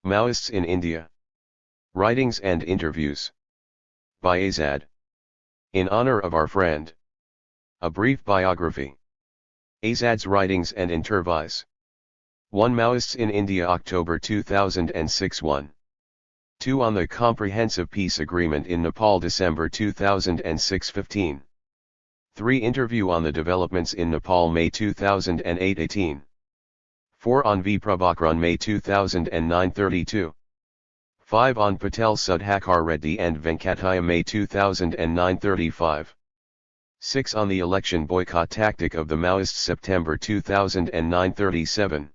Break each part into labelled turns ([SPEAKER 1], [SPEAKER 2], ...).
[SPEAKER 1] Maoists in India. Writings and Interviews. By Azad. In honor of our friend. A brief biography. Azad's writings and interviews. 1. Maoists in India, October 2006. 1. 2. On the Comprehensive Peace Agreement in Nepal, December 2006. 15. 3. Interview on the developments in Nepal, May 2008. 18. 4. On V. Prabhakaran, May 2009. 32. 5. On Patel Sudhakar Reddy and Venkataya, May 2009. 35. 6. On the election boycott tactic of the Maoists, September 2009. 37.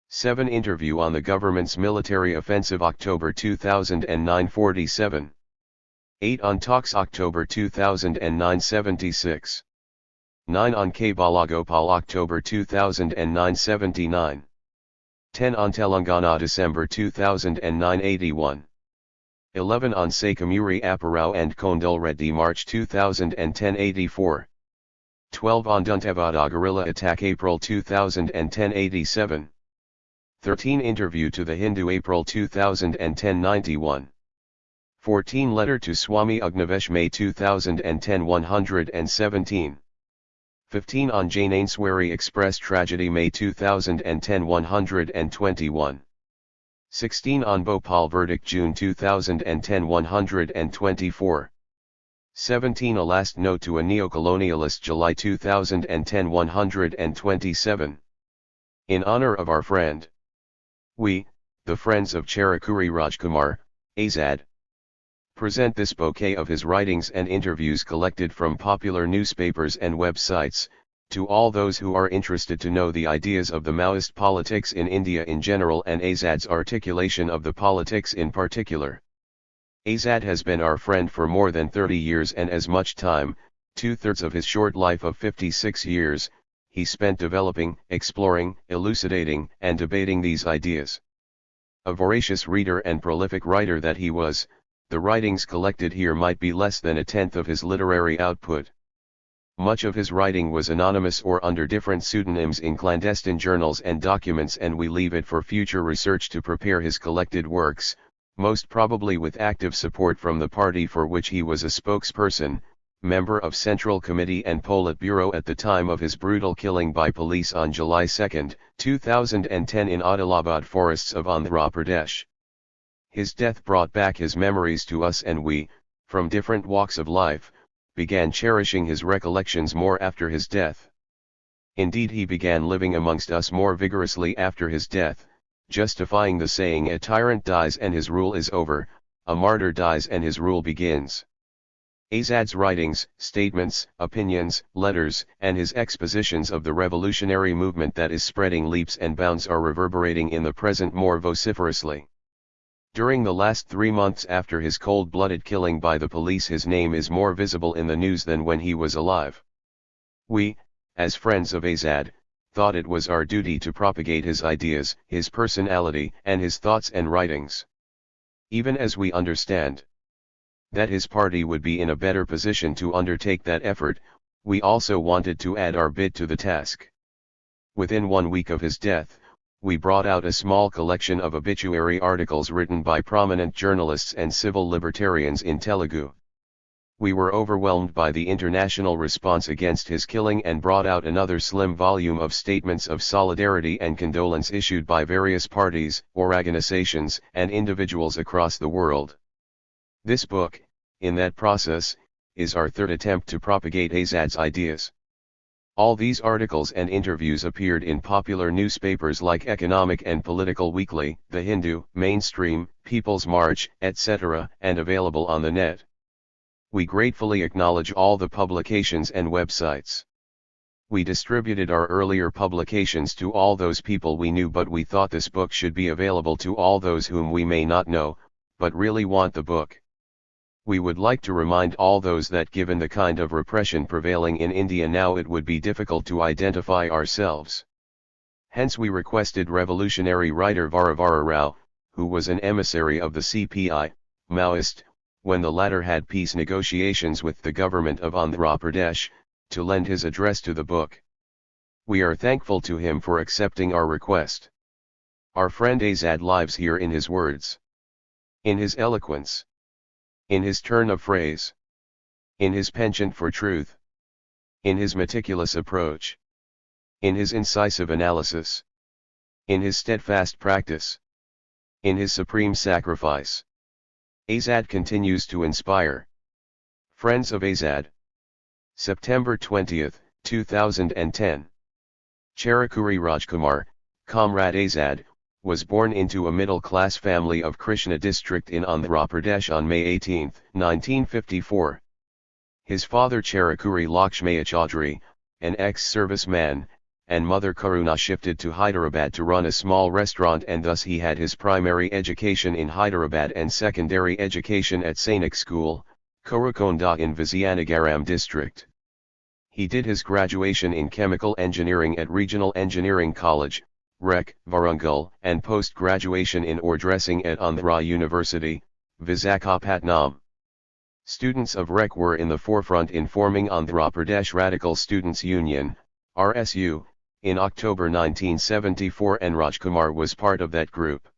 [SPEAKER 1] 7. Interview on the government's military offensive, October 2009. 47. 8. On talks, October 2009. 76. 9. On K. Balagopal, October 2009. 79. 10. On Telangana, December 2009. 81. 11. On Sakamuri Apparao and Kondal Reddy, March 2010. 84. 12. On Dantevada guerrilla attack, April 2010. 87. 13. Interview to the Hindu, April 2010. 91. 14. Letter to Swami Agnivesh, May 2010. 117. 15. On Jainaswari Express tragedy, May 2010. 121. 16. On Bhopal verdict, June 2010. 124. 17. A last note to a neocolonialist, July 2010. 127. In honor of our friend. We, the friends of Cherakuri Rajkumar, Azad, present this bouquet of his writings and interviews collected from popular newspapers and websites, to all those who are interested to know the ideas of the Maoist politics in India in general and Azad's articulation of the politics in particular. Azad has been our friend for more than 30 years, and as much time, 2/3 of his short life of 56 years, he spent developing, exploring, elucidating, and debating these ideas. A voracious reader and prolific writer that he was, the writings collected here might be less than 1/10 of his literary output. Much of his writing was anonymous or under different pseudonyms in clandestine journals and documents, and we leave it for future research to prepare his collected works, most probably with active support from the party for which he was a spokesperson, member of Central Committee and Politburo at the time of his brutal killing by police on July 2, 2010 in Adilabad forests of Andhra Pradesh. His death brought back his memories to us, and we, from different walks of life, began cherishing his recollections more after his death. Indeed, he began living amongst us more vigorously after his death, justifying the saying, a tyrant dies and his rule is over, a martyr dies and his rule begins. Azad's writings, statements, opinions, letters, and his expositions of the revolutionary movement that is spreading leaps and bounds are reverberating in the present more vociferously. During the last 3 months after his cold-blooded killing by the police, his name is more visible in the news than when he was alive. We, as friends of Azad, thought it was our duty to propagate his ideas, his personality, and his thoughts and writings. Even as we understand that his party would be in a better position to undertake that effort, we also wanted to add our bit to the task. Within 1 week of his death, we brought out a small collection of obituary articles written by prominent journalists and civil libertarians in Telugu. We were overwhelmed by the international response against his killing and brought out another slim volume of statements of solidarity and condolence issued by various parties, organizations, and individuals across the world. This book, in that process, is our 3rd attempt to propagate Azad's ideas. All these articles and interviews appeared in popular newspapers like Economic and Political Weekly, The Hindu, Mainstream, People's March, etc., and available on the net. We gratefully acknowledge all the publications and websites. We distributed our earlier publications to all those people we knew, but we thought this book should be available to all those whom we may not know, but really want the book. We would like to remind all those that given the kind of repression prevailing in India now, it would be difficult to identify ourselves. Hence we requested revolutionary writer Varavara Rao, who was an emissary of the CPI, Maoist, when the latter had peace negotiations with the government of Andhra Pradesh, to lend his address to the book. We are thankful to him for accepting our request. Our friend Azad lives here in his words, in his eloquence, in his turn of phrase, in his penchant for truth, in his meticulous approach, in his incisive analysis, in his steadfast practice, in his supreme sacrifice. Azad continues to inspire. Friends of Azad. September 20, 2010. Cherakuri Rajkumar, Comrade Azad, was born into a middle-class family of Krishna district in Andhra Pradesh on May 18, 1954. His father Cherakuri Lakshmaya Chaudhary, an ex-serviceman, and mother Karuna shifted to Hyderabad to run a small restaurant, and thus he had his primary education in Hyderabad and secondary education at Sainik School, Korukonda in Vizianagaram district. He did his graduation in chemical engineering at Regional Engineering College, REC, Varungal, and post-graduation in ore dressing at Andhra University, Visakhapatnam. Students of REC were in the forefront in forming Andhra Pradesh Radical Students Union, RSU, in October 1974, and Rajkumar was part of that group.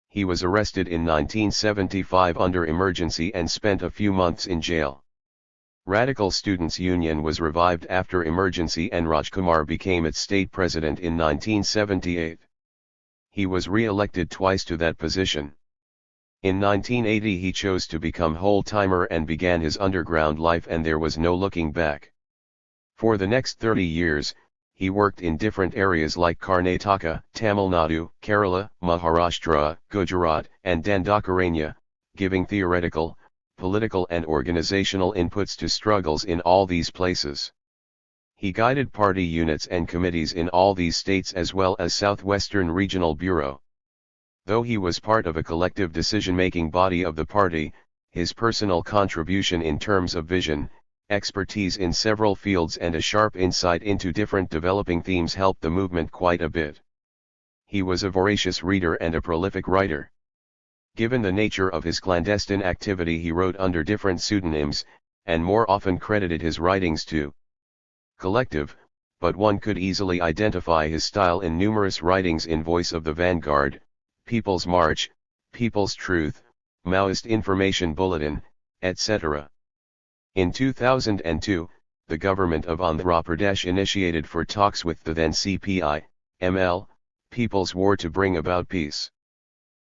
[SPEAKER 1] He was arrested in 1975 under emergency and spent a few months in jail. Radical Students Union was revived after emergency and Rajkumar became its state president in 1978. He was re-elected twice to that position. In 1980 he chose to become whole-timer and began his underground life, and there was no looking back. For the next 30 years, he worked in different areas like Karnataka, Tamil Nadu, Kerala, Maharashtra, Gujarat, and Dandakaranya, giving theoretical, political and organizational inputs to struggles in all these places. He guided party units and committees in all these states as well as Southwestern Regional Bureau. Though he was part of a collective decision-making body of the party, his personal contribution in terms of vision, expertise in several fields and a sharp insight into different developing themes helped the movement quite a bit. He was a voracious reader and a prolific writer. Given the nature of his clandestine activity, he wrote under different pseudonyms, and more often credited his writings to collective, but one could easily identify his style in numerous writings in Voice of the Vanguard, People's March, People's Truth, Maoist Information Bulletin, etc. In 2002, the government of Andhra Pradesh initiated for talks with the then CPI, ML, People's War to bring about peace.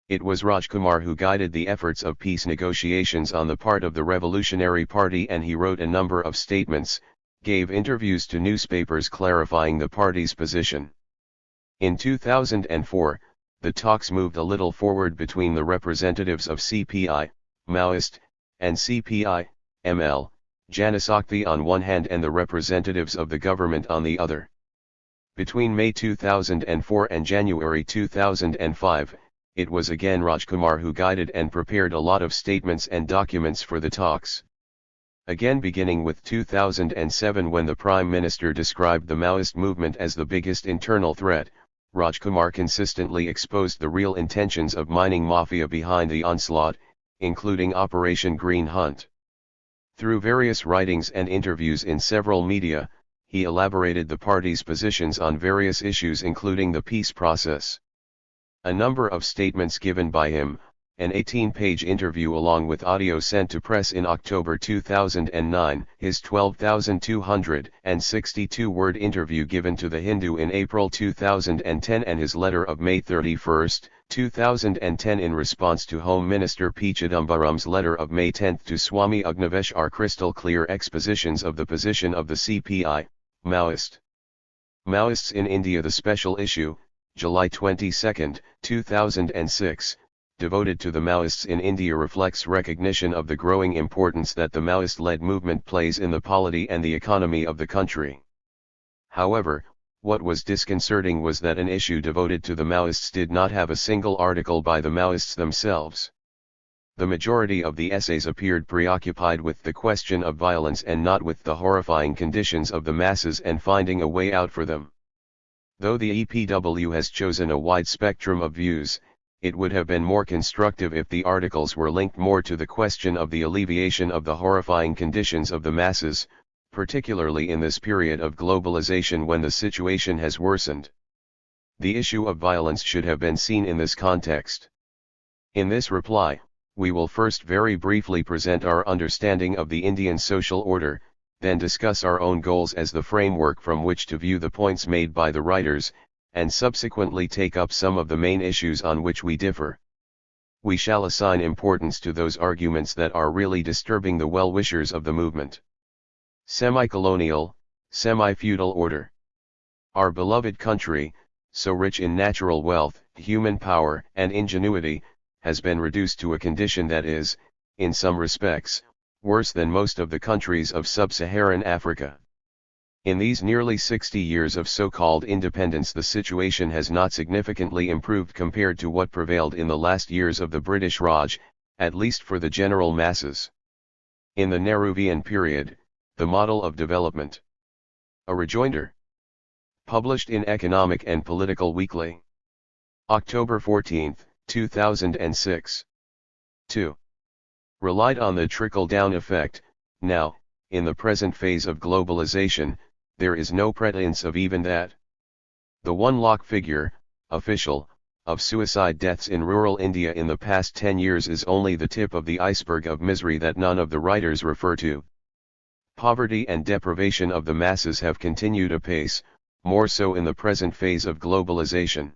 [SPEAKER 1] It was Rajkumar who guided the efforts of peace negotiations on the part of the Revolutionary Party, and he wrote a number of statements, gave interviews to newspapers clarifying the party's position. In 2004, the talks moved a little forward between the representatives of CPI, Maoist, and CPI, ML, Janasakti on one hand and the representatives of the government on the other. Between May 2004 and January 2005, it was again Rajkumar who guided and prepared a lot of statements and documents for the talks. Again beginning with 2007, when the Prime Minister described the Maoist movement as the biggest internal threat, Rajkumar consistently exposed the real intentions of mining mafia behind the onslaught, including Operation Green Hunt. Through various writings and interviews in several media, he elaborated the party's positions on various issues including the peace process. A number of statements given by him, an 18-page interview along with audio sent to press in October 2009, his 12,262-word interview given to The Hindu in April 2010, and his letter of May 31, 2010 in response to Home Minister P. Chidambaram's letter of May 10 to Swami Agnivesh are crystal clear expositions of the position of the CPI, Maoist. Maoists in India, the special issue, July 22, 2006, devoted to the Maoists in India, reflects recognition of the growing importance that the Maoist-led movement plays in the polity and the economy of the country. However, what was disconcerting was that an issue devoted to the Maoists did not have a single article by the Maoists themselves. The majority of the essays appeared preoccupied with the question of violence and not with the horrifying conditions of the masses and finding a way out for them. Though the EPW has chosen a wide spectrum of views, it would have been more constructive if the articles were linked more to the question of the alleviation of the horrifying conditions of the masses, particularly in this period of globalization when the situation has worsened. The issue of violence should have been seen in this context. In this reply, we will first very briefly present our understanding of the Indian social order, then discuss our own goals as the framework from which to view the points made by the writers, and subsequently take up some of the main issues on which we differ. We shall assign importance to those arguments that are really disturbing the well-wishers of the movement. Semi-colonial, semi-feudal order. Our beloved country, so rich in natural wealth, human power, and ingenuity, has been reduced to a condition that is, in some respects, worse than most of the countries of sub-Saharan Africa. In these nearly 60 years of so-called independence, the situation has not significantly improved compared to what prevailed in the last years of the British Raj, at least for the general masses. In the Nehruvian period, the model of development. A rejoinder. Published in Economic and Political Weekly. October 14, 2006. 2. Relied on the trickle-down effect. Now, in the present phase of globalization, there is no pretense of even that. The 1 lakh figure, official, of suicide deaths in rural India in the past 10 years is only the tip of the iceberg of misery that none of the writers refer to. Poverty and deprivation of the masses have continued apace, more so in the present phase of globalization.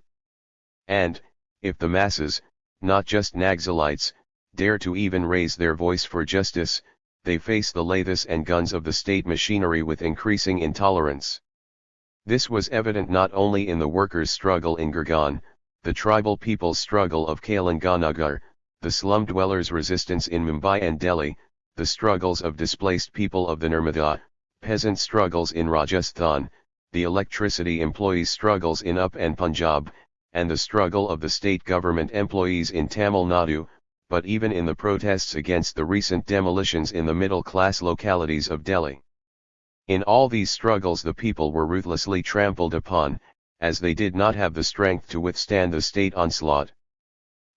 [SPEAKER 1] And, if the masses, not just Naxalites, dare to even raise their voice for justice, they face the lathis and guns of the state machinery with increasing intolerance. This was evident not only in the workers' struggle in Gurgaon, the tribal people's struggle of Kalinganagar, the slum dwellers' resistance in Mumbai and Delhi, the struggles of displaced people of the Narmada, peasant struggles in Rajasthan, the electricity employees' struggles in Up and Punjab, and the struggle of the state government employees in Tamil Nadu, but even in the protests against the recent demolitions in the middle-class localities of Delhi. In all these struggles the people were ruthlessly trampled upon, as they did not have the strength to withstand the state onslaught.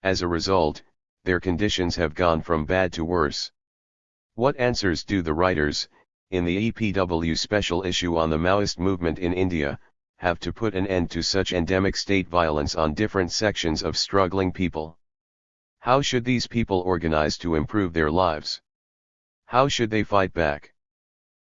[SPEAKER 1] As a result, their conditions have gone from bad to worse. What answers do the writers, in the EPW special issue on the Maoist movement in India, have to put an end to such endemic state violence on different sections of struggling people? How should these people organize to improve their lives? How should they fight back?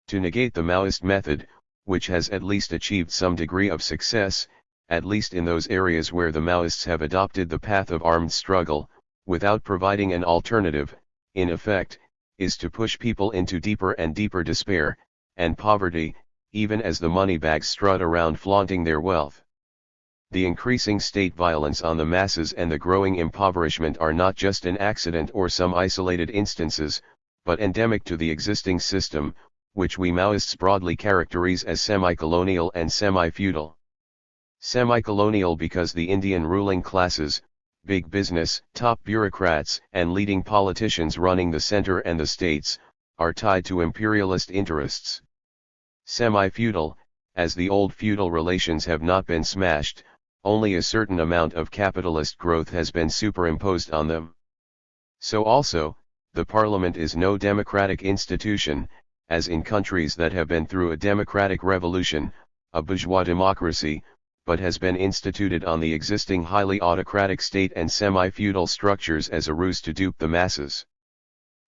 [SPEAKER 1] To negate the Maoist method, which has at least achieved some degree of success, at least in those areas where the Maoists have adopted the path of armed struggle, without providing an alternative, in effect, is to push people into deeper and deeper despair, and poverty, even as the moneybags strut around flaunting their wealth. The increasing state violence on the masses and the growing impoverishment are not just an accident or some isolated instances, but endemic to the existing system, which we Maoists broadly characterize as semi-colonial and semi-feudal. Semi-colonial because the Indian ruling classes, big business, top bureaucrats, and leading politicians running the center and the states, are tied to imperialist interests. Semi-feudal, as the old feudal relations have not been smashed, only a certain amount of capitalist growth has been superimposed on them. So also, the parliament is no democratic institution, as in countries that have been through a democratic revolution, a bourgeois democracy, but has been instituted on the existing highly autocratic state and semi-feudal structures as a ruse to dupe the masses.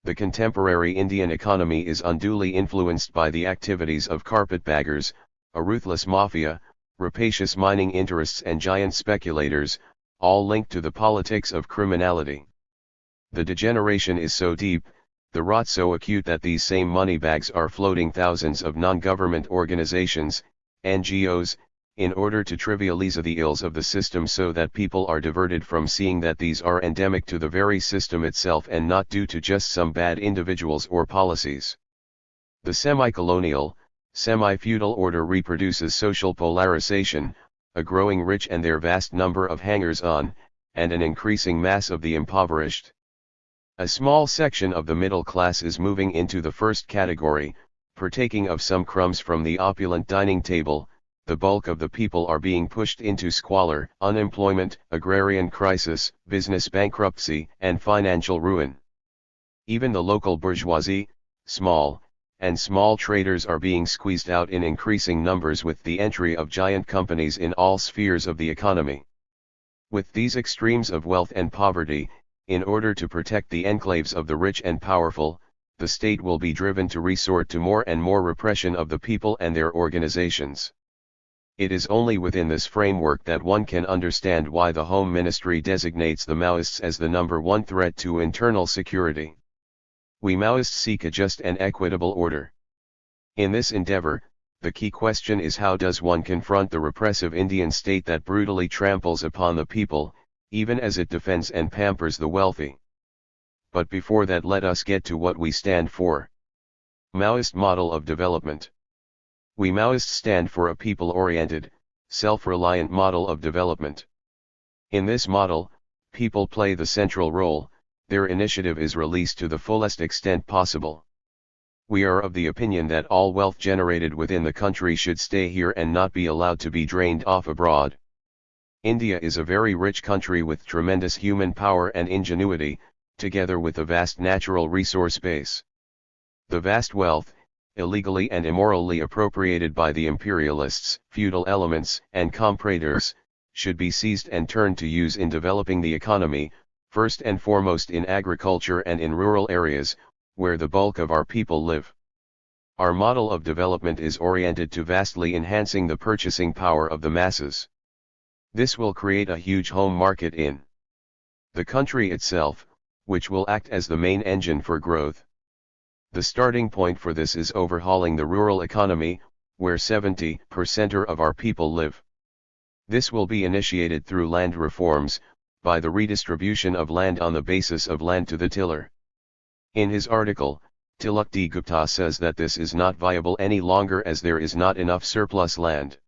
[SPEAKER 1] The contemporary Indian economy is unduly influenced by the activities of carpetbaggers, a ruthless mafia, rapacious mining interests and giant speculators, all linked to the politics of criminality. The degeneration is so deep, the rot so acute that these same moneybags are floating thousands of non-government organizations, NGOs, in order to trivialize the ills of the system so that people are diverted from seeing that these are endemic to the very system itself and not due to just some bad individuals or policies. The semi-colonial, semi-feudal order reproduces social polarization, a growing rich and their vast number of hangers-on, and an increasing mass of the impoverished. A small section of the middle class is moving into the first category, partaking of some crumbs from the opulent dining table. The bulk of the people are being pushed into squalor, unemployment, agrarian crisis, business bankruptcy, and financial ruin. Even the local bourgeoisie, small, and small traders are being squeezed out in increasing numbers with the entry of giant companies in all spheres of the economy. With these extremes of wealth and poverty, in order to protect the enclaves of the rich and powerful, the state will be driven to resort to more and more repression of the people and their organizations. It is only within this framework that one can understand why the Home Ministry designates the Maoists as the #1 threat to internal security. We Maoists seek a just and equitable order. In this endeavor, the key question is, how does one confront the repressive Indian state that brutally tramples upon the people, even as it defends and pampers the wealthy? But before that, let us get to what we stand for. Maoist model of development. We Maoists stand for a people-oriented, self-reliant model of development. In this model, people play the central role, their initiative is released to the fullest extent possible. We are of the opinion that all wealth generated within the country should stay here and not be allowed to be drained off abroad. India is a very rich country with tremendous human power and ingenuity, together with a vast natural resource base. The vast wealth, illegally and immorally appropriated by the imperialists, feudal elements, and compradors, should be seized and turned to use in developing the economy, first and foremost in agriculture and in rural areas, where the bulk of our people live. Our model of development is oriented to vastly enhancing the purchasing power of the masses. This will create a huge home market in the country itself, which will act as the main engine for growth. The starting point for this is overhauling the rural economy, where 70% of our people live. This will be initiated through land reforms, by the redistribution of land on the basis of land to the tiller. In his article, Tilak D. Gupta says that this is not viable any longer as there is not enough surplus land.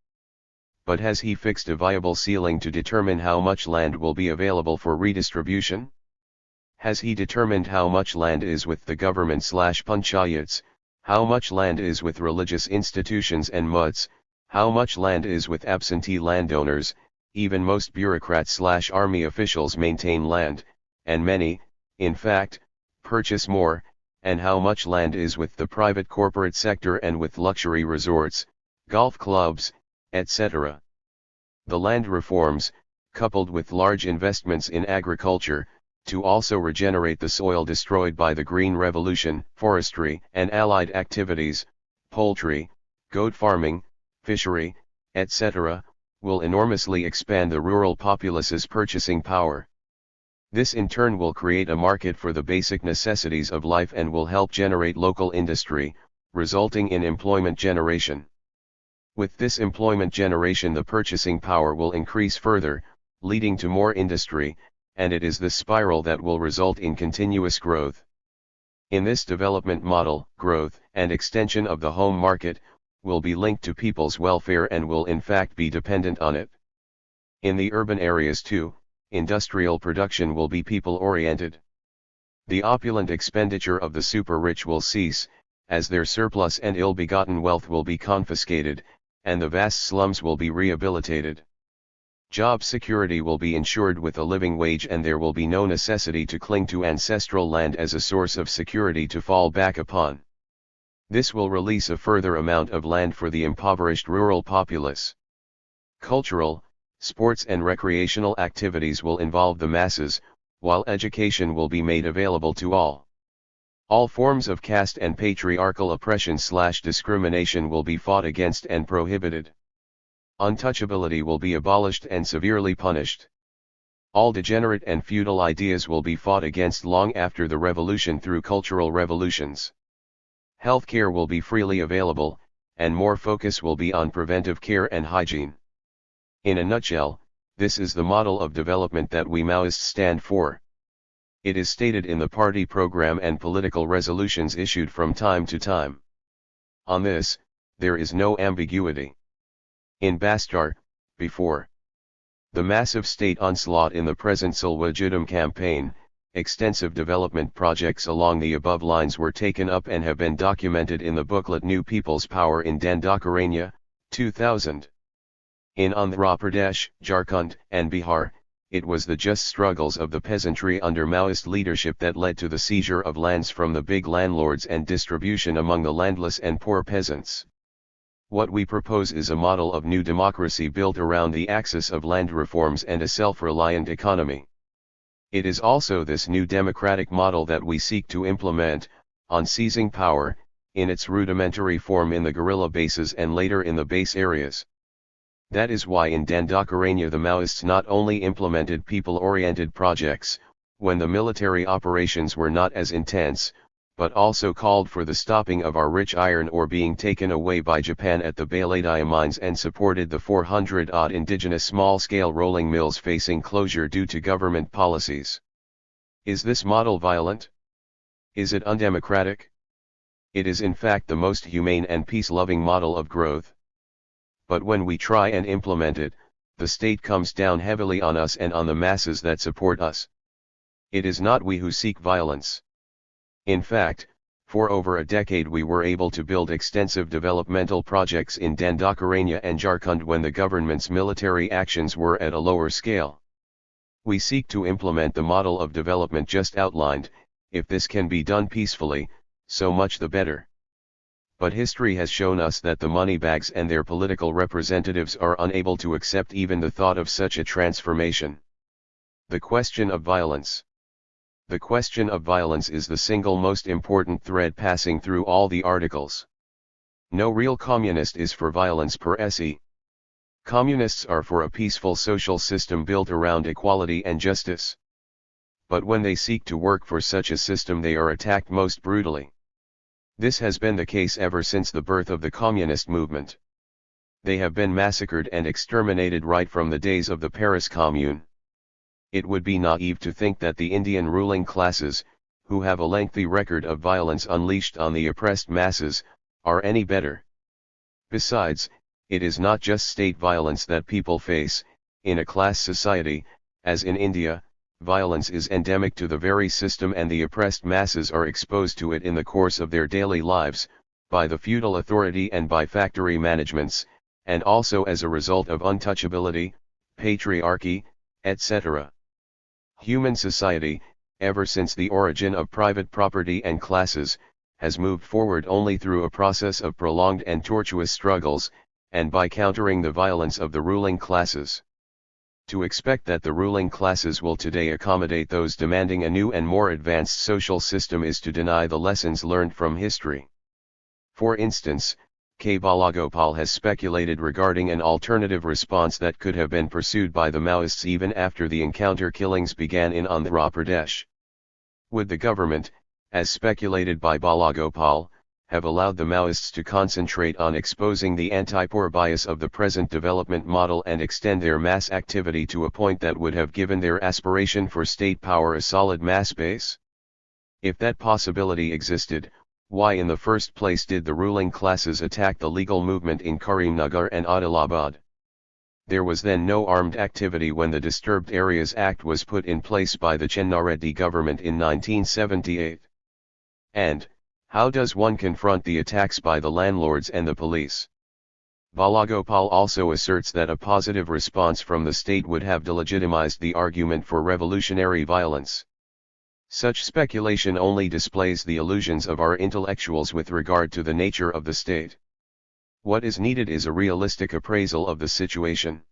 [SPEAKER 1] But has he fixed a viable ceiling to determine how much land will be available for redistribution? Has he determined how much land is with the government/panchayats, how much land is with religious institutions and mutts, how much land is with absentee landowners? Even most bureaucrats/army officials maintain land, and many, in fact, purchase more, and how much land is with the private corporate sector and with luxury resorts, golf clubs, etc. The land reforms, coupled with large investments in agriculture, to also regenerate the soil destroyed by the Green Revolution, forestry and allied activities, poultry, goat farming, fishery, etc., will enormously expand the rural populace's purchasing power. This in turn will create a market for the basic necessities of life and will help generate local industry, resulting in employment generation. With this employment generation, the purchasing power will increase further, leading to more industry, and it is this spiral that will result in continuous growth. In this development model, growth and extension of the home market will be linked to people's welfare and will in fact be dependent on it. In the urban areas too, industrial production will be people-oriented. The opulent expenditure of the super-rich will cease, as their surplus and ill-begotten wealth will be confiscated, and the vast slums will be rehabilitated. Job security will be ensured with a living wage, and there will be no necessity to cling to ancestral land as a source of security to fall back upon. This will release a further amount of land for the impoverished rural populace. Cultural, sports and recreational activities will involve the masses, while education will be made available to all. All forms of caste and patriarchal oppression/discrimination will be fought against and prohibited. Untouchability will be abolished and severely punished. All degenerate and feudal ideas will be fought against long after the revolution through cultural revolutions. Healthcare will be freely available, and more focus will be on preventive care and hygiene. In a nutshell, this is the model of development that we Maoists stand for. It is stated in the party program and political resolutions issued from time to time. On this, there is no ambiguity. In Bastar, before the massive state onslaught in the present Sulwa Judum campaign, extensive development projects along the above lines were taken up and have been documented in the booklet New People's Power in Dandakaranya, 2000. In Andhra Pradesh, Jharkhand, and Bihar, it was the just struggles of the peasantry under Maoist leadership that led to the seizure of lands from the big landlords and distribution among the landless and poor peasants. What we propose is a model of new democracy built around the axis of land reforms and a self-reliant economy. It is also this new democratic model that we seek to implement, on seizing power, in its rudimentary form in the guerrilla bases and later in the base areas. That is why in Dandakaranya the Maoists not only implemented people-oriented projects, when the military operations were not as intense, but also called for the stopping of our rich iron ore being taken away by Japan at the Baladia mines and supported the 400-odd indigenous small-scale rolling mills facing closure due to government policies. Is this model violent? Is it undemocratic? It is in fact the most humane and peace-loving model of growth. But when we try and implement it, the state comes down heavily on us and on the masses that support us. It is not we who seek violence. In fact, for over a decade we were able to build extensive developmental projects in Dandakaranya and Jharkhand when the government's military actions were at a lower scale. We seek to implement the model of development just outlined. If this can be done peacefully, so much the better. But history has shown us that the moneybags and their political representatives are unable to accept even the thought of such a transformation. The question of violence. The question of violence is the single most important thread passing through all the articles. No real communist is for violence per se. Communists are for a peaceful social system built around equality and justice. But when they seek to work for such a system they are attacked most brutally. This has been the case ever since the birth of the communist movement. They have been massacred and exterminated right from the days of the Paris Commune. It would be naive to think that the Indian ruling classes, who have a lengthy record of violence unleashed on the oppressed masses, are any better. Besides, it is not just state violence that people face. In a class society, as in India, violence is endemic to the very system and the oppressed masses are exposed to it in the course of their daily lives, by the feudal authority and by factory managements, and also as a result of untouchability, patriarchy, etc. Human society, ever since the origin of private property and classes, has moved forward only through a process of prolonged and tortuous struggles, and by countering the violence of the ruling classes. To expect that the ruling classes will today accommodate those demanding a new and more advanced social system is to deny the lessons learned from history. For instance, K. Balagopal has speculated regarding an alternative response that could have been pursued by the Maoists even after the encounter killings began in Andhra Pradesh. Would the government, as speculated by Balagopal, have allowed the Maoists to concentrate on exposing the anti-poor bias of the present development model and extend their mass activity to a point that would have given their aspiration for state power a solid mass base? If that possibility existed, why in the first place did the ruling classes attack the legal movement in Karimnagar and Adilabad? There was then no armed activity when the Disturbed Areas Act was put in place by the Chennareddy government in 1978. And, how does one confront the attacks by the landlords and the police? Balagopal also asserts that a positive response from the state would have delegitimized the argument for revolutionary violence. Such speculation only displays the illusions of our intellectuals with regard to the nature of the state. What is needed is a realistic appraisal of the situation.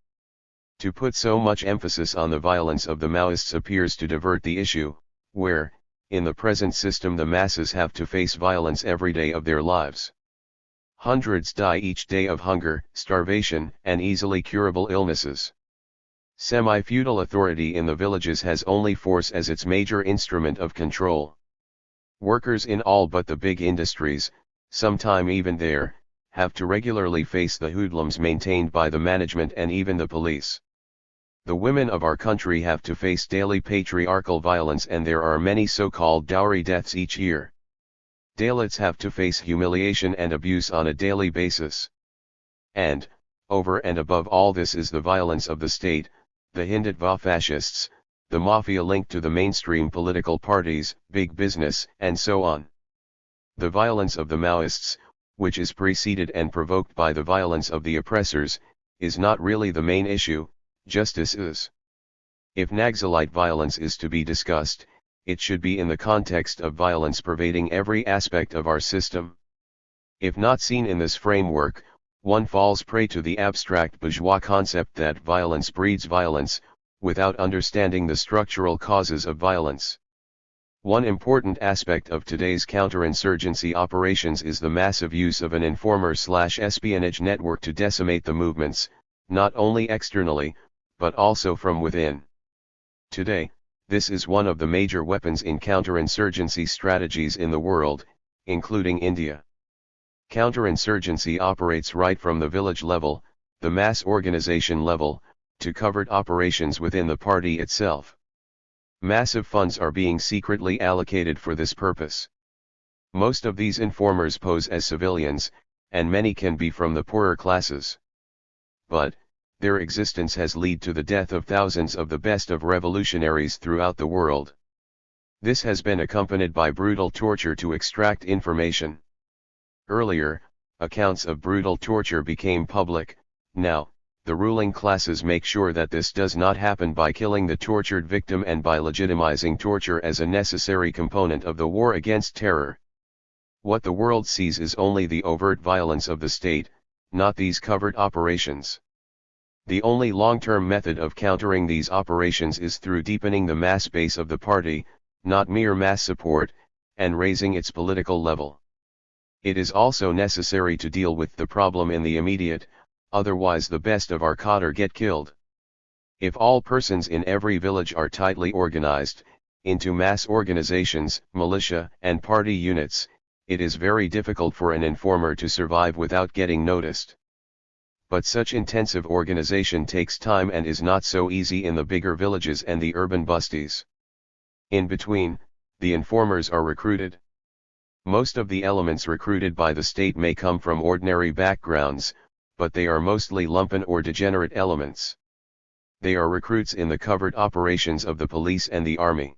[SPEAKER 1] To put so much emphasis on the violence of the Maoists appears to divert the issue, where, in the present system the masses have to face violence every day of their lives. Hundreds die each day of hunger, starvation, and easily curable illnesses. Semi-feudal authority in the villages has only force as its major instrument of control. Workers in all but the big industries, sometime even there, have to regularly face the hoodlums maintained by the management and even the police. The women of our country have to face daily patriarchal violence and there are many so-called dowry deaths each year. Dalits have to face humiliation and abuse on a daily basis. And, over and above all this is the violence of the state, the Hindutva fascists, the mafia linked to the mainstream political parties, big business, and so on. The violence of the Maoists, which is preceded and provoked by the violence of the oppressors, is not really the main issue. Justice is. If Naxalite violence is to be discussed, it should be in the context of violence pervading every aspect of our system. If not seen in this framework, one falls prey to the abstract bourgeois concept that violence breeds violence, without understanding the structural causes of violence. One important aspect of today's counterinsurgency operations is the massive use of an informer/espionage network to decimate the movements, not only externally, but also from within. Today, this is one of the major weapons in counterinsurgency strategies in the world, including India. Counterinsurgency operates right from the village level, the mass organization level, to covert operations within the party itself. Massive funds are being secretly allocated for this purpose. Most of these informers pose as civilians, and many can be from the poorer classes. But, their existence has led to the death of thousands of the best of revolutionaries throughout the world. This has been accompanied by brutal torture to extract information. Earlier, accounts of brutal torture became public. Now, the ruling classes make sure that this does not happen by killing the tortured victim and by legitimizing torture as a necessary component of the war against terror. What the world sees is only the overt violence of the state, not these covert operations. The only long-term method of countering these operations is through deepening the mass base of the party, not mere mass support, and raising its political level. It is also necessary to deal with the problem in the immediate, otherwise the best of our cadre get killed. If all persons in every village are tightly organized, into mass organizations, militia, and party units, it is very difficult for an informer to survive without getting noticed. But such intensive organization takes time and is not so easy in the bigger villages and the urban busties. In between, the informers are recruited. Most of the elements recruited by the state may come from ordinary backgrounds, but they are mostly lumpen or degenerate elements. They are recruits in the covert operations of the police and the army.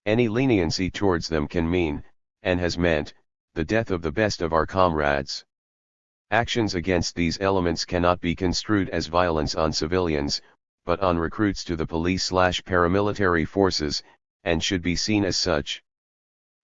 [SPEAKER 1] Any leniency towards them can mean, and has meant, the death of the best of our comrades. Actions against these elements cannot be construed as violence on civilians, but on recruits to the police/paramilitary forces, and should be seen as such.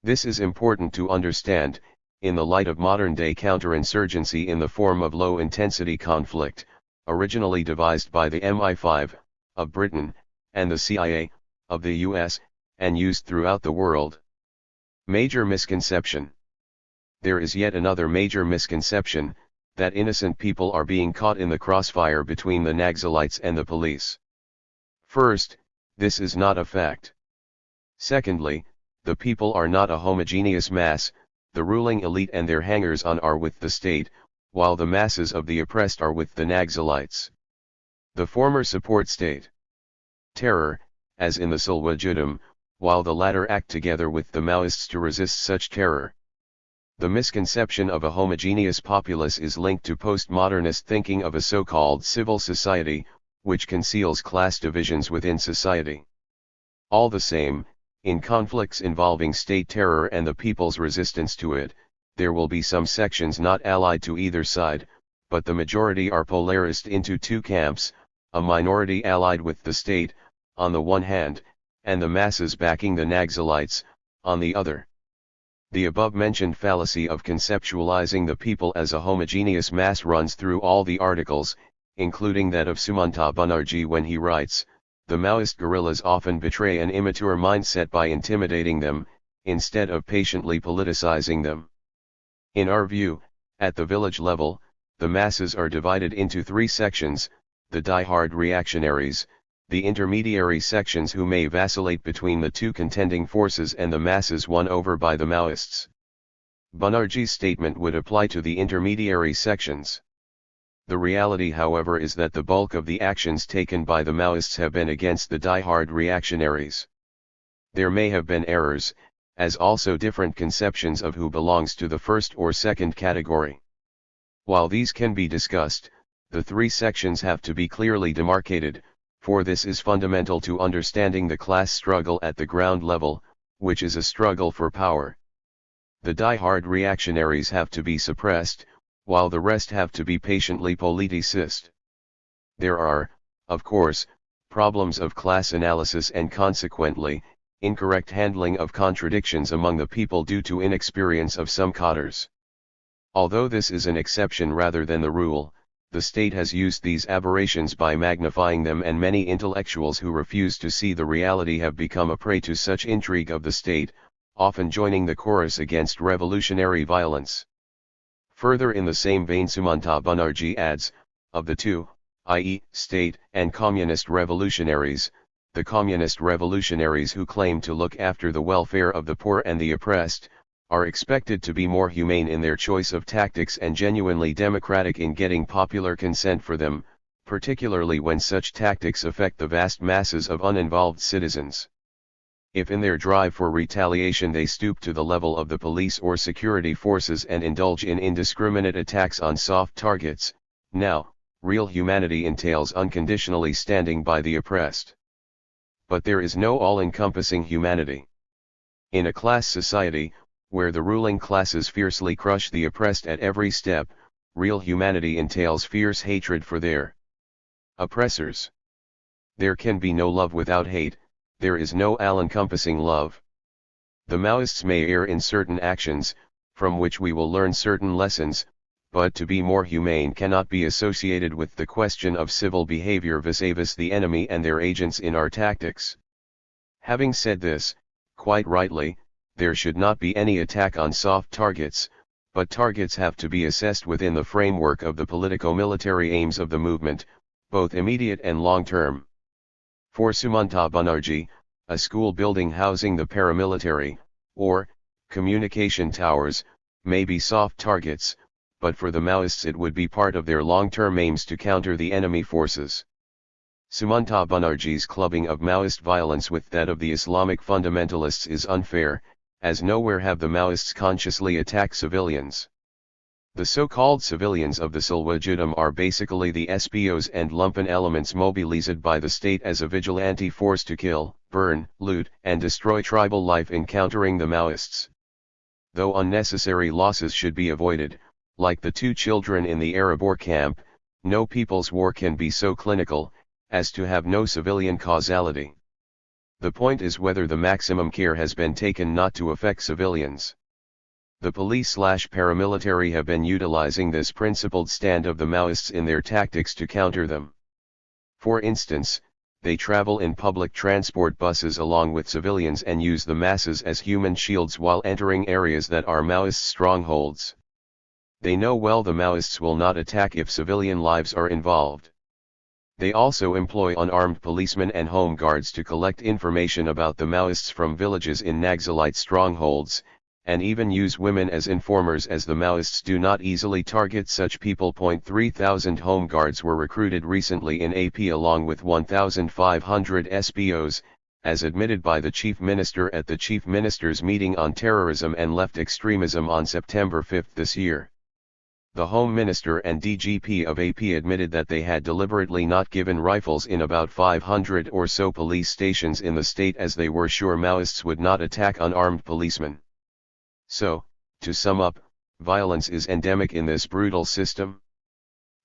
[SPEAKER 1] This is important to understand, in the light of modern-day counterinsurgency in the form of low-intensity conflict, originally devised by the MI5 of Britain, and the CIA of the US, and used throughout the world. Major misconception. There is yet another major misconception, that innocent people are being caught in the crossfire between the Naxalites and the police. First, this is not a fact. Secondly, the people are not a homogeneous mass, the ruling elite and their hangers-on are with the state, while the masses of the oppressed are with the Naxalites. The former support state terror, as in the Sulwajudum, while the latter act together with the Maoists to resist such terror. The misconception of a homogeneous populace is linked to postmodernist thinking of a so-called civil society, which conceals class divisions within society. All the same, in conflicts involving state terror and the people's resistance to it, there will be some sections not allied to either side, but the majority are polarized into two camps, a minority allied with the state, on the one hand, and the masses backing the Naxalites, on the other. The above-mentioned fallacy of conceptualizing the people as a homogeneous mass runs through all the articles, including that of Sumanta Banerjee when he writes, "The Maoist guerrillas often betray an immature mindset by intimidating them, instead of patiently politicizing them." In our view, at the village level, the masses are divided into three sections: the die-hard reactionaries, the intermediary sections who may vacillate between the two contending forces, and the masses won over by the Maoists. Banerjee's statement would apply to the intermediary sections. The reality, however, is that the bulk of the actions taken by the Maoists have been against the die-hard reactionaries. There may have been errors, as also different conceptions of who belongs to the first or second category. While these can be discussed, the three sections have to be clearly demarcated, for this is fundamental to understanding the class struggle at the ground level, which is a struggle for power. The die-hard reactionaries have to be suppressed, while the rest have to be patiently politicized. There are, of course, problems of class analysis and consequently, incorrect handling of contradictions among the people due to inexperience of some cadres. Although this is an exception rather than the rule, the state has used these aberrations by magnifying them, and many intellectuals who refuse to see the reality have become a prey to such intrigue of the state, often joining the chorus against revolutionary violence. Further in the same vein, Sumanta Banerjee adds, of the two, i.e., state and communist revolutionaries, the communist revolutionaries who claim to look after the welfare of the poor and the oppressed, are expected to be more humane in their choice of tactics and genuinely democratic in getting popular consent for them, particularly when such tactics affect the vast masses of uninvolved citizens. If in their drive for retaliation they stoop to the level of the police or security forces and indulge in indiscriminate attacks on soft targets, now, real humanity entails unconditionally standing by the oppressed. But there is no all-encompassing humanity. In a class society, where the ruling classes fiercely crush the oppressed at every step, real humanity entails fierce hatred for their oppressors. There can be no love without hate, there is no all-encompassing love. The Maoists may err in certain actions, from which we will learn certain lessons, but to be more humane cannot be associated with the question of civil behavior vis-a-vis the enemy and their agents in our tactics. Having said this, quite rightly, there should not be any attack on soft targets, but targets have to be assessed within the framework of the politico-military aims of the movement, both immediate and long-term. For Sumanta Banerjee, a school building housing the paramilitary, or communication towers, may be soft targets, but for the Maoists it would be part of their long-term aims to counter the enemy forces. Sumanta Banerjee's clubbing of Maoist violence with that of the Islamic fundamentalists is unfair, as nowhere have the Maoists consciously attacked civilians. The so-called civilians of the Silwajudum are basically the SPOs and lumpen elements mobilized by the state as a vigilante force to kill, burn, loot, and destroy tribal life in countering the Maoists. Though unnecessary losses should be avoided, like the two children in the Arabor camp, no people's war can be so clinical, as to have no civilian causality. The point is whether the maximum care has been taken not to affect civilians. The police/paramilitary have been utilizing this principled stand of the Maoists in their tactics to counter them. For instance, they travel in public transport buses along with civilians and use the masses as human shields while entering areas that are Maoist strongholds. They know well the Maoists will not attack if civilian lives are involved. They also employ unarmed policemen and home guards to collect information about the Maoists from villages in Naxalite strongholds, and even use women as informers, as the Maoists do not easily target such people. 3,000 home guards were recruited recently in AP along with 1,500 SPOs, as admitted by the Chief Minister at the Chief Minister's meeting on terrorism and left extremism on September 5 this year. The Home Minister and DGP of AP admitted that they had deliberately not given rifles in about 500 or so police stations in the state, as they were sure Maoists would not attack unarmed policemen. So, to sum up, violence is endemic in this brutal system.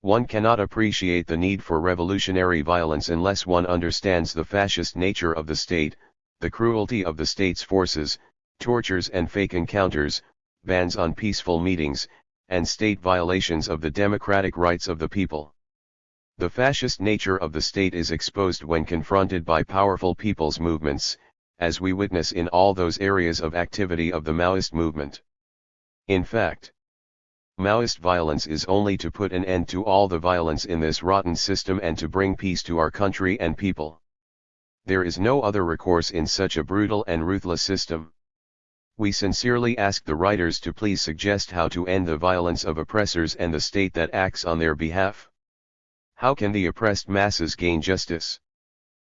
[SPEAKER 1] One cannot appreciate the need for revolutionary violence unless one understands the fascist nature of the state, the cruelty of the state's forces, tortures and fake encounters, bans on peaceful meetings, and state violations of the democratic rights of the people. The fascist nature of the state is exposed when confronted by powerful people's movements, as we witness in all those areas of activity of the Maoist movement. In fact, Maoist violence is only to put an end to all the violence in this rotten system and to bring peace to our country and people. There is no other recourse in such a brutal and ruthless system. We sincerely ask the writers to please suggest how to end the violence of oppressors and the state that acts on their behalf. How can the oppressed masses gain justice?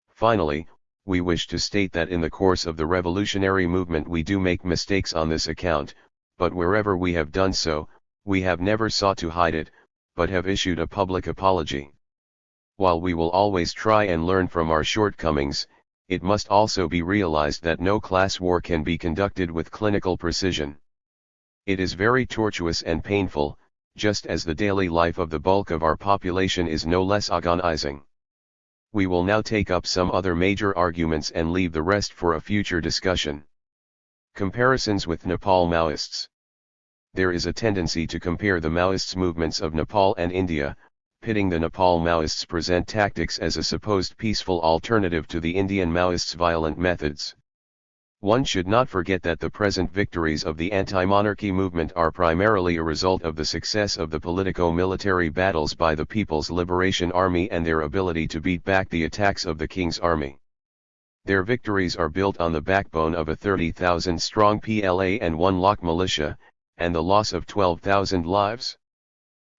[SPEAKER 1] Finally, we wish to state that in the course of the revolutionary movement we do make mistakes on this account, but wherever we have done so, we have never sought to hide it, but have issued a public apology. While we will always try and learn from our shortcomings, it must also be realized that no class war can be conducted with clinical precision. It is very tortuous and painful, just as the daily life of the bulk of our population is no less agonizing. We will now take up some other major arguments and leave the rest for a future discussion. Comparisons with Nepal Maoists. There is a tendency to compare the Maoists' movements of Nepal and India. Pitting the Nepal Maoists present tactics as a supposed peaceful alternative to the Indian Maoists' violent methods. One should not forget that the present victories of the anti-monarchy movement are primarily a result of the success of the politico-military battles by the People's Liberation Army and their ability to beat back the attacks of the King's Army. Their victories are built on the backbone of a 30,000-strong PLA and 1 lakh militia, and the loss of 12,000 lives.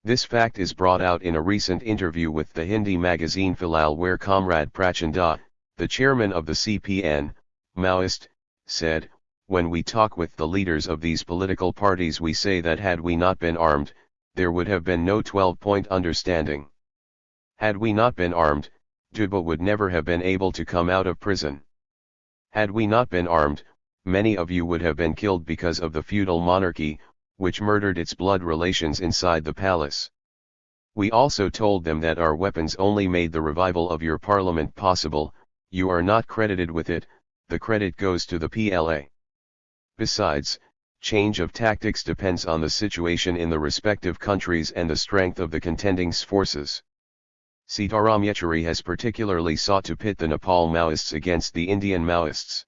[SPEAKER 1] This fact is brought out in a recent interview with the Hindi magazine Filal, where Comrade Prachanda, the chairman of the CPN, Maoist, said, "When we talk with the leaders of these political parties, we say that had we not been armed, there would have been no 12-point understanding. Had we not been armed, Dubba would never have been able to come out of prison. Had we not been armed, many of you would have been killed because of the feudal monarchy, which murdered its blood relations inside the palace. We also told them that our weapons only made the revival of your parliament possible. You are not credited with it, the credit goes to the PLA. Besides, change of tactics depends on the situation in the respective countries and the strength of the contending forces. Sitaram Yechuri has particularly sought to pit the Nepal Maoists against the Indian Maoists.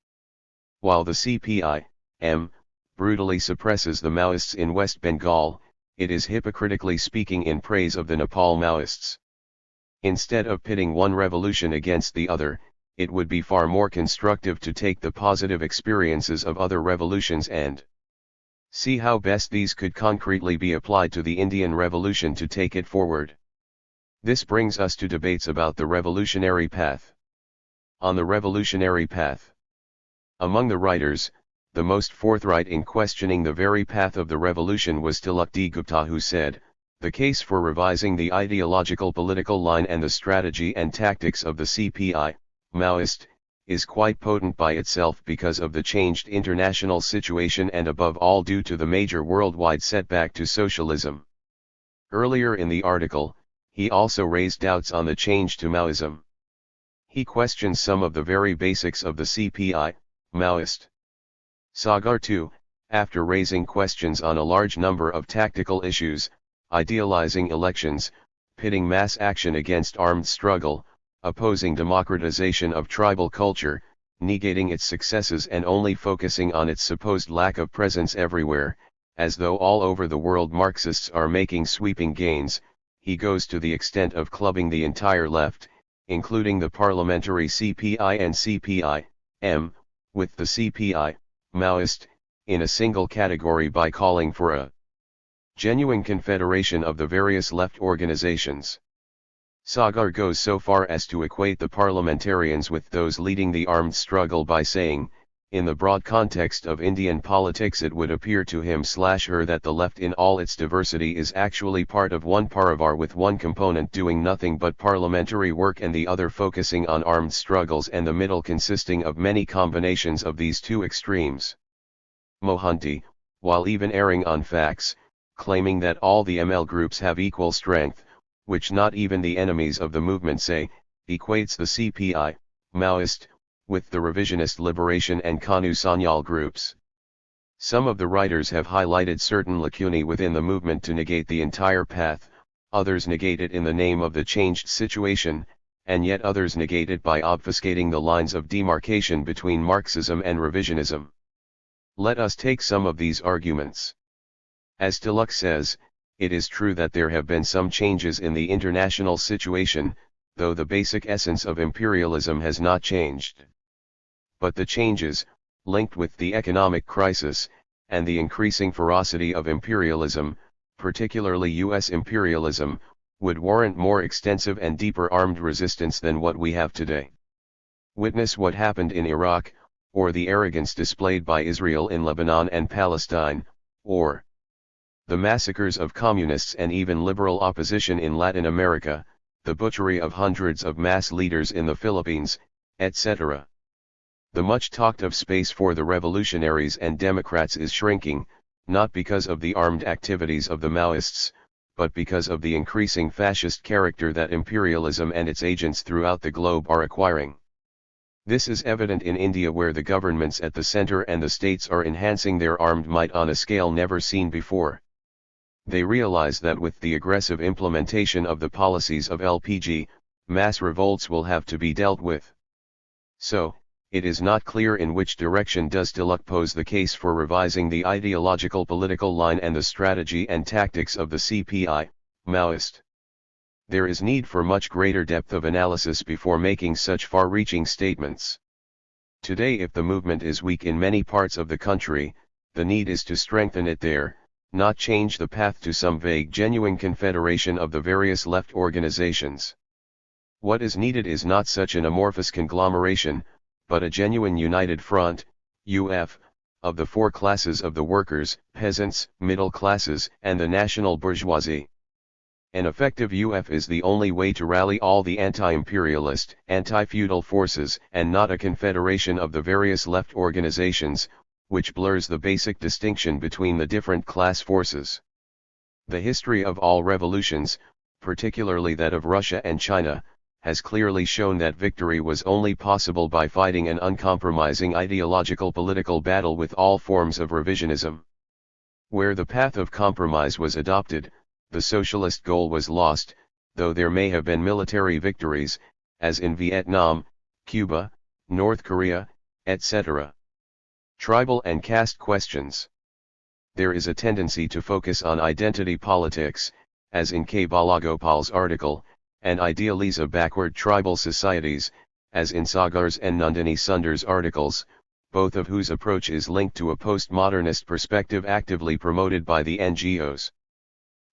[SPEAKER 1] While the CPI-M brutally suppresses the Maoists in West Bengal, it is hypocritically speaking in praise of the Nepal Maoists. Instead of pitting one revolution against the other, it would be far more constructive to take the positive experiences of other revolutions and see how best these could concretely be applied to the Indian Revolution to take it forward. This brings us to debates about the revolutionary path. On the revolutionary path. Among the writers, the most forthright in questioning the very path of the revolution was Tilak D. Gupta, who said, "The case for revising the ideological political line and the strategy and tactics of the CPI, Maoist, is quite potent by itself because of the changed international situation and above all due to the major worldwide setback to socialism." Earlier in the article, he also raised doubts on the change to Maoism. He questions some of the very basics of the CPI, Maoist. Sagar too, after raising questions on a large number of tactical issues, idealizing elections, pitting mass action against armed struggle, opposing democratization of tribal culture, negating its successes and only focusing on its supposed lack of presence everywhere, as though all over the world Marxists are making sweeping gains, he goes to the extent of clubbing the entire left, including the parliamentary CPI and CPI-M, with the CPI, Maoist, in a single category by calling for a genuine confederation of the various left organizations. Sagar goes so far as to equate the parliamentarians with those leading the armed struggle by saying, in the broad context of Indian politics it would appear to him/her that the left in all its diversity is actually part of one parivar with one component doing nothing but parliamentary work and the other focusing on armed struggles and the middle consisting of many combinations of these two extremes. Mohanty, while even erring on facts, claiming that all the ML groups have equal strength, which not even the enemies of the movement say, equates the CPI, Maoist, with the revisionist liberation and Kanu Sanyal groups. Some of the writers have highlighted certain lacunae within the movement to negate the entire path, others negate it in the name of the changed situation, and yet others negate it by obfuscating the lines of demarcation between Marxism and revisionism. Let us take some of these arguments. As Tilak says, it is true that there have been some changes in the international situation, though the basic essence of imperialism has not changed. But the changes, linked with the economic crisis, and the increasing ferocity of imperialism, particularly US imperialism, would warrant more extensive and deeper armed resistance than what we have today. Witness what happened in Iraq, or the arrogance displayed by Israel in Lebanon and Palestine, or the massacres of communists and even liberal opposition in Latin America, the butchery of hundreds of mass leaders in the Philippines, etc. The much talked of space for the revolutionaries and Democrats is shrinking, not because of the armed activities of the Maoists, but because of the increasing fascist character that imperialism and its agents throughout the globe are acquiring. This is evident in India, where the governments at the center and the states are enhancing their armed might on a scale never seen before. They realize that with the aggressive implementation of the policies of LPG, mass revolts will have to be dealt with. So, it is not clear in which direction does Tilak pose the case for revising the ideological political line and the strategy and tactics of the CPI, Maoist. There is need for much greater depth of analysis before making such far-reaching statements. Today, if the movement is weak in many parts of the country, the need is to strengthen it there, not change the path to some vague genuine confederation of the various left organizations. What is needed is not such an amorphous conglomeration, but a genuine united front, UF, of the four classes of the workers, peasants, middle classes, and the national bourgeoisie. An effective UF is the only way to rally all the anti-imperialist, anti-feudal forces, and not a confederation of the various left organizations, which blurs the basic distinction between the different class forces. The history of all revolutions, particularly that of Russia and China, has clearly shown that victory was only possible by fighting an uncompromising ideological political battle with all forms of revisionism. Where the path of compromise was adopted, the socialist goal was lost, though there may have been military victories, as in Vietnam, Cuba, North Korea, etc. Tribal and caste questions. There is a tendency to focus on identity politics, as in K. Balagopal's article, and idealize backward tribal societies, as in Sagar's and Nandini Sundar's articles, both of whose approach is linked to a postmodernist perspective actively promoted by the NGOs.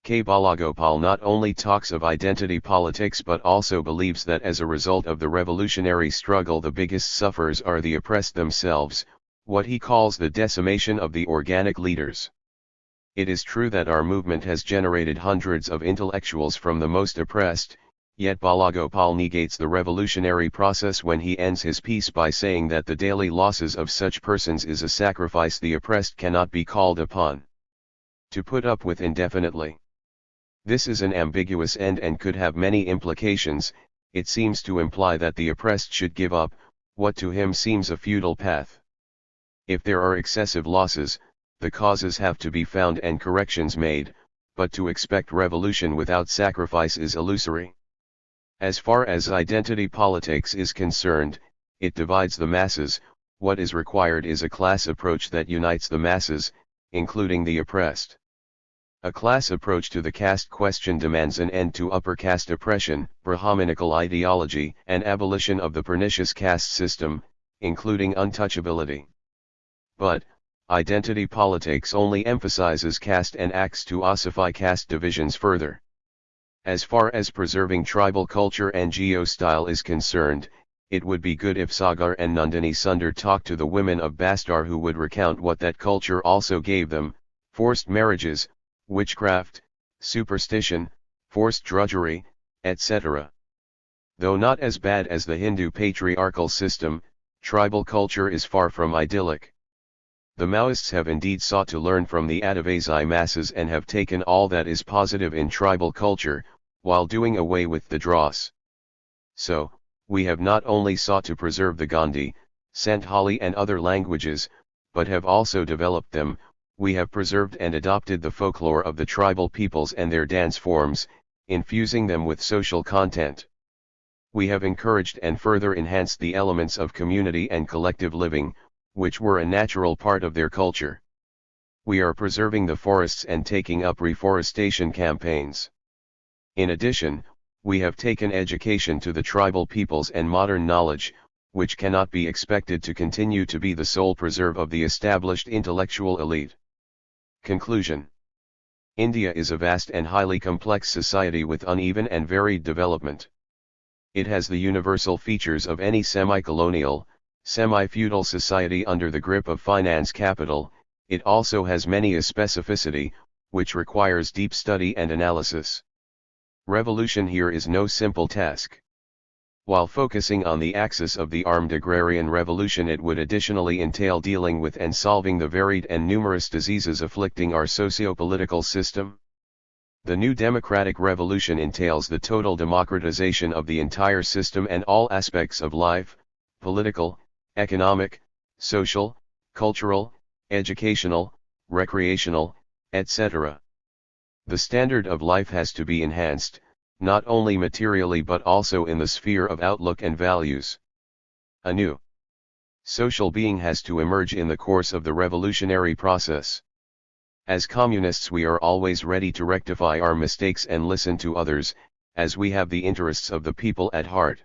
[SPEAKER 1] K. Balagopal not only talks of identity politics but also believes that as a result of the revolutionary struggle the biggest sufferers are the oppressed themselves, what he calls the decimation of the organic leaders. It is true that our movement has generated hundreds of intellectuals from the most oppressed, yet Balagopal negates the revolutionary process when he ends his piece by saying that the daily losses of such persons is a sacrifice the oppressed cannot be called upon to put up with indefinitely. This is an ambiguous end and could have many implications. It seems to imply that the oppressed should give up what to him seems a futile path. If there are excessive losses, the causes have to be found and corrections made, but to expect revolution without sacrifice is illusory. As far as identity politics is concerned, it divides the masses. What is required is a class approach that unites the masses, including the oppressed. A class approach to the caste question demands an end to upper caste oppression, Brahminical ideology, and abolition of the pernicious caste system, including untouchability. But, identity politics only emphasizes caste and acts to ossify caste divisions further. As far as preserving tribal culture and geo-style is concerned, it would be good if Sagar and Nandini Sundar talked to the women of Bastar who would recount what that culture also gave them: forced marriages, witchcraft, superstition, forced drudgery, etc. Though not as bad as the Hindu patriarchal system, tribal culture is far from idyllic. The Maoists have indeed sought to learn from the Adivasi masses and have taken all that is positive in tribal culture, while doing away with the dross. So, we have not only sought to preserve the Gandhi, Santhali and other languages, but have also developed them. We have preserved and adopted the folklore of the tribal peoples and their dance forms, infusing them with social content. We have encouraged and further enhanced the elements of community and collective living, which were a natural part of their culture. We are preserving the forests and taking up reforestation campaigns. In addition, we have taken education to the tribal peoples and modern knowledge, which cannot be expected to continue to be the sole preserve of the established intellectual elite. Conclusion. India is a vast and highly complex society with uneven and varied development. It has the universal features of any semi-colonial, semi-feudal society under the grip of finance capital. It also has many a specificity, which requires deep study and analysis. Revolution here is no simple task. While focusing on the axis of the armed agrarian revolution, it would additionally entail dealing with and solving the varied and numerous diseases afflicting our socio-political system. The new democratic revolution entails the total democratization of the entire system and all aspects of life, political, economic, social, cultural, educational, recreational, etc. The standard of life has to be enhanced, not only materially but also in the sphere of outlook and values. A new social being has to emerge in the course of the revolutionary process. As communists, we are always ready to rectify our mistakes and listen to others, as we have the interests of the people at heart.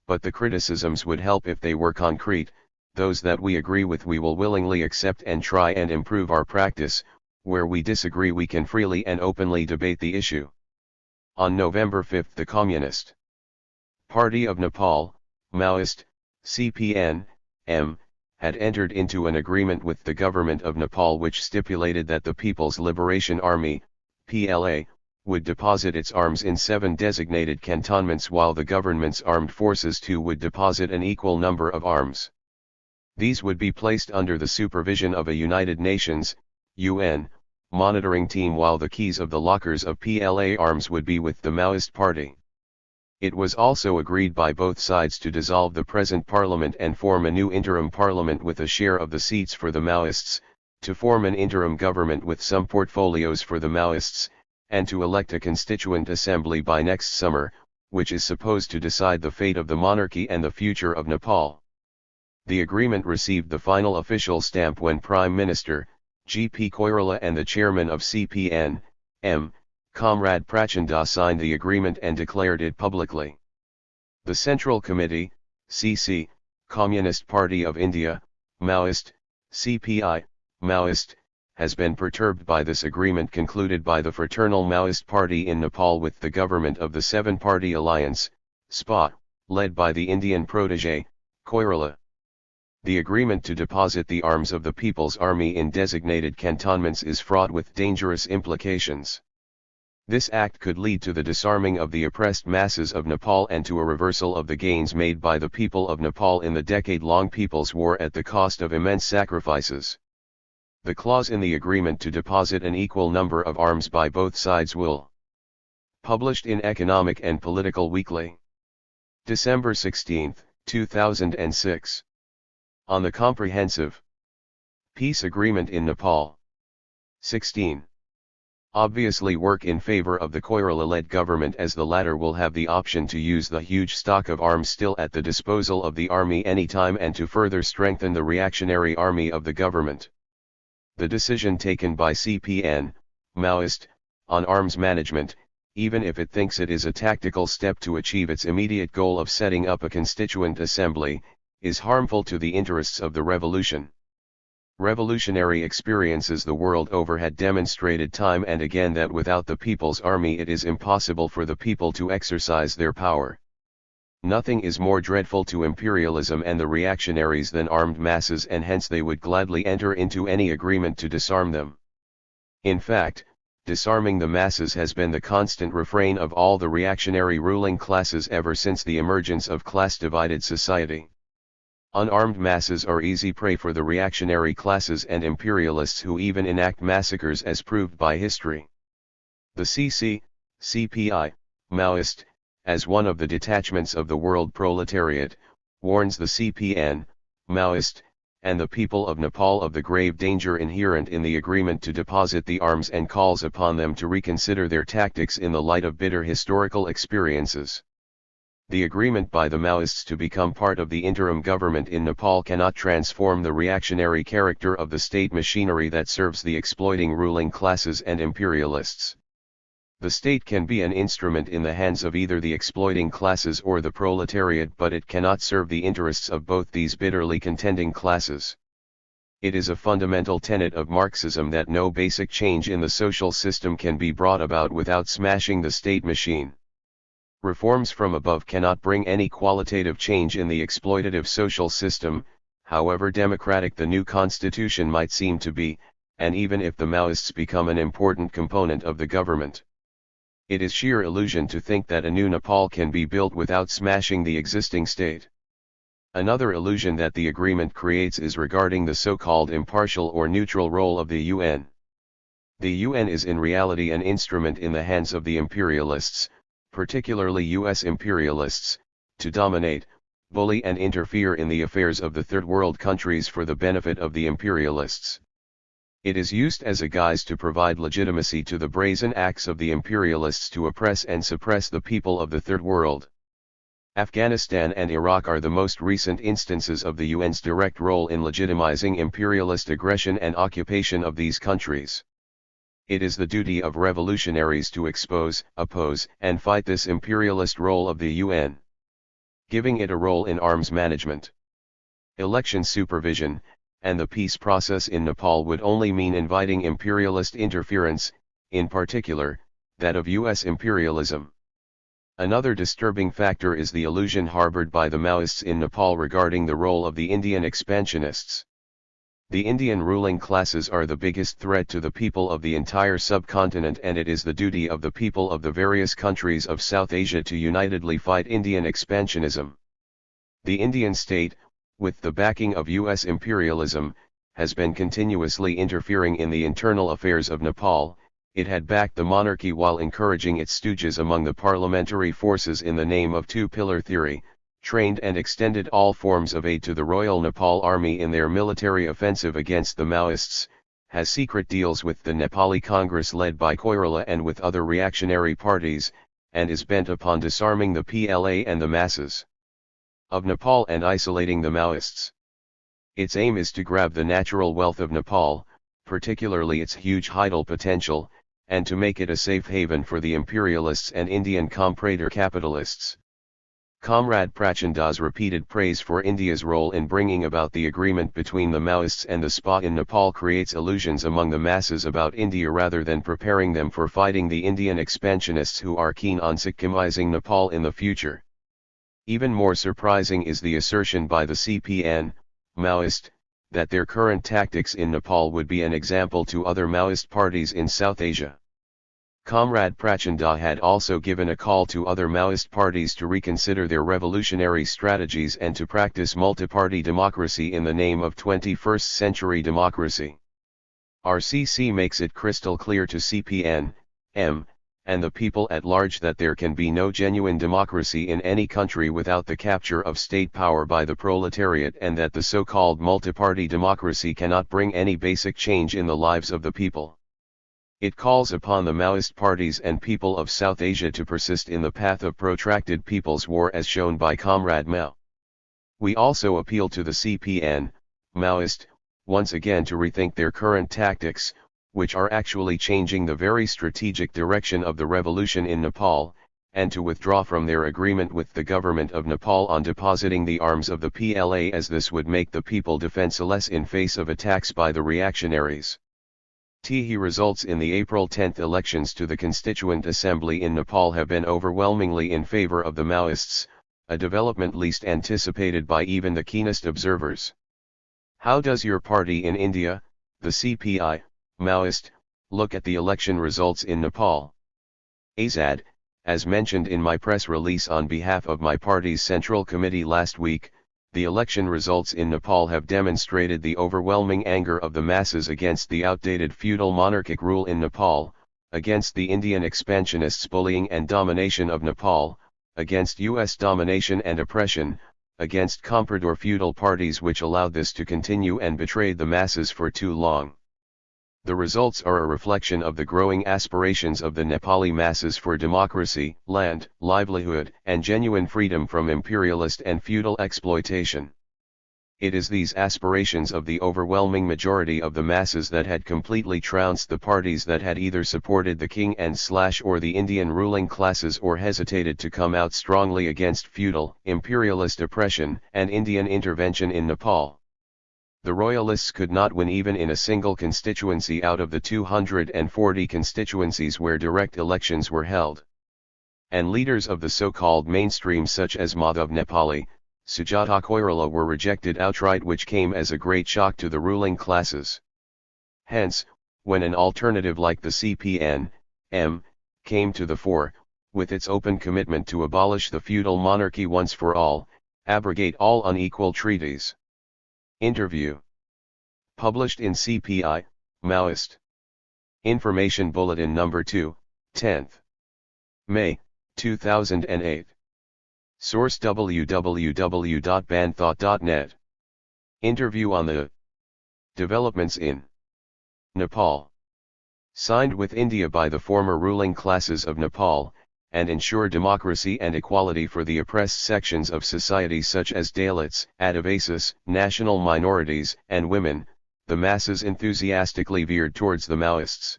[SPEAKER 1] But the criticisms would help if they were concrete. Those that we agree with we will willingly accept and try and improve our practice. Where we disagree we can freely and openly debate the issue. On November 5 the Communist Party of Nepal, Maoist, CPN, M, had entered into an agreement with the government of Nepal which stipulated that the People's Liberation Army, PLA, would deposit its arms in 7 designated cantonments while the government's armed forces too would deposit an equal number of arms. These would be placed under the supervision of a United Nations, UN, monitoring team while the keys of the lockers of PLA arms would be with the Maoist Party. It was also agreed by both sides to dissolve the present parliament and form a new interim parliament with a share of the seats for the Maoists, to form an interim government with some portfolios for the Maoists, and to elect a constituent assembly by next summer, which is supposed to decide the fate of the monarchy and the future of Nepal. The agreement received the final official stamp when Prime Minister, G.P. Koirala and the chairman of CPN, M, Comrade Prachanda signed the agreement and declared it publicly. The Central Committee, CC, Communist Party of India, Maoist, CPI, Maoist, has been perturbed by this agreement concluded by the Fraternal Maoist Party in Nepal with the government of the 7-party alliance, SPA, led by the Indian protege, Koirala. The agreement to deposit the arms of the People's Army in designated cantonments is fraught with dangerous implications. This act could lead to the disarming of the oppressed masses of Nepal and to a reversal of the gains made by the people of Nepal in the decade-long People's War at the cost of immense sacrifices. The clause in the agreement to deposit an equal number of arms by both sides will. Published in Economic and Political Weekly. December 16, 2006. On the Comprehensive Peace Agreement in Nepal. 16. Obviously work in favor of the Koirala-led government as the latter will have the option to use the huge stock of arms still at the disposal of the army anytime and to further strengthen the reactionary army of the government. The decision taken by CPN, Maoist, on arms management, even if it thinks it is a tactical step to achieve its immediate goal of setting up a constituent assembly, is harmful to the interests of the revolution. Revolutionary experiences the world over had demonstrated time and again that without the People's Army it is impossible for the people to exercise their power. Nothing is more dreadful to imperialism and the reactionaries than armed masses, and hence they would gladly enter into any agreement to disarm them. In fact, disarming the masses has been the constant refrain of all the reactionary ruling classes ever since the emergence of class-divided society. Unarmed masses are easy prey for the reactionary classes and imperialists who even enact massacres as proved by history. The CC, CPI, Maoist, as one of the detachments of the world proletariat, warns the CPN, Maoist, and the people of Nepal of the grave danger inherent in the agreement to deposit the arms and calls upon them to reconsider their tactics in the light of bitter historical experiences. The agreement by the Maoists to become part of the interim government in Nepal cannot transform the reactionary character of the state machinery that serves the exploiting ruling classes and imperialists. The state can be an instrument in the hands of either the exploiting classes or the proletariat, but it cannot serve the interests of both these bitterly contending classes. It is a fundamental tenet of Marxism that no basic change in the social system can be brought about without smashing the state machine. Reforms from above cannot bring any qualitative change in the exploitative social system, however democratic the new constitution might seem to be, and even if the Maoists become an important component of the government. It is sheer illusion to think that a new Nepal can be built without smashing the existing state. Another illusion that the agreement creates is regarding the so-called impartial or neutral role of the UN. The UN is in reality an instrument in the hands of the imperialists, particularly US imperialists, to dominate, bully and interfere in the affairs of the third world countries for the benefit of the imperialists. It is used as a guise to provide legitimacy to the brazen acts of the imperialists to oppress and suppress the people of the third world. Afghanistan and Iraq are the most recent instances of the UN's direct role in legitimizing imperialist aggression and occupation of these countries. It is the duty of revolutionaries to expose, oppose, and fight this imperialist role of the UN, giving it a role in arms management, election supervision, and the peace process in Nepal would only mean inviting imperialist interference, in particular, that of US imperialism. Another disturbing factor is the illusion harbored by the Maoists in Nepal regarding the role of the Indian expansionists. The Indian ruling classes are the biggest threat to the people of the entire subcontinent, and it is the duty of the people of the various countries of South Asia to unitedly fight Indian expansionism. The Indian state, with the backing of US imperialism, has been continuously interfering in the internal affairs of Nepal. It had backed the monarchy while encouraging its stooges among the parliamentary forces in the name of two-pillar theory, trained and extended all forms of aid to the Royal Nepal Army in their military offensive against the Maoists, has secret deals with the Nepali Congress led by Koirala and with other reactionary parties, and is bent upon disarming the PLA and the masses of Nepal and isolating the Maoists. Its aim is to grab the natural wealth of Nepal, particularly its huge hydel potential, and to make it a safe haven for the imperialists and Indian comprador capitalists. Comrade Prachanda's repeated praise for India's role in bringing about the agreement between the Maoists and the SPA in Nepal creates illusions among the masses about India rather than preparing them for fighting the Indian expansionists who are keen on Sikkimizing Nepal in the future. Even more surprising is the assertion by the CPN, Maoist, that their current tactics in Nepal would be an example to other Maoist parties in South Asia. Comrade Prachanda had also given a call to other Maoist parties to reconsider their revolutionary strategies and to practice multi-party democracy in the name of 21st century democracy. RCC makes it crystal clear to CPN, M, and the people at large that there can be no genuine democracy in any country without the capture of state power by the proletariat, and that the so-called multi-party democracy cannot bring any basic change in the lives of the people. It calls upon the Maoist parties and people of South Asia to persist in the path of protracted people's war as shown by Comrade Mao. We also appeal to the CPN, Maoist, once again to rethink their current tactics, which are actually changing the very strategic direction of the revolution in Nepal, and to withdraw from their agreement with the government of Nepal on depositing the arms of the PLA, as this would make the people defenseless in face of attacks by the reactionaries. The results in the April 10 elections to the Constituent Assembly in Nepal have been overwhelmingly in favor of the Maoists, a development least anticipated by even the keenest observers. How does your party in India, the CPI, Maoist, look at the election results in Nepal? Azad, as mentioned in my press release on behalf of my party's Central Committee last week, the election results in Nepal have demonstrated the overwhelming anger of the masses against the outdated feudal monarchic rule in Nepal, against the Indian expansionists' bullying and domination of Nepal, against US domination and oppression, against comprador feudal parties which allowed this to continue and betrayed the masses for too long. The results are a reflection of the growing aspirations of the Nepali masses for democracy, land, livelihood, and genuine freedom from imperialist and feudal exploitation. It is these aspirations of the overwhelming majority of the masses that had completely trounced the parties that had either supported the king or the Indian ruling classes or hesitated to come out strongly against feudal, imperialist oppression and Indian intervention in Nepal. The Royalists could not win even in a single constituency out of the 240 constituencies where direct elections were held. And leaders of the so-called mainstream such as Madhav Nepali, Sujata Koirala were rejected outright, which came as a great shock to the ruling classes. Hence, when an alternative like the CPN, M, came to the fore, with its open commitment to abolish the feudal monarchy once for all, abrogate all unequal treaties. Interview. Published in CPI, Maoist. Information Bulletin Number 2, 10th May, 2008. Source www.banthought.net. Interview on the developments in Nepal. Signed with India by the former ruling classes of Nepal, and ensure democracy and equality for the oppressed sections of society such as Dalits, Adivasis, national minorities, and women, the masses enthusiastically veered towards the Maoists.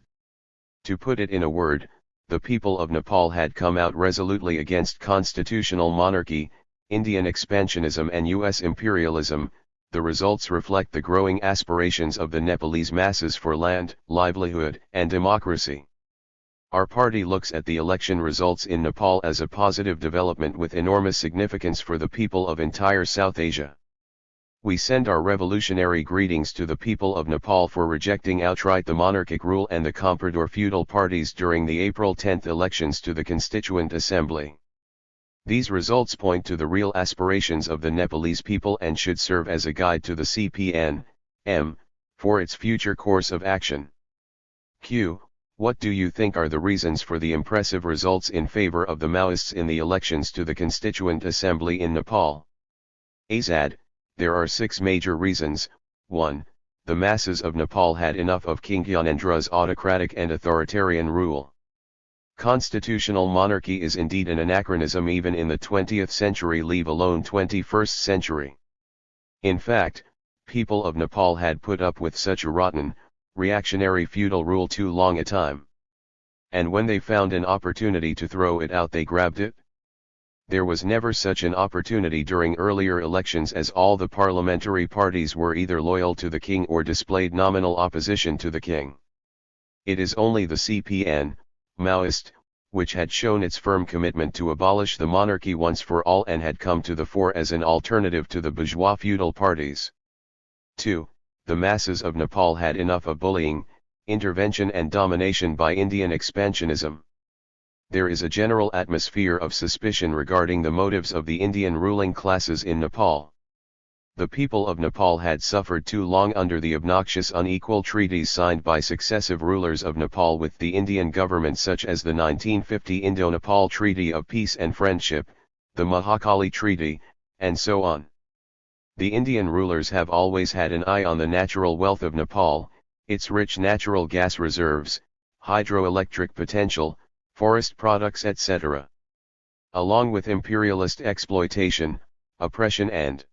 [SPEAKER 1] To put it in a word, the people of Nepal had come out resolutely against constitutional monarchy, Indian expansionism and US imperialism. The results reflect the growing aspirations of the Nepalese masses for land, livelihood, and democracy. Our party looks at the election results in Nepal as a positive development with enormous significance for the people of entire South Asia. We send our revolutionary greetings to the people of Nepal for rejecting outright the monarchic rule and the comprador feudal parties during the April 10 elections to the Constituent Assembly. These results point to the real aspirations of the Nepalese people and should serve as a guide to the CPN-M for its future course of action. Q. What do you think are the reasons for the impressive results in favor of the Maoists in the elections to the Constituent Assembly in Nepal? Azad, there are 6 major reasons. 1. The masses of Nepal had enough of King Gyanendra's autocratic and authoritarian rule. Constitutional monarchy is indeed an anachronism even in the 20th century, leave alone 21st century. In fact, people of Nepal had put up with such a rotten, reactionary feudal rule too long a time. And when they found an opportunity to throw it out, they grabbed it. There was never such an opportunity during earlier elections, as all the parliamentary parties were either loyal to the king or displayed nominal opposition to the king. It is only the CPN, Maoist, which had shown its firm commitment to abolish the monarchy once for all and had come to the fore as an alternative to the bourgeois feudal parties. 2. The masses of Nepal had enough of bullying, intervention and domination by Indian expansionism. There is a general atmosphere of suspicion regarding the motives of the Indian ruling classes in Nepal. The people of Nepal had suffered too long under the obnoxious unequal treaties signed by successive rulers of Nepal with the Indian government, such as the 1950 Indo-Nepal Treaty of Peace and Friendship, the Mahakali Treaty, and so on. The Indian rulers have always had an eye on the natural wealth of Nepal, its rich natural gas reserves, hydroelectric potential, forest products, etc. Along with imperialist exploitation, oppression and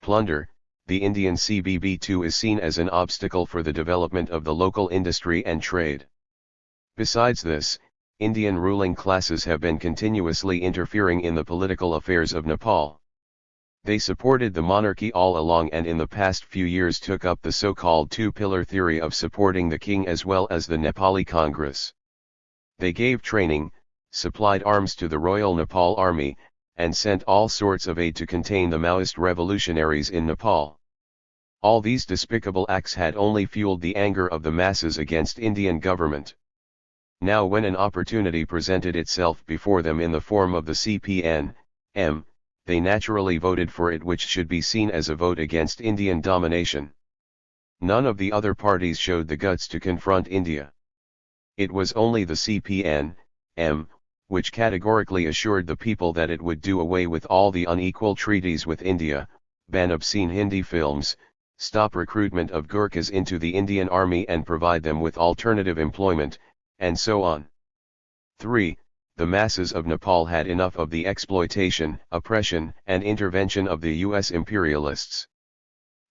[SPEAKER 1] plunder, the Indian CBB too is seen as an obstacle for the development of the local industry and trade. Besides this, Indian ruling classes have been continuously interfering in the political affairs of Nepal. They supported the monarchy all along and in the past few years took up the so-called two-pillar theory of supporting the king as well as the Nepali Congress. They gave training, supplied arms to the Royal Nepal Army, and sent all sorts of aid to contain the Maoist revolutionaries in Nepal. All these despicable acts had only fueled the anger of the masses against Indian government. Now when an opportunity presented itself before them in the form of the CPN-M, they naturally voted for it, which should be seen as a vote against Indian domination. None of the other parties showed the guts to confront India. It was only the CPN-M, which categorically assured the people that it would do away with all the unequal treaties with India, ban obscene Hindi films, stop recruitment of Gurkhas into the Indian army and provide them with alternative employment, and so on. 3. The masses of Nepal had enough of the exploitation, oppression, and intervention of the US imperialists.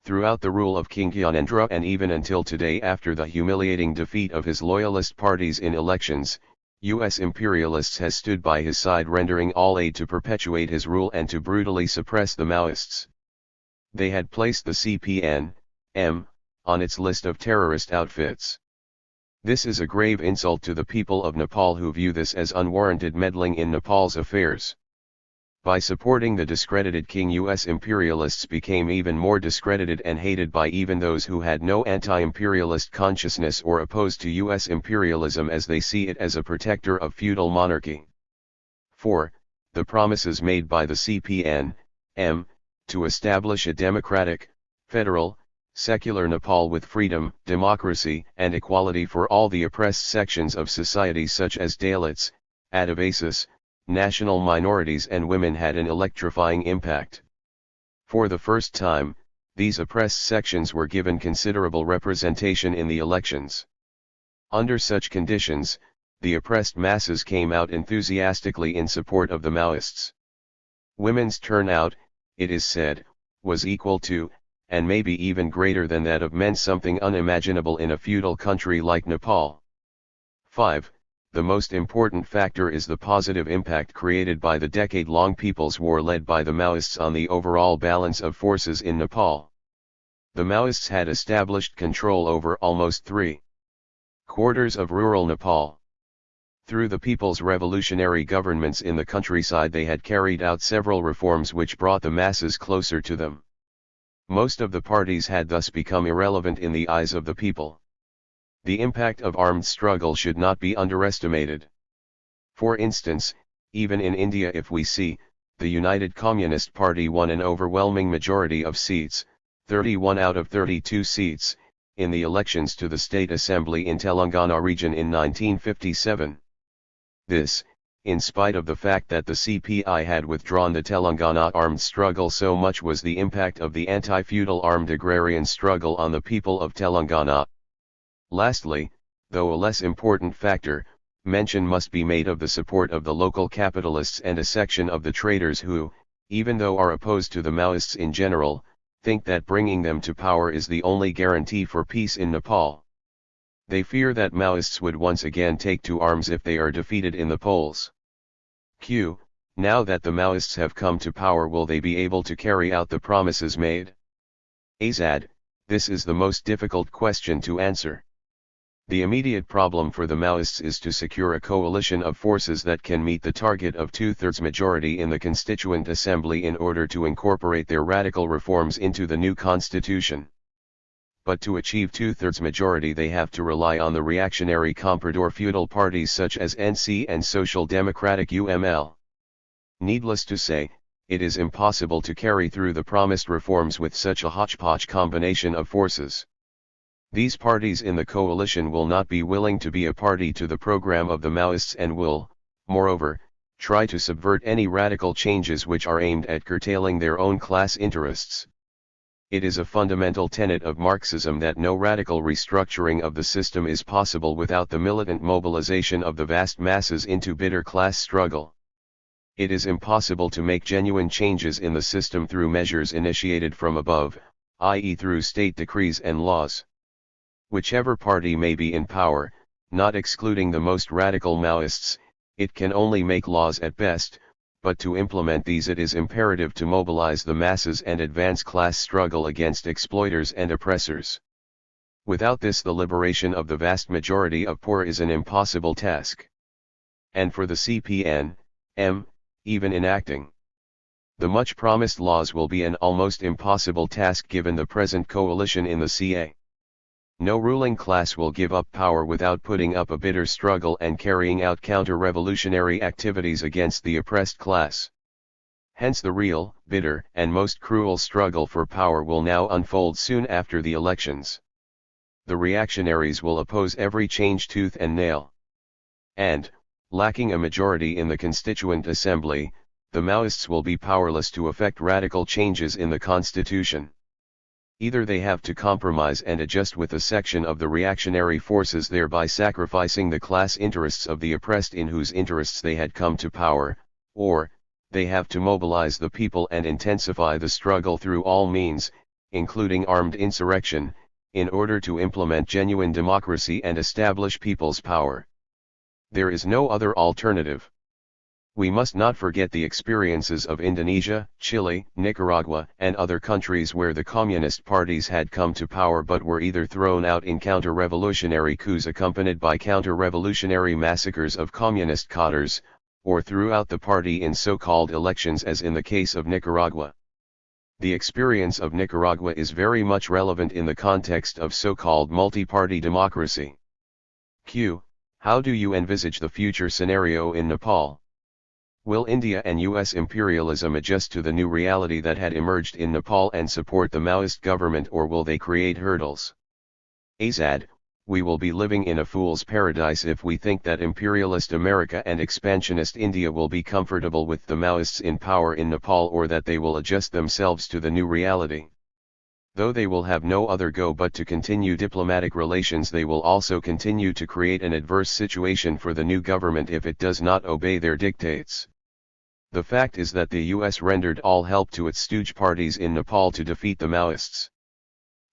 [SPEAKER 1] Throughout the rule of King Gyanendra and even until today, after the humiliating defeat of his loyalist parties in elections, US imperialists has stood by his side, rendering all aid to perpetuate his rule and to brutally suppress the Maoists. They had placed the CPN-M on its list of terrorist outfits. This is a grave insult to the people of Nepal, who view this as unwarranted meddling in Nepal's affairs. By supporting the discredited king, US imperialists became even more discredited and hated by even those who had no anti-imperialist consciousness or opposed to US imperialism, as they see it as a protector of feudal monarchy. 4. The promises made by the CPN-M to establish a democratic, federal, secular Nepal with freedom, democracy, and equality for all the oppressed sections of society such as Dalits, Adivasis, national minorities and women had an electrifying impact. For the first time, these oppressed sections were given considerable representation in the elections. Under such conditions, the oppressed masses came out enthusiastically in support of the Maoists. Women's turnout, it is said, was equal to, and maybe even greater than that of men, something unimaginable in a feudal country like Nepal. 5. The most important factor is the positive impact created by the decade-long People's War led by the Maoists on the overall balance of forces in Nepal. The Maoists had established control over almost 3/4 of rural Nepal. Through the people's revolutionary governments in the countryside they had carried out several reforms which brought the masses closer to them. Most of the parties had thus become irrelevant in the eyes of the people. The impact of armed struggle should not be underestimated. For instance, even in India, if we see, the United Communist Party won an overwhelming majority of seats, 31 out of 32 seats, in the elections to the State Assembly in Telangana region in 1957. This, in spite of the fact that the CPI had withdrawn the Telangana armed struggle, so much was the impact of the anti-feudal armed agrarian struggle on the people of Telangana. Lastly, though a less important factor, mention must be made of the support of the local capitalists and a section of the traders who, even though are opposed to the Maoists in general, think that bringing them to power is the only guarantee for peace in Nepal. They fear that Maoists would once again take to arms if they are defeated in the polls. Now that the Maoists have come to power, will they be able to carry out the promises made? Azad, this is the most difficult question to answer. The immediate problem for the Maoists is to secure a coalition of forces that can meet the target of 2/3 majority in the Constituent Assembly in order to incorporate their radical reforms into the new constitution. But to achieve 2/3 majority they have to rely on the reactionary comprador feudal parties such as NC and Social Democratic UML. Needless to say, it is impossible to carry through the promised reforms with such a hodgepodge combination of forces. These parties in the coalition will not be willing to be a party to the program of the Maoists and will, moreover, try to subvert any radical changes which are aimed at curtailing their own class interests. It is a fundamental tenet of Marxism that no radical restructuring of the system is possible without the militant mobilization of the vast masses into bitter class struggle. It is impossible to make genuine changes in the system through measures initiated from above, i.e. through state decrees and laws. Whichever party may be in power, not excluding the most radical Maoists, it can only make laws at best, but to implement these it is imperative to mobilize the masses and advance class struggle against exploiters and oppressors. Without this the liberation of the vast majority of poor is an impossible task. And for the CPN-M, even enacting the much promised laws will be an almost impossible task given the present coalition in the CA. No ruling class will give up power without putting up a bitter struggle and carrying out counter-revolutionary activities against the oppressed class. Hence the real, bitter, and most cruel struggle for power will now unfold soon after the elections. The reactionaries will oppose every change tooth and nail. And, lacking a majority in the Constituent Assembly, the Maoists will be powerless to effect radical changes in the constitution. Either they have to compromise and adjust with a section of the reactionary forces, thereby sacrificing the class interests of the oppressed in whose interests they had come to power, or, they have to mobilize the people and intensify the struggle through all means, including armed insurrection, in order to implement genuine democracy and establish people's power. There is no other alternative. We must not forget the experiences of Indonesia, Chile, Nicaragua, and other countries where the communist parties had come to power but were either thrown out in counter-revolutionary coups accompanied by counter-revolutionary massacres of communist cadres, or threw out the party in so-called elections as in the case of Nicaragua. The experience of Nicaragua is very much relevant in the context of so-called multi-party democracy. How do you envisage the future scenario in Nepal? Will India and US imperialism adjust to the new reality that had emerged in Nepal and support the Maoist government, or will they create hurdles? Azad, we will be living in a fool's paradise if we think that imperialist America and expansionist India will be comfortable with the Maoists in power in Nepal, or that they will adjust themselves to the new reality. Though they will have no other go but to continue diplomatic relations, they will also continue to create an adverse situation for the new government if it does not obey their dictates. The fact is that the US rendered all help to its stooge parties in Nepal to defeat the Maoists.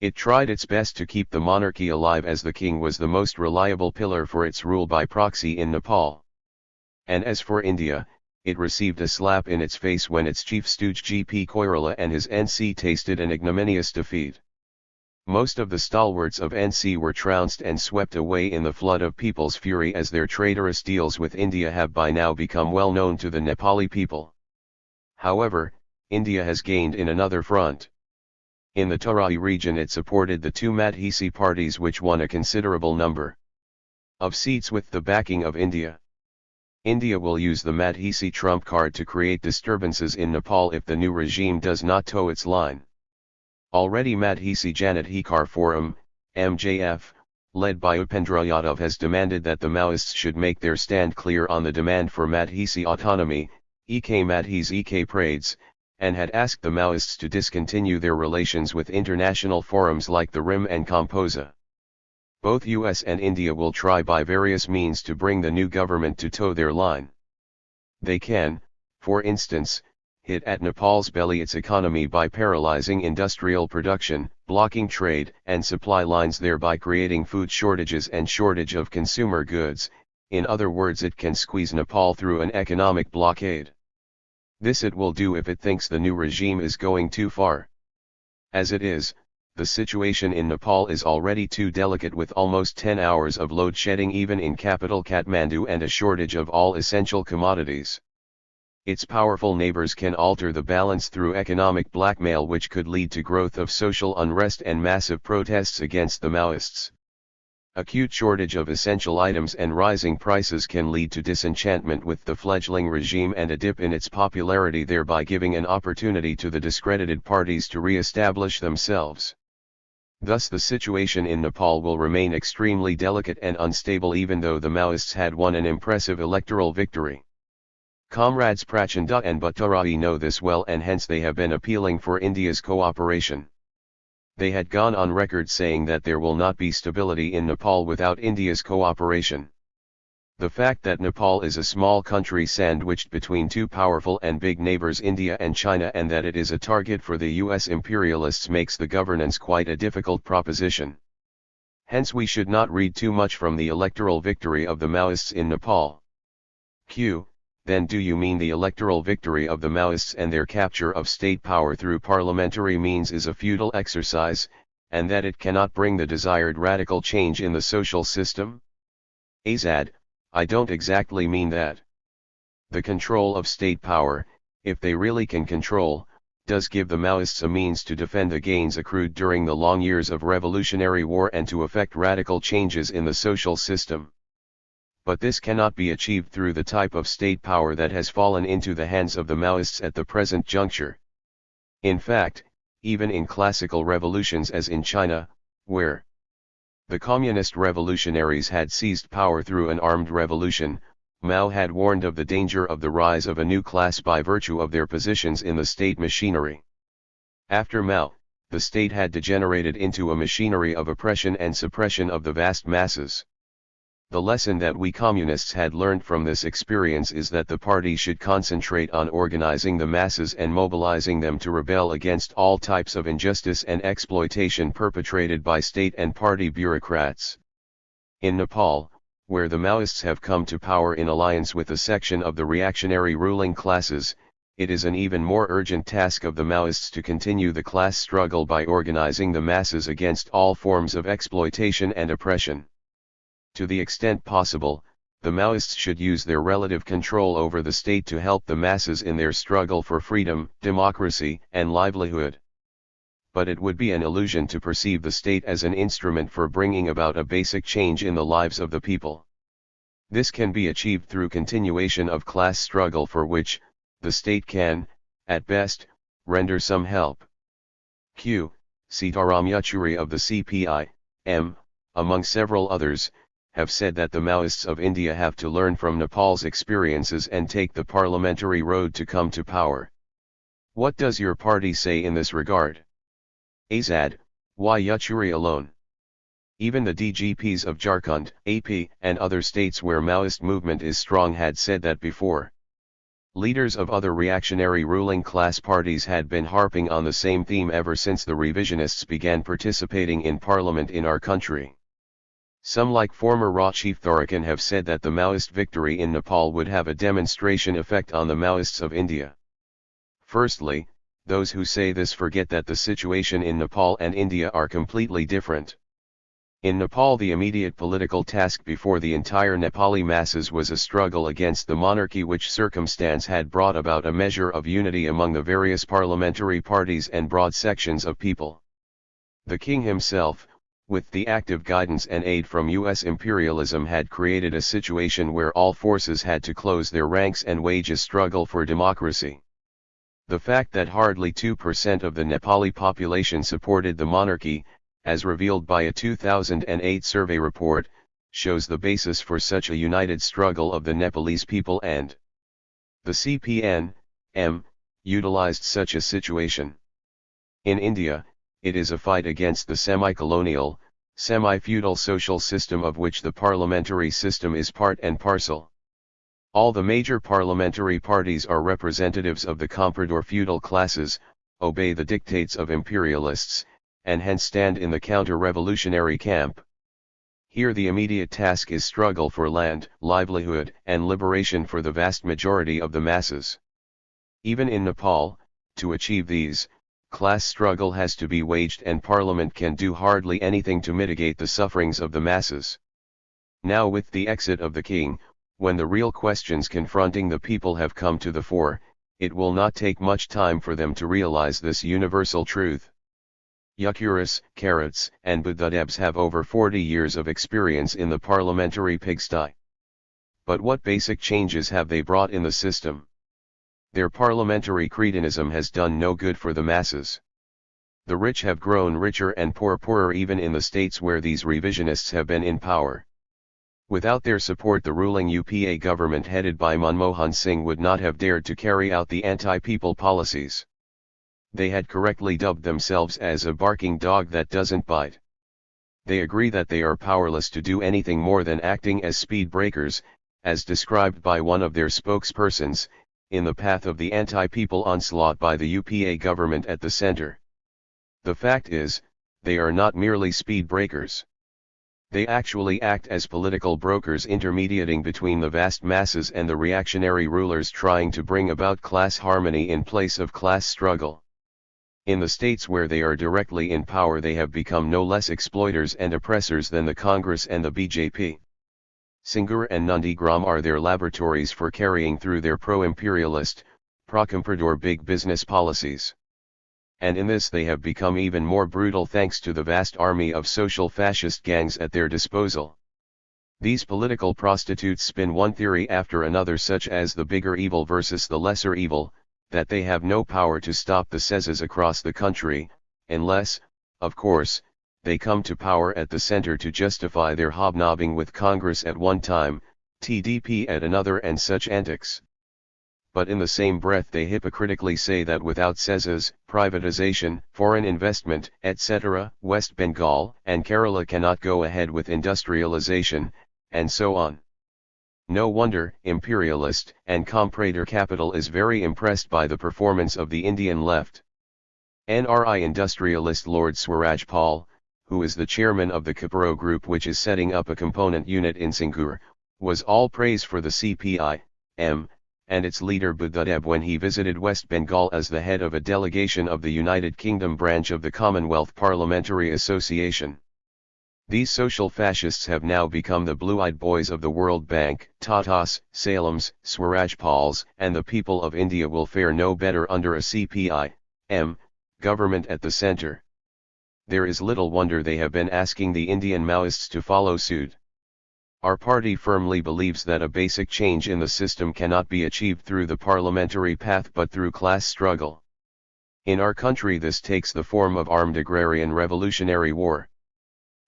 [SPEAKER 1] It tried its best to keep the monarchy alive, as the king was the most reliable pillar for its rule by proxy in Nepal. And as for India, it received a slap in its face when its chief stooge G.P. Koirala and his NC tasted an ignominious defeat. Most of the stalwarts of NC were trounced and swept away in the flood of people's fury, as their traitorous deals with India have by now become well known to the Nepali people. However, India has gained in another front. In the Tarai region it supported the two Madhesi parties, which won a considerable number of seats with the backing of India. India will use the Madhesi trump card to create disturbances in Nepal if the new regime does not toe its line. Already Madhesi Janat Hikar Forum, MJF, led by Upendra Yadav, has demanded that the Maoists should make their stand clear on the demand for Madhesi autonomy, Ek Madhes Ek Prades, and had asked the Maoists to discontinue their relations with international forums like the RIM and Composa. Both US and India will try by various means to bring the new government to toe their line. They can, for instance, hit at Nepal's belly its economy by paralyzing industrial production, blocking trade and supply lines, thereby creating food shortages and shortage of consumer goods. In other words, it can squeeze Nepal through an economic blockade. This it will do if it thinks the new regime is going too far. As it is, the situation in Nepal is already too delicate, with almost 10 hours of load shedding even in capital Kathmandu and a shortage of all essential commodities. Its powerful neighbors can alter the balance through economic blackmail, which could lead to growth of social unrest and massive protests against the Maoists. Acute shortage of essential items and rising prices can lead to disenchantment with the fledgling regime and a dip in its popularity, thereby giving an opportunity to the discredited parties to re-establish themselves. Thus the situation in Nepal will remain extremely delicate and unstable, even though the Maoists had won an impressive electoral victory. Comrades Prachanda and Bhattarai know this well, and hence they have been appealing for India's cooperation. They had gone on record saying that there will not be stability in Nepal without India's cooperation. The fact that Nepal is a small country sandwiched between two powerful and big neighbors, India and China, and that it is a target for the US imperialists, makes the governance quite a difficult proposition. Hence we should not read too much from the electoral victory of the Maoists in Nepal. Q. Then do you mean the electoral victory of the Maoists and their capture of state power through parliamentary means is a futile exercise, and that it cannot bring the desired radical change in the social system? Azad, I don't exactly mean that. The control of state power, if they really can control, does give the Maoists a means to defend the gains accrued during the long years of revolutionary war and to effect radical changes in the social system. But this cannot be achieved through the type of state power that has fallen into the hands of the Maoists at the present juncture. In fact, even in classical revolutions as in China, where the communist revolutionaries had seized power through an armed revolution, Mao had warned of the danger of the rise of a new class by virtue of their positions in the state machinery. After Mao, the state had degenerated into a machinery of oppression and suppression of the vast masses. The lesson that we communists had learned from this experience is that the party should concentrate on organizing the masses and mobilizing them to rebel against all types of injustice and exploitation perpetrated by state and party bureaucrats. In Nepal, where the Maoists have come to power in alliance with a section of the reactionary ruling classes, it is an even more urgent task of the Maoists to continue the class struggle by organizing the masses against all forms of exploitation and oppression. To the extent possible, the Maoists should use their relative control over the state to help the masses in their struggle for freedom, democracy, and livelihood. But it would be an illusion to perceive the state as an instrument for bringing about a basic change in the lives of the people. This can be achieved through continuation of class struggle for which, the state can, at best, render some help. Q. Sitaram Yechuri of the CPI-M, among several others, have said that the Maoists of India have to learn from Nepal's experiences and take the parliamentary road to come to power. What does your party say in this regard? Azad, why Yechuri alone? Even the DGPs of Jharkhand, AP, and other states where Maoist movement is strong had said that before. Leaders of other reactionary ruling class parties had been harping on the same theme ever since the revisionists began participating in parliament in our country. Some like former RA Chief Thorokan have said that the Maoist victory in Nepal would have a demonstration effect on the Maoists of India. Firstly, those who say this forget that the situation in Nepal and India are completely different. In Nepal, the immediate political task before the entire Nepali masses was a struggle against the monarchy, which circumstance had brought about a measure of unity among the various parliamentary parties and broad sections of people. The king himself, with the active guidance and aid from US imperialism, had created a situation where all forces had to close their ranks and wage a struggle for democracy. The fact that hardly 2% of the Nepali population supported the monarchy, as revealed by a 2008 survey report, shows the basis for such a united struggle of the Nepalese people, and the CPN-M utilized such a situation. In India, it is a fight against the semi-colonial, semi-feudal social system of which the parliamentary system is part and parcel. All the major parliamentary parties are representatives of the comprador feudal classes, obey the dictates of imperialists, and hence stand in the counter-revolutionary camp. Here the immediate task is struggle for land, livelihood, and liberation for the vast majority of the masses. Even in Nepal, to achieve these, class struggle has to be waged, and Parliament can do hardly anything to mitigate the sufferings of the masses. Now, with the exit of the king, when the real questions confronting the people have come to the fore, it will not take much time for them to realize this universal truth. Yukuris, Carrots, and Buddhadebs have over 40 years of experience in the parliamentary pigsty. But what basic changes have they brought in the system? Their parliamentary cretinism has done no good for the masses. The rich have grown richer and poor poorer even in the states where these revisionists have been in power. Without their support, the ruling UPA government headed by Manmohan Singh would not have dared to carry out the anti-people policies. They had correctly dubbed themselves as a barking dog that doesn't bite. They agree that they are powerless to do anything more than acting as speed breakers, as described by one of their spokespersons, in the path of the anti-people onslaught by the UPA government at the center. The fact is, they are not merely speed breakers. They actually act as political brokers, intermediating between the vast masses and the reactionary rulers, trying to bring about class harmony in place of class struggle. In the states where they are directly in power, they have become no less exploiters and oppressors than the Congress and the BJP. Singur and Nandigram are their laboratories for carrying through their pro-imperialist, pro-comprador big business policies. And in this they have become even more brutal thanks to the vast army of social fascist gangs at their disposal. These political prostitutes spin one theory after another, such as the bigger evil versus the lesser evil, that they have no power to stop the Sezes across the country, unless, of course, they come to power at the center to justify their hobnobbing with Congress at one time, TDP at another, and such antics. But in the same breath they hypocritically say that without Sezes, privatization, foreign investment, etc., West Bengal and Kerala cannot go ahead with industrialization, and so on. No wonder imperialist and comprador capital is very impressed by the performance of the Indian left. NRI industrialist Lord Swaraj Pal, who is the chairman of the Kapuro Group, which is setting up a component unit in Singur, was all praise for the CPI-M and its leader Buddhadeb when he visited West Bengal as the head of a delegation of the United Kingdom branch of the Commonwealth Parliamentary Association. These social fascists have now become the blue-eyed boys of the World Bank. Tatas, Salems, Swaraj Pals, and the people of India will fare no better under a CPI-M government at the center. There is little wonder they have been asking the Indian Maoists to follow suit. Our party firmly believes that a basic change in the system cannot be achieved through the parliamentary path but through class struggle. In our country this takes the form of armed agrarian revolutionary war.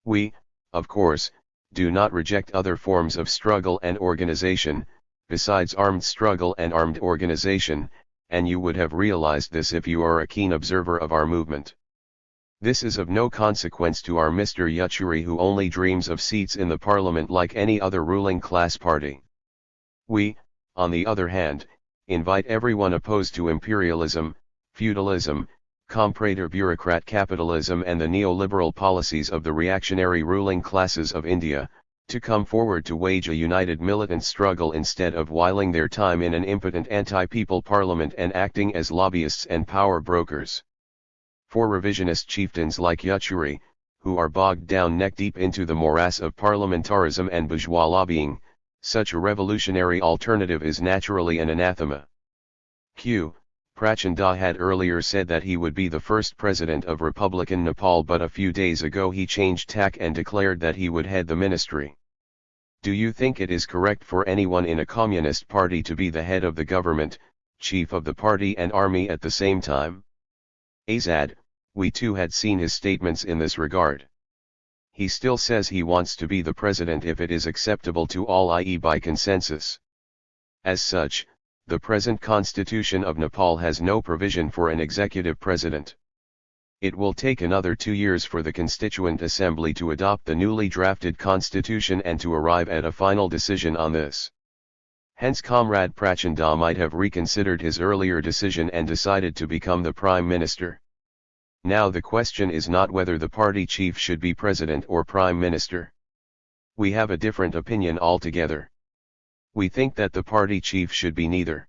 [SPEAKER 1] We, of course, do not reject other forms of struggle and organization, besides armed struggle and armed organization, and you would have realized this if you are a keen observer of our movement. This is of no consequence to our Mr. Yachuri, who only dreams of seats in the parliament like any other ruling class party. We, on the other hand, invite everyone opposed to imperialism, feudalism, comprador bureaucrat capitalism and the neoliberal policies of the reactionary ruling classes of India, to come forward to wage a united militant struggle instead of whiling their time in an impotent anti-people parliament and acting as lobbyists and power brokers. For revisionist chieftains like Yachuri, who are bogged down neck-deep into the morass of parliamentarism and bourgeois lobbying, such a revolutionary alternative is naturally an anathema. Q. Prachanda had earlier said that he would be the first president of Republican Nepal, but a few days ago he changed tack and declared that he would head the ministry. Do you think it is correct for anyone in a communist party to be the head of the government, chief of the party and army at the same time? Azad, we too had seen his statements in this regard. He still says he wants to be the president if it is acceptable to all, i.e. by consensus. As such, the present constitution of Nepal has no provision for an executive president. It will take another 2 years for the Constituent Assembly to adopt the newly drafted constitution and to arrive at a final decision on this. Hence Comrade Prachanda might have reconsidered his earlier decision and decided to become the Prime Minister. Now the question is not whether the party chief should be president or prime minister. We have a different opinion altogether. We think that the party chief should be neither.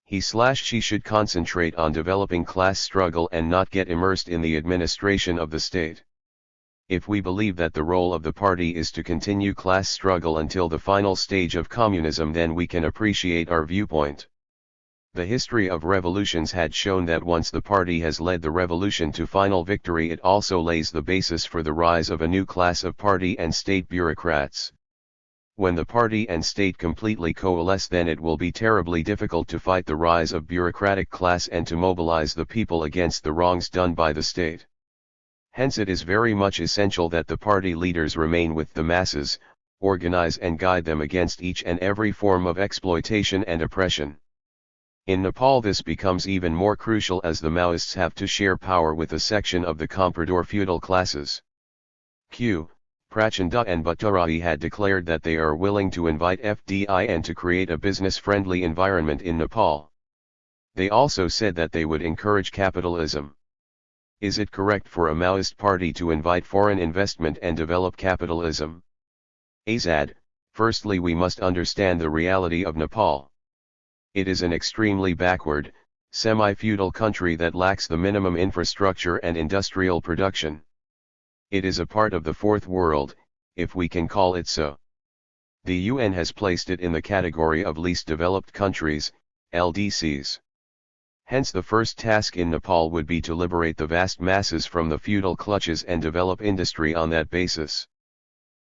[SPEAKER 1] He/she should concentrate on developing class struggle and not get immersed in the administration of the state. If we believe that the role of the party is to continue class struggle until the final stage of communism, then we can appreciate our viewpoint. The history of revolutions had shown that once the party has led the revolution to final victory, it also lays the basis for the rise of a new class of party and state bureaucrats. When the party and state completely coalesce, then it will be terribly difficult to fight the rise of bureaucratic class and to mobilize the people against the wrongs done by the state. Hence it is very much essential that the party leaders remain with the masses, organize and guide them against each and every form of exploitation and oppression. In Nepal this becomes even more crucial as the Maoists have to share power with a section of the comprador feudal classes. Q. Prachanda and Bhattarai had declared that they are willing to invite FDI and to create a business-friendly environment in Nepal. They also said that they would encourage capitalism. Is it correct for a Maoist party to invite foreign investment and develop capitalism? Azad, firstly we must understand the reality of Nepal. It is an extremely backward, semi-feudal country that lacks the minimum infrastructure and industrial production. It is a part of the Fourth World, if we can call it so. The UN has placed it in the category of least developed countries, LDCs. Hence the first task in Nepal would be to liberate the vast masses from the feudal clutches and develop industry on that basis.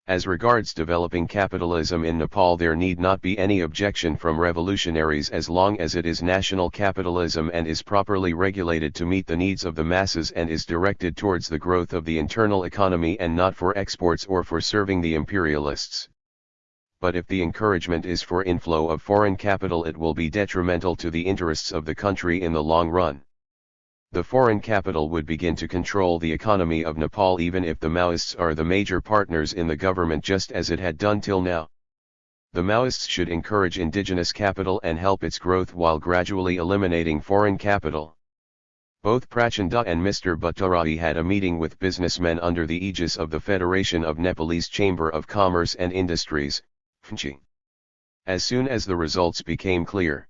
[SPEAKER 1] As regards developing capitalism in Nepal, there need not be any objection from revolutionaries as long as it is national capitalism and is properly regulated to meet the needs of the masses and is directed towards the growth of the internal economy and not for exports or for serving the imperialists. But if the encouragement is for inflow of foreign capital, it will be detrimental to the interests of the country in the long run. The foreign capital would begin to control the economy of Nepal even if the Maoists are the major partners in the government, just as it had done till now. The Maoists should encourage indigenous capital and help its growth while gradually eliminating foreign capital. Both Prachanda and Mr. Bhattarai had a meeting with businessmen under the aegis of the Federation of Nepalese Chamber of Commerce and Industries, FNCI. As soon as the results became clear,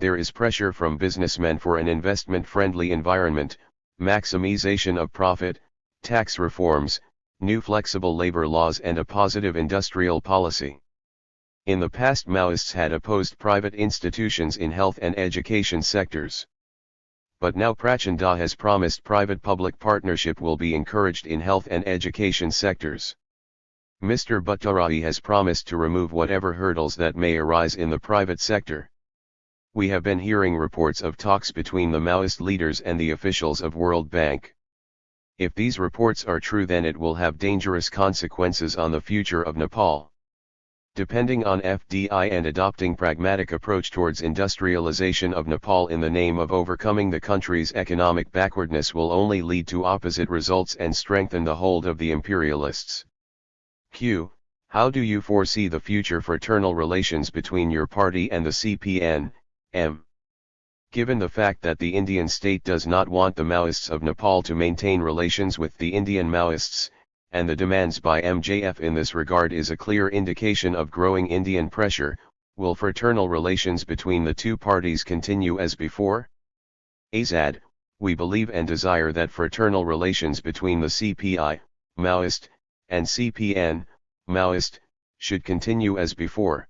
[SPEAKER 1] there is pressure from businessmen for an investment-friendly environment, maximization of profit, tax reforms, new flexible labor laws and a positive industrial policy. In the past, Maoists had opposed private institutions in health and education sectors. But now Prachanda has promised private-public partnership will be encouraged in health and education sectors. Mr. Bhattarai has promised to remove whatever hurdles that may arise in the private sector. We have been hearing reports of talks between the Maoist leaders and the officials of World Bank. If these reports are true, then it will have dangerous consequences on the future of Nepal. Depending on FDI and adopting pragmatic approach towards industrialization of Nepal in the name of overcoming the country's economic backwardness will only lead to opposite results and strengthen the hold of the imperialists. Q. How do you foresee the future fraternal relations between your party and the CPN, M? Given the fact that the Indian state does not want the Maoists of Nepal to maintain relations with the Indian Maoists, and the demands by MJF in this regard is a clear indication of growing Indian pressure, will fraternal relations between the two parties continue as before? Azad, we believe and desire that fraternal relations between the CPI, Maoist, and CPN, Maoist, should continue as before.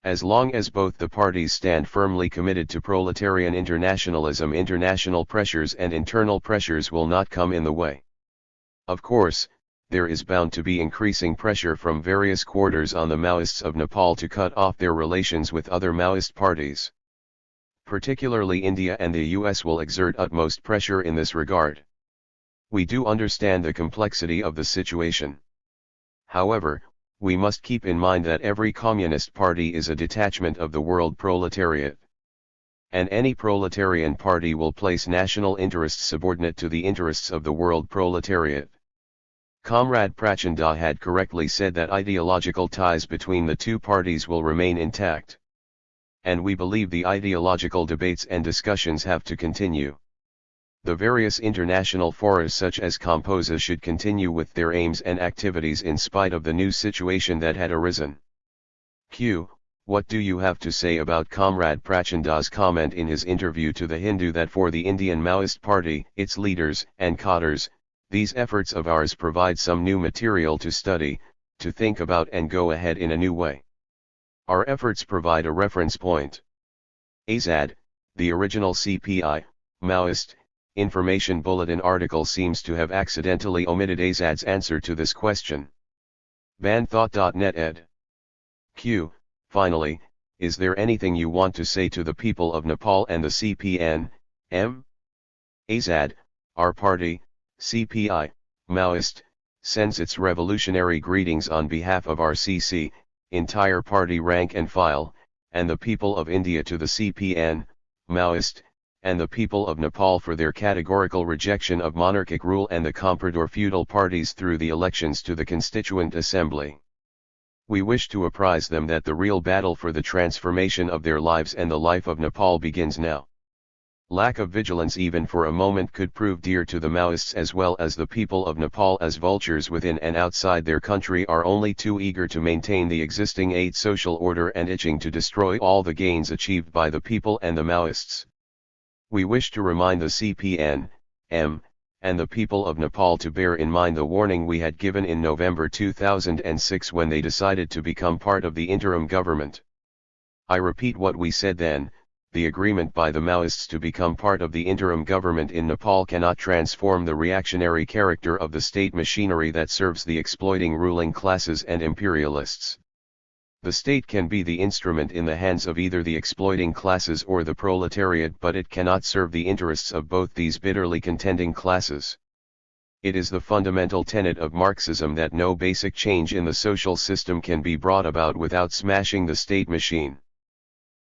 [SPEAKER 1] As long as both the parties stand firmly committed to proletarian internationalism, international pressures and internal pressures will not come in the way. Of course, there is bound to be increasing pressure from various quarters on the Maoists of Nepal to cut off their relations with other Maoist parties. Particularly India and the US will exert utmost pressure in this regard. We do understand the complexity of the situation. However, we must keep in mind that every communist party is a detachment of the world proletariat. And any proletarian party will place national interests subordinate to the interests of the world proletariat. Comrade Prachanda had correctly said that ideological ties between the two parties will remain intact. And we believe the ideological debates and discussions have to continue. The various international fora such as Composa should continue with their aims and activities in spite of the new situation that had arisen. Q. What do you have to say about Comrade Prachanda's comment in his interview to the Hindu that for the Indian Maoist Party, its leaders and cadres, these efforts of ours provide some new material to study, to think about and go ahead in a new way. Our efforts provide a reference point. Azad, the original CPI, Maoist, Information Bulletin article seems to have accidentally omitted Azad's answer to this question. Banthought.net ed. Q. Finally, is there anything you want to say to the people of Nepal and the CPN, M? Azad, our party, CPI, Maoist, sends its revolutionary greetings on behalf of our CC, entire party rank and file, and the people of India to the CPN, Maoist, and the people of Nepal for their categorical rejection of monarchic rule and the comprador feudal parties through the elections to the Constituent Assembly. We wish to apprise them that the real battle for the transformation of their lives and the life of Nepal begins now. Lack of vigilance even for a moment could prove dear to the Maoists as well as the people of Nepal, as vultures within and outside their country are only too eager to maintain the existing aid social order and itching to destroy all the gains achieved by the people and the Maoists. We wish to remind the CPN, M, and the people of Nepal to bear in mind the warning we had given in November 2006 when they decided to become part of the interim government. I repeat what we said then. The agreement by the Maoists to become part of the interim government in Nepal cannot transform the reactionary character of the state machinery that serves the exploiting ruling classes and imperialists. The state can be the instrument in the hands of either the exploiting classes or the proletariat, but it cannot serve the interests of both these bitterly contending classes. It is the fundamental tenet of Marxism that no basic change in the social system can be brought about without smashing the state machine.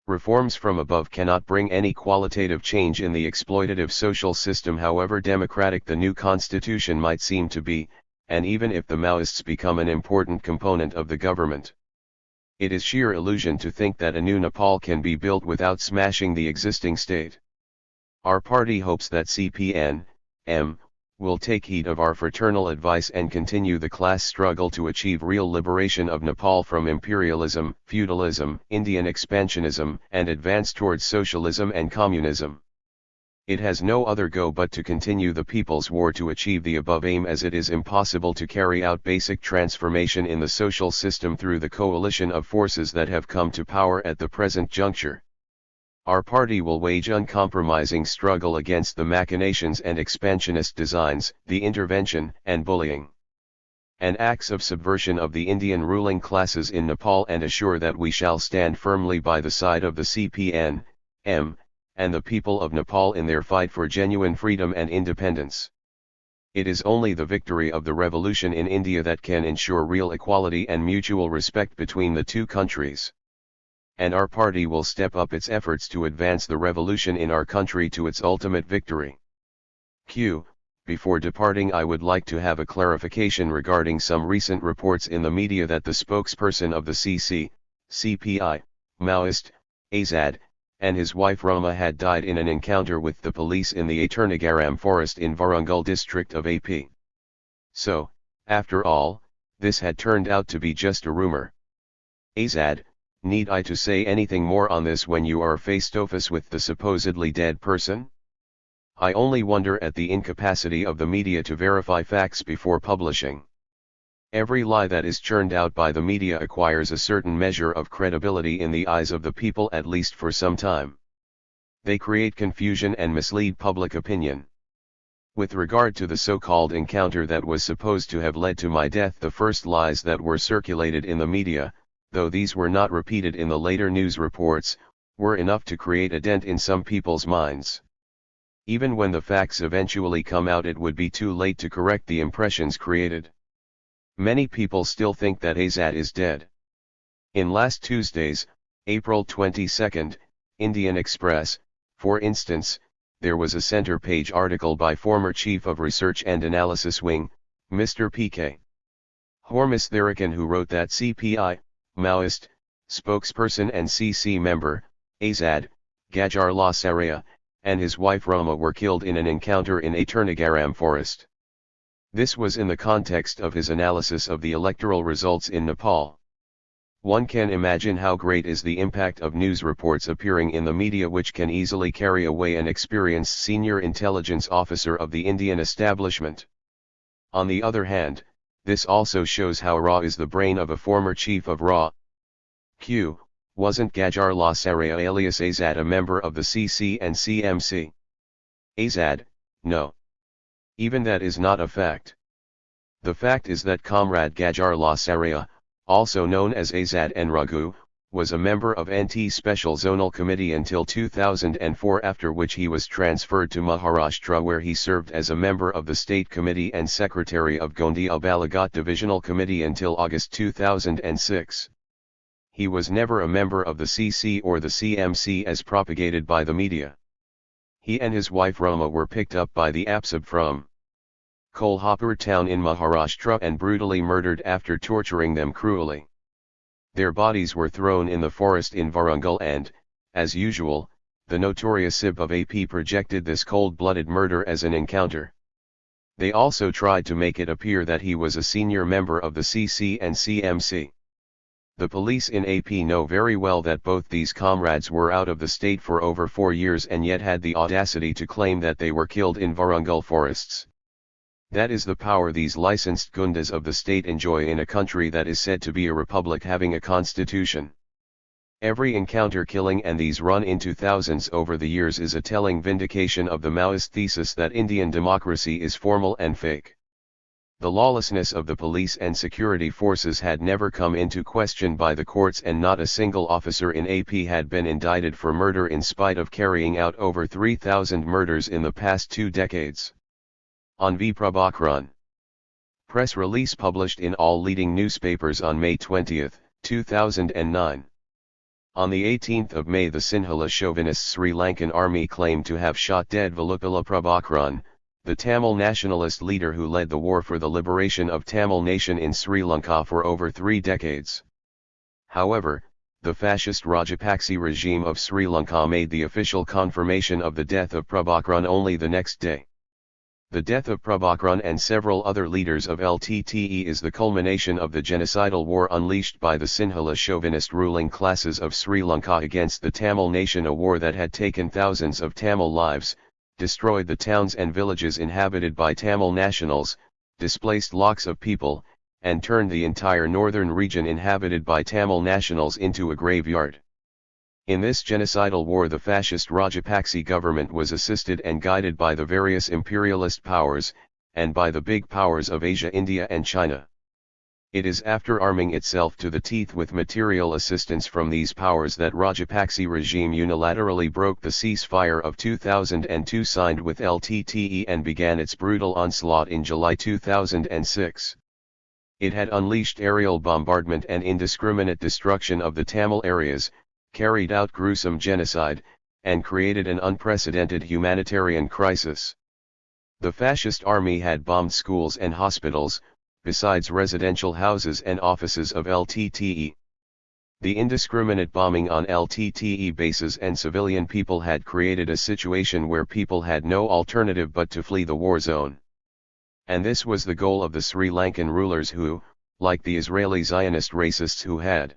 [SPEAKER 1] Reforms from above cannot bring any qualitative change in the exploitative social system, however democratic the new constitution might seem to be, and even if the Maoists become an important component of the government. It is sheer illusion to think that a new Nepal can be built without smashing the existing state. Our party hopes that CPN, M, will take heed of our fraternal advice and continue the class struggle to achieve real liberation of Nepal from imperialism, feudalism, Indian expansionism, and advance towards socialism and communism. It has no other go but to continue the people's war to achieve the above aim, as it is impossible to carry out basic transformation in the social system through the coalition of forces that have come to power at the present juncture. Our party will wage uncompromising struggle against the machinations and expansionist designs, the intervention and bullying. and acts of subversion of the Indian ruling classes in Nepal, and assure that we shall stand firmly by the side of the CPN, M, and the people of Nepal in their fight for genuine freedom and independence. It is only the victory of the revolution in India that can ensure real equality and mutual respect between the two countries. And our party will step up its efforts to advance the revolution in our country to its ultimate victory. Q. Before departing, I would like to have a clarification regarding some recent reports in the media that the spokesperson of the CPI, Maoist, Azad, and his wife Rama had died in an encounter with the police in the Eternagaram forest in Warangal district of AP. So, after all, this had turned out to be just a rumor. Azad, need I to say anything more on this when you are face-to-face with the supposedly dead person? I only wonder at the incapacity of the media to verify facts before publishing. Every lie that is churned out by the media acquires a certain measure of credibility in the eyes of the people, at least for some time. They create confusion and mislead public opinion. With regard to the so-called encounter that was supposed to have led to my death, the first lies that were circulated in the media, though these were not repeated in the later news reports, were enough to create a dent in some people's minds. Even when the facts eventually come out, it would be too late to correct the impressions created. Many people still think that Azad is dead. In last Tuesday's, April 22, Indian Express, for instance, there was a center-page article by former Chief of Research and Analysis Wing, Mr. P.K. Hormistharakan, who wrote that CPI, Maoist, spokesperson and CC member, Azad, Gajar Lasaraya, and his wife Rama were killed in an encounter in Eternagaram forest. This was in the context of his analysis of the electoral results in Nepal. One can imagine how great is the impact of news reports appearing in the media, which can easily carry away an experienced senior intelligence officer of the Indian establishment. On the other hand, this also shows how raw is the brain of a former chief of RA. Q. Wasn't Gajar Lasaraya alias Azad a member of the CC and CMC? Azad, no. Even that is not a fact. The fact is that Comrade Gajar Lasaraya, also known as Azad and Raghu, was a member of NT Special Zonal Committee until 2004, after which he was transferred to Maharashtra, where he served as a member of the State Committee and Secretary of Gondia Balagat Divisional Committee until August 2006. He was never a member of the CC or the CMC as propagated by the media. He and his wife Rama were picked up by the APSAB from Kolhapur town in Maharashtra and brutally murdered after torturing them cruelly. Their bodies were thrown in the forest in Warangal and, as usual, the notorious SIB of AP projected this cold-blooded murder as an encounter. They also tried to make it appear that he was a senior member of the CC and CMC. The police in AP know very well that both these comrades were out of the state for over 4 years and yet had the audacity to claim that they were killed in Warangal forests. That is the power these licensed gundas of the state enjoy in a country that is said to be a republic having a constitution. Every encounter killing, and these run into thousands over the years, is a telling vindication of the Maoist thesis that Indian democracy is formal and fake. The lawlessness of the police and security forces had never come into question by the courts, and not a single officer in AP had been indicted for murder in spite of carrying out over 3,000 murders in the past 2 decades. On V. Prabhakaran. Press release published in all leading newspapers on May 20, 2009. On the 18th of May, the Sinhala chauvinist Sri Lankan army claimed to have shot dead Vallupilla Prabhakaran, the Tamil nationalist leader who led the war for the liberation of Tamil nation in Sri Lanka for over 3 decades. However, the fascist Rajapaksa regime of Sri Lanka made the official confirmation of the death of Prabhakaran only the next day. The death of Prabhakaran and several other leaders of LTTE is the culmination of the genocidal war unleashed by the Sinhala chauvinist ruling classes of Sri Lanka against the Tamil nation, a war that had taken thousands of Tamil lives, destroyed the towns and villages inhabited by Tamil nationals, displaced lakhs of people, and turned the entire northern region inhabited by Tamil nationals into a graveyard. In this genocidal war, the fascist Rajapaksa government was assisted and guided by the various imperialist powers, and by the big powers of Asia, India and China. It is after arming itself to the teeth with material assistance from these powers that Rajapaksa regime unilaterally broke the ceasefire of 2002 signed with LTTE and began its brutal onslaught in July 2006. It had unleashed aerial bombardment and indiscriminate destruction of the Tamil areas, carried out gruesome genocide, and created an unprecedented humanitarian crisis. The fascist army had bombed schools and hospitals, besides residential houses and offices of LTTE. The indiscriminate bombing on LTTE bases and civilian people had created a situation where people had no alternative but to flee the war zone. And this was the goal of the Sri Lankan rulers who, like the Israeli Zionist racists who had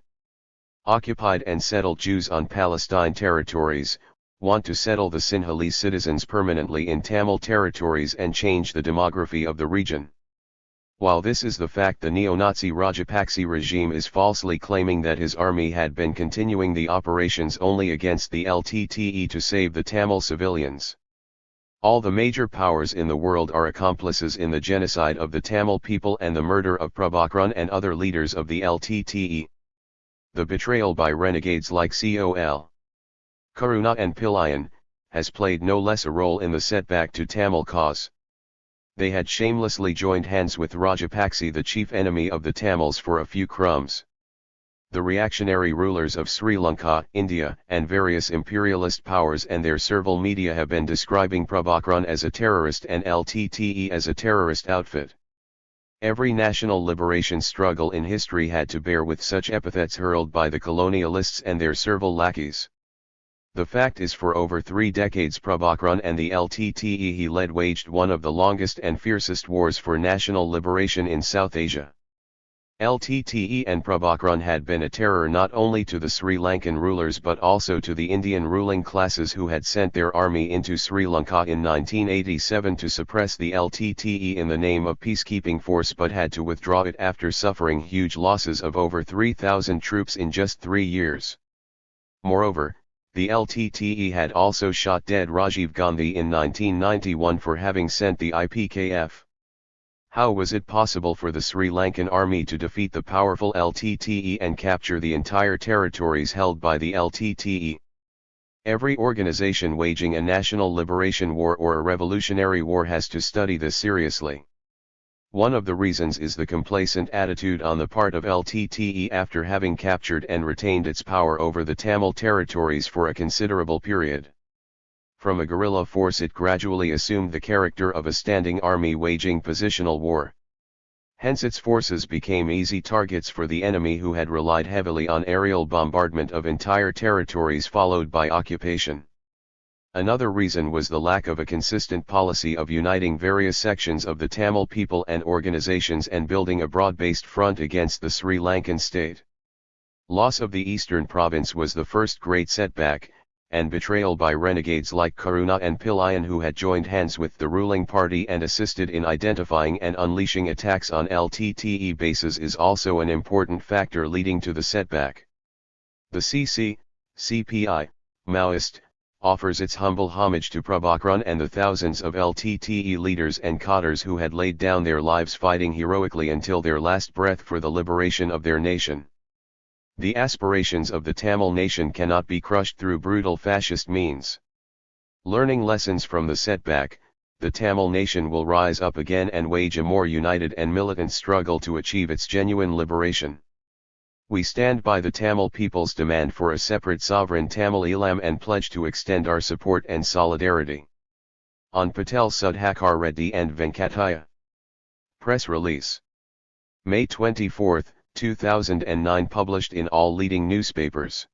[SPEAKER 1] occupied and settled Jews on Palestine territories, want to settle the Sinhalese citizens permanently in Tamil territories and change the demography of the region. While this is the fact, the neo-Nazi Rajapaksa regime is falsely claiming that his army had been continuing the operations only against the LTTE to save the Tamil civilians. All the major powers in the world are accomplices in the genocide of the Tamil people and the murder of Prabhakaran and other leaders of the LTTE. The betrayal by renegades like Col. Karuna and Pillayan has played no less a role in the setback to Tamil cause. They had shamelessly joined hands with Rajapaksa, the chief enemy of the Tamils, for a few crumbs. The reactionary rulers of Sri Lanka, India, and various imperialist powers and their servile media have been describing Prabhakaran as a terrorist and LTTE as a terrorist outfit. Every national liberation struggle in history had to bear with such epithets hurled by the colonialists and their servile lackeys. The fact is, for over 3 decades Prabhakaran and the LTTE he led waged one of the longest and fiercest wars for national liberation in South Asia. LTTE and Prabhakaran had been a terror not only to the Sri Lankan rulers but also to the Indian ruling classes who had sent their army into Sri Lanka in 1987 to suppress the LTTE in the name of peacekeeping force, but had to withdraw it after suffering huge losses of over 3,000 troops in just 3 years. Moreover, the LTTE had also shot dead Rajiv Gandhi in 1991 for having sent the IPKF. How was it possible for the Sri Lankan army to defeat the powerful LTTE and capture the entire territories held by the LTTE? Every organization waging a national liberation war or a revolutionary war has to study this seriously. One of the reasons is the complacent attitude on the part of LTTE after having captured and retained its power over the Tamil territories for a considerable period. From a guerrilla force it gradually assumed the character of a standing army waging positional war. Hence its forces became easy targets for the enemy, who had relied heavily on aerial bombardment of entire territories followed by occupation. Another reason was the lack of a consistent policy of uniting various sections of the Tamil people and organizations and building a broad-based front against the Sri Lankan state. Loss of the eastern province was the first great setback, and betrayal by renegades like Karuna and Pillayan, who had joined hands with the ruling party and assisted in identifying and unleashing attacks on LTTE bases, is also an important factor leading to the setback. The CPI, Maoist, offers its humble homage to Prabhakaran and the thousands of LTTE leaders and cadres who had laid down their lives fighting heroically until their last breath for the liberation of their nation. The aspirations of the Tamil nation cannot be crushed through brutal fascist means. Learning lessons from the setback, the Tamil nation will rise up again and wage a more united and militant struggle to achieve its genuine liberation. We stand by the Tamil people's demand for a separate sovereign Tamil Eelam and pledge to extend our support and solidarity. On Patel Sudhakar Reddy and Venkataya. Press release. May 24, 2009, published in all leading newspapers.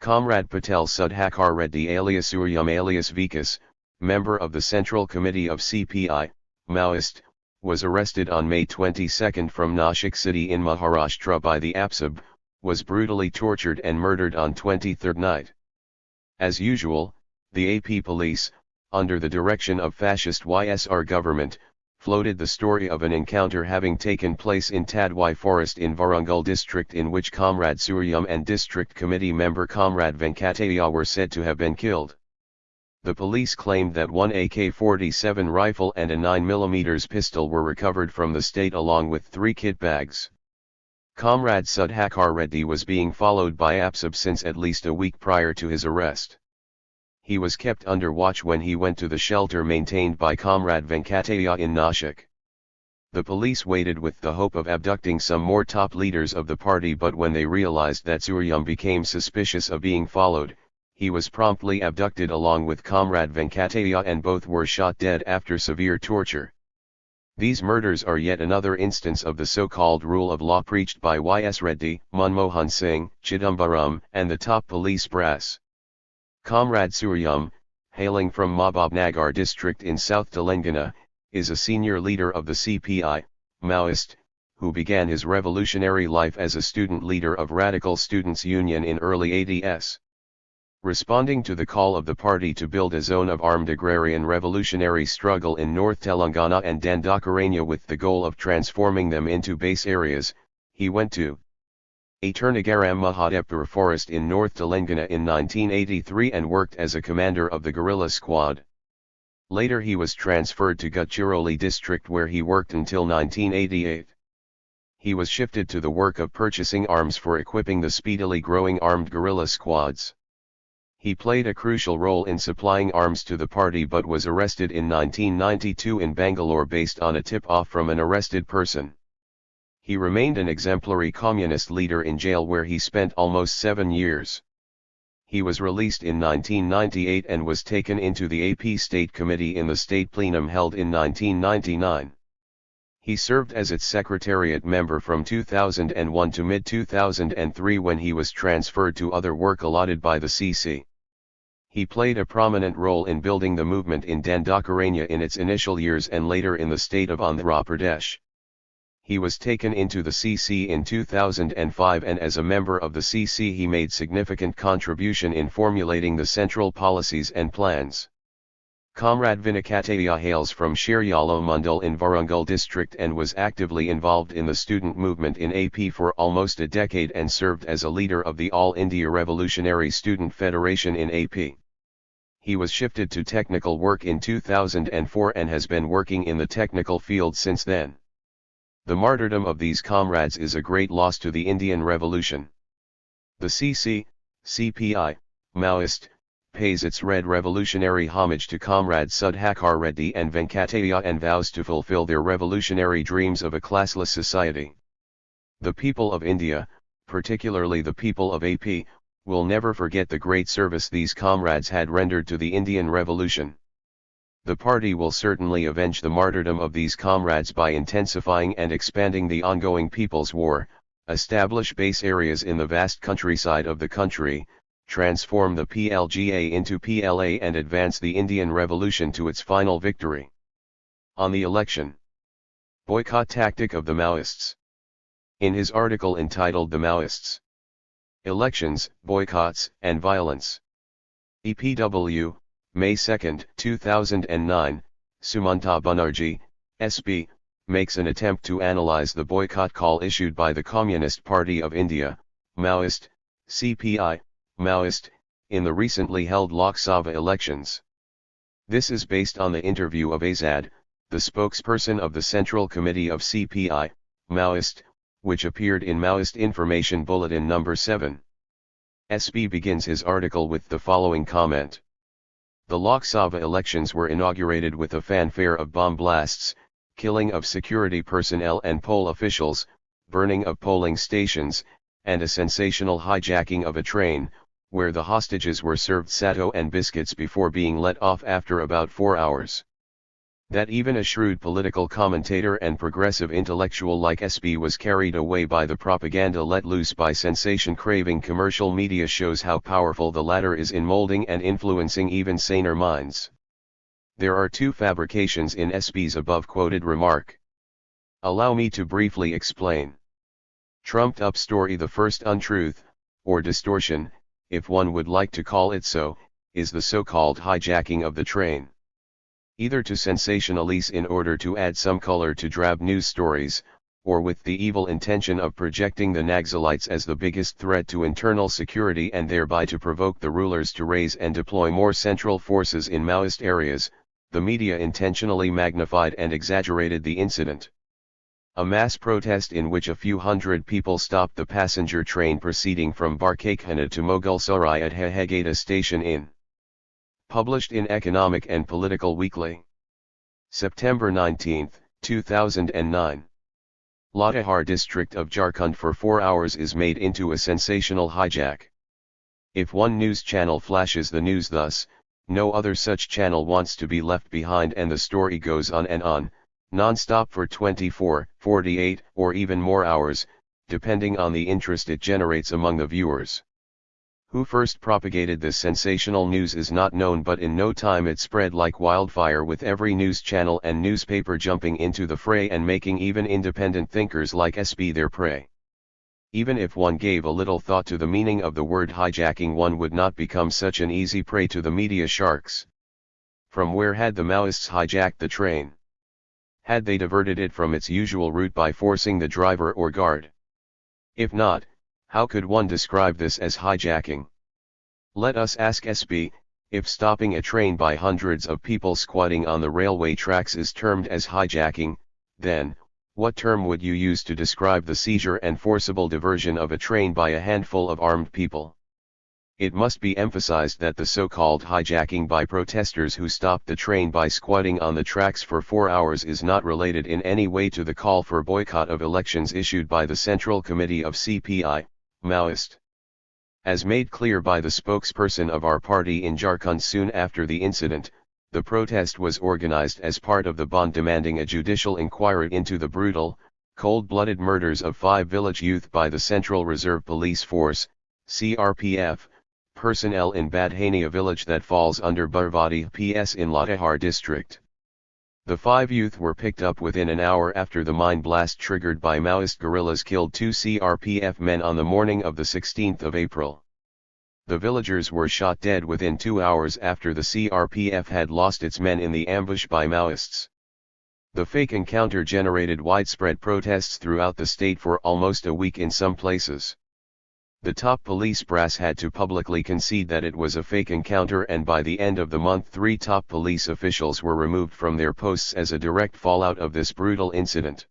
[SPEAKER 1] Comrade Patel Sudhakar Reddy alias Suryam alias Vikas, member of the Central Committee of CPI, Maoist, was arrested on May 22 from Nashik city in Maharashtra by the APSAB, was brutally tortured and murdered on 23rd night. As usual, the AP police, under the direction of fascist YSR government, floated the story of an encounter having taken place in Tadwai forest in Warangal district, in which Comrade Suryam and district committee member Comrade Venkataya were said to have been killed. The police claimed that one AK-47 rifle and a 9mm pistol were recovered from the state along with 3 kit bags. Comrade Sudhakar Reddy was being followed by Azad since at least a week prior to his arrest. He was kept under watch when he went to the shelter maintained by Comrade Venkatayya in Nashik. The police waited with the hope of abducting some more top leaders of the party, but when they realized that Suryam became suspicious of being followed, he was promptly abducted along with Comrade Venkatayya, and both were shot dead after severe torture. These murders are yet another instance of the so-called rule of law preached by Y.S. Reddy, Manmohan Singh, Chidambaram, and the top police brass. Comrade Suryam, hailing from Mahbubnagar district in South Telangana, is a senior leader of the CPI, Maoist, who began his revolutionary life as a student leader of Radical Students' Union in early 80s. Responding to the call of the party to build a zone of armed agrarian revolutionary struggle in North Telangana and Dandakaranya with the goal of transforming them into base areas, he went to Aternagaram Mahadevpur forest in North Telangana in 1983 and worked as a commander of the guerrilla squad. Later he was transferred to Gadchiroli district where he worked until 1988. He was shifted to the work of purchasing arms for equipping the speedily growing armed guerrilla squads. He played a crucial role in supplying arms to the party but was arrested in 1992 in Bangalore based on a tip-off from an arrested person. He remained an exemplary communist leader in jail where he spent almost 7 years. He was released in 1998 and was taken into the AP State Committee in the state plenum held in 1999. He served as its secretariat member from 2001 to mid-2003 when he was transferred to other work allotted by the CC. He played a prominent role in building the movement in Dandakaranya in its initial years and later in the state of Andhra Pradesh. He was taken into the CC in 2005 and as a member of the CC he made significant contribution in formulating the central policies and plans. Comrade Venkatayya hails from Shiryalo Mandal in Warangal district and was actively involved in the student movement in AP for almost a decade and served as a leader of the All India Revolutionary Student Federation in AP. He was shifted to technical work in 2004 and has been working in the technical field since then. The martyrdom of these comrades is a great loss to the Indian Revolution. The CC, CPI, Maoist, pays its red revolutionary homage to Comrade Sudhakar Reddy and Venkatayya and vows to fulfill their revolutionary dreams of a classless society. The people of India, particularly the people of AP, will never forget the great service these comrades had rendered to the Indian Revolution. The party will certainly avenge the martyrdom of these comrades by intensifying and expanding the ongoing People's War, establish base areas in the vast countryside of the country, transform the PLGA into PLA and advance the Indian Revolution to its final victory. On the election. Boycott tactic of the Maoists. In his article entitled The Maoists, Elections, Boycotts, and Violence. EPW, May 2, 2009, Sumanta Banerjee, SP, makes an attempt to analyze the boycott call issued by the Communist Party of India, Maoist, CPI, Maoist, in the recently held Lok Sabha elections. This is based on the interview of Azad, the spokesperson of the Central Committee of CPI, Maoist, which appeared in Maoist Information Bulletin No. 7. SP begins his article with the following comment. The Lok Sabha elections were inaugurated with a fanfare of bomb blasts, killing of security personnel and poll officials, burning of polling stations, and a sensational hijacking of a train, where the hostages were served satto and biscuits before being let off after about 4 hours. That even a shrewd political commentator and progressive intellectual like SP was carried away by the propaganda let loose by sensation-craving commercial media shows how powerful the latter is in molding and influencing even saner minds. There are two fabrications in SP's above-quoted remark. Allow me to briefly explain. Trumped-up story. The first untruth, or distortion, if one would like to call it so, is the so-called hijacking of the train. Either to sensationalize in order to add some color to drab news stories, or with the evil intention of projecting the Naxalites as the biggest threat to internal security and thereby to provoke the rulers to raise and deploy more central forces in Maoist areas, the media intentionally magnified and exaggerated the incident. A mass protest in which a few hundred people stopped the passenger train proceeding from Barkakhana to Mogulsarai at Hehegata Station in. Published in Economic and Political Weekly. September 19, 2009. Latehar district of Jharkhand for 4 hours is made into a sensational hijack. If one news channel flashes the news thus, no other such channel wants to be left behind, and the story goes on and on, non-stop for 24, 48, or even more hours, depending on the interest it generates among the viewers. Who first propagated this sensational news is not known, but in no time it spread like wildfire, with every news channel and newspaper jumping into the fray and making even independent thinkers like SB their prey. Even if one gave a little thought to the meaning of the word hijacking, one would not become such an easy prey to the media sharks. From where had the Maoists hijacked the train? Had they diverted it from its usual route by forcing the driver or guard? If not, how could one describe this as hijacking? Let us ask SB, if stopping a train by hundreds of people squatting on the railway tracks is termed as hijacking, then, what term would you use to describe the seizure and forcible diversion of a train by a handful of armed people? It must be emphasized that the so-called hijacking by protesters who stopped the train by squatting on the tracks for 4 hours is not related in any way to the call for boycott of elections issued by the Central Committee of CPI, Maoist. As made clear by the spokesperson of our party in Jharkhand soon after the incident, the protest was organized as part of the bond demanding a judicial inquiry into the brutal, cold-blooded murders of 5 village youth by the Central Reserve Police Force, CRPF, personnel in Badhania village that falls under Barvadi PS in Latehar district. The 5 youth were picked up within an hour after the mine blast triggered by Maoist guerrillas killed 2 CRPF men on the morning of the 16th of April. The villagers were shot dead within 2 hours after the CRPF had lost its men in the ambush by Maoists. The fake encounter generated widespread protests throughout the state for almost a week in some places. The top police brass had to publicly concede that it was a fake encounter, and by the end of the month 3 top police officials were removed from their posts as a direct fallout of this brutal incident.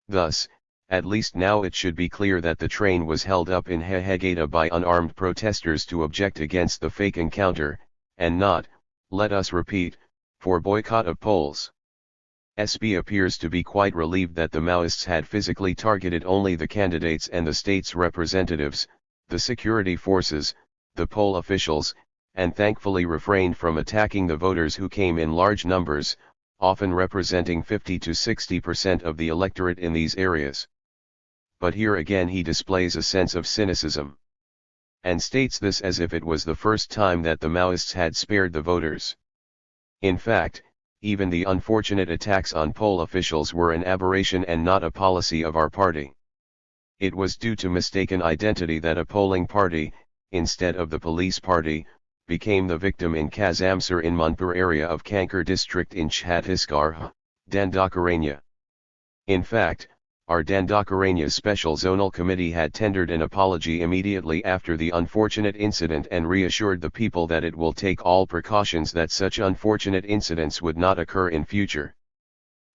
[SPEAKER 1] Thus, at least now it should be clear that the train was held up in Hehegata by unarmed protesters to object against the fake encounter, and not, let us repeat, for boycott of polls. SB appears to be quite relieved that the Maoists had physically targeted only the candidates and the state's representatives, the security forces, the poll officials, and thankfully refrained from attacking the voters who came in large numbers, often representing 50 to 60% of the electorate in these areas. But here again he displays a sense of cynicism, and states this as if it was the first time that the Maoists had spared the voters. In fact, even the unfortunate attacks on poll officials were an aberration and not a policy of our party. It was due to mistaken identity that a polling party, instead of the police party, became the victim in Kazamsar in Manpur area of Kankar district in Chhattisgarh, Dandakaranya. In fact, our Dandakaranya Special Zonal Committee had tendered an apology immediately after the unfortunate incident and reassured the people that it will take all precautions that such unfortunate incidents would not occur in future.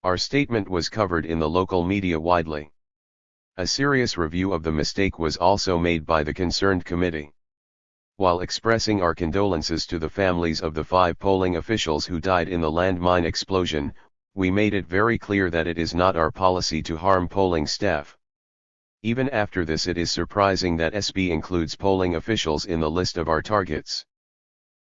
[SPEAKER 1] Our statement was covered in the local media widely. A serious review of the mistake was also made by the concerned committee. While expressing our condolences to the families of the 5 polling officials who died in the landmine explosion, we made it very clear that it is not our policy to harm polling staff. Even after this, it is surprising that SB includes polling officials in the list of our targets.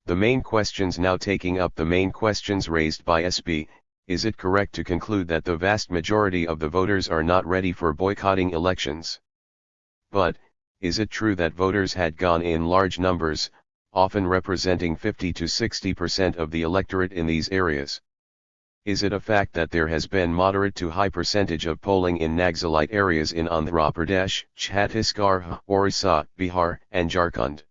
[SPEAKER 1] The main questions now taking up the main questions raised by SB, is it correct to conclude that the vast majority of the voters are not ready for boycotting elections? But, is it true that voters had gone in large numbers, often representing 50 to 60% of the electorate in these areas? Is it a fact that there has been moderate to high percentage of polling in Naxalite areas in Andhra Pradesh, Chhattisgarh, Orissa, Bihar, and Jharkhand?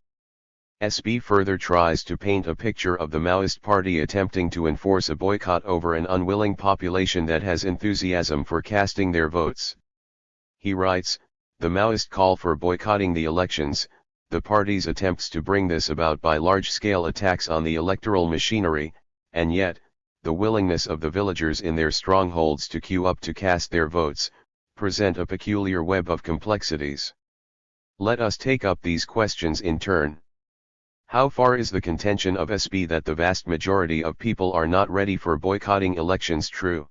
[SPEAKER 1] SB further tries to paint a picture of the Maoist party attempting to enforce a boycott over an unwilling population that has enthusiasm for casting their votes. He writes, the Maoist call for boycotting the elections, the party's attempts to bring this about by large-scale attacks on the electoral machinery, and yet, the willingness of the villagers in their strongholds to queue up to cast their votes, present a peculiar web of complexities. Let us take up these questions in turn. How far is the contention of SB that the vast majority of people are not ready for boycotting elections true?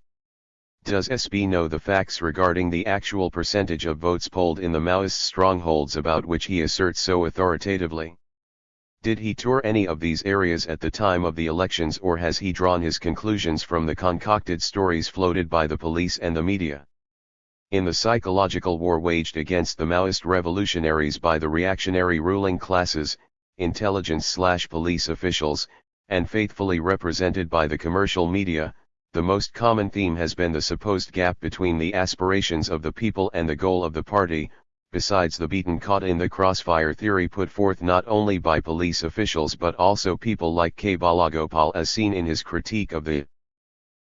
[SPEAKER 1] Does SB know the facts regarding the actual percentage of votes polled in the Maoist strongholds about which he asserts so authoritatively? Did he tour any of these areas at the time of the elections, or has he drawn his conclusions from the concocted stories floated by the police and the media? In the psychological war waged against the Maoist revolutionaries by the reactionary ruling classes, intelligence/police officials, and faithfully represented by the commercial media, the most common theme has been the supposed gap between the aspirations of the people and the goal of the party, besides the beaten caught in the crossfire theory put forth not only by police officials but also people like K. Balagopal, as seen in his critique of the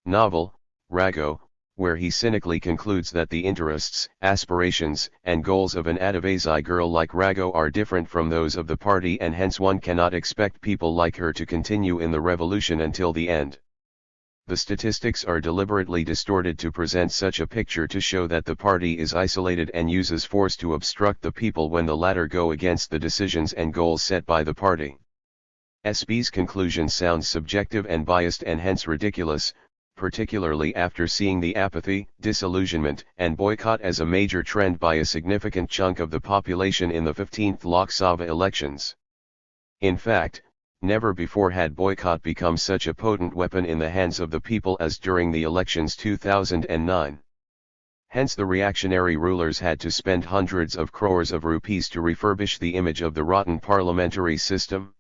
[SPEAKER 1] novel, Rago, where he cynically concludes that the interests, aspirations, and goals of an Adivasi girl like Rago are different from those of the party, and hence one cannot expect people like her to continue in the revolution until the end. The statistics are deliberately distorted to present such a picture to show that the party is isolated and uses force to obstruct the people when the latter go against the decisions and goals set by the party. SB's conclusion sounds subjective and biased and hence ridiculous, particularly after seeing the apathy, disillusionment, and boycott as a major trend by a significant chunk of the population in the 15th Lok Sabha elections. In fact, never before had boycott become such a potent weapon in the hands of the people as during the elections 2009. Hence the reactionary rulers had to spend hundreds of crores of rupees to refurbish the image of the rotten parliamentary system.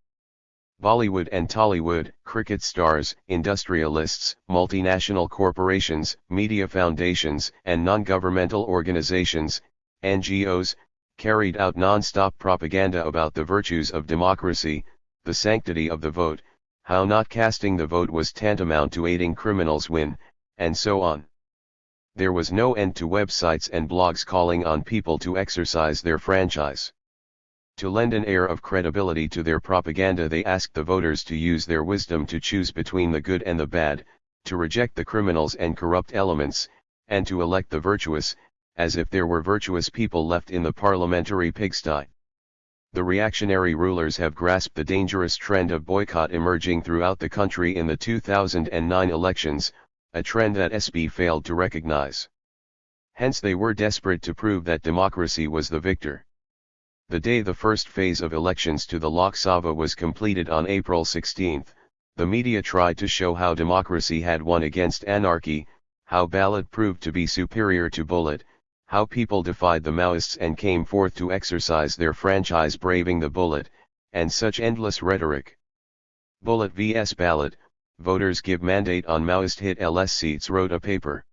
[SPEAKER 1] Bollywood and Tollywood, cricket stars, industrialists, multinational corporations, media foundations, and non-governmental organizations, NGOs, carried out non-stop propaganda about the virtues of democracy, the sanctity of the vote, how not casting the vote was tantamount to aiding criminals win, and so on. There was no end to websites and blogs calling on people to exercise their franchise. To lend an air of credibility to their propaganda, they asked the voters to use their wisdom to choose between the good and the bad, to reject the criminals and corrupt elements, and to elect the virtuous, as if there were virtuous people left in the parliamentary pigsty. The reactionary rulers have grasped the dangerous trend of boycott emerging throughout the country in the 2009 elections, a trend that SB failed to recognize. Hence they were desperate to prove that democracy was the victor. The day the first phase of elections to the Lok Sabha was completed on April 16, the media tried to show how democracy had won against anarchy, how ballot proved to be superior to bullet, how people defied the Maoists and came forth to exercise their franchise braving the bullet, and such endless rhetoric. Bullet vs ballot, voters give mandate on Maoist hit LS seats, wrote a paper.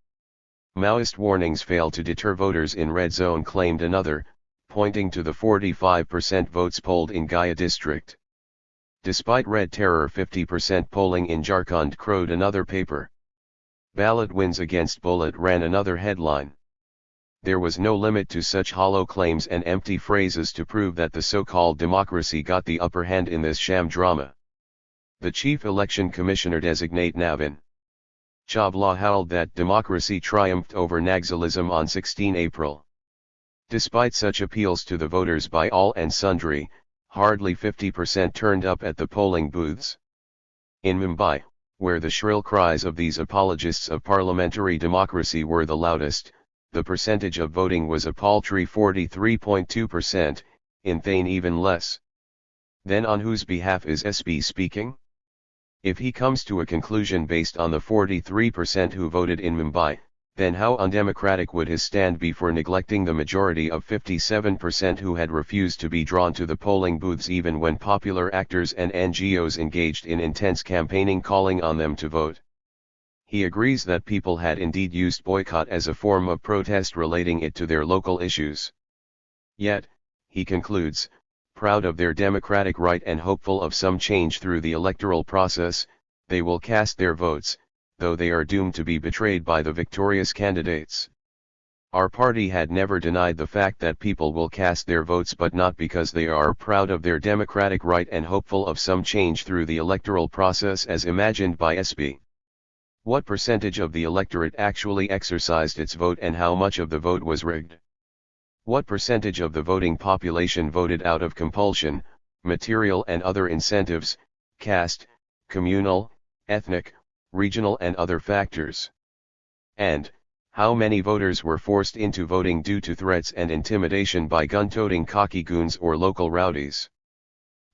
[SPEAKER 1] Maoist warnings fail to deter voters in red zone, claimed another, pointing to the 45% votes polled in Gaya district. Despite red terror, 50% polling in Jharkhand, crowed another paper. Ballot wins against bullet, ran another headline. There was no limit to such hollow claims and empty phrases to prove that the so-called democracy got the upper hand in this sham drama. The Chief Election Commissioner designate Navin Chawla howled that democracy triumphed over Naxalism on 16 April. Despite such appeals to the voters by all and sundry, hardly 50% turned up at the polling booths. In Mumbai, where the shrill cries of these apologists of parliamentary democracy were the loudest, the percentage of voting was a paltry 43.2%, in Thane even less. Then on whose behalf is SB speaking? If he comes to a conclusion based on the 43% who voted in Mumbai, then how undemocratic would his stand be for neglecting the majority of 57% who had refused to be drawn to the polling booths even when popular actors and NGOs engaged in intense campaigning calling on them to vote? He agrees that people had indeed used boycott as a form of protest relating it to their local issues. Yet, he concludes, proud of their democratic right and hopeful of some change through the electoral process, they will cast their votes, though they are doomed to be betrayed by the victorious candidates. Our party had never denied the fact that people will cast their votes, but not because they are proud of their democratic right and hopeful of some change through the electoral process as imagined by SB. What percentage of the electorate actually exercised its vote and how much of the vote was rigged? What percentage of the voting population voted out of compulsion, material and other incentives, caste, communal, ethnic, regional and other factors? And, how many voters were forced into voting due to threats and intimidation by gun-toting khaki goons or local rowdies?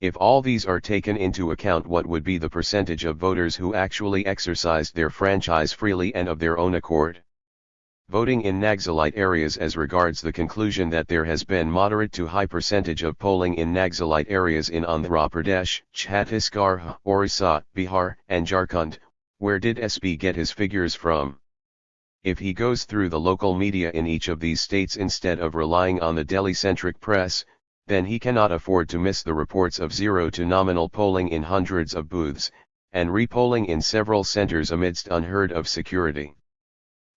[SPEAKER 1] If all these are taken into account, what would be the percentage of voters who actually exercised their franchise freely and of their own accord? Voting in Naxalite areas. As regards the conclusion that there has been moderate to high percentage of polling in Naxalite areas in Andhra Pradesh, Chhattisgarh, Orissa, Bihar, and Jharkhand, where did SB get his figures from? If he goes through the local media in each of these states instead of relying on the Delhi-centric press, then he cannot afford to miss the reports of zero to nominal polling in hundreds of booths, and repolling in several centers amidst unheard of security.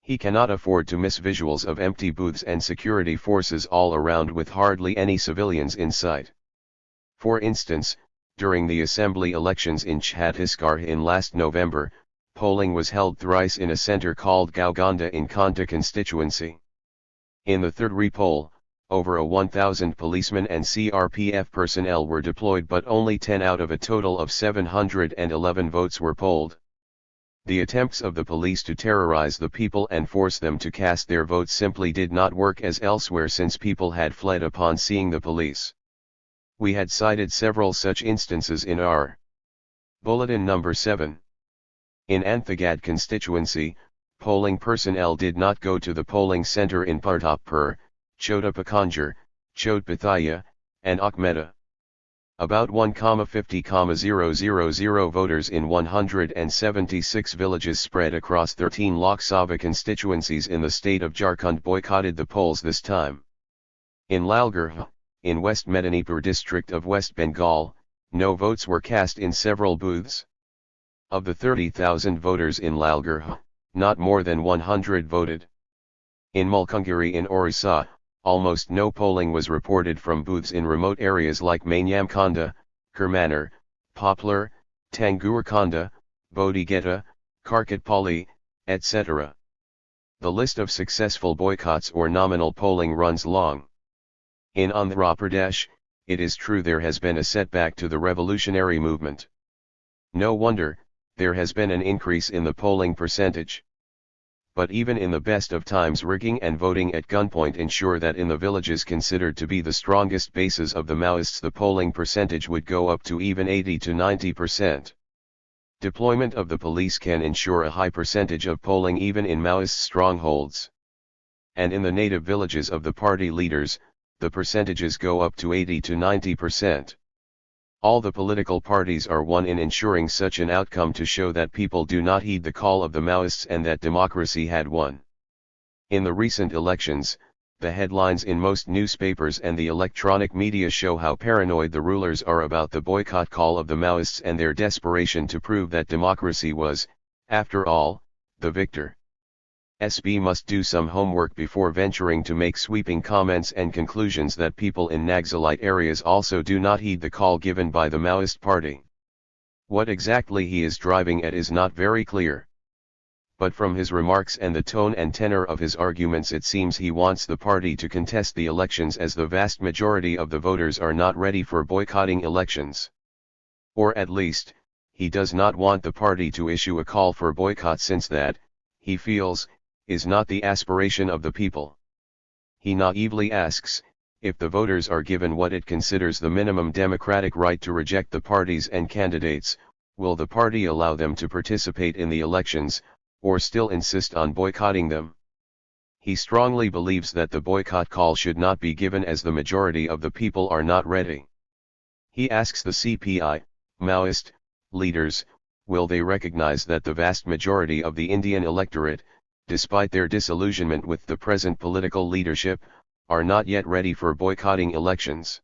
[SPEAKER 1] He cannot afford to miss visuals of empty booths and security forces all around with hardly any civilians in sight. For instance, during the assembly elections in Chhattisgarh in last November, polling was held thrice in a center called Gaugonda in Khanta constituency. In the third repoll, over 1,000 policemen and CRPF personnel were deployed, but only 10 out of a total of 711 votes were polled. The attempts of the police to terrorize the people and force them to cast their votes simply did not work as elsewhere, since people had fled upon seeing the police. We had cited several such instances in our bulletin number 7. In Anthagad constituency, polling personnel did not go to the polling center in Partapur, Chota Pakanjar, Chodpathaya, and Akhmeda. About 1,50,000 voters in 176 villages spread across 13 Lok Sabha constituencies in the state of Jharkhand boycotted the polls this time. In Lalgarh, in West Medinipur district of West Bengal, no votes were cast in several booths. Of the 30,000 voters in Lalgarh, not more than 100 voted. In Mulkangiri in Orissa, almost no polling was reported from booths in remote areas like Mainyamkonda, Kermanar, Poplar, Tanguarkonda, Bodigeta, Karkatpalli, etc. The list of successful boycotts or nominal polling runs long. In Andhra Pradesh, it is true there has been a setback to the revolutionary movement. No wonder, there has been an increase in the polling percentage. But even in the best of times, rigging and voting at gunpoint ensure that in the villages considered to be the strongest bases of the Maoists the polling percentage would go up to even 80 to 90%. Deployment of the police can ensure a high percentage of polling even in Maoist strongholds. And in the native villages of the party leaders, the percentages go up to 80 to 90%. All the political parties are one in ensuring such an outcome to show that people do not heed the call of the Maoists and that democracy had won. In the recent elections, the headlines in most newspapers and the electronic media show how paranoid the rulers are about the boycott call of the Maoists and their desperation to prove that democracy was, after all, the victor. SB must do some homework before venturing to make sweeping comments and conclusions that people in Naxalite areas also do not heed the call given by the Maoist party. What exactly he is driving at is not very clear. But from his remarks and the tone and tenor of his arguments, it seems he wants the party to contest the elections, as the vast majority of the voters are not ready for boycotting elections. Or at least, he does not want the party to issue a call for boycott, since that, he feels, is not the aspiration of the people. He naively asks, if the voters are given what it considers the minimum democratic right to reject the parties and candidates, will the party allow them to participate in the elections, or still insist on boycotting them? He strongly believes that the boycott call should not be given, as the majority of the people are not ready. He asks the CPI, Maoist, leaders, will they recognize that the vast majority of the Indian electorate, despite their disillusionment with the present political leadership, are not yet ready for boycotting elections?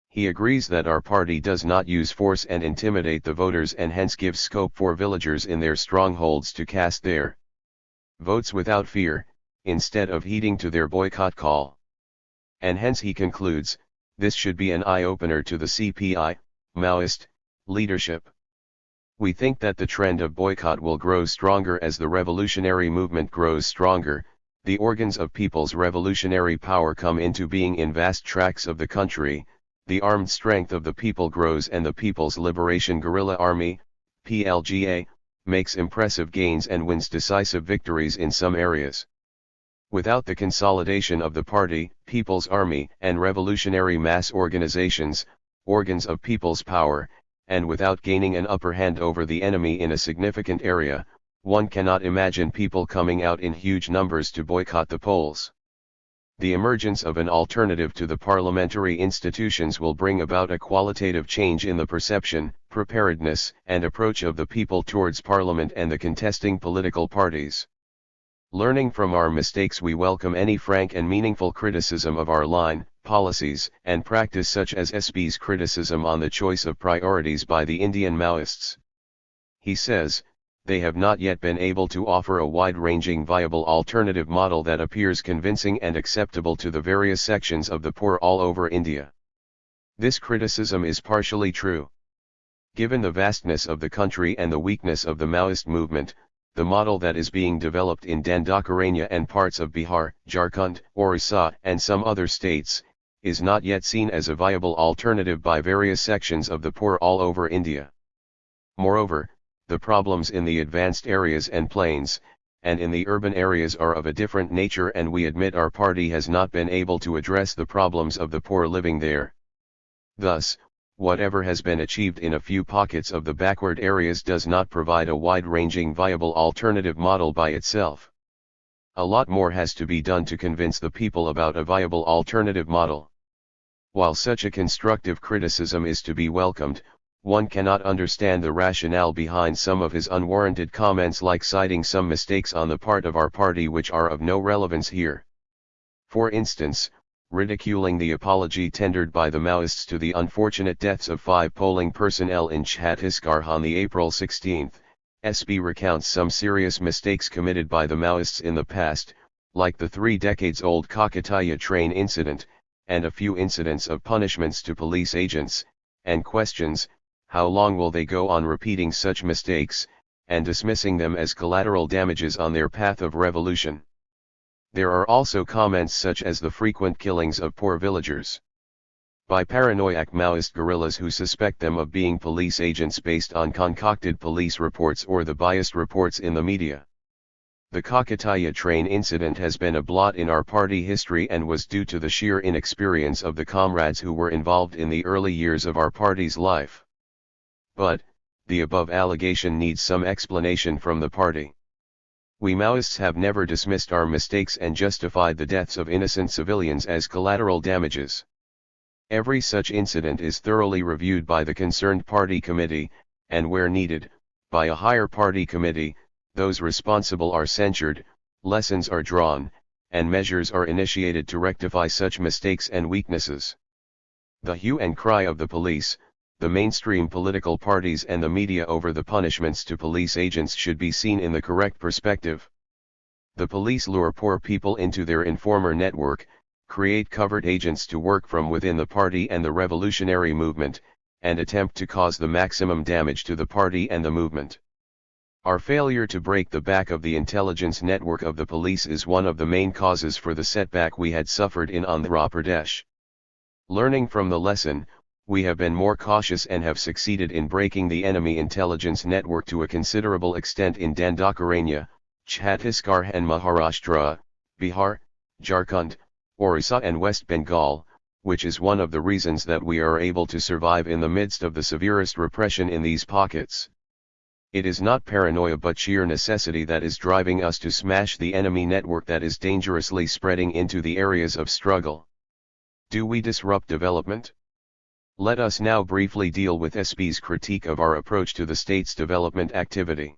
[SPEAKER 1] He agrees that our party does not use force and intimidate the voters, and hence gives scope for villagers in their strongholds to cast their votes without fear, instead of heeding to their boycott call. And hence he concludes, this should be an eye-opener to the CPI, Maoist, leadership. We think that the trend of boycott will grow stronger as the revolutionary movement grows stronger, the organs of people's revolutionary power come into being in vast tracts of the country, the armed strength of the people grows and the People's Liberation Guerrilla Army, PLGA, makes impressive gains and wins decisive victories in some areas. Without the consolidation of the party, People's Army, and revolutionary mass organizations, organs of people's power, and without gaining an upper hand over the enemy in a significant area, one cannot imagine people coming out in huge numbers to boycott the polls. The emergence of an alternative to the parliamentary institutions will bring about a qualitative change in the perception, preparedness, and approach of the people towards parliament and the contesting political parties. Learning from our mistakes, we welcome any frank and meaningful criticism of our line, policies, and practice, such as SB's criticism on the choice of priorities by the Indian Maoists. He says, they have not yet been able to offer a wide-ranging viable alternative model that appears convincing and acceptable to the various sections of the poor all over India. This criticism is partially true. Given the vastness of the country and the weakness of the Maoist movement, the model that is being developed in Dandakaranya and parts of Bihar, Jharkhand, Orissa, and some other states, is not yet seen as a viable alternative by various sections of the poor all over India. Moreover, the problems in the advanced areas and plains, and in the urban areas are of a different nature, and we admit our party has not been able to address the problems of the poor living there. Thus, whatever has been achieved in a few pockets of the backward areas does not provide a wide-ranging viable alternative model by itself. A lot more has to be done to convince the people about a viable alternative model. While such a constructive criticism is to be welcomed, one cannot understand the rationale behind some of his unwarranted comments, like citing some mistakes on the part of our party which are of no relevance here. For instance, ridiculing the apology tendered by the Maoists to the unfortunate deaths of 5 polling personnel in Chhattisgarh on the April 16. SB recounts some serious mistakes committed by the Maoists in the past, like the 3-decades-old Kakatiya train incident, and a few incidents of punishments to police agents, and questions, how long will they go on repeating such mistakes, and dismissing them as collateral damages on their path of revolution. There are also comments such as the frequent killings of poor villagers by paranoiac Maoist guerrillas who suspect them of being police agents based on concocted police reports or the biased reports in the media. The Kakatiya train incident has been a blot in our party history and was due to the sheer inexperience of the comrades who were involved in the early years of our party's life. But, the above allegation needs some explanation from the party. We Maoists have never dismissed our mistakes and justified the deaths of innocent civilians as collateral damages. Every such incident is thoroughly reviewed by the concerned party committee, and where needed, by a higher party committee, those responsible are censured, lessons are drawn, and measures are initiated to rectify such mistakes and weaknesses. The hue and cry of the police, the mainstream political parties and the media over the punishments to police agents should be seen in the correct perspective. The police lure poor people into their informer network, create covert agents to work from within the party and the revolutionary movement, and attempt to cause the maximum damage to the party and the movement. Our failure to break the back of the intelligence network of the police is one of the main causes for the setback we had suffered in Andhra Pradesh. Learning from the lesson, we have been more cautious and have succeeded in breaking the enemy intelligence network to a considerable extent in Dandakaranya, Chhattisgarh and Maharashtra, Bihar, Jharkhand, Orissa and West Bengal, which is one of the reasons that we are able to survive in the midst of the severest repression in these pockets. It is not paranoia but sheer necessity that is driving us to smash the enemy network that is dangerously spreading into the areas of struggle. Do we disrupt development? Let us now briefly deal with SB's critique of our approach to the state's development activity.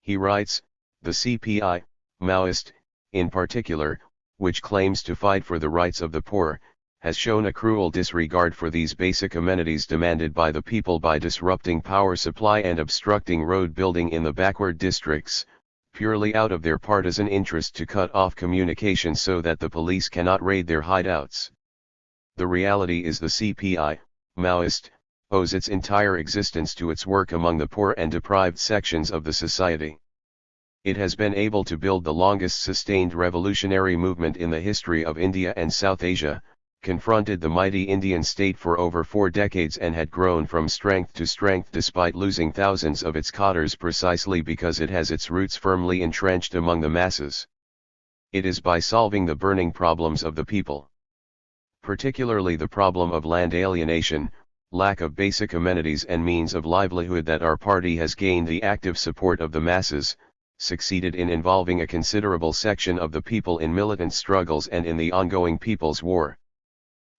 [SPEAKER 1] He writes, the CPI, Maoist, in particular, which claims to fight for the rights of the poor, has shown a cruel disregard for these basic amenities demanded by the people by disrupting power supply and obstructing road building in the backward districts, purely out of their partisan interest to cut off communication so that the police cannot raid their hideouts. The reality is the CPI, Maoist, owes its entire existence to its work among the poor and deprived sections of the society. It has been able to build the longest sustained revolutionary movement in the history of India and South Asia, confronted the mighty Indian state for over 4 decades and had grown from strength to strength despite losing thousands of its cadres precisely because it has its roots firmly entrenched among the masses. It is by solving the burning problems of the people, particularly the problem of land alienation, lack of basic amenities and means of livelihood, that our party has gained the active support of the masses, succeeded in involving a considerable section of the people in militant struggles and in the ongoing People's War.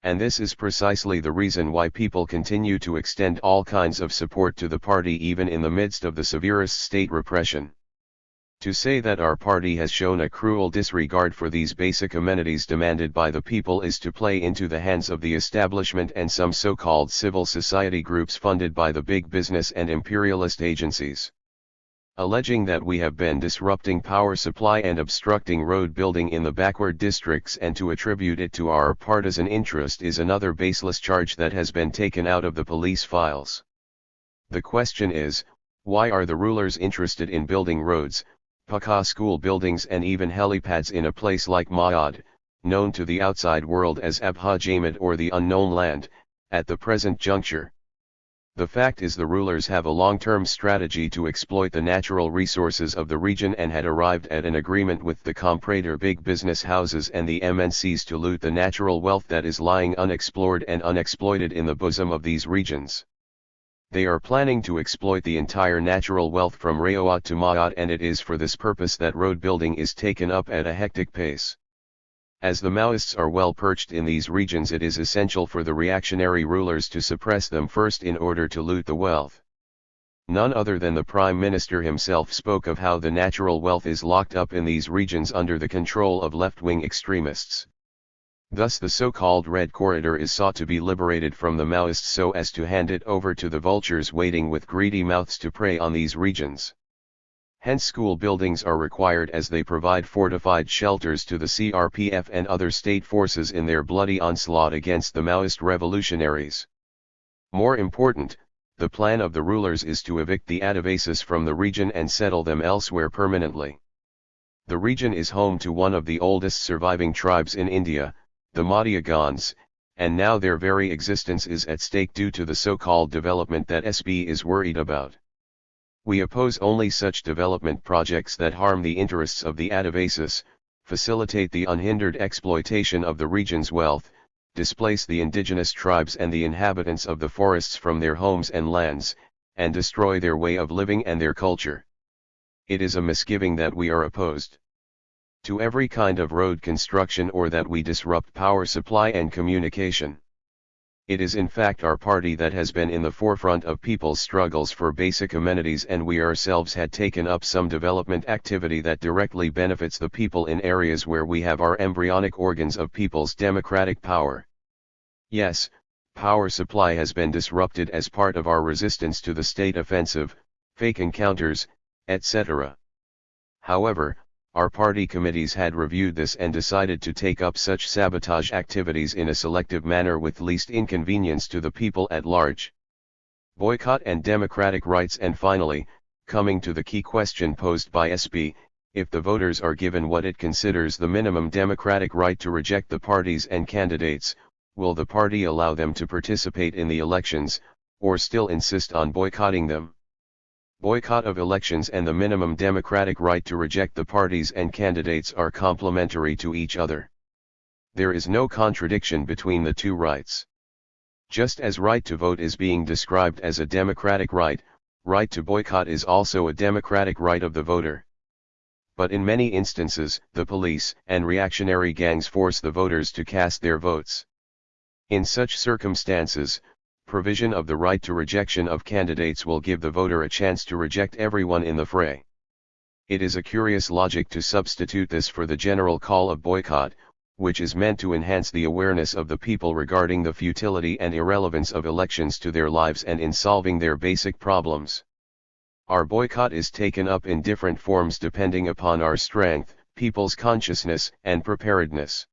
[SPEAKER 1] And this is precisely the reason why people continue to extend all kinds of support to the party even in the midst of the severest state repression. To say that our party has shown a cruel disregard for these basic amenities demanded by the people is to play into the hands of the establishment and some so-called civil society groups funded by the big business and imperialist agencies. Alleging that we have been disrupting power supply and obstructing road building in the backward districts and to attribute it to our partisan interest is another baseless charge that has been taken out of the police files. The question is, why are the rulers interested in building roads, Pakha school buildings and even helipads in a place like Maoists, known to the outside world as Abha Jamid or the Unknown Land, at the present juncture? The fact is the rulers have a long-term strategy to exploit the natural resources of the region and had arrived at an agreement with the comprador big business houses and the MNCs to loot the natural wealth that is lying unexplored and unexploited in the bosom of these regions. They are planning to exploit the entire natural wealth from Rayot to Maoists, and it is for this purpose that road building is taken up at a hectic pace. As the Maoists are well perched in these regions, it is essential for the reactionary rulers to suppress them first in order to loot the wealth. None other than the Prime Minister himself spoke of how the natural wealth is locked up in these regions under the control of left-wing extremists. Thus the so-called Red Corridor is sought to be liberated from the Maoists so as to hand it over to the vultures waiting with greedy mouths to prey on these regions. Hence school buildings are required as they provide fortified shelters to the CRPF and other state forces in their bloody onslaught against the Maoist revolutionaries. More important, the plan of the rulers is to evict the Adivasis from the region and settle them elsewhere permanently. The region is home to one of the oldest surviving tribes in India, the Madhyagans, and now their very existence is at stake due to the so-called development that SB is worried about. We oppose only such development projects that harm the interests of the Adivasis, facilitate the unhindered exploitation of the region's wealth, displace the indigenous tribes and the inhabitants of the forests from their homes and lands, and destroy their way of living and their culture. It is a misgiving that we are opposed to every kind of road construction or that we disrupt power supply and communication. It is in fact our party that has been in the forefront of people's struggles for basic amenities, and we ourselves had taken up some development activity that directly benefits the people in areas where we have our embryonic organs of people's democratic power. Yes, power supply has been disrupted as part of our resistance to the state offensive, fake encounters, etc. However, our party committees had reviewed this and decided to take up such sabotage activities in a selective manner with least inconvenience to the people at large. Boycott and democratic rights. And finally, coming to the key question posed by SB, if the voters are given what it considers the minimum democratic right to reject the parties and candidates, will the party allow them to participate in the elections, or still insist on boycotting them? Boycott of elections and the minimum democratic right to reject the parties and candidates are complementary to each other. There is no contradiction between the two rights. Just as right to vote is being described as a democratic right, right to boycott is also a democratic right of the voter. But in many instances, the police and reactionary gangs force the voters to cast their votes. In such circumstances, provision of the right to rejection of candidates will give the voter a chance to reject everyone in the fray. It is a curious logic to substitute this for the general call of boycott, which is meant to enhance the awareness of the people regarding the futility and irrelevance of elections to their lives and in solving their basic problems. Our boycott is taken up in different forms depending upon our strength, people's consciousness, and preparedness.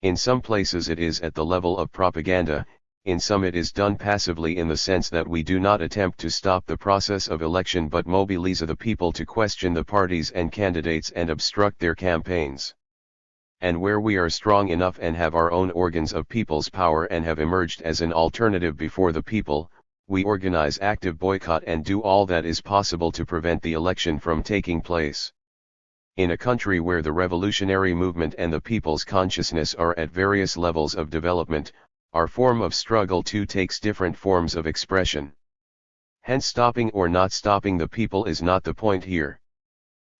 [SPEAKER 1] In some places it is at the level of propaganda, In some it is done passively in the sense that we do not attempt to stop the process of election but mobilize the people to question the parties and candidates and obstruct their campaigns. And where we are strong enough and have our own organs of people's power and have emerged as an alternative before the people, we organize active boycott and do all that is possible to prevent the election from taking place. In a country where the revolutionary movement and the people's consciousness are at various levels of development, our form of struggle too takes different forms of expression. Hence stopping or not stopping the people is not the point here.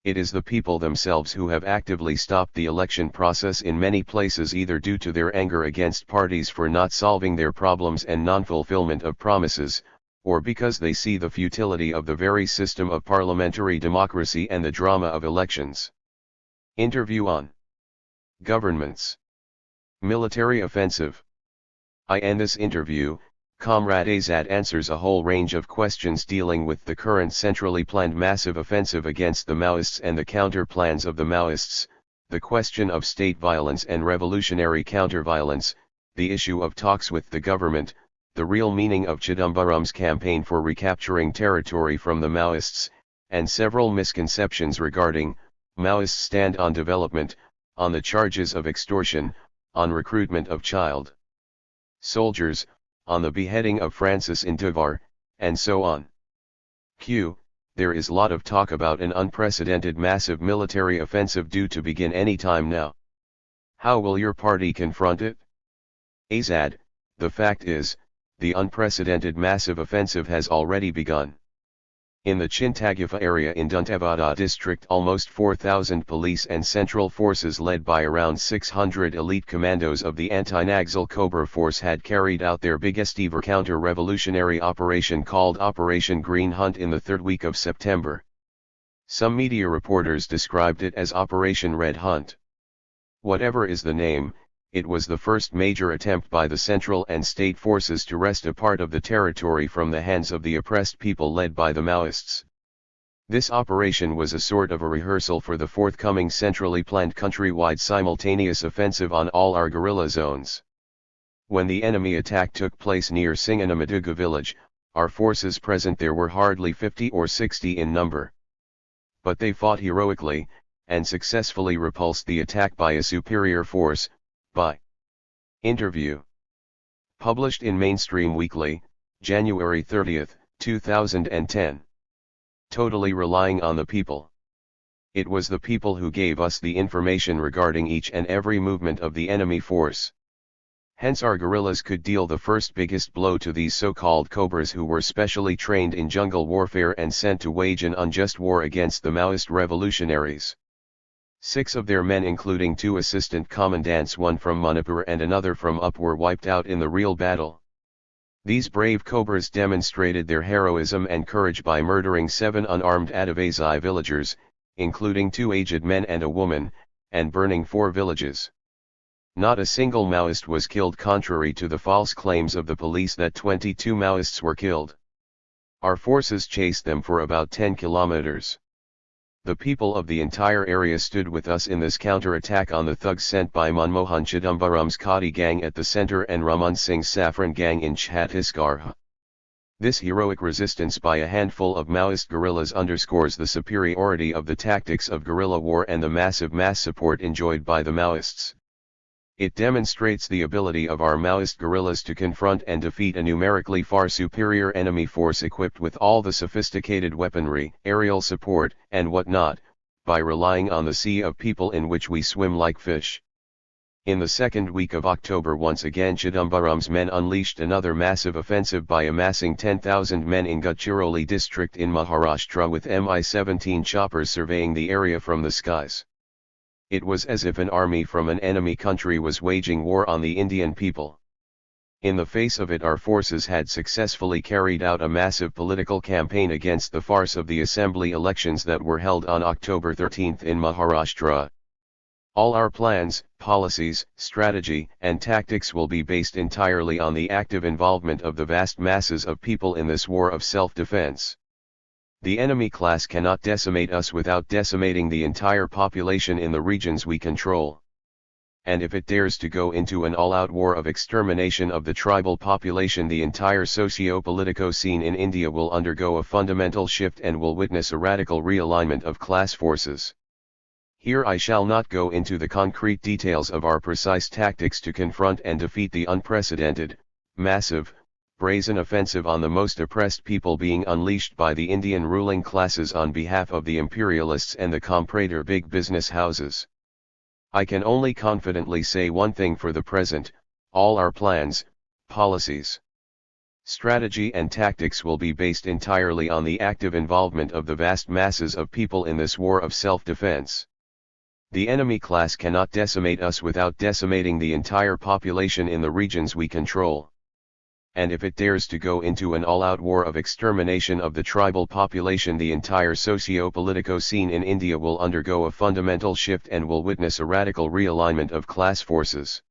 [SPEAKER 1] It is the people themselves who have actively stopped the election process in many places either due to their anger against parties for not solving their problems and non-fulfillment of promises, or because they see the futility of the very system of parliamentary democracy and the drama of elections. Interview on Governments. Military offensive. In this interview, Comrade Azad answers a whole range of questions dealing with the current centrally planned massive offensive against the Maoists and the counter-plans of the Maoists, the question of state violence and revolutionary counter-violence, the issue of talks with the government, the real meaning of Chidambaram's campaign for recapturing territory from the Maoists, and several misconceptions regarding Maoist stand on development, on the charges of extortion, on recruitment of child soldiers, on the beheading of Francis Nduvar, and so on. Q. There is lot of talk about an unprecedented massive military offensive due to begin any time now. How will your party confront it? Azad, the fact is, the unprecedented massive offensive has already begun. In the Chintagufa area in Dantevada district, almost 4,000 police and central forces led by around 600 elite commandos of the anti-Naxal Cobra Force had carried out their biggest ever counter-revolutionary operation called Operation Green Hunt in the third week of September. Some media reporters described it as Operation Red Hunt. Whatever is the name, it was the first major attempt by the central and state forces to wrest a part of the territory from the hands of the oppressed people led by the Maoists. This operation was a sort of a rehearsal for the forthcoming centrally planned countrywide simultaneous offensive on all our guerrilla zones. When the enemy attack took place near Singanamaduga village, our forces present there were hardly 50 or 60 in number. But they fought heroically, and successfully repulsed the attack by a superior force. By interview. Published in Mainstream Weekly, January 30, 2010. Totally relying on the people. It was the people who gave us the information regarding each and every movement of the enemy force. Hence our guerrillas could deal the first biggest blow to these so-called Cobras who were specially trained in jungle warfare and sent to wage an unjust war against the Maoist revolutionaries. 6 of their men, including 2 assistant commandants, one from Manipur and another from Up, were wiped out in the real battle. These brave Cobras demonstrated their heroism and courage by murdering 7 unarmed Adivasi villagers, including 2 aged men and a woman, and burning 4 villages. Not a single Maoist was killed, contrary to the false claims of the police that 22 Maoists were killed. Our forces chased them for about 10 kilometers. The people of the entire area stood with us in this counter-attack on the thugs sent by Manmohan Chidambaram's Khadi gang at the center and Raman Singh's Saffron gang in Chhattisgarh. This heroic resistance by a handful of Maoist guerrillas underscores the superiority of the tactics of guerrilla war and the massive mass support enjoyed by the Maoists. It demonstrates the ability of our Maoist guerrillas to confront and defeat a numerically far superior enemy force equipped with all the sophisticated weaponry, aerial support, and whatnot, by relying on the sea of people in which we swim like fish. In the second week of October, once again Chidambaram's men unleashed another massive offensive by amassing 10,000 men in Gadchiroli district in Maharashtra with Mi-17 choppers surveying the area from the skies. It was as if an army from an enemy country was waging war on the Indian people. In the face of it, our forces had successfully carried out a massive political campaign against the farce of the assembly elections that were held on October 13 in Maharashtra. All our plans, policies, strategy, and tactics will be based entirely on the active involvement of the vast masses of people in this war of self-defense. The enemy class cannot decimate us without decimating the entire population in the regions we control. and if it dares to go into an all-out war of extermination of the tribal population, the entire socio-political scene in India will undergo a fundamental shift and will witness a radical realignment of class forces. Here I shall not go into the concrete details of our precise tactics to confront and defeat the unprecedented, massive, brazen offensive on the most oppressed people being unleashed by the Indian ruling classes on behalf of the imperialists and the comprador big business houses. I can only confidently say one thing for the present: all our plans, policies, strategy and tactics will be based entirely on the active involvement of the vast masses of people in this war of self-defense. The enemy class cannot decimate us without decimating the entire population in the regions we control. And if it dares to go into an all-out war of extermination of the tribal population, the entire socio-political scene in India will undergo a fundamental shift and will witness a radical realignment of class forces.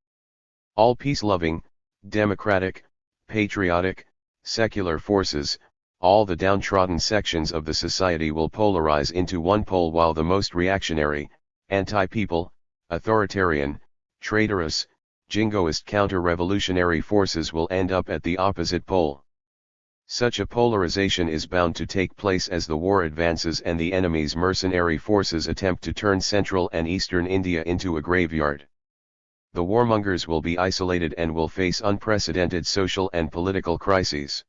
[SPEAKER 1] All peace-loving, democratic, patriotic, secular forces, all the downtrodden sections of the society will polarize into one pole, while the most reactionary, anti-people, authoritarian, traitorous, jingoist counter-revolutionary forces will end up at the opposite pole. Such a polarization is bound to take place as the war advances and the enemy's mercenary forces attempt to turn central and eastern India into a graveyard. The warmongers will be isolated and will face unprecedented social and political crises.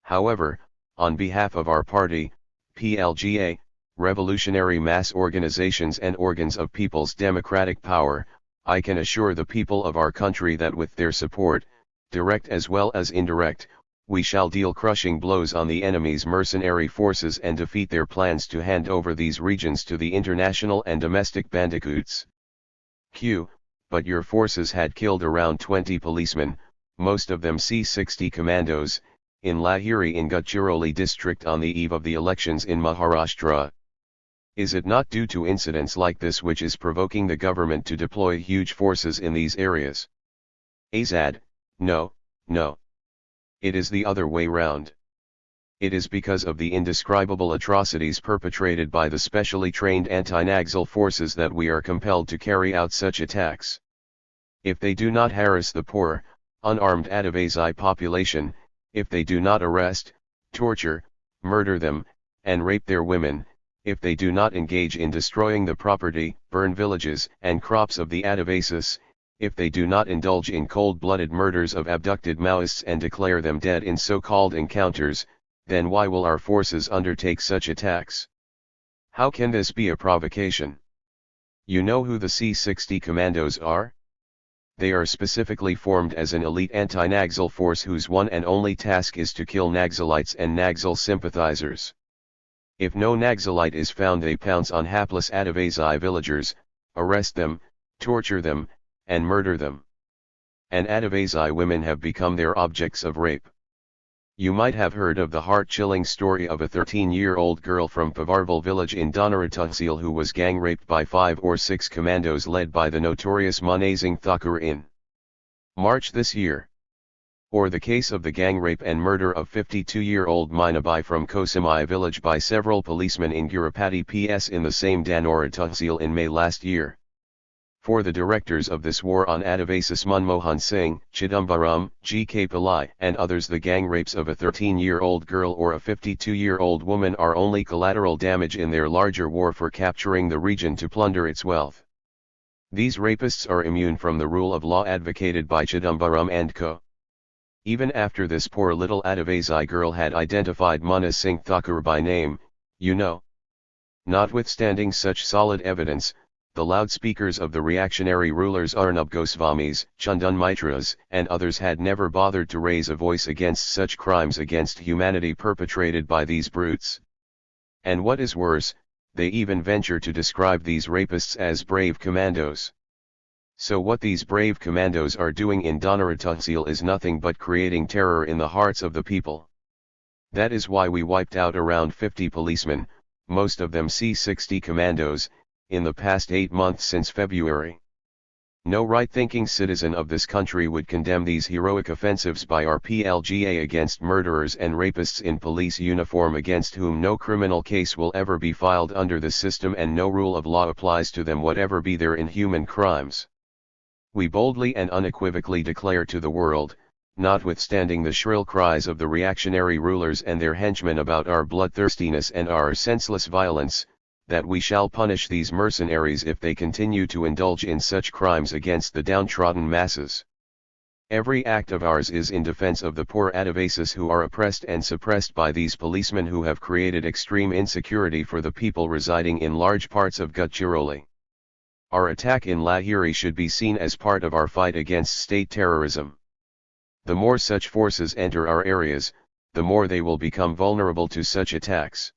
[SPEAKER 1] However, on behalf of our party, PLGA, revolutionary mass organizations and organs of people's democratic power, I can assure the people of our country that with their support, direct as well as indirect, we shall deal crushing blows on the enemy's mercenary forces and defeat their plans to hand over these regions to the international and domestic bandicoots. But your forces had killed around 20 policemen, most of them C-60 commandos, in Lahiri in Gadchiroli district on the eve of the elections in Maharashtra. Is it not due to incidents like this which is provoking the government to deploy huge forces in these areas? Azad, no. It is the other way round. It is because of the indescribable atrocities perpetrated by the specially trained anti-Naxal forces that we are compelled to carry out such attacks. If they do not harass the poor, unarmed Adivasi population, if they do not arrest, torture, murder them, and rape their women, if they do not engage in destroying the property, burn villages and crops of the Adivasis, if they do not indulge in cold-blooded murders of abducted Maoists and declare them dead in so-called encounters, then why will our forces undertake such attacks? How can this be a provocation? You know who the C-60 commandos are? They are specifically formed as an elite anti-Naxal force whose one and only task is to kill Naxalites and Naxal sympathizers. If no Naxalite is found, they pounce on hapless Adivasi villagers, arrest them, torture them, and murder them. And Adivasi women have become their objects of rape. You might have heard of the heart-chilling story of a 13-year-old girl from Pavarval village in Dhanara Tahsil who was gang-raped by 5 or 6 commandos led by the notorious Mane Singh Thakur in March this year. Or the case of the gang rape and murder of 52-year-old Minabai from Kosamai village by several policemen in Gurupati PS in the same Dhanara Tahsil in May last year. For the directors of this war on Adivasis Manmohan Singh, Chidambaram, G.K. Pillai and others, the gang rapes of a 13-year-old girl or a 52-year-old woman are only collateral damage in their larger war for capturing the region to plunder its wealth. These rapists are immune from the rule of law advocated by Chidambaram and co. Even after this poor little Adivasi girl had identified Mane Singh Thakur by name, you know. Notwithstanding such solid evidence, the loudspeakers of the reactionary rulers Arnab Goswamis, Chandan Mitras, and others had never bothered to raise a voice against such crimes against humanity perpetrated by these brutes. And what is worse, they even venture to describe these rapists as brave commandos. So what these brave commandos are doing in Dhanara Tahsil is nothing but creating terror in the hearts of the people. That is why we wiped out around 50 policemen, most of them C-60 commandos, in the past 8 months since February. No right-thinking citizen of this country would condemn these heroic offensives by our PLGA against murderers and rapists in police uniform against whom no criminal case will ever be filed under the system and no rule of law applies to them whatever be their inhuman crimes. We boldly and unequivocally declare to the world, notwithstanding the shrill cries of the reactionary rulers and their henchmen about our bloodthirstiness and our senseless violence, that we shall punish these mercenaries if they continue to indulge in such crimes against the downtrodden masses. Every act of ours is in defense of the poor Adavasis who are oppressed and suppressed by these policemen who have created extreme insecurity for the people residing in large parts of Gadchiroli. Our attack in Lahiri should be seen as part of our fight against state terrorism. The more such forces enter our areas, the more they will become vulnerable to such attacks.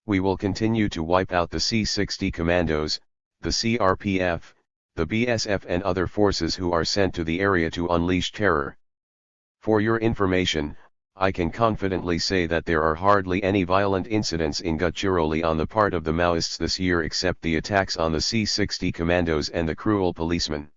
[SPEAKER 1] We will continue to wipe out the C-60 commandos, the CRPF, the BSF and other forces who are sent to the area to unleash terror. For your information, I can confidently say that there are hardly any violent incidents in Gadchiroli on the part of the Maoists this year except the attacks on the C-60 commandos and the cruel policemen.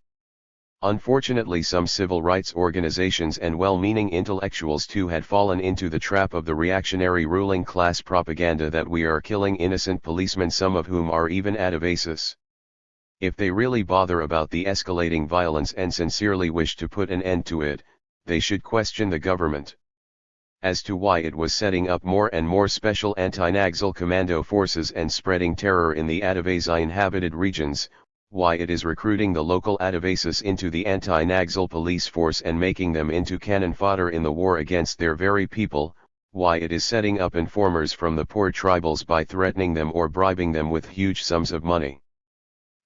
[SPEAKER 1] Unfortunately, some civil rights organizations and well-meaning intellectuals too had fallen into the trap of the reactionary ruling class propaganda that we are killing innocent policemen, some of whom are even Adavasis. If they really bother about the escalating violence and sincerely wish to put an end to it, they should question the government as to why it was setting up more and more special anti-Naxal commando forces and spreading terror in the Adavasi inhabited regions, why it is recruiting the local Adavasis into the anti-Naxal police force and making them into cannon fodder in the war against their very people, why it is setting up informers from the poor tribals by threatening them or bribing them with huge sums of money.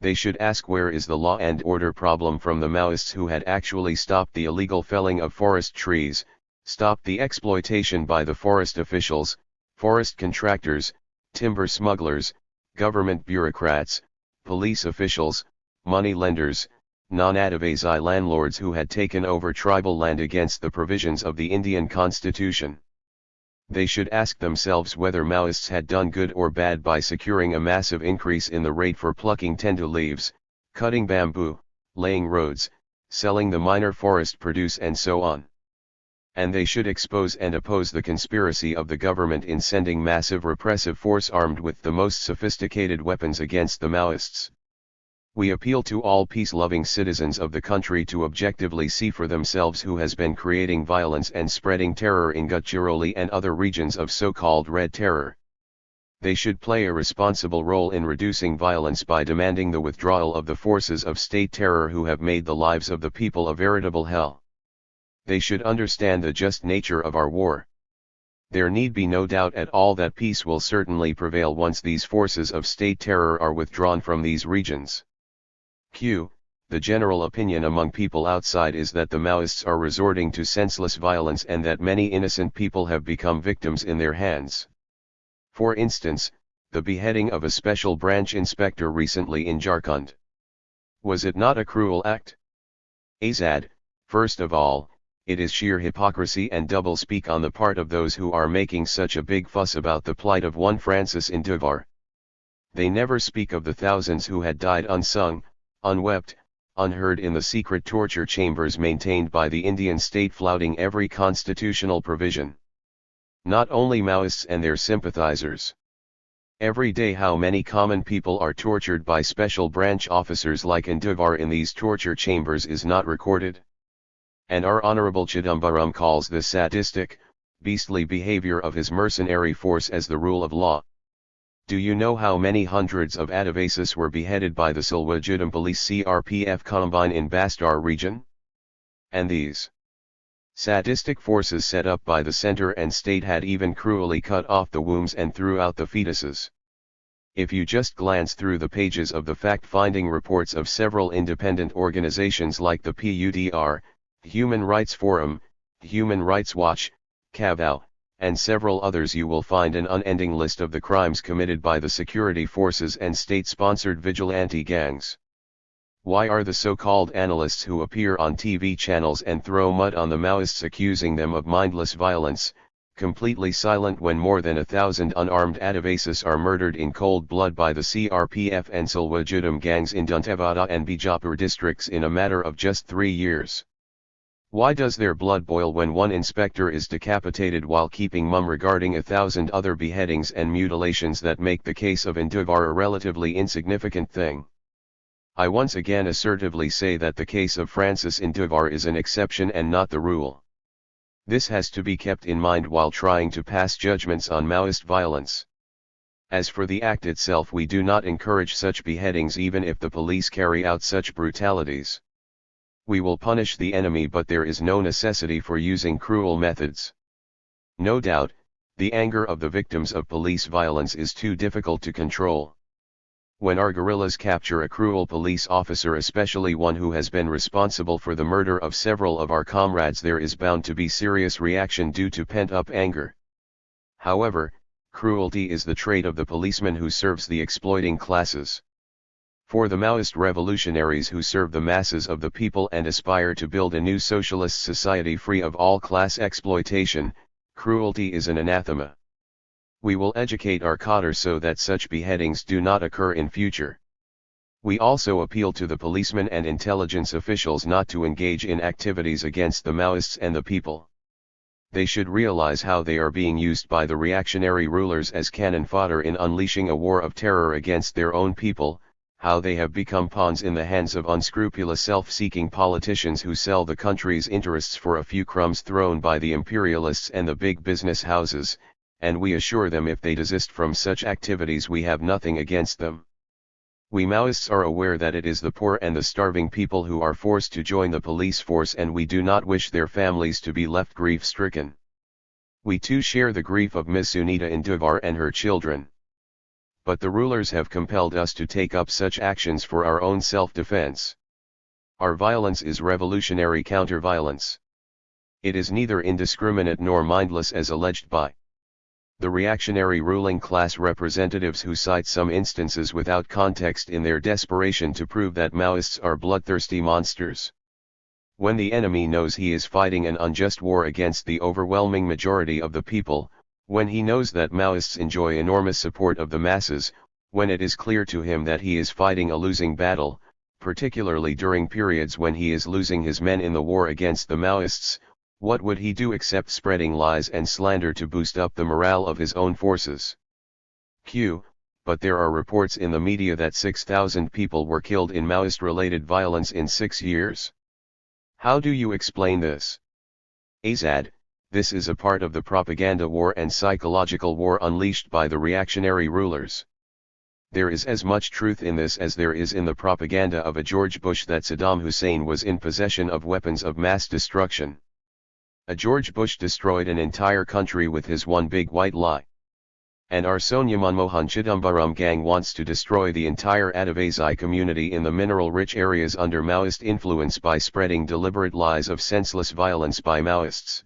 [SPEAKER 1] They should ask where is the law and order problem from the Maoists who had actually stopped the illegal felling of forest trees, stopped the exploitation by the forest officials, forest contractors, timber smugglers, government bureaucrats, police officials, money lenders, non-Adavasi landlords who had taken over tribal land against the provisions of the Indian Constitution. They should ask themselves whether Maoists had done good or bad by securing a massive increase in the rate for plucking tendu leaves, cutting bamboo, laying roads, selling the minor forest produce and so on. And they should expose and oppose the conspiracy of the government in sending massive repressive force armed with the most sophisticated weapons against the Maoists. We appeal to all peace-loving citizens of the country to objectively see for themselves who has been creating violence and spreading terror in Gadchiroli and other regions of so-called Red Terror. They should play a responsible role in reducing violence by demanding the withdrawal of the forces of state terror who have made the lives of the people a veritable hell. They should understand the just nature of our war. There need be no doubt at all that peace will certainly prevail once these forces of state terror are withdrawn from these regions. The general opinion among people outside is that the Maoists are resorting to senseless violence and that many innocent people have become victims in their hands. For instance, the beheading of a special branch inspector recently in Jharkhand. Was it not a cruel act? Azad, first of all, it is sheer hypocrisy and double-speak on the part of those who are making such a big fuss about the plight of one Francis in Duvar. They never speak of the thousands who had died unsung, unwept, unheard in the secret torture chambers maintained by the Indian state, flouting every constitutional provision. Not only Maoists and their sympathizers. Every day how many common people are tortured by special branch officers like in Duvar in these torture chambers is not recorded. And our Honorable Chidambaram calls this sadistic, beastly behavior of his mercenary force as the rule of law. Do you know how many hundreds of Adavasis were beheaded by the Silwajudam Police CRPF Combine in Bastar region? And these sadistic forces set up by the center and state had even cruelly cut off the wombs and threw out the fetuses. If you just glance through the pages of the fact-finding reports of several independent organizations like the PUDR, Human Rights Forum, Human Rights Watch, CAVAO, and several others, you will find an unending list of the crimes committed by the security forces and state-sponsored vigilante gangs. Why are the so-called analysts who appear on TV channels and throw mud on the Maoists accusing them of mindless violence, completely silent when more than 1,000 unarmed Adavasis are murdered in cold blood by the CRPF and Silwajudam gangs in Dantewada and Bijapur districts in a matter of just 3 years? Why does their blood boil when one inspector is decapitated while keeping mum regarding 1,000 other beheadings and mutilations that make the case of Induvar a relatively insignificant thing? I once again assertively say that the case of Francis Ndouvar is an exception and not the rule. This has to be kept in mind while trying to pass judgments on Maoist violence. As for the act itself, we do not encourage such beheadings even if the police carry out such brutalities. We will punish the enemy, but there is no necessity for using cruel methods. No doubt, the anger of the victims of police violence is too difficult to control. When our guerrillas capture a cruel police officer, especially one who has been responsible for the murder of several of our comrades, there is bound to be serious reaction due to pent-up anger. However, cruelty is the trait of the policeman who serves the exploiting classes. For the Maoist revolutionaries who serve the masses of the people and aspire to build a new socialist society free of all class exploitation, cruelty is an anathema. We will educate our cadre so that such beheadings do not occur in future. We also appeal to the policemen and intelligence officials not to engage in activities against the Maoists and the people. They should realize how they are being used by the reactionary rulers as cannon fodder in unleashing a war of terror against their own people, how they have become pawns in the hands of unscrupulous self-seeking politicians who sell the country's interests for a few crumbs thrown by the imperialists and the big business houses, and we assure them if they desist from such activities we have nothing against them. We Maoists are aware that it is the poor and the starving people who are forced to join the police force, and we do not wish their families to be left grief-stricken. We too share the grief of Miss Sunita Ndouvar and her children. But the rulers have compelled us to take up such actions for our own self-defense. Our violence is revolutionary counter-violence. It is neither indiscriminate nor mindless as alleged by the reactionary ruling class representatives who cite some instances without context in their desperation to prove that Maoists are bloodthirsty monsters. When the enemy knows he is fighting an unjust war against the overwhelming majority of the people, when he knows that Maoists enjoy enormous support of the masses, when it is clear to him that he is fighting a losing battle, particularly during periods when he is losing his men in the war against the Maoists, what would he do except spreading lies and slander to boost up the morale of his own forces? But there are reports in the media that 6,000 people were killed in Maoist-related violence in 6 years. How do you explain this? Azad, this is a part of the propaganda war and psychological war unleashed by the reactionary rulers. There is as much truth in this as there is in the propaganda of a George Bush that Saddam Hussein was in possession of weapons of mass destruction. A George Bush destroyed an entire country with his one big white lie. And our Sonia Manmohan Chidambaram gang wants to destroy the entire Adivasi community in the mineral-rich areas under Maoist influence by spreading deliberate lies of senseless violence by Maoists.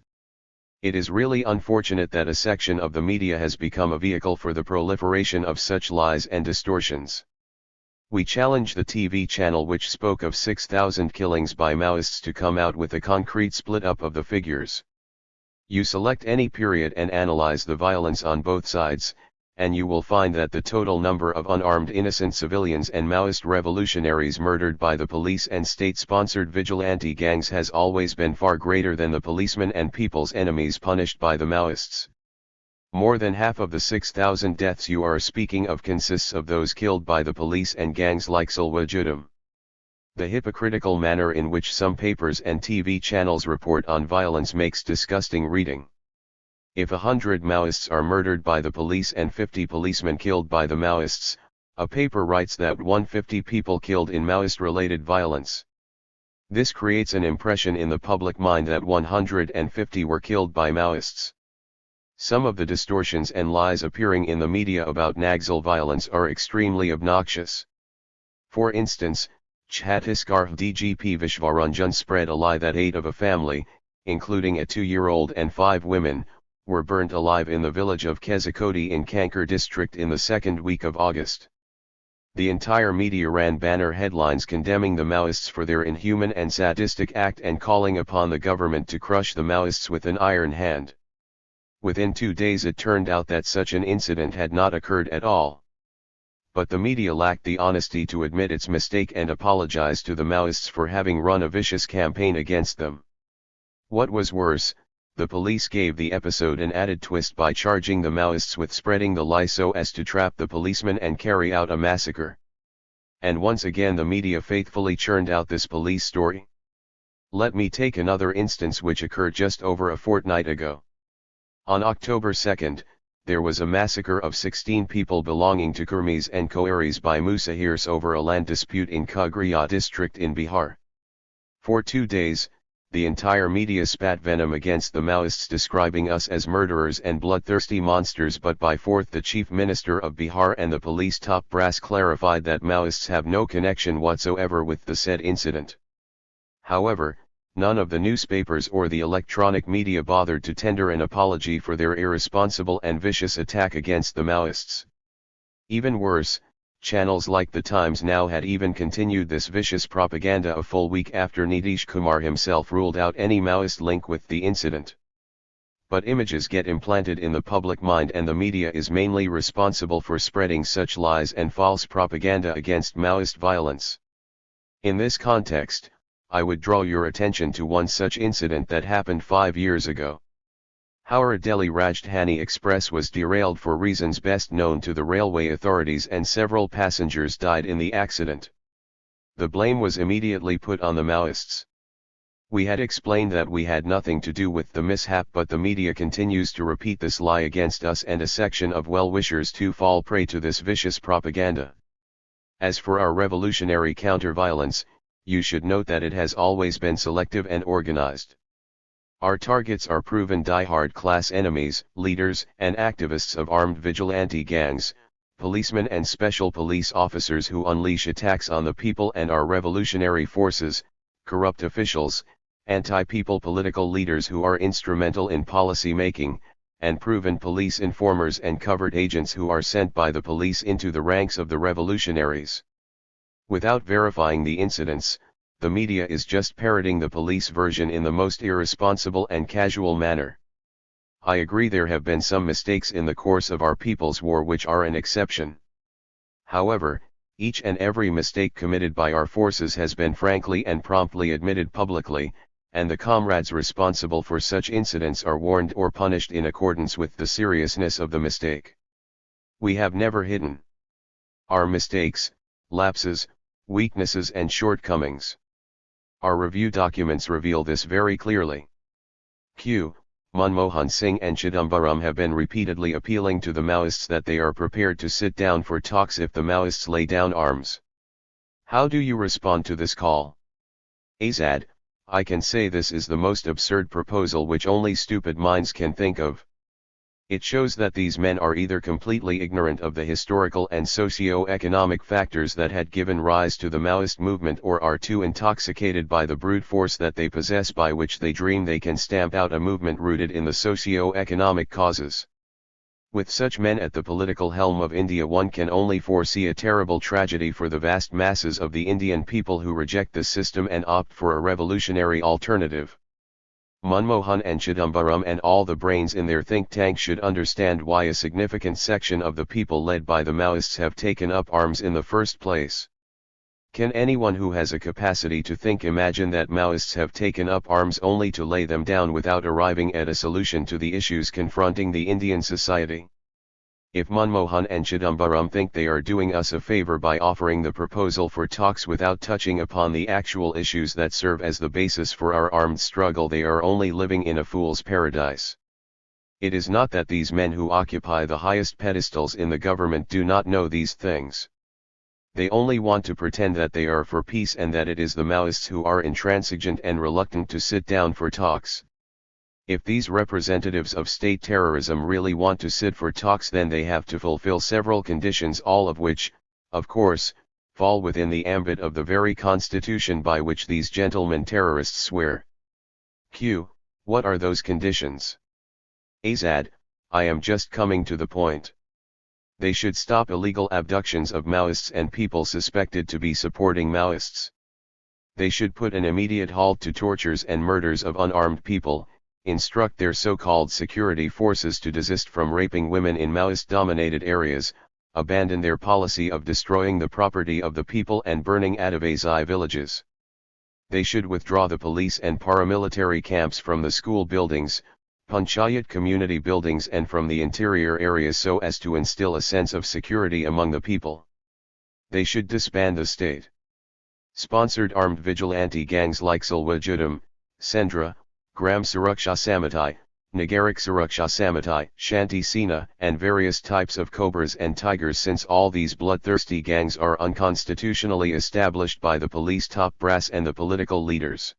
[SPEAKER 1] It is really unfortunate that a section of the media has become a vehicle for the proliferation of such lies and distortions. We challenge the TV channel which spoke of 6,000 killings by Maoists to come out with a concrete split-up of the figures. You select any period and analyze the violence on both sides, and you will find that the total number of unarmed innocent civilians and Maoist revolutionaries murdered by the police and state-sponsored vigilante gangs has always been far greater than the policemen and people's enemies punished by the Maoists. More than half of the 6,000 deaths you are speaking of consists of those killed by the police and gangs like Salwa Judum. The hypocritical manner in which some papers and TV channels report on violence makes disgusting reading. If 100 Maoists are murdered by the police and 50 policemen killed by the Maoists, a paper writes that 150 people killed in Maoist-related violence. This creates an impression in the public mind that 150 were killed by Maoists. Some of the distortions and lies appearing in the media about Naxal violence are extremely obnoxious. For instance, Chhattisgarh DGP Vishwaranjan spread a lie that 8 of a family, including a 2-year-old and 5 women, were burnt alive in the village of Kezakoti in Kankar district in the second week of August. The entire media ran banner headlines condemning the Maoists for their inhuman and sadistic act and calling upon the government to crush the Maoists with an iron hand. Within 2 days it turned out that such an incident had not occurred at all. But the media lacked the honesty to admit its mistake and apologize to the Maoists for having run a vicious campaign against them. What was worse, the police gave the episode an added twist by charging the Maoists with spreading the lie so as to trap the policemen and carry out a massacre. and once again the media faithfully churned out this police story. Let me take another instance which occurred just over a fortnight ago. On October 2nd, there was a massacre of 16 people belonging to Kurmis and Koaris by Musahirs over a land dispute in Khagriya district in Bihar. For 2 days, the entire media spat venom against the Maoists, describing us as murderers and bloodthirsty monsters, but by 4th the Chief Minister of Bihar and the police top brass clarified that Maoists have no connection whatsoever with the said incident. However, none of the newspapers or the electronic media bothered to tender an apology for their irresponsible and vicious attack against the Maoists. Even worse, channels like The Times Now had even continued this vicious propaganda a full week after Nitish Kumar himself ruled out any Maoist link with the incident. But images get implanted in the public mind, and the media is mainly responsible for spreading such lies and false propaganda against Maoist violence. In this context, I would draw your attention to one such incident that happened 5 years ago. Howrah Delhi Rajdhani Express was derailed for reasons best known to the railway authorities, and several passengers died in the accident. The blame was immediately put on the Maoists. We had explained that we had nothing to do with the mishap, but the media continues to repeat this lie against us, and a section of well-wishers to fall prey to this vicious propaganda. As for our revolutionary counter-violence, you should note that it has always been selective and organized. Our targets are proven die-hard class enemies, leaders and activists of armed vigilante gangs, policemen and special police officers who unleash attacks on the people and our revolutionary forces, corrupt officials, anti-people political leaders who are instrumental in policy making, and proven police informers and covert agents who are sent by the police into the ranks of the revolutionaries. Without verifying the incidents, the media is just parroting the police version in the most irresponsible and casual manner. I agree there have been some mistakes in the course of our people's war which are an exception. However, each and every mistake committed by our forces has been frankly and promptly admitted publicly, and the comrades responsible for such incidents are warned or punished in accordance with the seriousness of the mistake. We have never hidden our mistakes, lapses, weaknesses and shortcomings. Our review documents reveal this very clearly. Q. Manmohan Singh and Chidambaram have been repeatedly appealing to the Maoists that they are prepared to sit down for talks if the Maoists lay down arms. How do you respond to this call? Azad, I can say this is the most absurd proposal which only stupid minds can think of. It shows that these men are either completely ignorant of the historical and socio-economic factors that had given rise to the Maoist movement, or are too intoxicated by the brute force that they possess, by which they dream they can stamp out a movement rooted in the socio-economic causes. With such men at the political helm of India, one can only foresee a terrible tragedy for the vast masses of the Indian people who reject this system and opt for a revolutionary alternative. Manmohan and Chidambaram and all the brains in their think tank should understand why a significant section of the people led by the Maoists have taken up arms in the first place. Can anyone who has a capacity to think imagine that Maoists have taken up arms only to lay them down without arriving at a solution to the issues confronting the Indian society? If Manmohan and Chidambaram think they are doing us a favor by offering the proposal for talks without touching upon the actual issues that serve as the basis for our armed struggle, they are only living in a fool's paradise. It is not that these men who occupy the highest pedestals in the government do not know these things. They only want to pretend that they are for peace and that it is the Maoists who are intransigent and reluctant to sit down for talks. If these representatives of state terrorism really want to sit for talks, then they have to fulfill several conditions, all of which, of course, fall within the ambit of the very constitution by which these gentlemen terrorists swear. Q. What are those conditions? Azad, I am just coming to the point. They should stop illegal abductions of Maoists and people suspected to be supporting Maoists. They should put an immediate halt to tortures and murders of unarmed people, instruct their so-called security forces to desist from raping women in Maoist-dominated areas, abandon their policy of destroying the property of the people and burning Adivasi villages. They should withdraw the police and paramilitary camps from the school buildings, Panchayat community buildings and from the interior areas so as to instill a sense of security among the people. They should disband the state sponsored armed vigilante gangs like Salwa Judum, Sendra, Gram Suraksha Samitai, Nagarik Suraksha Samitai, Shanti Sena, and various types of cobras and tigers, since all these bloodthirsty gangs are unconstitutionally established by the police top brass and the political leaders.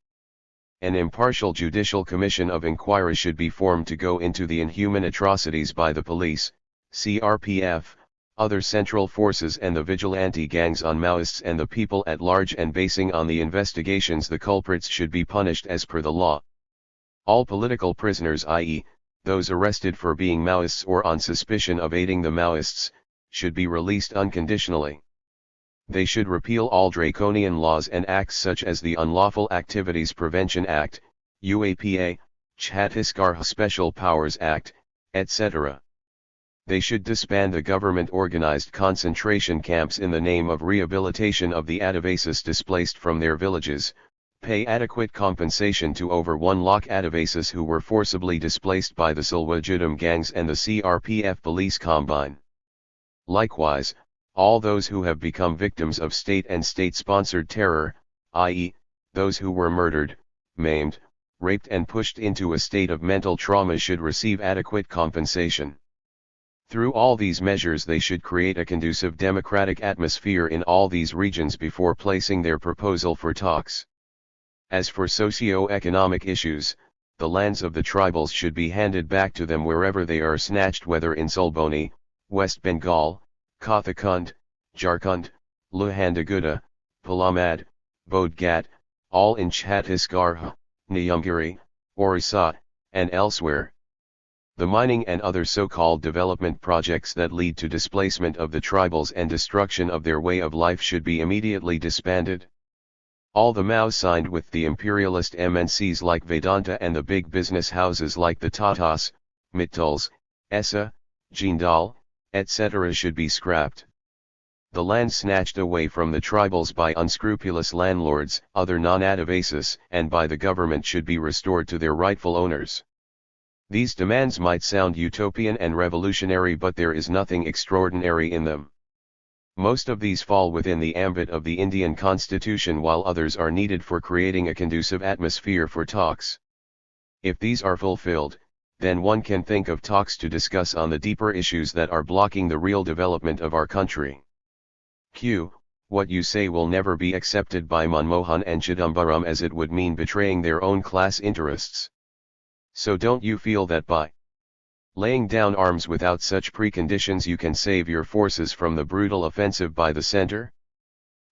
[SPEAKER 1] An impartial judicial commission of inquiry should be formed to go into the inhuman atrocities by the police, CRPF, other central forces and the vigilante gangs on Maoists and the people at large, and basing on the investigations the culprits should be punished as per the law. All political prisoners, i.e., those arrested for being Maoists or on suspicion of aiding the Maoists, should be released unconditionally. They should repeal all draconian laws and acts such as the Unlawful Activities Prevention Act, UAPA, Chhattisgarh Special Powers Act, etc. They should disband the government-organized concentration camps in the name of rehabilitation of the Adivasis displaced from their villages, pay adequate compensation to over 1 lakh Adivasis who were forcibly displaced by the Salwa Judum gangs and the CRPF police combine. Likewise, all those who have become victims of state and state-sponsored terror, i.e., those who were murdered, maimed, raped and pushed into a state of mental trauma, should receive adequate compensation. Through all these measures they should create a conducive democratic atmosphere in all these regions before placing their proposal for talks. As for socio-economic issues, the lands of the tribals should be handed back to them wherever they are snatched, whether in Sulboni, West Bengal, Kathakund, Jharkhand, Luhandaguda, Palamad, Bodhgat, all in Chhattisgarh, Niyamgiri, Orissa, and elsewhere. The mining and other so-called development projects that lead to displacement of the tribals and destruction of their way of life should be immediately disbanded. All the MOUs signed with the imperialist MNCs like Vedanta and the big business houses like the Tatas, Mittals, Essa, Jindal, etc. should be scrapped. The land snatched away from the tribals by unscrupulous landlords, other non-Adivasis, and by the government should be restored to their rightful owners. These demands might sound utopian and revolutionary, but there is nothing extraordinary in them. Most of these fall within the ambit of the Indian Constitution, while others are needed for creating a conducive atmosphere for talks. If these are fulfilled, then one can think of talks to discuss on the deeper issues that are blocking the real development of our country. What you say will never be accepted by Manmohan and Chidambaram, as it would mean betraying their own class interests. So don't you feel that by laying down arms without such preconditions you can save your forces from the brutal offensive by the center?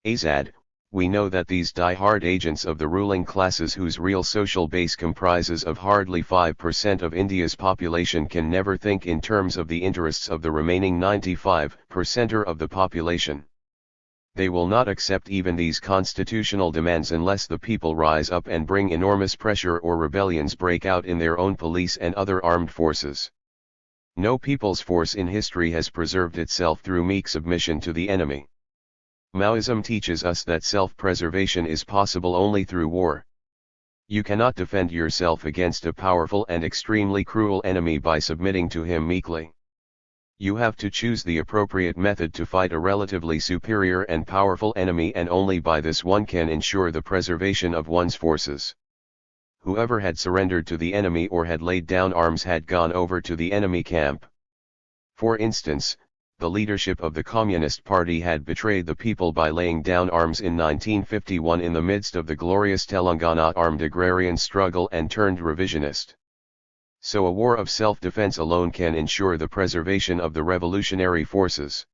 [SPEAKER 1] Azad, we know that these die-hard agents of the ruling classes, whose real social base comprises of hardly 5% of India's population, can never think in terms of the interests of the remaining 95% of the population. They will not accept even these constitutional demands unless the people rise up and bring enormous pressure or rebellions break out in their own police and other armed forces. No people's force in history has preserved itself through meek submission to the enemy. Maoism teaches us that self-preservation is possible only through war. You cannot defend yourself against a powerful and extremely cruel enemy by submitting to him meekly. You have to choose the appropriate method to fight a relatively superior and powerful enemy, and only by this one can ensure the preservation of one's forces. Whoever had surrendered to the enemy or had laid down arms had gone over to the enemy camp. For instance, the leadership of the Communist Party had betrayed the people by laying down arms in 1951 in the midst of the glorious Telangana armed agrarian struggle and turned revisionist. So a war of self-defense alone can ensure the preservation of the revolutionary forces.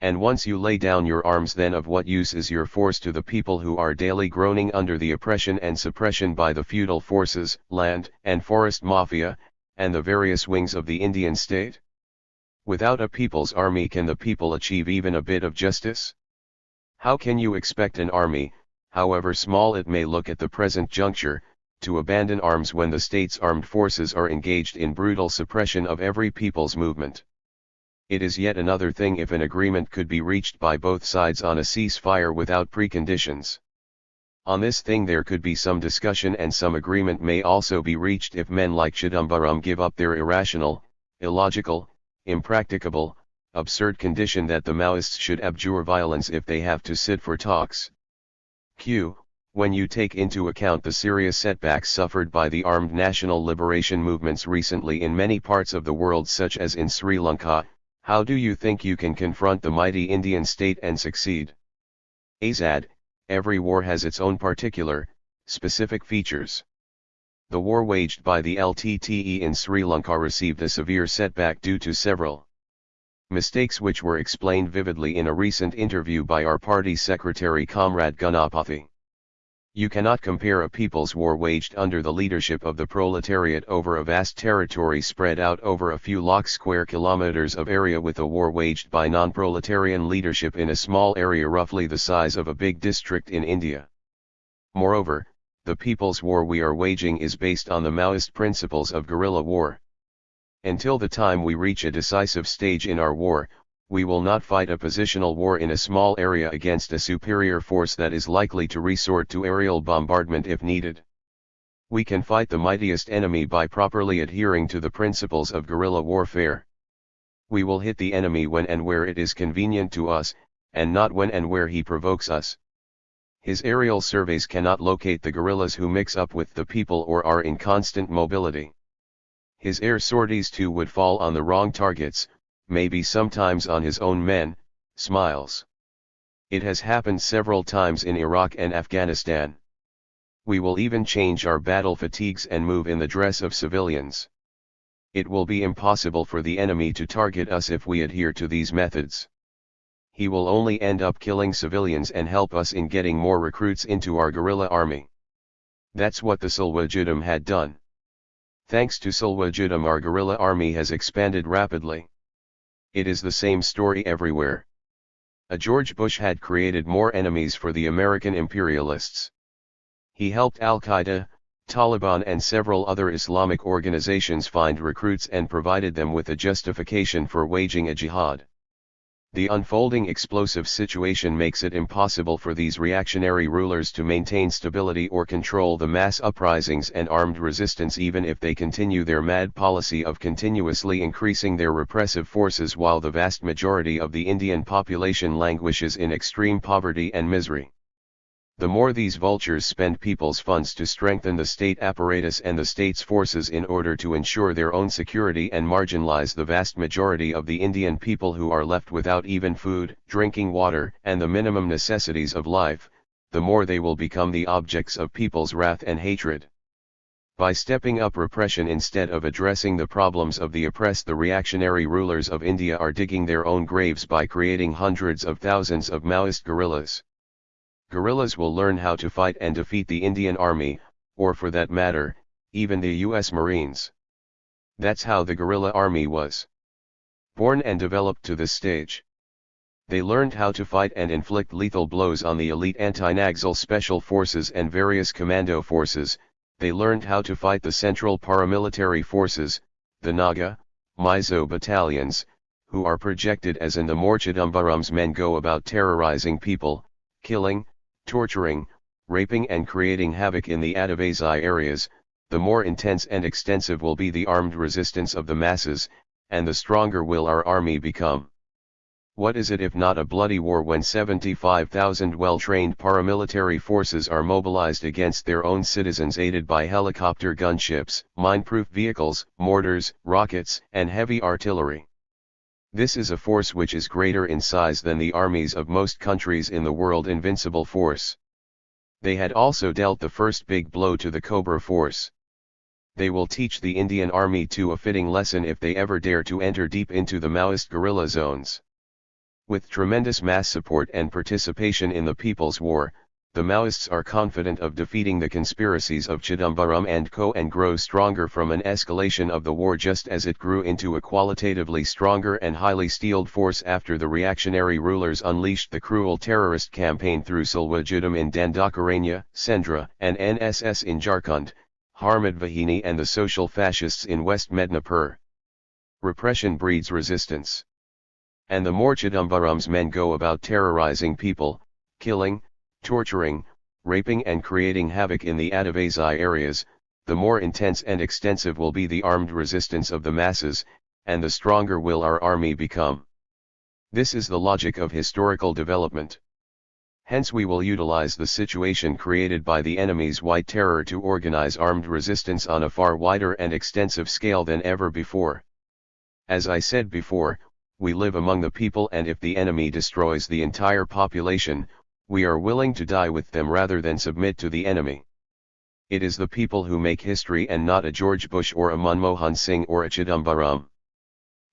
[SPEAKER 1] And once you lay down your arms, then of what use is your force to the people who are daily groaning under the oppression and suppression by the feudal forces, land and forest mafia, and the various wings of the Indian state? Without a people's army, can the people achieve even a bit of justice? How can you expect an army, however small it may look at the present juncture, to abandon arms when the state's armed forces are engaged in brutal suppression of every people's movement? It is yet another thing if an agreement could be reached by both sides on a ceasefire without preconditions. On this thing there could be some discussion, and some agreement may also be reached if men like Chidambaram give up their irrational, illogical, impracticable, absurd condition that the Maoists should abjure violence if they have to sit for talks. Q. When you take into account the serious setbacks suffered by the armed national liberation movements recently in many parts of the world such as in Sri Lanka, how do you think you can confront the mighty Indian state and succeed? Azad, every war has its own particular, specific features. The war waged by the LTTE in Sri Lanka received a severe setback due to several mistakes which were explained vividly in a recent interview by our party secretary Comrade Ganapathy. You cannot compare a people's war waged under the leadership of the proletariat over a vast territory spread out over a few lakh square kilometers of area with a war waged by non-proletarian leadership in a small area roughly the size of a big district in India. Moreover, the people's war we are waging is based on the Maoist principles of guerrilla war. Until the time we reach a decisive stage in our war, we will not fight a positional war in a small area against a superior force that is likely to resort to aerial bombardment if needed. We can fight the mightiest enemy by properly adhering to the principles of guerrilla warfare. We will hit the enemy when and where it is convenient to us, and not when and where he provokes us. His aerial surveys cannot locate the guerrillas who mix up with the people or are in constant mobility. His air sorties too would fall on the wrong targets, maybe sometimes on his own men. Smiles. It has happened several times in Iraq and Afghanistan. We will even change our battle fatigues and move in the dress of civilians. It will be impossible for the enemy to target us if we adhere to these methods. He will only end up killing civilians and help us in getting more recruits into our guerrilla army. That's what the Silwajudum had done. Thanks to Silwajudum our guerrilla army has expanded rapidly. It is the same story everywhere. George Bush had created more enemies for the American imperialists. He helped Al-Qaeda, Taliban and several other Islamic organizations find recruits and provided them with a justification for waging a jihad. The unfolding explosive situation makes it impossible for these reactionary rulers to maintain stability or control the mass uprisings and armed resistance even if they continue their mad policy of continuously increasing their repressive forces while the vast majority of the Indian population languishes in extreme poverty and misery. The more these vultures spend people's funds to strengthen the state apparatus and the state's forces in order to ensure their own security and marginalize the vast majority of the Indian people who are left without even food, drinking water, and the minimum necessities of life, the more they will become the objects of people's wrath and hatred. By stepping up repression instead of addressing the problems of the oppressed, the reactionary rulers of India are digging their own graves by creating hundreds of thousands of Maoist guerrillas. Guerrillas will learn how to fight and defeat the Indian Army, or for that matter, even the US Marines. That's how the guerrilla army was born and developed to this stage. They learned how to fight and inflict lethal blows on the elite anti-Naxal special forces and various commando forces. They learned how to fight the central paramilitary forces, the Naga, Mizo battalions, who are projected as in the Morchidambarum's men go about terrorizing people, killing, torturing, raping and creating havoc in the Adivasi areas. The more intense and extensive will be the armed resistance of the masses, and the stronger will our army become. What is it if not a bloody war when 75,000 well-trained paramilitary forces are mobilized against their own citizens aided by helicopter gunships, mine-proof vehicles, mortars, rockets, and heavy artillery? This is a force which is greater in size than the armies of most countries in the world. Invincible force. They had also dealt the first big blow to the Cobra force. They will teach the Indian Army too a fitting lesson if they ever dare to enter deep into the Maoist guerrilla zones. With tremendous mass support and participation in the People's War, the Maoists are confident of defeating the conspiracies of Chidambaram and Co. and grow stronger from an escalation of the war just as it grew into a qualitatively stronger and highly steeled force after the reactionary rulers unleashed the cruel terrorist campaign through Silwajudum in Dandakaranya, Sendra, and NSS in Jharkhand, Harmad Vahini and the social fascists in West Mednapur. Repression breeds resistance. And the more Chidambaram's men go about terrorizing people, killing, torturing, raping and creating havoc in the Adivasi areas, the more intense and extensive will be the armed resistance of the masses, and the stronger will our army become. This is the logic of historical development. Hence we will utilize the situation created by the enemy's white terror to organize armed resistance on a far wider and extensive scale than ever before. As I said before, we live among the people, and if the enemy destroys the entire population, we are willing to die with them rather than submit to the enemy. It is the people who make history, and not a George Bush or a Manmohan Singh or a Chidambaram.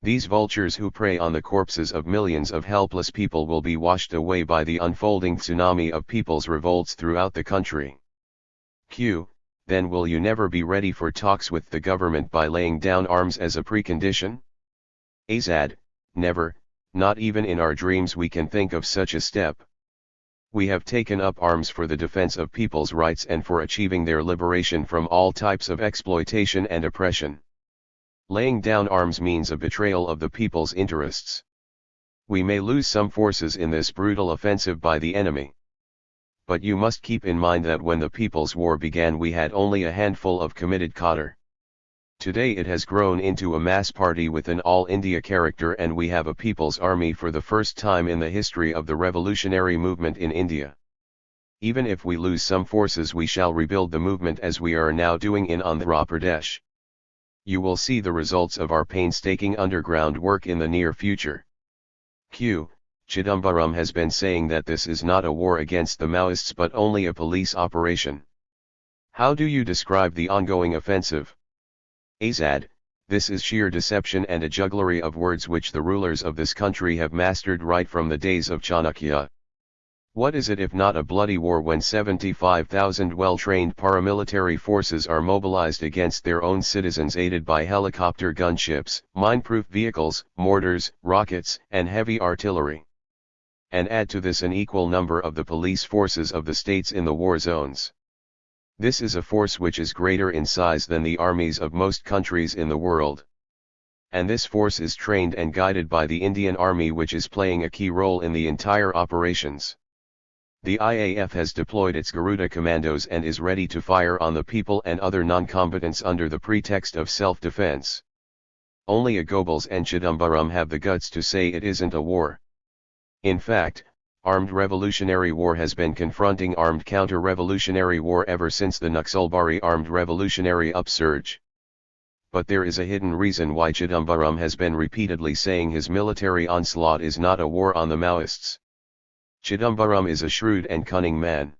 [SPEAKER 1] These vultures who prey on the corpses of millions of helpless people will be washed away by the unfolding tsunami of people's revolts throughout the country. Then will you never be ready for talks with the government by laying down arms as a precondition? Azad, never, not even in our dreams we can think of such a step. We have taken up arms for the defense of people's rights and for achieving their liberation from all types of exploitation and oppression. Laying down arms means a betrayal of the people's interests. We may lose some forces in this brutal offensive by the enemy. But you must keep in mind that when the People's War began we had only a handful of committed cadre. Today it has grown into a mass party with an all-India character, and we have a people's army for the first time in the history of the revolutionary movement in India. Even if we lose some forces, we shall rebuild the movement as we are now doing in Andhra Pradesh. You will see the results of our painstaking underground work in the near future. Chidambaram has been saying that this is not a war against the Maoists but only a police operation. How do you describe the ongoing offensive? Azad, this is sheer deception and a jugglery of words which the rulers of this country have mastered right from the days of Chanakya. What is it if not a bloody war when 75,000 well-trained paramilitary forces are mobilized against their own citizens, aided by helicopter gunships, mine-proof vehicles, mortars, rockets, and heavy artillery? And add to this an equal number of the police forces of the states in the war zones. This is a force which is greater in size than the armies of most countries in the world. And this force is trained and guided by the Indian Army, which is playing a key role in the entire operations. The IAF has deployed its Garuda commandos and is ready to fire on the people and other non-combatants under the pretext of self-defense. Only a Goebbels and Chidambaram have the guts to say it isn't a war. In fact, armed revolutionary war has been confronting armed counter-revolutionary war ever since the Naxalbari armed revolutionary upsurge. But there is a hidden reason why Chidambaram has been repeatedly saying his military onslaught is not a war on the Maoists. Chidambaram is a shrewd and cunning man.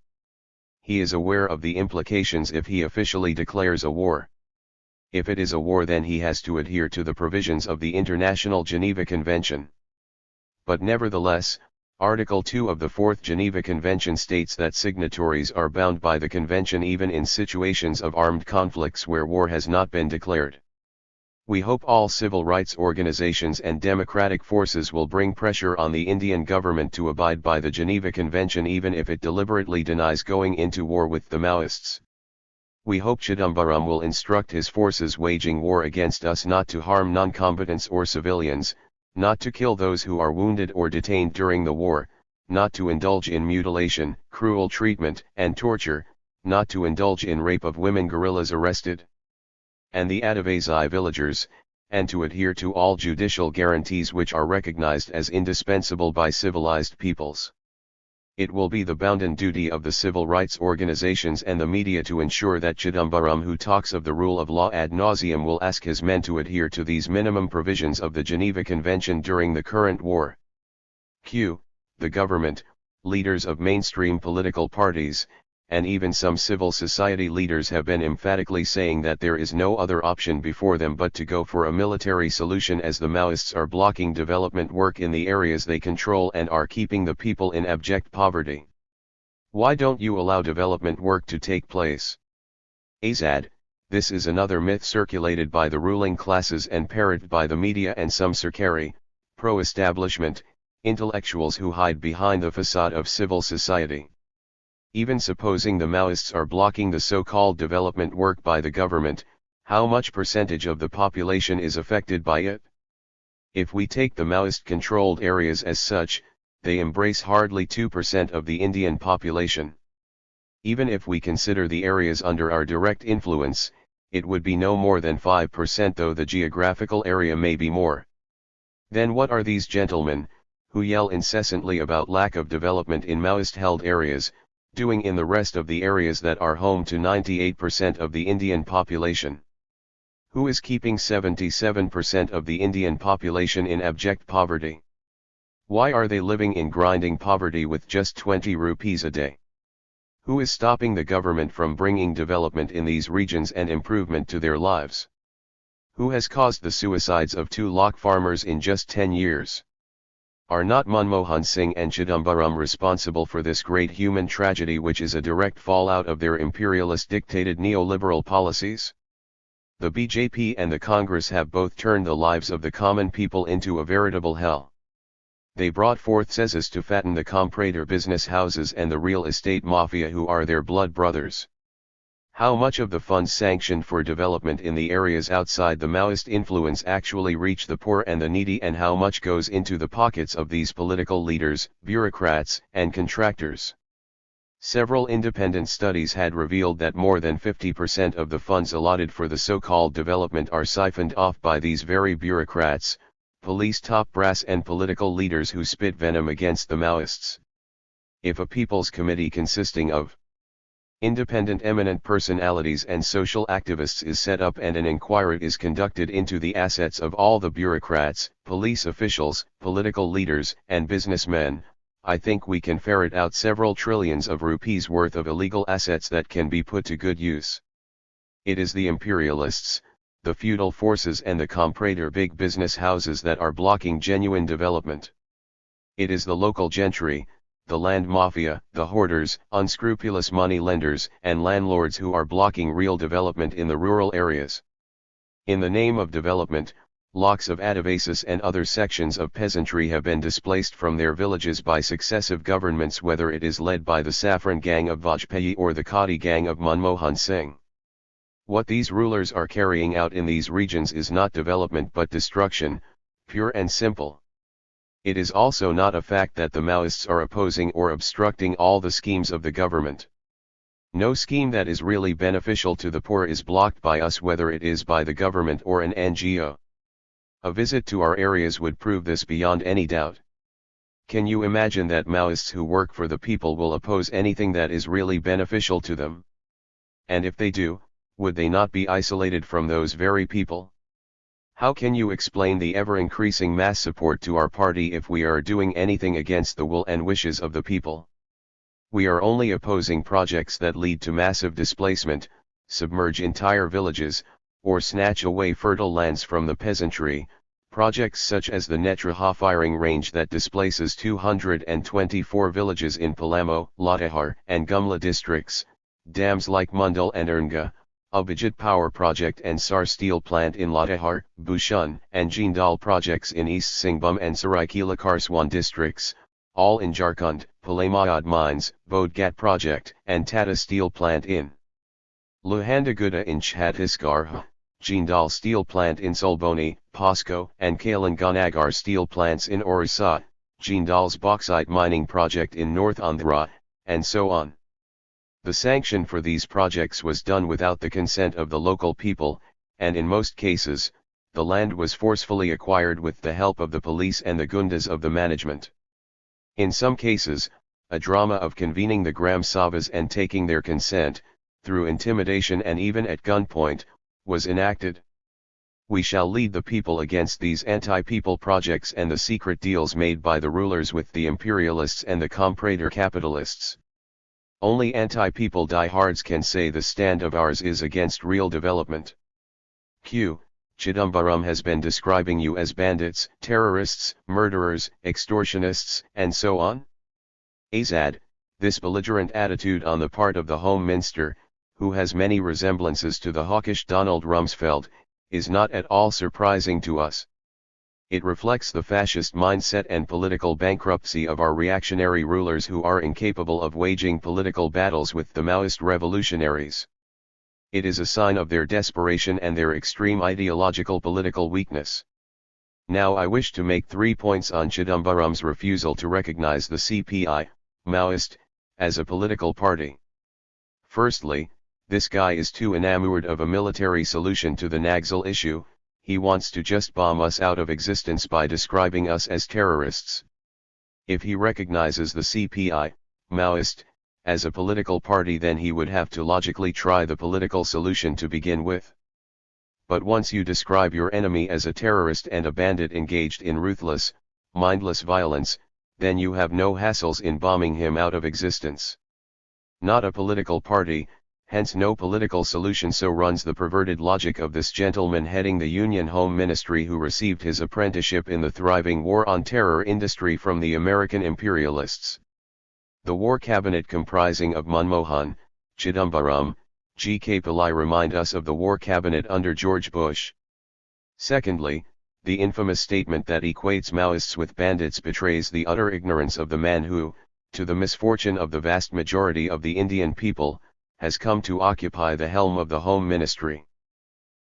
[SPEAKER 1] He is aware of the implications if he officially declares a war. If it is a war, then he has to adhere to the provisions of the International Geneva Convention. But nevertheless, Article 2 of the Fourth Geneva Convention states that signatories are bound by the convention even in situations of armed conflicts where war has not been declared. We hope all civil rights organizations and democratic forces will bring pressure on the Indian government to abide by the Geneva Convention even if it deliberately denies going into war with the Maoists. We hope Chidambaram will instruct his forces waging war against us not to harm non-combatants or civilians, not to kill those who are wounded or detained during the war, not to indulge in mutilation, cruel treatment, and torture, not to indulge in rape of women guerrillas arrested and the Adivasi villagers, and to adhere to all judicial guarantees which are recognized as indispensable by civilized peoples. It will be the bounden duty of the civil rights organizations and the media to ensure that Chidambaram, who talks of the rule of law ad nauseum, will ask his men to adhere to these minimum provisions of the Geneva Convention during the current war. The government, leaders of mainstream political parties, and even some civil society leaders have been emphatically saying that there is no other option before them but to go for a military solution, as the Maoists are blocking development work in the areas they control and are keeping the people in abject poverty. Why don't you allow development work to take place? Azad, this is another myth circulated by the ruling classes and parroted by the media and some Sarkari, pro-establishment, intellectuals who hide behind the facade of civil society. Even supposing the Maoists are blocking the so-called development work by the government, how much percentage of the population is affected by it? If we take the Maoist-controlled areas as such, they embrace hardly 2% of the Indian population. Even if we consider the areas under our direct influence, it would be no more than 5%, though the geographical area may be more. Then what are these gentlemen, who yell incessantly about lack of development in Maoist-held areas, doing in the rest of the areas that are home to 98% of the Indian population. Who is keeping 77% of the Indian population in abject poverty? Why are they living in grinding poverty with just 20 rupees a day? Who is stopping the government from bringing development in these regions and improvement to their lives? Who has caused the suicides of 2 lakh farmers in just 10 years? Are not Manmohan Singh and Chidambaram responsible for this great human tragedy, which is a direct fallout of their imperialist-dictated neoliberal policies? The BJP and the Congress have both turned the lives of the common people into a veritable hell. They brought forth cesses to fatten the comprador business houses and the real estate mafia, who are their blood brothers. How much of the funds sanctioned for development in the areas outside the Maoist influence actually reach the poor and the needy, and how much goes into the pockets of these political leaders, bureaucrats, and contractors? Several independent studies had revealed that more than 50% of the funds allotted for the so-called development are siphoned off by these very bureaucrats, police top brass, and political leaders who spit venom against the Maoists. If a People's Committee consisting of independent eminent personalities and social activists is set up and an inquiry is conducted into the assets of all the bureaucrats, police officials, political leaders, and businessmen, I think we can ferret out several trillions of rupees worth of illegal assets that can be put to good use. It is the imperialists, the feudal forces, and the comprador big business houses that are blocking genuine development. It is the local gentry, the land mafia, the hoarders, unscrupulous money lenders, and landlords who are blocking real development in the rural areas. In the name of development, lakhs of Adivasis and other sections of peasantry have been displaced from their villages by successive governments, whether it is led by the Saffron gang of Vajpayee or the Khadi gang of Manmohan Singh. What these rulers are carrying out in these regions is not development but destruction, pure and simple. It is also not a fact that the Maoists are opposing or obstructing all the schemes of the government. No scheme that is really beneficial to the poor is blocked by us, whether it is by the government or an NGO. A visit to our areas would prove this beyond any doubt. Can you imagine that Maoists who work for the people will oppose anything that is really beneficial to them? And if they do, would they not be isolated from those very people? How can you explain the ever-increasing mass support to our party if we are doing anything against the will and wishes of the people? We are only opposing projects that lead to massive displacement, submerge entire villages, or snatch away fertile lands from the peasantry, projects such as the Netraha firing range that displaces 224 villages in Palamo, Latehar, and Gumla districts, dams like Mundal and Ernga, Abhijit Power Project and Sar Steel Plant in Latehar, Bhushan, and Jindal projects in East Singhbum and Saraikela Kharswan districts, all in Jharkhand, Palamayad Mines, Bodhgat Project, and Tata Steel Plant in Lohandaguda in Chhattisgarh, Jindal Steel Plant in Solboni, Pasco, and Kalinganagar Steel Plants in Orissa, Jindal's Bauxite Mining Project in North Andhra, and so on. The sanction for these projects was done without the consent of the local people, and in most cases, the land was forcefully acquired with the help of the police and the gundas of the management. In some cases, a drama of convening the Gram Sabhas and taking their consent, through intimidation and even at gunpoint, was enacted. We shall lead the people against these anti-people projects and the secret deals made by the rulers with the imperialists and the comprador capitalists. Only anti-people diehards can say the stand of ours is against real development. Q. Chidambaram has been describing you as bandits, terrorists, murderers, extortionists, and so on? Azad, this belligerent attitude on the part of the Home Minister, who has many resemblances to the hawkish Donald Rumsfeld, is not at all surprising to us. It reflects the fascist mindset and political bankruptcy of our reactionary rulers who are incapable of waging political battles with the Maoist revolutionaries. It is a sign of their desperation and their extreme ideological political weakness. Now I wish to make 3 points on Chidambaram's refusal to recognize the CPI, Maoist, as a political party. Firstly, this guy is too enamored of a military solution to the Naxal issue. He wants to just bomb us out of existence by describing us as terrorists. If he recognizes the CPI, Maoist, as a political party, then he would have to logically try the political solution to begin with. But once you describe your enemy as a terrorist and a bandit engaged in ruthless, mindless violence, then you have no hassles in bombing him out of existence. Not a political party, hence no political solution, so runs the perverted logic of this gentleman heading the Union Home Ministry, who received his apprenticeship in the thriving war on terror industry from the American imperialists. The War Cabinet, comprising of Manmohan, Chidambaram, G.K. Pillai, remind us of the War Cabinet under George Bush. Secondly, the infamous statement that equates Maoists with bandits betrays the utter ignorance of the man who, to the misfortune of the vast majority of the Indian people, has come to occupy the helm of the Home Ministry.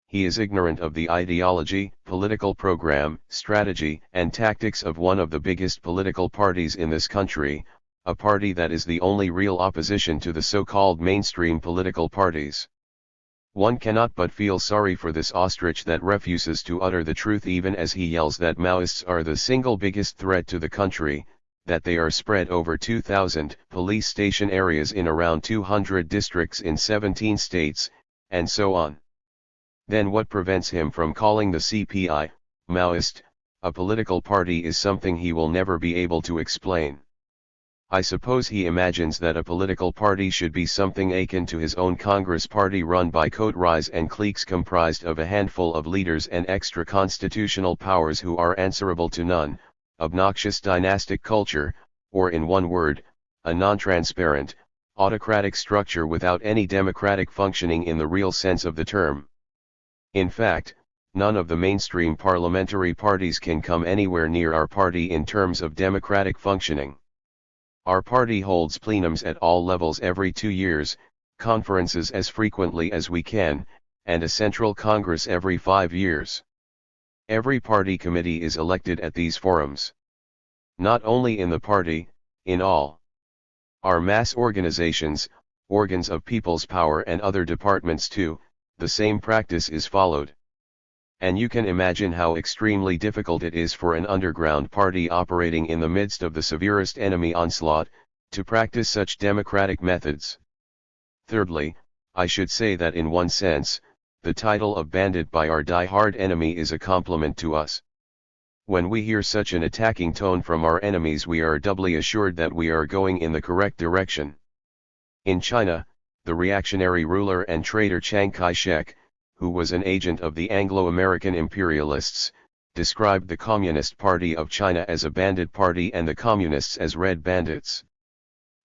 [SPEAKER 1] He is ignorant of the ideology, political program, strategy, and tactics of one of the biggest political parties in this country, a party that is the only real opposition to the so-called mainstream political parties. One cannot but feel sorry for this ostrich that refuses to utter the truth, even as he yells that Maoists are the single biggest threat to the country, that they are spread over 2,000 police station areas in around 200 districts in 17 states, and so on. Then what prevents him from calling the CPI, Maoist, a political party, is something he will never be able to explain. I suppose he imagines that a political party should be something akin to his own Congress party, run by coteries and cliques comprised of a handful of leaders and extra-constitutional powers who are answerable to none, obnoxious dynastic culture, or in one word, a non-transparent, autocratic structure without any democratic functioning in the real sense of the term. In fact, none of the mainstream parliamentary parties can come anywhere near our party in terms of democratic functioning. Our party holds plenums at all levels every 2 years, conferences as frequently as we can, and a central congress every 5 years. Every party committee is elected at these forums. Not only in the party, in all our mass organizations, organs of people's power, and other departments too, the same practice is followed. And you can imagine how extremely difficult it is for an underground party operating in the midst of the severest enemy onslaught, to practice such democratic methods. Thirdly, I should say that in one sense, the title of bandit by our die-hard enemy is a compliment to us. When we hear such an attacking tone from our enemies, we are doubly assured that we are going in the correct direction. In China, the reactionary ruler and traitor Chiang Kai-shek, who was an agent of the Anglo-American imperialists, described the Communist Party of China as a bandit party and the Communists as red bandits.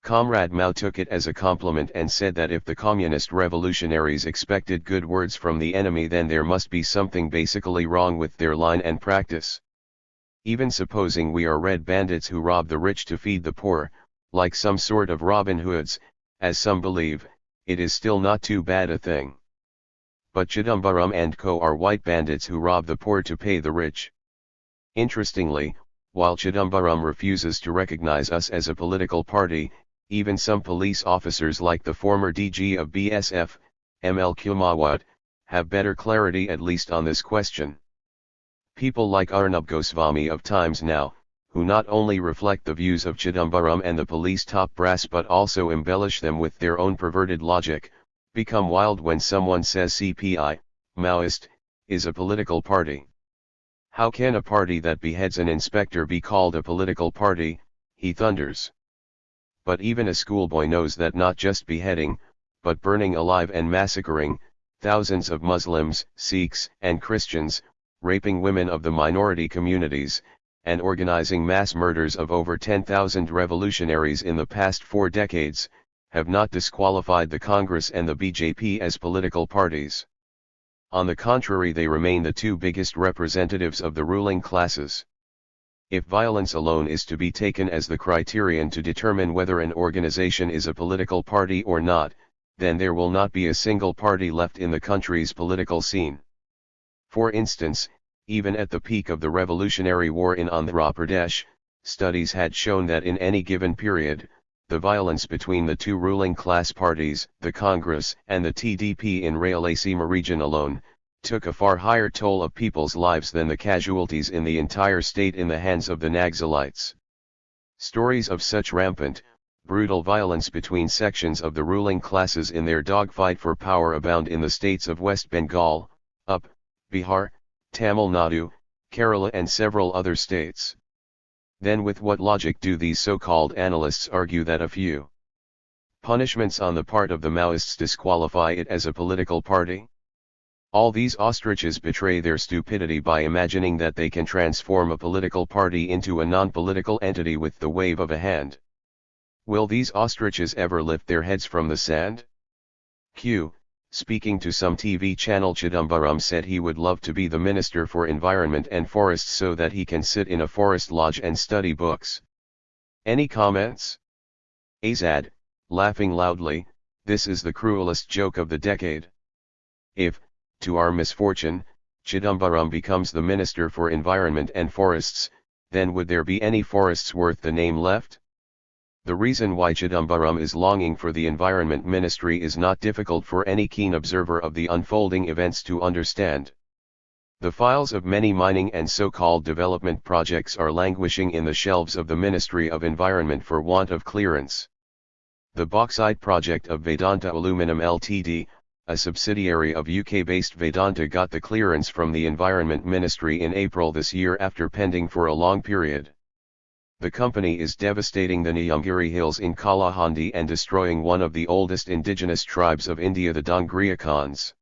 [SPEAKER 1] Comrade Mao took it as a compliment and said that if the communist revolutionaries expected good words from the enemy, then there must be something basically wrong with their line and practice. Even supposing we are red bandits who rob the rich to feed the poor, like some sort of Robin Hoods, as some believe, it is still not too bad a thing. But Chidambaram and co. are white bandits who rob the poor to pay the rich. Interestingly, while Chidambaram refuses to recognize us as a political party, even some police officers like the former DG of BSF, ML Kumawat, have better clarity at least on this question. People like Arnab Goswami of Times Now, who not only reflect the views of Chidambaram and the police top brass but also embellish them with their own perverted logic, become wild when someone says CPI, Maoist, is a political party. How can a party that beheads an inspector be called a political party, he thunders. But even a schoolboy knows that not just beheading, but burning alive and massacring thousands of Muslims, Sikhs, and Christians, raping women of the minority communities, and organizing mass murders of over 10,000 revolutionaries in the past 4 decades, have not disqualified the Congress and the BJP as political parties. On the contrary, they remain the 2 biggest representatives of the ruling classes. If violence alone is to be taken as the criterion to determine whether an organization is a political party or not, then there will not be a single party left in the country's political scene. For instance, even at the peak of the Revolutionary War in Andhra Pradesh, studies had shown that in any given period, the violence between the 2 ruling class parties, the Congress and the TDP in Rayalaseema region alone, took a far higher toll of people's lives than the casualties in the entire state in the hands of the Naxalites. Stories of such rampant, brutal violence between sections of the ruling classes in their dogfight for power abound in the states of West Bengal, UP, Bihar, Tamil Nadu, Kerala and several other states. Then with what logic do these so-called analysts argue that a few punishments on the part of the Maoists disqualify it as a political party? All these ostriches betray their stupidity by imagining that they can transform a political party into a non-political entity with the wave of a hand. Will these ostriches ever lift their heads from the sand? Speaking to some TV channel, Chidambaram said he would love to be the Minister for Environment and Forests so that he can sit in a forest lodge and study books. Any comments? Azad, laughing loudly, this is the cruelest joke of the decade. If, to our misfortune, Chidambaram becomes the Minister for Environment and Forests, then would there be any forests worth the name left? The reason why Chidambaram is longing for the Environment Ministry is not difficult for any keen observer of the unfolding events to understand. The files of many mining and so-called development projects are languishing in the shelves of the Ministry of Environment for want of clearance. The bauxite project of Vedanta Aluminum Ltd., a subsidiary of UK-based Vedanta, got the clearance from the Environment Ministry in April this year after pending for a long period. The company is devastating the Niyamgiri Hills in Kalahandi and destroying one of the oldest indigenous tribes of India, the Dongria Khans.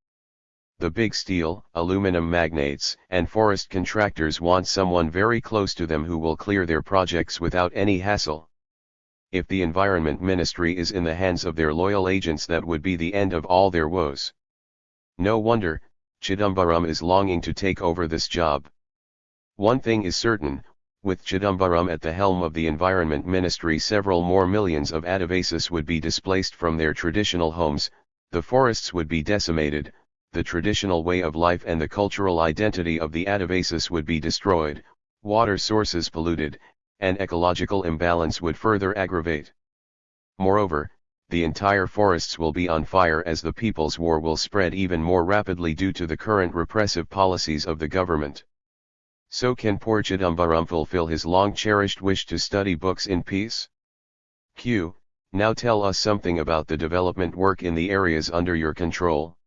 [SPEAKER 1] The big steel, aluminum magnates, and forest contractors want someone very close to them who will clear their projects without any hassle. If the Environment Ministry is in the hands of their loyal agents, that would be the end of all their woes. No wonder, Chidambaram is longing to take over this job. One thing is certain, with Chidambaram at the helm of the Environment Ministry, several more millions of Adivasis would be displaced from their traditional homes, the forests would be decimated, the traditional way of life and the cultural identity of the Adivasis would be destroyed, water sources polluted, and ecological imbalance would further aggravate. Moreover, the entire forests will be on fire as the People's War will spread even more rapidly due to the current repressive policies of the government. So can poor Chidambaram fulfill his long-cherished wish to study books in peace? Now tell us something about the development work in the areas under your control.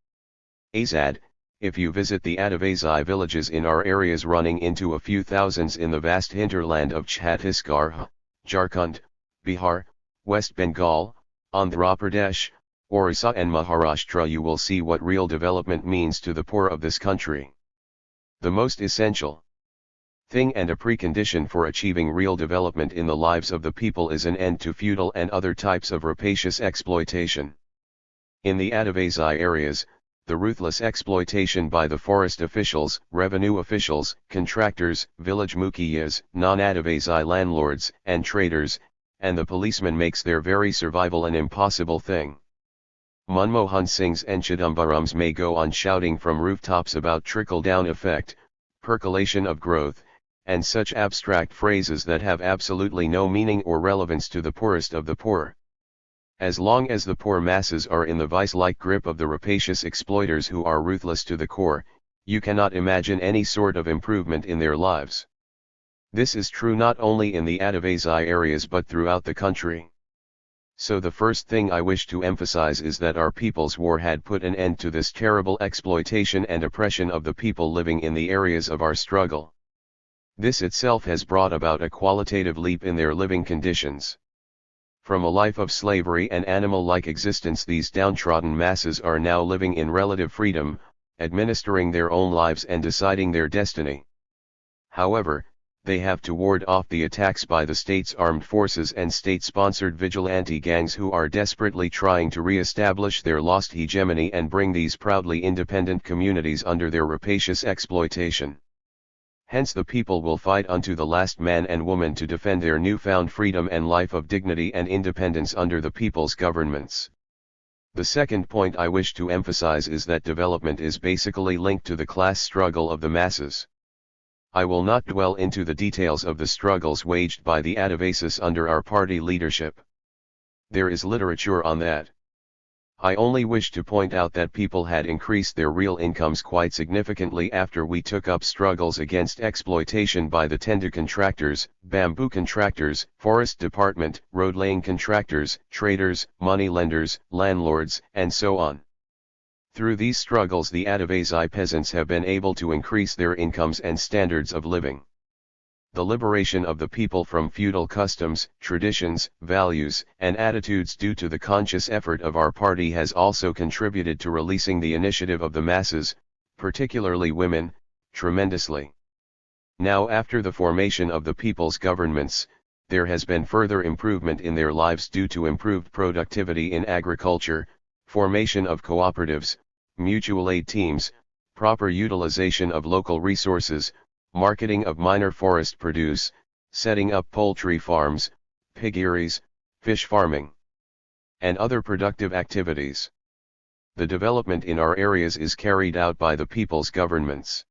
[SPEAKER 1] Azad, if you visit the Adivasi villages in our areas running into a few thousands in the vast hinterland of Chhattisgarh, Jharkhand, Bihar, West Bengal, Andhra Pradesh, Orissa and Maharashtra, you will see what real development means to the poor of this country. The most essential thing and a precondition for achieving real development in the lives of the people is an end to feudal and other types of rapacious exploitation. In the Adivasi areas, the ruthless exploitation by the forest officials, revenue officials, contractors, village mukiyas, non-Adivasi landlords, and traders, and the policemen makes their very survival an impossible thing. Manmohan Singhs and Chidambarams may go on shouting from rooftops about trickle-down effect, percolation of growth, and such abstract phrases that have absolutely no meaning or relevance to the poorest of the poor. As long as the poor masses are in the vice-like grip of the rapacious exploiters who are ruthless to the core, you cannot imagine any sort of improvement in their lives. This is true not only in the Adivasi areas but throughout the country. So the first thing I wish to emphasize is that our People's War had put an end to this terrible exploitation and oppression of the people living in the areas of our struggle. This itself has brought about a qualitative leap in their living conditions. From a life of slavery and animal-like existence, these downtrodden masses are now living in relative freedom, administering their own lives and deciding their destiny. However, they have to ward off the attacks by the state's armed forces and state-sponsored vigilante gangs who are desperately trying to re-establish their lost hegemony and bring these proudly independent communities under their rapacious exploitation. Hence the people will fight unto the last man and woman to defend their newfound freedom and life of dignity and independence under the people's governments. The second point I wish to emphasize is that development is basically linked to the class struggle of the masses. I will not dwell into the details of the struggles waged by the Adivasis under our party leadership. There is literature on that. I only wish to point out that people had increased their real incomes quite significantly after we took up struggles against exploitation by the tender contractors, bamboo contractors, forest department, road laying contractors, traders, money lenders, landlords, and so on. Through these struggles the Adivasi peasants have been able to increase their incomes and standards of living. The liberation of the people from feudal customs, traditions, values, and attitudes due to the conscious effort of our party has also contributed to releasing the initiative of the masses, particularly women, tremendously. Now after the formation of the people's governments, there has been further improvement in their lives due to improved productivity in agriculture, formation of cooperatives, mutual aid teams, proper utilization of local resources, marketing of minor forest produce, setting up poultry farms, piggeries, fish farming, and other productive activities. The development in our areas is carried out by the people's governments.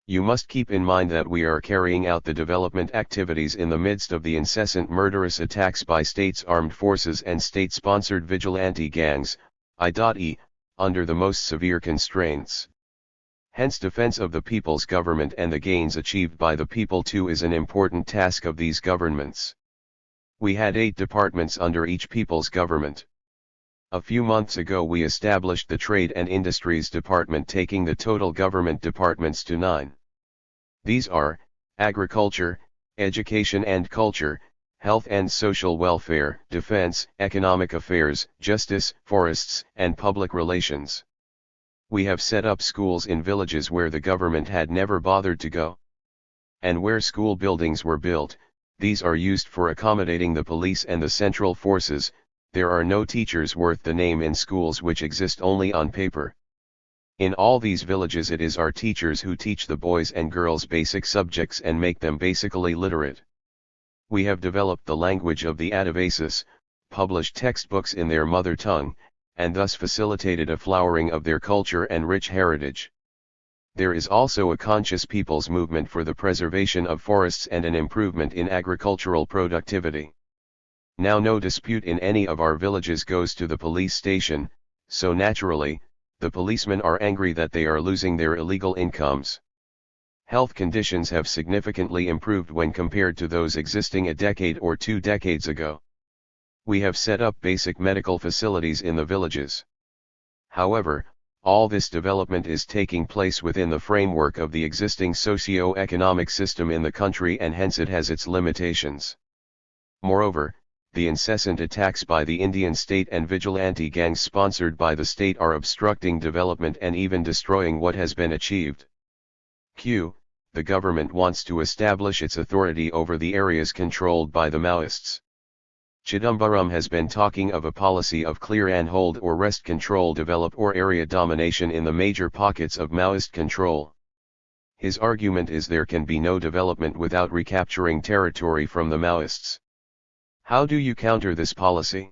[SPEAKER 1] You must keep in mind that we are carrying out the development activities in the midst of the incessant murderous attacks by states' armed forces and state-sponsored vigilante gangs, i.e., under the most severe constraints. Hence defense of the people's government and the gains achieved by the people too is an important task of these governments. We had 8 departments under each people's government. A few months ago we established the Trade and Industries Department, taking the total government departments to 9. These are, Agriculture, Education and Culture, Health and Social Welfare, Defense, Economic Affairs, Justice, Forests, and Public Relations. We have set up schools in villages where the government had never bothered to go. And where school buildings were built, these are used for accommodating the police and the central forces. There are no teachers worth the name in schools which exist only on paper. In all these villages it is our teachers who teach the boys and girls basic subjects and make them basically literate. We have developed the language of the Adivasis, published textbooks in their mother tongue, and thus facilitated a flowering of their culture and rich heritage. There is also a conscious people's movement for the preservation of forests and an improvement in agricultural productivity. Now no dispute in any of our villages goes to the police station, so naturally, the policemen are angry that they are losing their illegal incomes. Health conditions have significantly improved when compared to those existing a decade or 2 decades ago. We have set up basic medical facilities in the villages. However, all this development is taking place within the framework of the existing socio-economic system in the country, and hence it has its limitations. Moreover, the incessant attacks by the Indian state and vigilante gangs sponsored by the state are obstructing development and even destroying what has been achieved. The government wants to establish its authority over the areas controlled by the Maoists. Chidambaram has been talking of a policy of clear and hold or wrest control develop or area domination in the major pockets of Maoist control. His argument is there can be no development without recapturing territory from the Maoists. How do you counter this policy?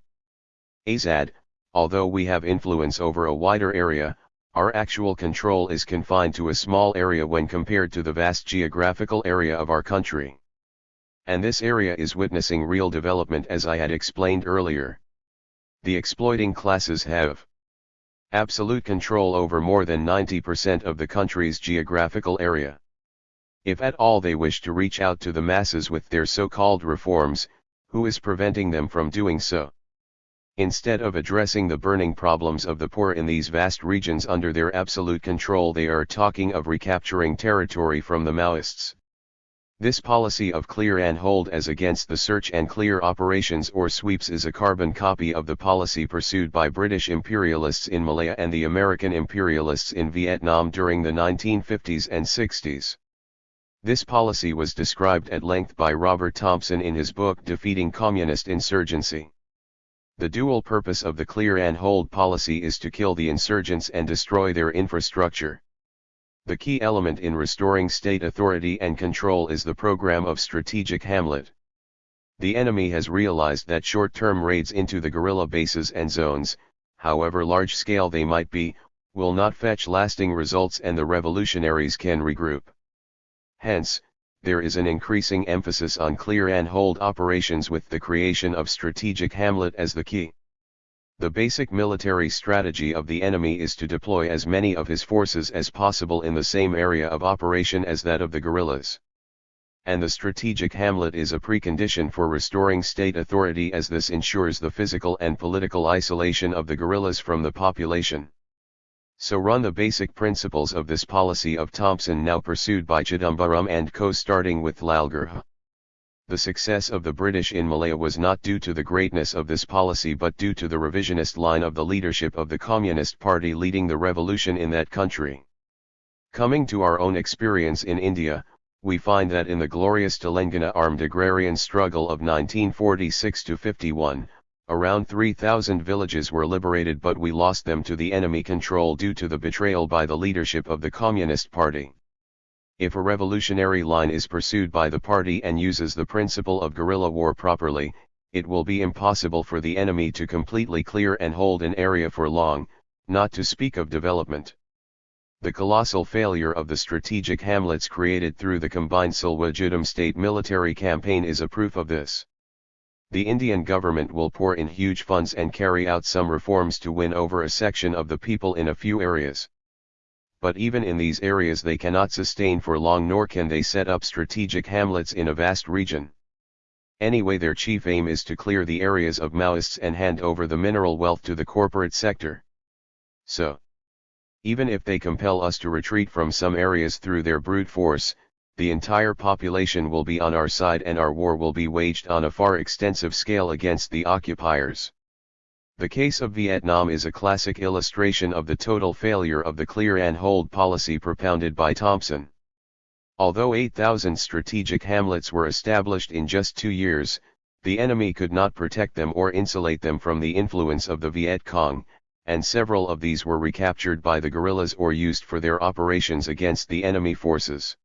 [SPEAKER 1] Azad, although we have influence over a wider area, our actual control is confined to a small area when compared to the vast geographical area of our country. And this area is witnessing real development, as I had explained earlier. The exploiting classes have absolute control over more than 90% of the country's geographical area. If at all they wish to reach out to the masses with their so-called reforms, who is preventing them from doing so? Instead of addressing the burning problems of the poor in these vast regions under their absolute control, they are talking of recapturing territory from the Maoists. This policy of clear and hold as against the search and clear operations or sweeps is a carbon copy of the policy pursued by British imperialists in Malaya and the American imperialists in Vietnam during the 1950s and 60s. This policy was described at length by Robert Thompson in his book Defeating Communist Insurgency. The dual purpose of the clear and hold policy is to kill the insurgents and destroy their infrastructure. The key element in restoring state authority and control is the program of Strategic Hamlet. The enemy has realized that short-term raids into the guerrilla bases and zones, however large-scale they might be, will not fetch lasting results, and the revolutionaries can regroup. Hence, there is an increasing emphasis on clear and hold operations with the creation of Strategic Hamlet as the key. The basic military strategy of the enemy is to deploy as many of his forces as possible in the same area of operation as that of the guerrillas. And the strategic hamlet is a precondition for restoring state authority, as this ensures the physical and political isolation of the guerrillas from the population. So run the basic principles of this policy of Thompson now pursued by Chidambaram and co, starting with Lalgirh. The success of the British in Malaya was not due to the greatness of this policy but due to the revisionist line of the leadership of the Communist Party leading the revolution in that country. Coming to our own experience in India, we find that in the glorious Telangana armed agrarian struggle of 1946-51, around 3,000 villages were liberated, but we lost them to the enemy control due to the betrayal by the leadership of the Communist Party. If a revolutionary line is pursued by the party and uses the principle of guerrilla war properly, it will be impossible for the enemy to completely clear and hold an area for long, not to speak of development. The colossal failure of the strategic hamlets created through the combined Silwajudum state military campaign is a proof of this. The Indian government will pour in huge funds and carry out some reforms to win over a section of the people in a few areas. But even in these areas they cannot sustain for long, nor can they set up strategic hamlets in a vast region. Anyway, their chief aim is to clear the areas of Maoists and hand over the mineral wealth to the corporate sector. So, even if they compel us to retreat from some areas through their brute force, the entire population will be on our side and our war will be waged on a far extensive scale against the occupiers. The case of Vietnam is a classic illustration of the total failure of the clear and hold policy propounded by Thompson. Although 8,000 strategic hamlets were established in just 2 years, the enemy could not protect them or insulate them from the influence of the Viet Cong, and several of these were recaptured by the guerrillas or used for their operations against the enemy forces.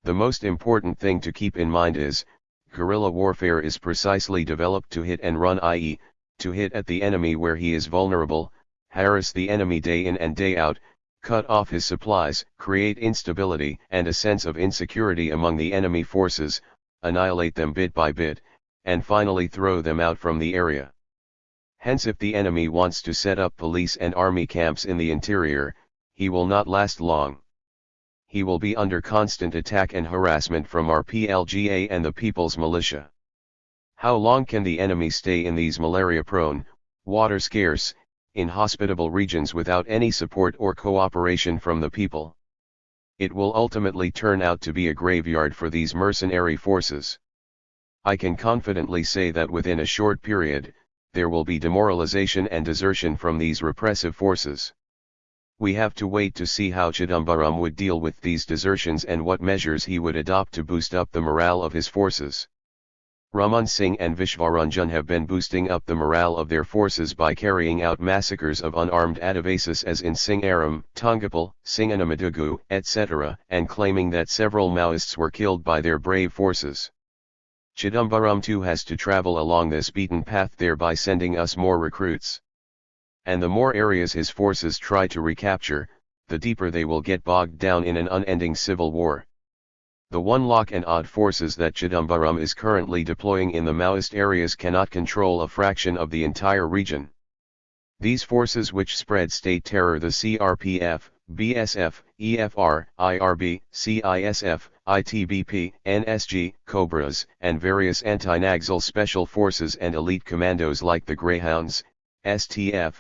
[SPEAKER 1] The most important thing to keep in mind is, guerrilla warfare is precisely developed to hit and run, i.e., to hit at the enemy where he is vulnerable, harass the enemy day in and day out, cut off his supplies, create instability and a sense of insecurity among the enemy forces, annihilate them bit by bit, and finally throw them out from the area. Hence, if the enemy wants to set up police and army camps in the interior, he will not last long. He will be under constant attack and harassment from RPLGA and the People's Militia. How long can the enemy stay in these malaria-prone, water-scarce, inhospitable regions without any support or cooperation from the people? It will ultimately turn out to be a graveyard for these mercenary forces. I can confidently say that within a short period, there will be demoralization and desertion from these repressive forces. We have to wait to see how Chidambaram would deal with these desertions and what measures he would adopt to boost up the morale of his forces. Raman Singh and Vishwaranjan have been boosting up the morale of their forces by carrying out massacres of unarmed Adivasis as in Singaram, Tungapal, Singanamadugu, etc., and claiming that several Maoists were killed by their brave forces. Chidambaram too has to travel along this beaten path, thereby sending us more recruits. And the more areas his forces try to recapture, the deeper they will get bogged down in an unending civil war. The 1 lakh and odd forces that Chidambaram is currently deploying in the Maoist areas cannot control a fraction of the entire region. These forces, which spread state terror, the CRPF, BSF, EFR, IRB, CISF, ITBP, NSG, Cobras, and various anti-Naxal special forces and elite commandos like the Greyhounds, STF,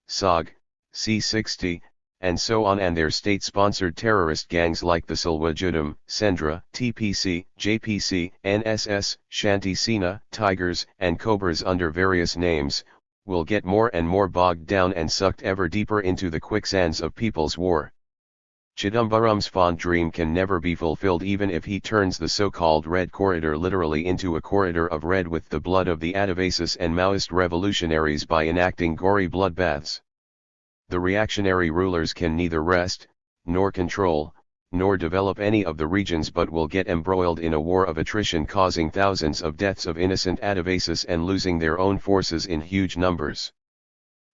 [SPEAKER 1] SOG, C-60, and so on, and their state-sponsored terrorist gangs like the Silwajudum, Sendra, TPC, JPC, NSS, Shanti Sena, Tigers, and Cobras under various names, will get more and more bogged down and sucked ever deeper into the quicksands of people's war. Chidambaram's fond dream can never be fulfilled even if he turns the so-called Red Corridor literally into a corridor of red with the blood of the Adivasis and Maoist revolutionaries by enacting gory bloodbaths. The reactionary rulers can neither rest, nor control, nor develop any of the regions, but will get embroiled in a war of attrition, causing thousands of deaths of innocent Adivasis and losing their own forces in huge numbers.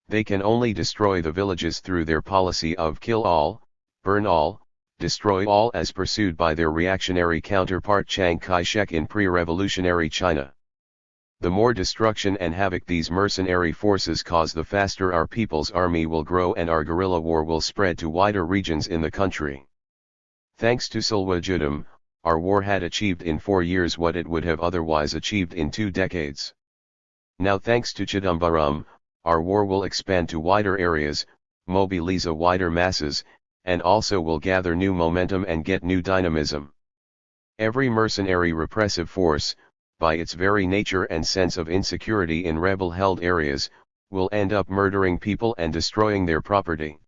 [SPEAKER 1] They can only destroy the villages through their policy of kill all, burn all, destroy all, as pursued by their reactionary counterpart Chiang Kai-shek in pre-revolutionary China. The more destruction and havoc these mercenary forces cause, the faster our people's army will grow and our guerrilla war will spread to wider regions in the country. Thanks to Sulwajudum, our war had achieved in 4 years what it would have otherwise achieved in 2 decades. Now thanks to Chidambaram, our war will expand to wider areas, mobilize wider masses, and also will gather new momentum and get new dynamism. Every mercenary repressive force, by its very nature and sense of insecurity in rebel-held areas, will end up murdering people and destroying their property.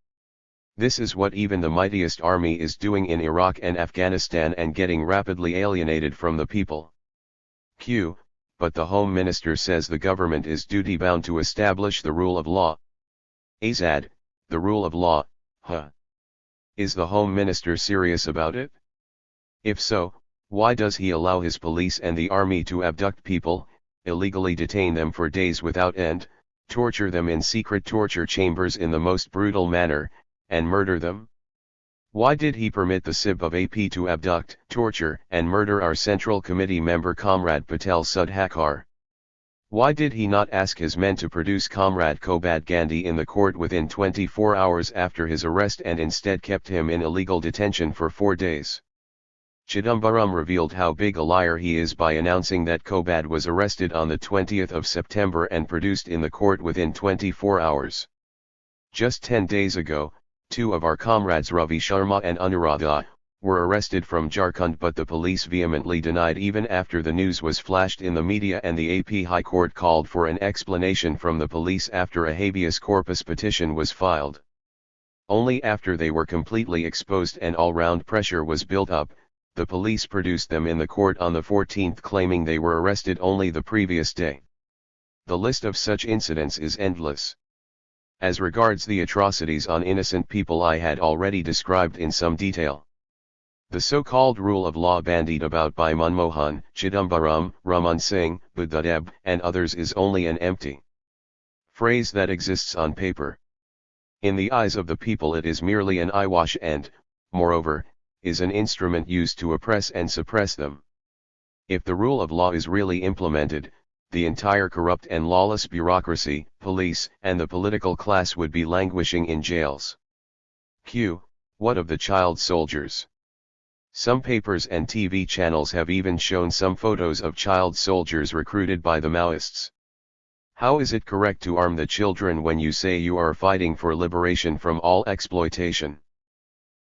[SPEAKER 1] This is what even the mightiest army is doing in Iraq and Afghanistan and getting rapidly alienated from the people. But the Home Minister says the government is duty-bound to establish the rule of law. Azad, the rule of law, huh? Is the Home Minister serious about it? If so, why does he allow his police and the army to abduct people, illegally detain them for days without end, torture them in secret torture chambers in the most brutal manner, and murder them? Why did he permit the SIB of AP to abduct, torture, and murder our Central Committee member Comrade Patel Sudhakar? Why did he not ask his men to produce Comrade Kobad Gandhi in the court within 24 hours after his arrest and instead kept him in illegal detention for 4 days? Chidambaram revealed how big a liar he is by announcing that Kobad was arrested on the 20th of September and produced in the court within 24 hours. Just 10 days ago, 2 of our comrades Ravi Sharma and Anuradha were arrested from Jharkhand, but the police vehemently denied even after the news was flashed in the media and the AP High Court called for an explanation from the police after a habeas corpus petition was filed. Only after they were completely exposed and all-round pressure was built up, the police produced them in the court on the 14th, claiming they were arrested only the previous day. The list of such incidents is endless. As regards the atrocities on innocent people I had already described in some detail. The so-called rule of law bandied about by Manmohan, Chidambaram, Raman Singh, Buddhadeb, and others is only an empty phrase that exists on paper. In the eyes of the people it is merely an eyewash and, moreover, is an instrument used to oppress and suppress them. If the rule of law is really implemented, the entire corrupt and lawless bureaucracy, police, and the political class would be languishing in jails. What of the child soldiers? Some papers and TV channels have even shown some photos of child soldiers recruited by the Maoists. How is it correct to arm the children when you say you are fighting for liberation from all exploitation?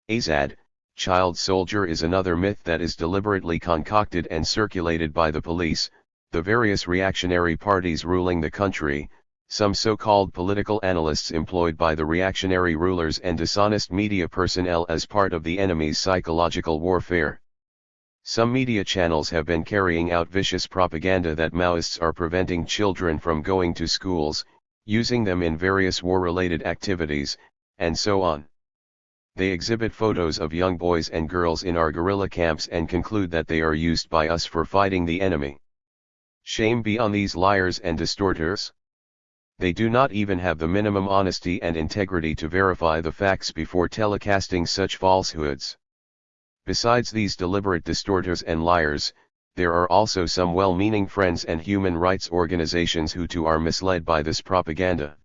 [SPEAKER 1] Azad, child soldier is another myth that is deliberately concocted and circulated by the police, the various reactionary parties ruling the country, some so-called political analysts employed by the reactionary rulers, and dishonest media personnel as part of the enemy's psychological warfare. Some media channels have been carrying out vicious propaganda that Maoists are preventing children from going to schools, using them in various war-related activities, and so on. They exhibit photos of young boys and girls in our guerrilla camps and conclude that they are used by us for fighting the enemy. Shame be on these liars and distorters. They do not even have the minimum honesty and integrity to verify the facts before telecasting such falsehoods. Besides these deliberate distorters and liars, there are also some well-meaning friends and human rights organizations who too are misled by this propaganda.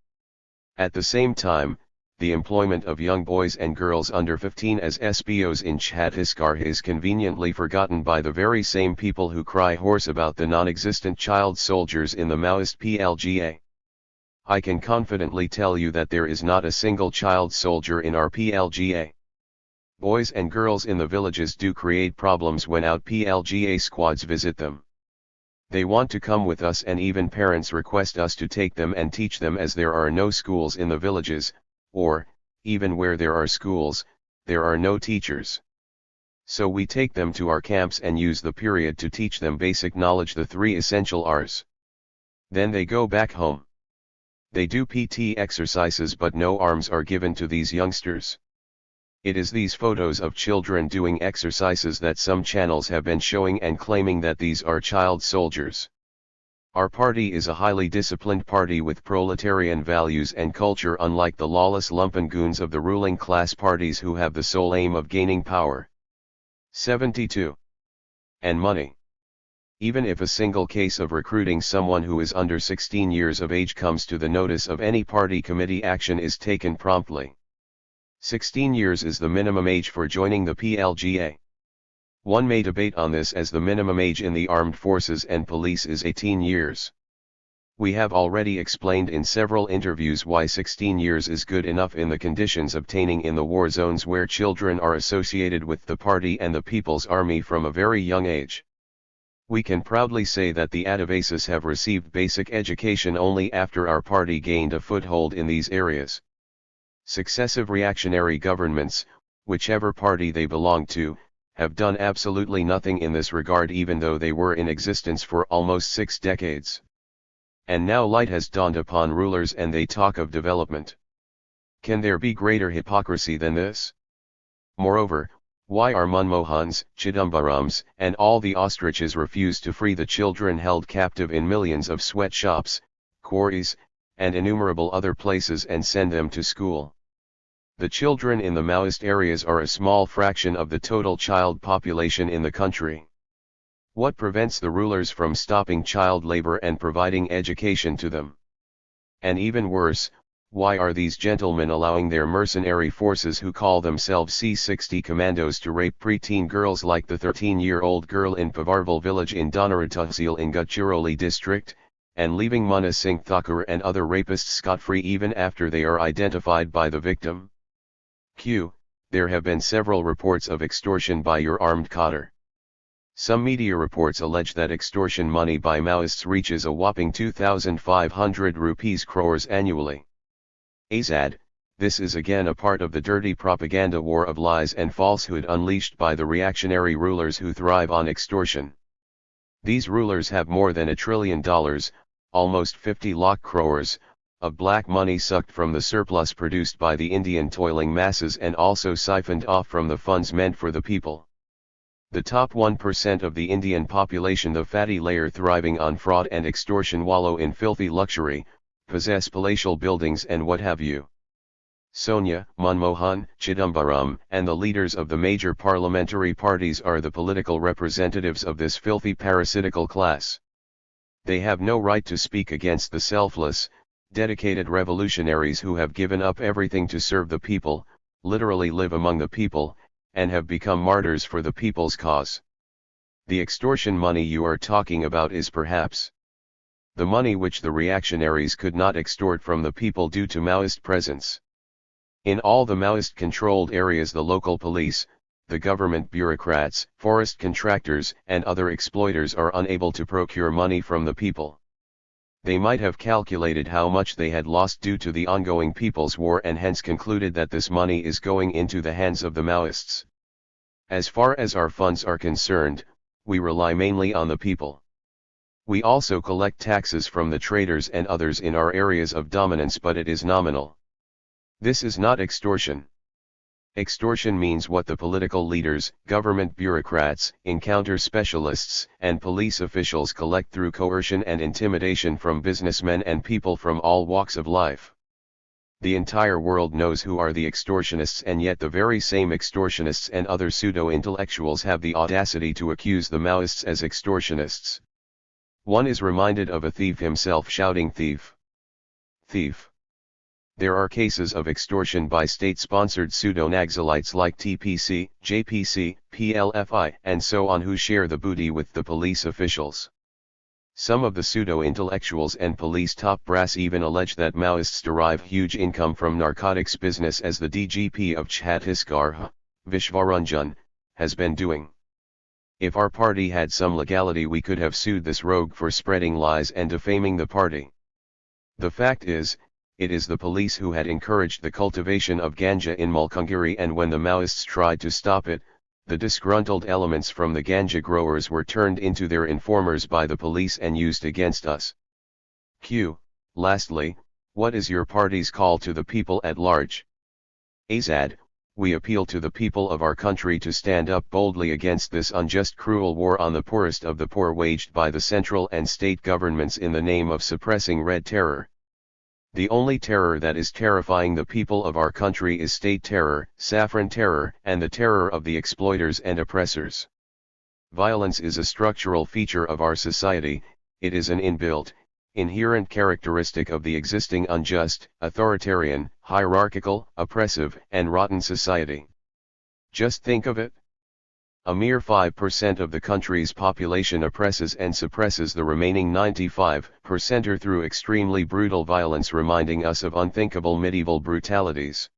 [SPEAKER 1] At the same time, the employment of young boys and girls under 15 as SPOs in Chhattisgarh is conveniently forgotten by the very same people who cry hoarse about the non-existent child soldiers in the Maoist PLGA. I can confidently tell you that there is not a single child soldier in our PLGA. Boys and girls in the villages do create problems when out PLGA squads visit them. They want to come with us, and even parents request us to take them and teach them, as there are no schools in the villages, or, even where there are schools, there are no teachers. So we take them to our camps and use the period to teach them basic knowledge, the 3 essential R's. Then they go back home. They do PT exercises, but no arms are given to these youngsters. It is these photos of children doing exercises that some channels have been showing and claiming that these are child soldiers. Our party is a highly disciplined party with proletarian values and culture, unlike the lawless lumpengoons of the ruling class parties who have the sole aim of gaining power. 72. And money. Even if a single case of recruiting someone who is under 16 years of age comes to the notice of any party committee, action is taken promptly. 16 years is the minimum age for joining the PLGA. One may debate on this, as the minimum age in the armed forces and police is 18 years. We have already explained in several interviews why 16 years is good enough in the conditions obtaining in the war zones where children are associated with the party and the People's Army from a very young age. We can proudly say that the Adivasis have received basic education only after our party gained a foothold in these areas. Successive reactionary governments, whichever party they belong to, have done absolutely nothing in this regard, even though they were in existence for almost 6 decades. And now light has dawned upon rulers and they talk of development. Can there be greater hypocrisy than this? Moreover, why are Manmohans, Chidambarams, and all the ostriches refuse to free the children held captive in millions of sweatshops, quarries, and innumerable other places and send them to school? The children in the Maoist areas are a small fraction of the total child population in the country. What prevents the rulers from stopping child labor and providing education to them? And even worse, why are these gentlemen allowing their mercenary forces who call themselves C-60 commandos to rape preteen girls like the 13-year-old girl in Pavarval village in Donara Tahsil in Gadchiroli district, and leaving Mana Singh Thakur and other rapists scot-free even after they are identified by the victim? There have been several reports of extortion by your armed cadre. Some media reports allege that extortion money by Maoists reaches a whopping 2,500 rupees crores annually. Azad, this is again a part of the dirty propaganda war of lies and falsehood unleashed by the reactionary rulers who thrive on extortion. These rulers have more than $1 trillion, almost 50 lakh crores, of black money sucked from the surplus produced by the Indian toiling masses and also siphoned off from the funds meant for the people. The top 1% of the Indian population, the fatty layer thriving on fraud and extortion, wallow in filthy luxury, possess palatial buildings and what have you. Sonia, Manmohan, Chidambaram, and the leaders of the major parliamentary parties are the political representatives of this filthy parasitical class. They have no right to speak against the selfless, dedicated revolutionaries who have given up everything to serve the people, literally live among the people, and have become martyrs for the people's cause. The extortion money you are talking about is perhaps the money which the reactionaries could not extort from the people due to Maoist presence. In all the Maoist-controlled areas, the local police, the government bureaucrats, forest contractors, and other exploiters are unable to procure money from the people. They might have calculated how much they had lost due to the ongoing people's war and hence concluded that this money is going into the hands of the Maoists. As far as our funds are concerned, we rely mainly on the people. We also collect taxes from the traders and others in our areas of dominance, but it is nominal. This is not extortion. Extortion means what the political leaders, government bureaucrats, encounter specialists, and police officials collect through coercion and intimidation from businessmen and people from all walks of life. The entire world knows who are the extortionists, and yet the very same extortionists and other pseudo-intellectuals have the audacity to accuse the Maoists as extortionists. One is reminded of a thief himself shouting, "Thief! Thief!" There are cases of extortion by state-sponsored pseudo-Naxalites like TPC, JPC, PLFI, and so on, who share the booty with the police officials. Some of the pseudo-intellectuals and police top brass even allege that Maoists derive huge income from narcotics business, as the DGP of Chhattisgarh, Vishwaranjan, has been doing. If our party had some legality, we could have sued this rogue for spreading lies and defaming the party. The fact is, it is the police who had encouraged the cultivation of ganja in Malkangiri, and when the Maoists tried to stop it, the disgruntled elements from the ganja growers were turned into their informers by the police and used against us. Lastly, what is your party's call to the people at large? Azad, we appeal to the people of our country to stand up boldly against this unjust, cruel war on the poorest of the poor waged by the central and state governments in the name of suppressing red terror. The only terror that is terrifying the people of our country is state terror, saffron terror, and the terror of the exploiters and oppressors. Violence is a structural feature of our society, it is an inbuilt, inherent characteristic of the existing unjust, authoritarian, hierarchical, oppressive, and rotten society. Just think of it. A mere 5% of the country's population oppresses and suppresses the remaining 95% through extremely brutal violence, reminding us of unthinkable medieval brutalities.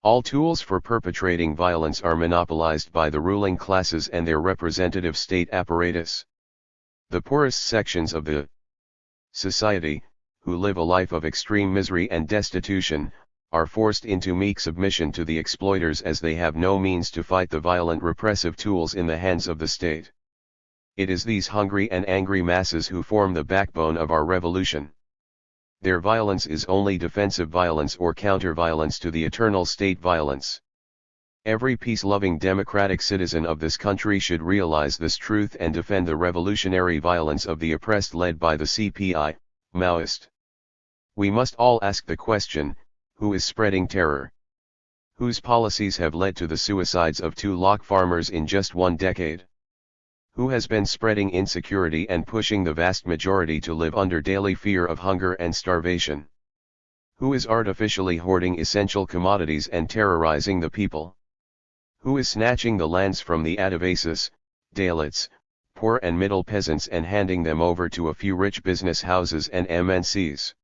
[SPEAKER 1] All tools for perpetrating violence are monopolized by the ruling classes and their representative state apparatus. The poorest sections of the society, who live a life of extreme misery and destitution, are forced into meek submission to the exploiters as they have no means to fight the violent repressive tools in the hands of the state. It is these hungry and angry masses who form the backbone of our revolution. Their violence is only defensive violence or counter-violence to the eternal state violence. Every peace-loving democratic citizen of this country should realize this truth and defend the revolutionary violence of the oppressed led by the CPI, Maoist. We must all ask the question, who is spreading terror? Whose policies have led to the suicides of 2 lakh farmers in just 1 decade? Who has been spreading insecurity and pushing the vast majority to live under daily fear of hunger and starvation? Who is artificially hoarding essential commodities and terrorizing the people? Who is snatching the lands from the Adivasis, Dalits, poor and middle peasants and handing them over to a few rich business houses and MNCs?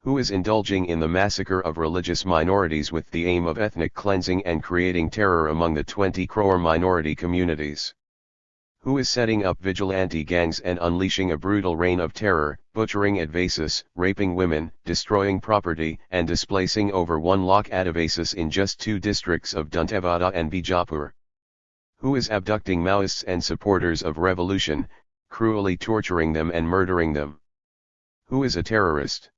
[SPEAKER 1] Who is indulging in the massacre of religious minorities with the aim of ethnic cleansing and creating terror among the 20 crore minority communities? Who is setting up vigilante gangs and unleashing a brutal reign of terror, butchering Advasis, raping women, destroying property, and displacing over 1 lakh Adivasis in just 2 districts of Dantewada and Bijapur? Who is abducting Maoists and supporters of revolution, cruelly torturing them and murdering them? Who is a terrorist?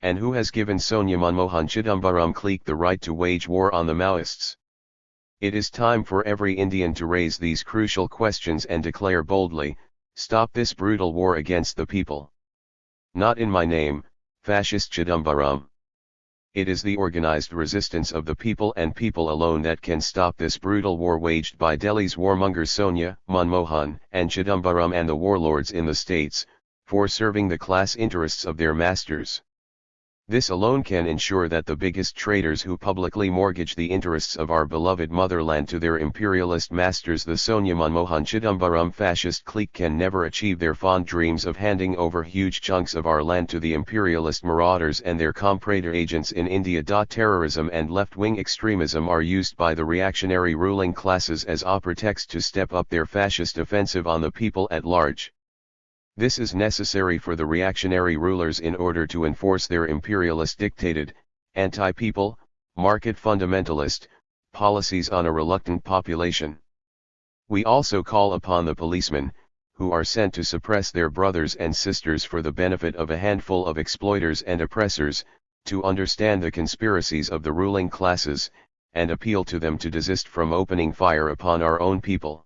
[SPEAKER 1] And who has given Sonia Manmohan Chidambaram clique the right to wage war on the Maoists? It is time for every Indian to raise these crucial questions and declare boldly, stop this brutal war against the people. Not in my name, fascist Chidambaram. It is the organized resistance of the people and people alone that can stop this brutal war waged by Delhi's warmongers Sonia, Manmohan, and Chidambaram and the warlords in the states, for serving the class interests of their masters. This alone can ensure that the biggest traitors who publicly mortgage the interests of our beloved motherland to their imperialist masters, the Sonia Manmohan Chidambaram fascist clique, can never achieve their fond dreams of handing over huge chunks of our land to the imperialist marauders and their comprador agents in India. Terrorism and left-wing extremism are used by the reactionary ruling classes as a pretext to step up their fascist offensive on the people at large. This is necessary for the reactionary rulers in order to enforce their imperialist-dictated, anti-people, market fundamentalist, policies on a reluctant population. We also call upon the policemen, who are sent to suppress their brothers and sisters for the benefit of a handful of exploiters and oppressors, to understand the conspiracies of the ruling classes, and appeal to them to desist from opening fire upon our own people.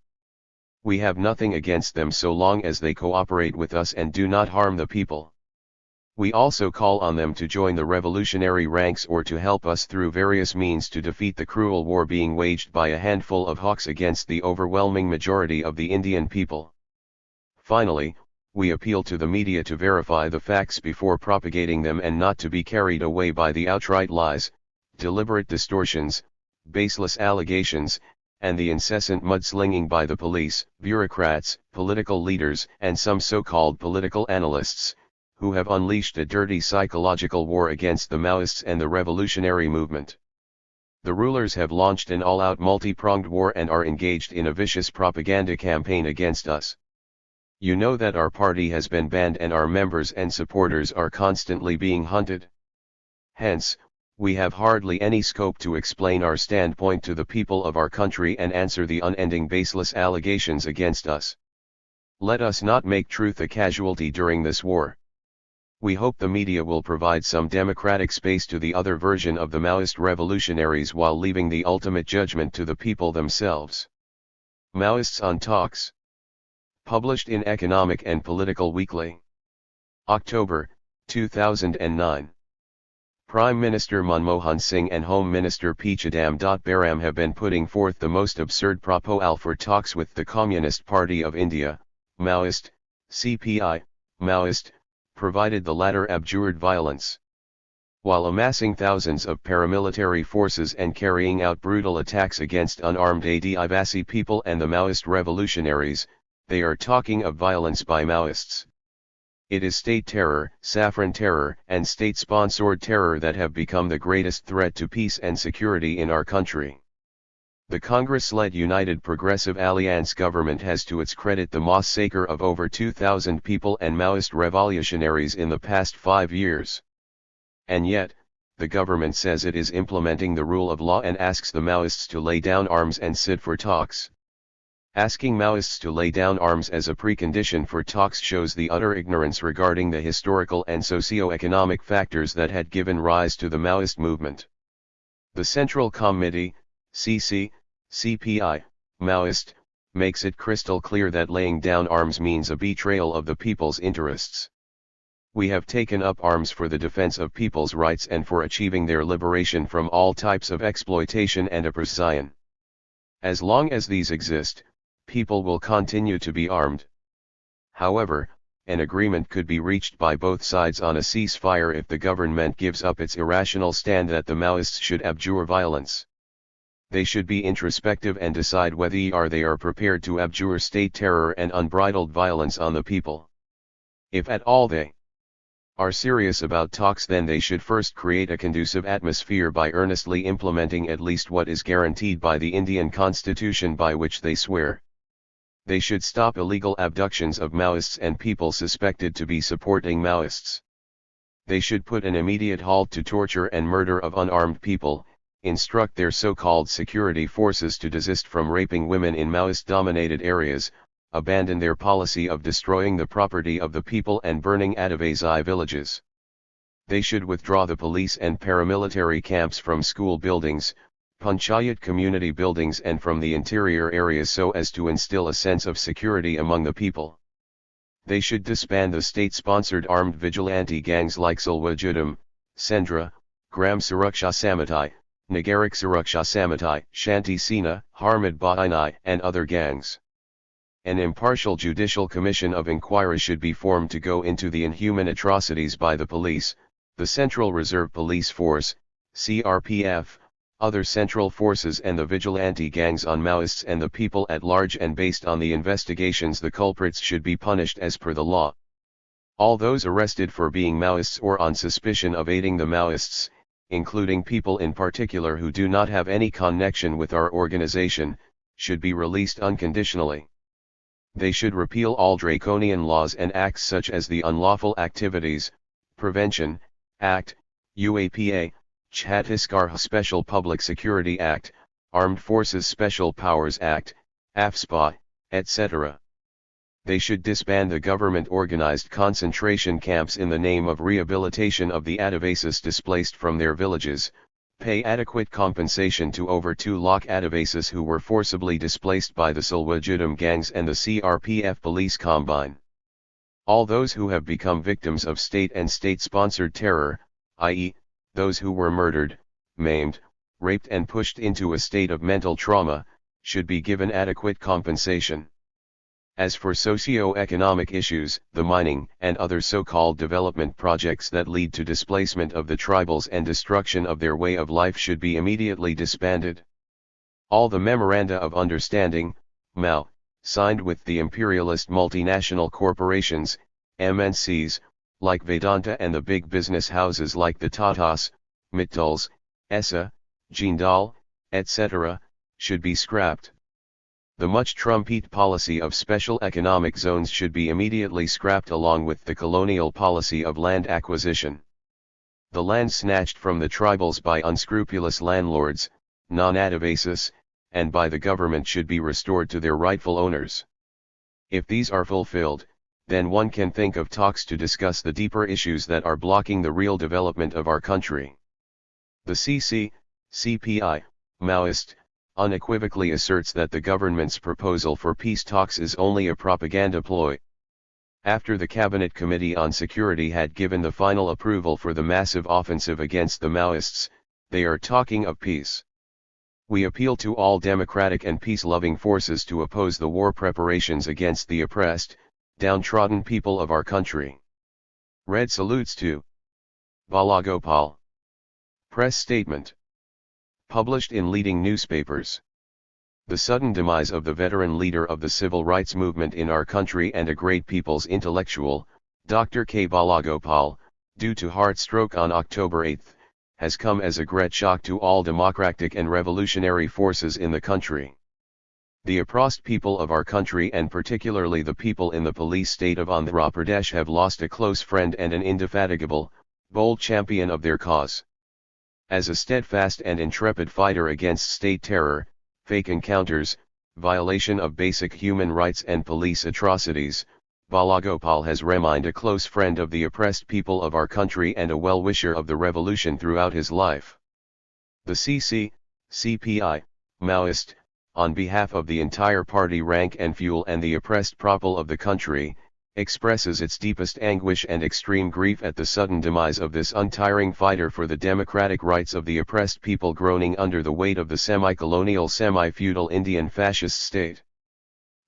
[SPEAKER 1] We have nothing against them so long as they cooperate with us and do not harm the people. We also call on them to join the revolutionary ranks or to help us through various means to defeat the cruel war being waged by a handful of hawks against the overwhelming majority of the Indian people. Finally, we appeal to the media to verify the facts before propagating them and not to be carried away by the outright lies, deliberate distortions, baseless allegations, and the incessant mudslinging by the police, bureaucrats, political leaders, and some so-called political analysts, who have unleashed a dirty psychological war against the Maoists and the revolutionary movement. The rulers have launched an all-out multi-pronged war and are engaged in a vicious propaganda campaign against us. You know that our party has been banned and our members and supporters are constantly being hunted. Hence, we have hardly any scope to explain our standpoint to the people of our country and answer the unending baseless allegations against us. Let us not make truth a casualty during this war. We hope the media will provide some democratic space to the other version of the Maoist revolutionaries while leaving the ultimate judgment to the people themselves. Maoists on Talks. Published in Economic and Political Weekly. October, 2009. Prime Minister Manmohan Singh and Home Minister P. Chidambaram have been putting forth the most absurd proposal for talks with the Communist Party of India, Maoist, CPI, Maoist, provided the latter abjured violence. While amassing thousands of paramilitary forces and carrying out brutal attacks against unarmed Adivasi people and the Maoist revolutionaries, they are talking of violence by Maoists. It is state terror, saffron terror, and state-sponsored terror that have become the greatest threat to peace and security in our country. The Congress-led United Progressive Alliance government has to its credit the massacre of over 2,000 people and Maoist revolutionaries in the past 5 years. And yet, the government says it is implementing the rule of law and asks the Maoists to lay down arms and sit for talks. Asking Maoists to lay down arms as a precondition for talks shows the utter ignorance regarding the historical and socio-economic factors that had given rise to the Maoist movement. The Central Committee, CPI, Maoist, makes it crystal clear that laying down arms means a betrayal of the people's interests. We have taken up arms for the defense of people's rights and for achieving their liberation from all types of exploitation and oppression. As long as these exist, people will continue to be armed. However, an agreement could be reached by both sides on a ceasefire if the government gives up its irrational stand that the Maoists should abjure violence. They should be introspective and decide whether they are prepared to abjure state terror and unbridled violence on the people. If at all they are serious about talks, then they should first create a conducive atmosphere by earnestly implementing at least what is guaranteed by the Indian Constitution by which they swear. They should stop illegal abductions of Maoists and people suspected to be supporting Maoists. They should put an immediate halt to torture and murder of unarmed people, instruct their so-called security forces to desist from raping women in Maoist-dominated areas, abandon their policy of destroying the property of the people and burning Adivasi villages. They should withdraw the police and paramilitary camps from school buildings, Panchayat community buildings and from the interior areas so as to instill a sense of security among the people. They should disband the state-sponsored armed vigilante gangs like Sulwajudam, Sendra, Gram Suraksha Samitai, Nagarik Suraksha Samitai, Shanti Sena, Harmad Bainai and other gangs. An impartial judicial commission of inquiry should be formed to go into the inhuman atrocities by the police, the Central Reserve Police Force, CRPF, other central forces and the vigilante gangs on Maoists and the people at large, and based on the investigations the culprits should be punished as per the law. All those arrested for being Maoists or on suspicion of aiding the Maoists, including people in particular who do not have any connection with our organization, should be released unconditionally. They should repeal all draconian laws and acts such as the Unlawful Activities Prevention Act, UAPA, Chhattisgarh Special Public Security Act, Armed Forces Special Powers Act, AFSPA, etc. They should disband the government-organized concentration camps in the name of rehabilitation of the Adivasis displaced from their villages, pay adequate compensation to over 2 lakh Adivasis who were forcibly displaced by the Sulwajudam gangs and the CRPF police combine. All those who have become victims of state and state-sponsored terror, i.e., those who were murdered, maimed, raped and pushed into a state of mental trauma, should be given adequate compensation. As for socio-economic issues, the mining and other so-called development projects that lead to displacement of the tribals and destruction of their way of life should be immediately disbanded. All the memoranda of understanding, MOU, signed with the imperialist multinational corporations, MNCs, like Vedanta and the big business houses like the Tatas, Mittals, ESA, Jindal, etc., should be scrapped. The much trumped policy of special economic zones should be immediately scrapped along with the colonial policy of land acquisition. The land snatched from the tribals by unscrupulous landlords, non-Adivasis, and by the government should be restored to their rightful owners. If these are fulfilled, then one can think of talks to discuss the deeper issues that are blocking the real development of our country. The CPI, Maoist, unequivocally asserts that the government's proposal for peace talks is only a propaganda ploy. After the Cabinet Committee on Security had given the final approval for the massive offensive against the Maoists, they are talking of peace. We appeal to all democratic and peace-loving forces to oppose the war preparations against the oppressed, downtrodden people of our country. Red salutes to Balagopal. Press statement. Published in leading newspapers. The sudden demise of the veteran leader of the civil rights movement in our country and a great people's intellectual, Dr. K. Balagopal, due to heart stroke on October 8, has come as a great shock to all democratic and revolutionary forces in the country. The oppressed people of our country and particularly the people in the police state of Andhra Pradesh have lost a close friend and an indefatigable, bold champion of their cause. As a steadfast and intrepid fighter against state terror, fake encounters, violation of basic human rights and police atrocities, Balagopal has remained a close friend of the oppressed people of our country and a well-wisher of the revolution throughout his life. The CPI, Maoist, on behalf of the entire party rank and fuel and the oppressed people of the country, expresses its deepest anguish and extreme grief at the sudden demise of this untiring fighter for the democratic rights of the oppressed people groaning under the weight of the semi-colonial semi-feudal Indian fascist state.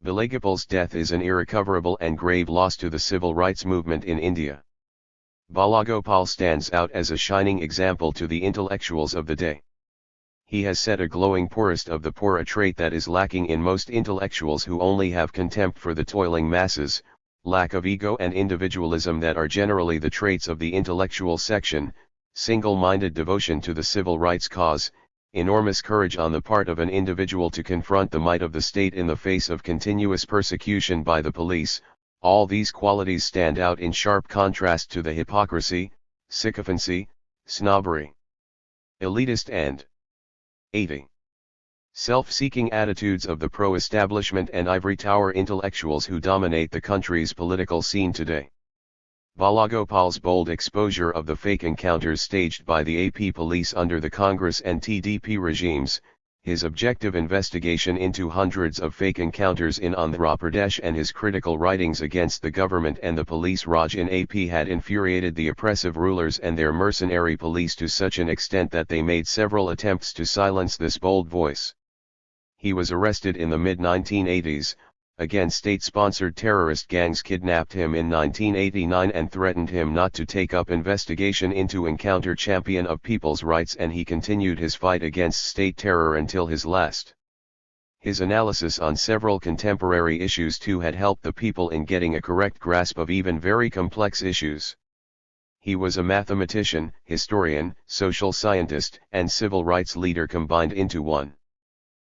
[SPEAKER 1] Balagopal's death is an irrecoverable and grave loss to the civil rights movement in India. Balagopal stands out as a shining example to the intellectuals of the day. He has set a glowing poorest of the poor, a trait that is lacking in most intellectuals who only have contempt for the toiling masses, lack of ego and individualism that are generally the traits of the intellectual section, single-minded devotion to the civil rights cause, enormous courage on the part of an individual to confront the might of the state in the face of continuous persecution by the police. All these qualities stand out in sharp contrast to the hypocrisy, sycophancy, snobbery, elitist and 80. Self-seeking attitudes of the pro-establishment and ivory tower intellectuals who dominate the country's political scene today. Balagopal's bold exposure of the fake encounters staged by the AP police under the Congress and TDP regimes, his objective investigation into hundreds of fake encounters in Andhra Pradesh and his critical writings against the government and the police Raj in AP had infuriated the oppressive rulers and their mercenary police to such an extent that they made several attempts to silence this bold voice. He was arrested in the mid-1980s, again state-sponsored terrorist gangs kidnapped him in 1989 and threatened him not to take up investigation into encounter champion of people's rights, and he continued his fight against state terror until his last. His analysis on several contemporary issues too had helped the people in getting a correct grasp of even very complex issues. He was a mathematician, historian, social scientist, and civil rights leader combined into one.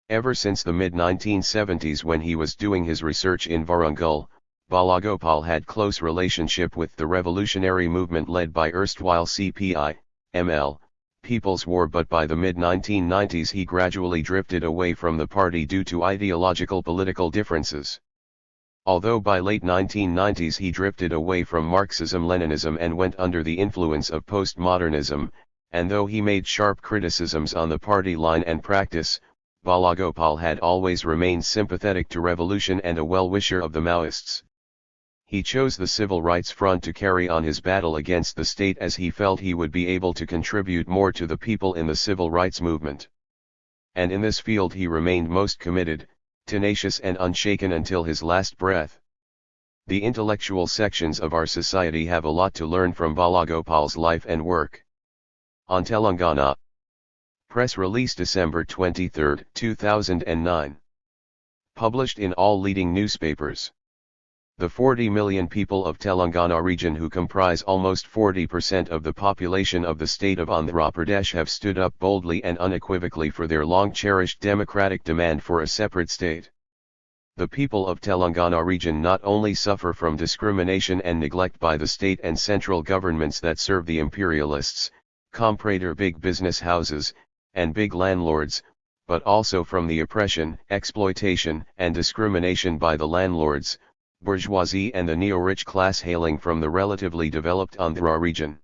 [SPEAKER 1] Ever since the mid-1970s when he was doing his research in Warangal, Balagopal had close relationship with the revolutionary movement led by erstwhile CPI, ML, People's War, but by the mid-1990s he gradually drifted away from the party due to ideological political differences. Although by late 1990s he drifted away from Marxism-Leninism and went under the influence of postmodernism, and though he made sharp criticisms on the party line and practice, Balagopal had always remained sympathetic to revolution and a well-wisher of the Maoists. He chose the civil rights front to carry on his battle against the state as he felt he would be able to contribute more to the people in the civil rights movement. And in this field he remained most committed, tenacious and unshaken until his last breath. The intellectual sections of our society have a lot to learn from Balagopal's life and work. On Telangana. Press release December 23, 2009. Published in all leading newspapers. The 40 million people of Telangana region, who comprise almost 40% of the population of the state of Andhra Pradesh, have stood up boldly and unequivocally for their long-cherished democratic demand for a separate state. The people of Telangana region not only suffer from discrimination and neglect by the state and central governments that serve the imperialists, comprador big business houses, and big landlords, but also from the oppression, exploitation, and discrimination by the landlords, bourgeoisie and the neo-rich class hailing from the relatively developed Andhra region.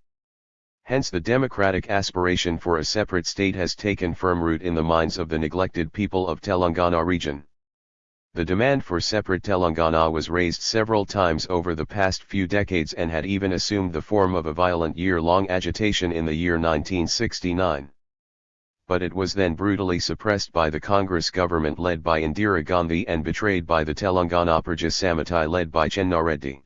[SPEAKER 1] Hence the democratic aspiration for a separate state has taken firm root in the minds of the neglected people of Telangana region. The demand for separate Telangana was raised several times over the past few decades and had even assumed the form of a violent year-long agitation in the year 1969. But it was then brutally suppressed by the Congress government led by Indira Gandhi and betrayed by the Telangana Praja Samiti led by Chennareddy.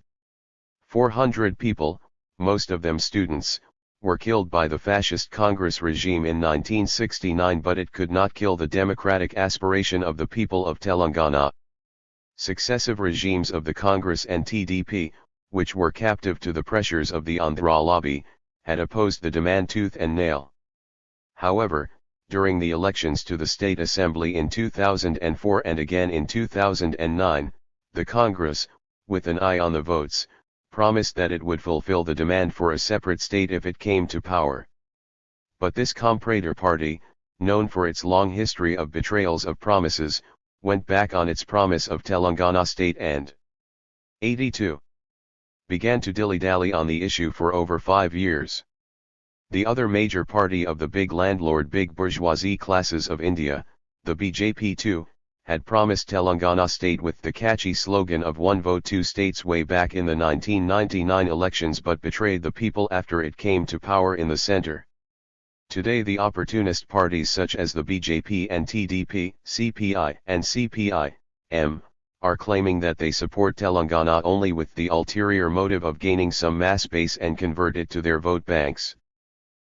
[SPEAKER 1] 400 people, most of them students, were killed by the fascist Congress regime in 1969, but it could not kill the democratic aspiration of the people of Telangana. Successive regimes of the Congress and TDP, which were captive to the pressures of the Andhra lobby, had opposed the demand tooth and nail. However, during the elections to the State Assembly in 2004 and again in 2009, the Congress, with an eye on the votes, promised that it would fulfill the demand for a separate state if it came to power. But this comprador party, known for its long history of betrayals of promises, went back on its promise of Telangana state and 82. Began to dilly-dally on the issue for over 5 years. The other major party of the big landlord big bourgeoisie classes of India, the BJP too, had promised Telangana state with the catchy slogan of one vote two states way back in the 1999 elections, but betrayed the people after it came to power in the center. Today the opportunist parties such as the BJP and TDP, CPI and CPI-M, are claiming that they support Telangana only with the ulterior motive of gaining some mass base and convert it to their vote banks.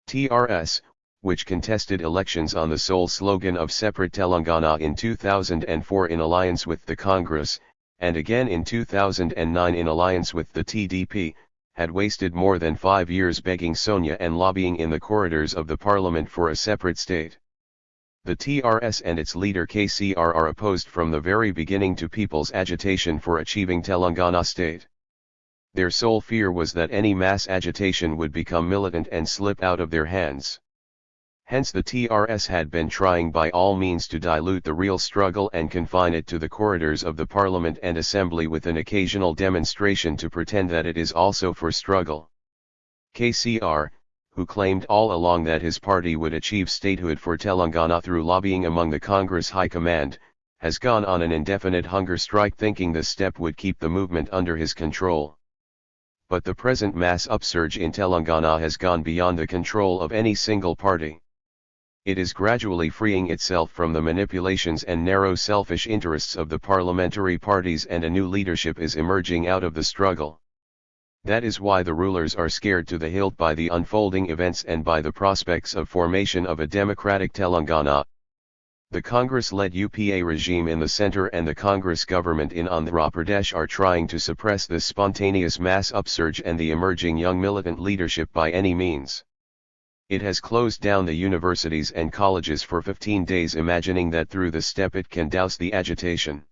[SPEAKER 1] TRS, which contested elections on the sole slogan of separate Telangana in 2004 in alliance with the Congress, and again in 2009 in alliance with the TDP, had wasted more than 5 years begging Sonia and lobbying in the corridors of the parliament for a separate state. The TRS and its leader KCR are opposed from the very beginning to people's agitation for achieving Telangana state. Their sole fear was that any mass agitation would become militant and slip out of their hands. Hence the TRS had been trying by all means to dilute the real struggle and confine it to the corridors of the parliament and assembly with an occasional demonstration to pretend that it is also for struggle. KCR, who claimed all along that his party would achieve statehood for Telangana through lobbying among the Congress High Command, has gone on an indefinite hunger strike thinking this step would keep the movement under his control. But the present mass upsurge in Telangana has gone beyond the control of any single party. It is gradually freeing itself from the manipulations and narrow selfish interests of the parliamentary parties, and a new leadership is emerging out of the struggle. That is why the rulers are scared to the hilt by the unfolding events and by the prospects of formation of a democratic Telangana. The Congress-led UPA regime in the center and the Congress government in Andhra Pradesh are trying to suppress this spontaneous mass upsurge and the emerging young militant leadership by any means. It has closed down the universities and colleges for 15 days, imagining that through the step it can douse the agitation.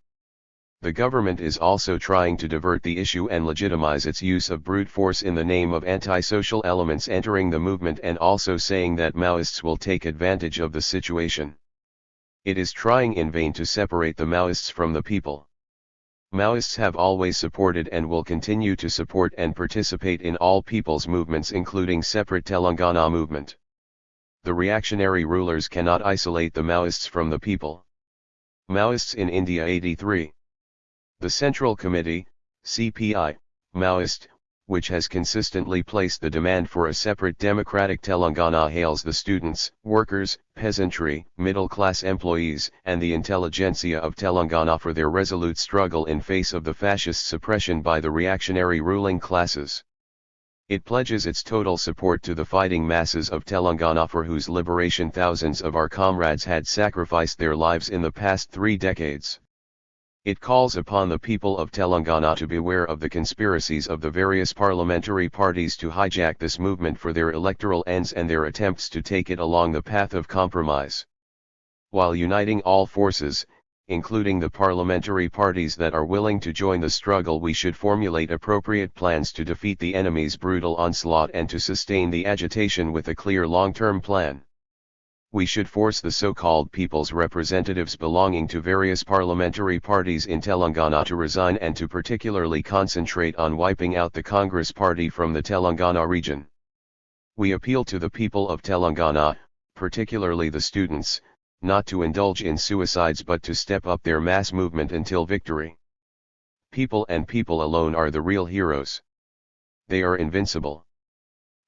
[SPEAKER 1] The government is also trying to divert the issue and legitimize its use of brute force in the name of anti-social elements entering the movement, and also saying that Maoists will take advantage of the situation. It is trying in vain to separate the Maoists from the people. Maoists have always supported and will continue to support and participate in all people's movements, including separate Telangana movement. The reactionary rulers cannot isolate the Maoists from the people. Maoists in India 83. The Central Committee, CPI, Maoist, which has consistently placed the demand for a separate democratic Telangana, hails the students, workers, peasantry, middle-class employees, and the intelligentsia of Telangana for their resolute struggle in face of the fascist suppression by the reactionary ruling classes. It pledges its total support to the fighting masses of Telangana, for whose liberation thousands of our comrades had sacrificed their lives in the past 3 decades. It calls upon the people of Telangana to beware of the conspiracies of the various parliamentary parties to hijack this movement for their electoral ends and their attempts to take it along the path of compromise. While uniting all forces, including the parliamentary parties that are willing to join the struggle, we should formulate appropriate plans to defeat the enemy's brutal onslaught and to sustain the agitation with a clear long-term plan. We should force the so-called people's representatives belonging to various parliamentary parties in Telangana to resign and to particularly concentrate on wiping out the Congress party from the Telangana region. We appeal to the people of Telangana, particularly the students, not to indulge in suicides but to step up their mass movement until victory. People and people alone are the real heroes. They are invincible.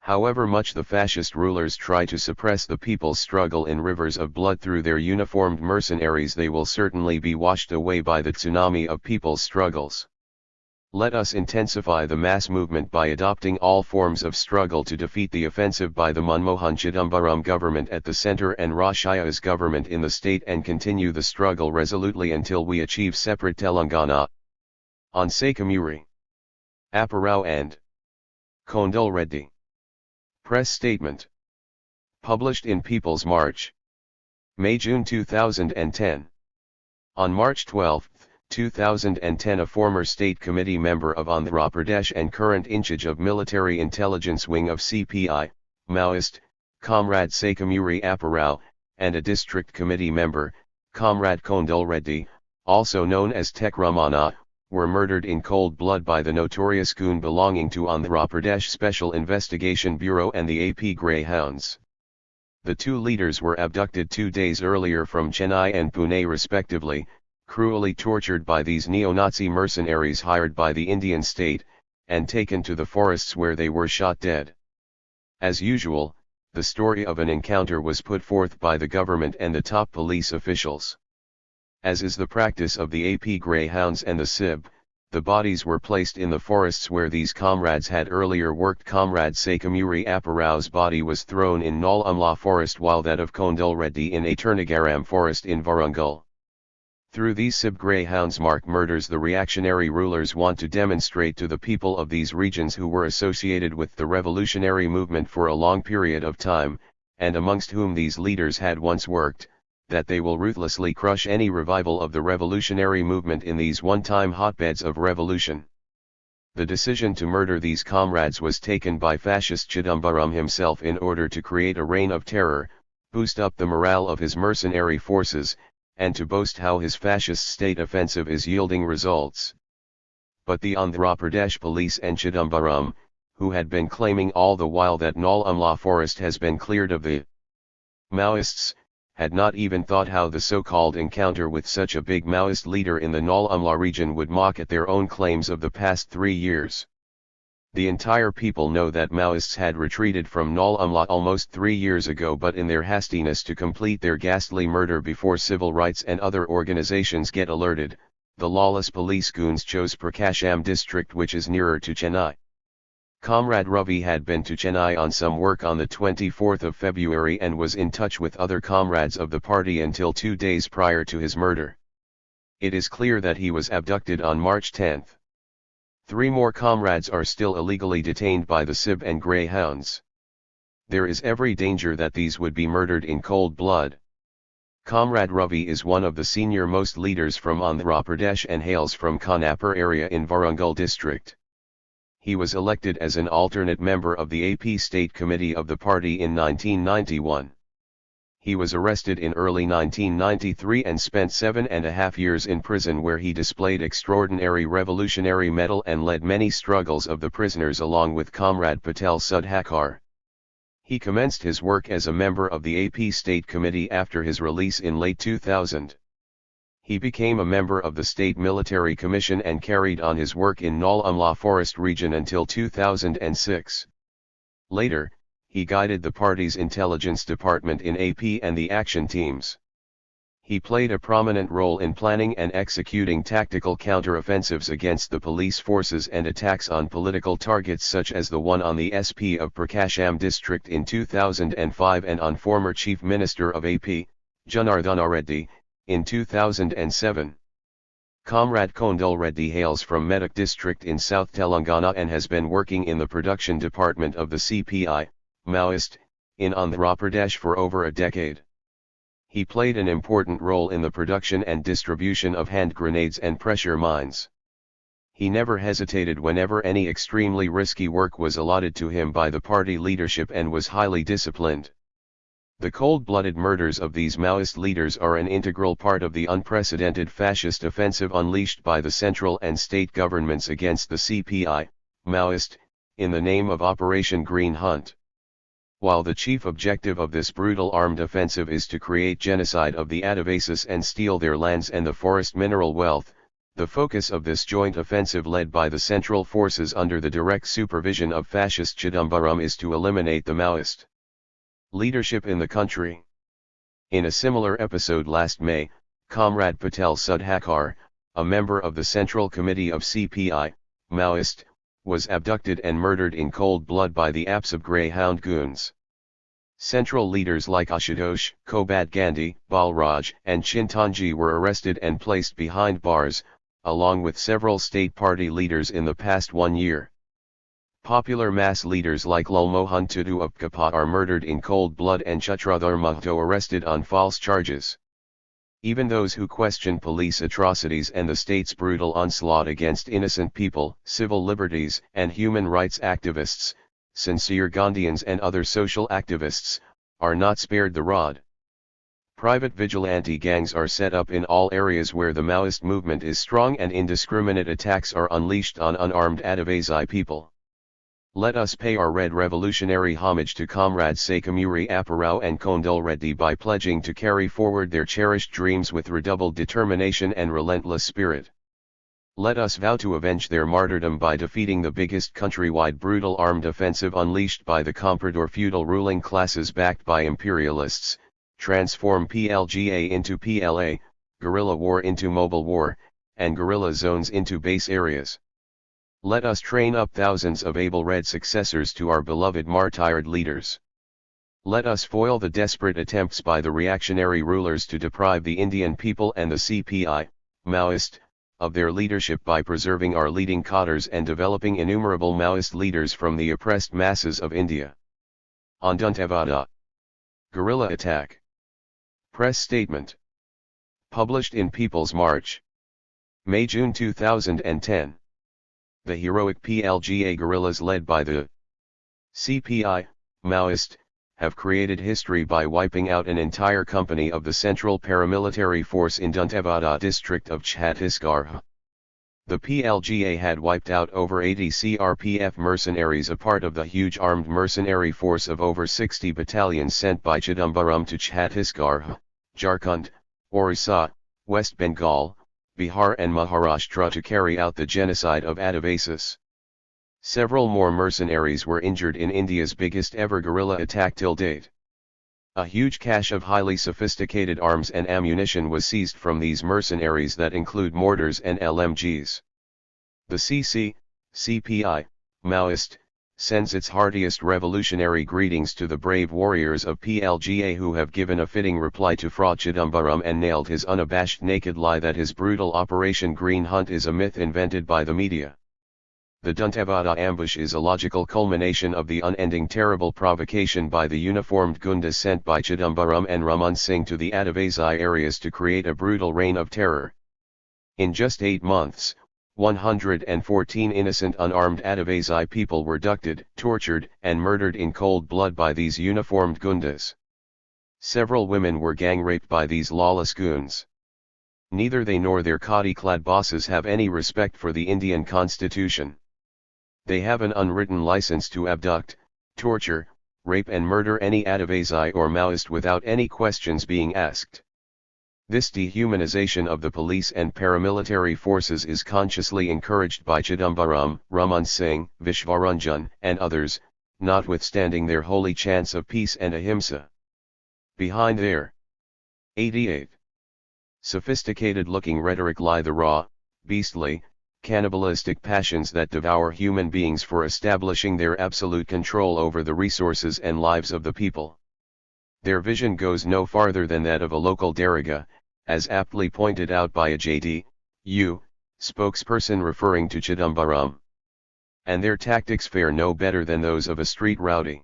[SPEAKER 1] However much the fascist rulers try to suppress the people's struggle in rivers of blood through their uniformed mercenaries, they will certainly be washed away by the tsunami of people's struggles. Let us intensify the mass movement by adopting all forms of struggle to defeat the offensive by the Manmohan Chidambaram government at the center and Rashia's government in the state, and continue the struggle resolutely until we achieve separate Telangana. On Sekamuri, Apparao and Kondal Reddy. Press Statement. Published in People's March. May-June 2010. On March 12, 2010, a former State Committee member of Andhra Pradesh and current in charge of Military Intelligence Wing of CPI, Maoist, Comrade Sekamuri Apparao, and a District Committee member, Comrade Kondal Reddy, also known as Tekramana, were murdered in cold blood by the notorious goon belonging to Andhra Pradesh Special Investigation Bureau and the AP Greyhounds. The two leaders were abducted 2 days earlier from Chennai and Pune respectively, cruelly tortured by these neo-Nazi mercenaries hired by the Indian state, and taken to the forests where they were shot dead. As usual, the story of an encounter was put forth by the government and the top police officials. As is the practice of the AP Greyhounds and the SIB, the bodies were placed in the forests where these comrades had earlier worked. Comrade Sekamuri Apparao's body was thrown in Nal Amla forest, while that of Kondal Reddy in a Turnagaram forest in Varungal. Through these SIB Greyhounds mark murders, the reactionary rulers want to demonstrate to the people of these regions who were associated with the revolutionary movement for a long period of time, and amongst whom these leaders had once worked, that they will ruthlessly crush any revival of the revolutionary movement in these one-time hotbeds of revolution. The decision to murder these comrades was taken by fascist Chidambaram himself in order to create a reign of terror, boost up the morale of his mercenary forces, and to boast how his fascist state offensive is yielding results. But the Andhra Pradesh police and Chidambaram, who had been claiming all the while that Nal Amla forest has been cleared of the Maoists, had not even thought how the so-called encounter with such a big Maoist leader in the Nal Amla region would mock at their own claims of the past 3 years. The entire people know that Maoists had retreated from Nal Amla almost 3 years ago, but in their hastiness to complete their ghastly murder before civil rights and other organizations get alerted, the lawless police goons chose Prakasham district, which is nearer to Chennai. Comrade Ravi had been to Chennai on some work on the 24th of February and was in touch with other comrades of the party until 2 days prior to his murder. It is clear that he was abducted on March 10. 3 more comrades are still illegally detained by the SIB and Greyhounds. There is every danger that these would be murdered in cold blood. Comrade Ravi is one of the senior-most leaders from Andhra Pradesh and hails from Khanapur area in Varungal district. He was elected as an alternate member of the AP State Committee of the party in 1991. He was arrested in early 1993 and spent 7.5 years in prison, where he displayed extraordinary revolutionary mettle and led many struggles of the prisoners along with Comrade Patel Sudhakar. He commenced his work as a member of the AP State Committee after his release in late 2000. He became a member of the State Military Commission and carried on his work in Nal Amla Forest region until 2006. Later, he guided the party's intelligence department in AP and the action teams. He played a prominent role in planning and executing tactical counter-offensives against the police forces and attacks on political targets, such as the one on the SP of Prakasham district in 2005 and on former Chief Minister of AP, Janardana Reddy, in 2007. Comrade Kondal Reddy hails from Medak district in South Telangana and has been working in the production department of the CPI, Maoist, in Andhra Pradesh for over a decade. He played an important role in the production and distribution of hand grenades and pressure mines. He never hesitated whenever any extremely risky work was allotted to him by the party leadership and was highly disciplined. The cold-blooded murders of these Maoist leaders are an integral part of the unprecedented fascist offensive unleashed by the central and state governments against the CPI, Maoist, in the name of Operation Green Hunt. While the chief objective of this brutal armed offensive is to create genocide of the Adivasis and steal their lands and the forest mineral wealth, the focus of this joint offensive led by the Central Forces under the direct supervision of fascist Chidambaram is to eliminate the Maoist leadership in the country. In a similar episode last May, Comrade Patel Sudhakar, a member of the Central Committee of CPI, Maoist, was abducted and murdered in cold blood by the APSAB Greyhound goons. Central leaders like Ashutosh, Kobat Gandhi, Balraj, and Chintanji were arrested and placed behind bars, along with several state party leaders in the past 1 year. Popular mass leaders like Lulmohan Tudu of Kapat are murdered in cold blood and Chutradhar Mahto arrested on false charges. Even those who question police atrocities and the state's brutal onslaught against innocent people, civil liberties and human rights activists, sincere Gandhians and other social activists, are not spared the rod. Private vigilante gangs are set up in all areas where the Maoist movement is strong and indiscriminate attacks are unleashed on unarmed Adivasi people. Let us pay our red revolutionary homage to comrades Sakamuri Apparao and Kondal Reddy by pledging to carry forward their cherished dreams with redoubled determination and relentless spirit. Let us vow to avenge their martyrdom by defeating the biggest countrywide brutal armed offensive unleashed by the comprador feudal ruling classes backed by imperialists, transform PLGA into PLA, guerrilla war into mobile war, and guerrilla zones into base areas. Let us train up thousands of able red successors to our beloved martyred leaders. Let us foil the desperate attempts by the reactionary rulers to deprive the Indian people and the CPI, Maoist, of their leadership by preserving our leading cadres and developing innumerable Maoist leaders from the oppressed masses of India. On Dantevada. Guerrilla attack. Press statement. Published in People's March. May-June 2010. The heroic PLGA guerrillas led by the CPI, Maoist, have created history by wiping out an entire company of the Central Paramilitary Force in Dantevada district of Chhattisgarh. The PLGA had wiped out over 80 CRPF mercenaries, a part of the huge armed mercenary force of over 60 battalions sent by Chidambaram to Chhattisgarh, Jharkhand, Orissa, West Bengal, Bihar and Maharashtra to carry out the genocide of Adivasis. Several more mercenaries were injured in India's biggest ever guerrilla attack till date. A huge cache of highly sophisticated arms and ammunition was seized from these mercenaries that include mortars and LMGs. The CPI, Maoist, sends its heartiest revolutionary greetings to the brave warriors of PLGA who have given a fitting reply to Fra Chidambaram and nailed his unabashed naked lie that his brutal Operation Green Hunt is a myth invented by the media. The Dantevada ambush is a logical culmination of the unending terrible provocation by the uniformed Gundas sent by Chidambaram and Raman Singh to the Adivasi areas to create a brutal reign of terror. In just 8 months, 114 innocent unarmed Adivasi people were abducted, tortured, and murdered in cold blood by these uniformed Gundas. Several women were gang-raped by these lawless goons. Neither they nor their khadi-clad bosses have any respect for the Indian constitution. They have an unwritten license to abduct, torture, rape and murder any Adivasi or Maoist without any questions being asked. This dehumanization of the police and paramilitary forces is consciously encouraged by Chidambaram, Raman Singh, Vishwaranjan, and others, notwithstanding their holy chants of peace and ahimsa. Behind their 88 sophisticated-looking rhetoric lie the raw, beastly, cannibalistic passions that devour human beings for establishing their absolute control over the resources and lives of the people. Their vision goes no farther than that of a local Dariga, as aptly pointed out by a JDU spokesperson referring to Chidambaram. And their tactics fare no better than those of a street rowdy.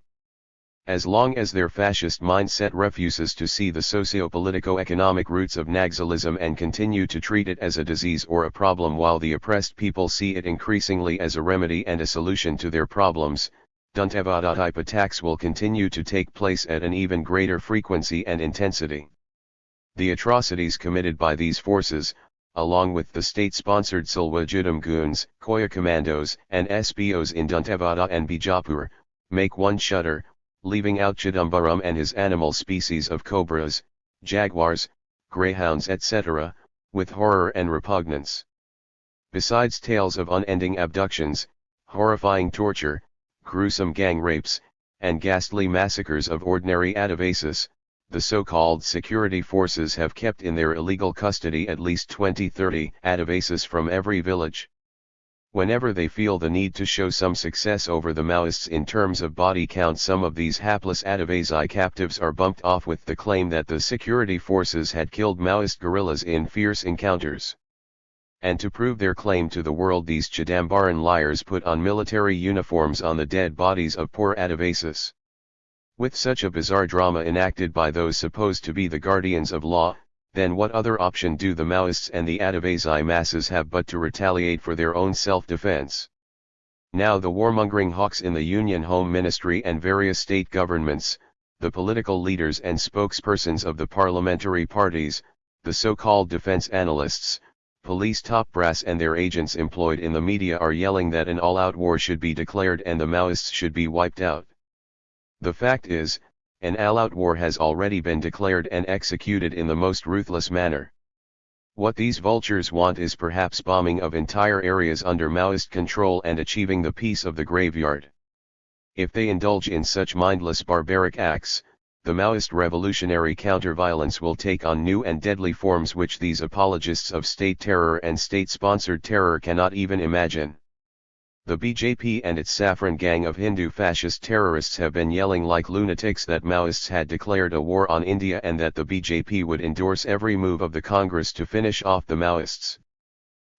[SPEAKER 1] As long as their fascist mindset refuses to see the socio-politico-economic roots of Naxalism and continue to treat it as a disease or a problem while the oppressed people see it increasingly as a remedy and a solution to their problems, Dantevada-type attacks will continue to take place at an even greater frequency and intensity. The atrocities committed by these forces, along with the state-sponsored Silwa Judam goons, Koya commandos, and SPOs in Dantevada and Bijapur, make one shudder, leaving out Chidambaram and his animal species of cobras, jaguars, greyhounds etc., with horror and repugnance. Besides tales of unending abductions, horrifying torture, gruesome gang rapes, and ghastly massacres of ordinary Adivasis, the so-called security forces have kept in their illegal custody at least 20-30 Adivasis from every village. Whenever they feel the need to show some success over the Maoists in terms of body count, some of these hapless Adivasi captives are bumped off with the claim that the security forces had killed Maoist guerrillas in fierce encounters. And to prove their claim to the world, these Chidambaran liars put on military uniforms on the dead bodies of poor Adivasis. With such a bizarre drama enacted by those supposed to be the guardians of law, then what other option do the Maoists and the Adivasi masses have but to retaliate for their own self-defense? Now the warmongering hawks in the Union Home Ministry and various state governments, the political leaders and spokespersons of the parliamentary parties, the so-called defense analysts, police top brass and their agents employed in the media are yelling that an all-out war should be declared and the Maoists should be wiped out. The fact is, an all-out war has already been declared and executed in the most ruthless manner. What these vultures want is perhaps bombing of entire areas under Maoist control and achieving the peace of the graveyard. If they indulge in such mindless barbaric acts, the Maoist revolutionary counter-violence will take on new and deadly forms which these apologists of state terror and state-sponsored terror cannot even imagine. The BJP and its saffron gang of Hindu fascist terrorists have been yelling like lunatics that Maoists had declared a war on India and that the BJP would endorse every move of the Congress to finish off the Maoists.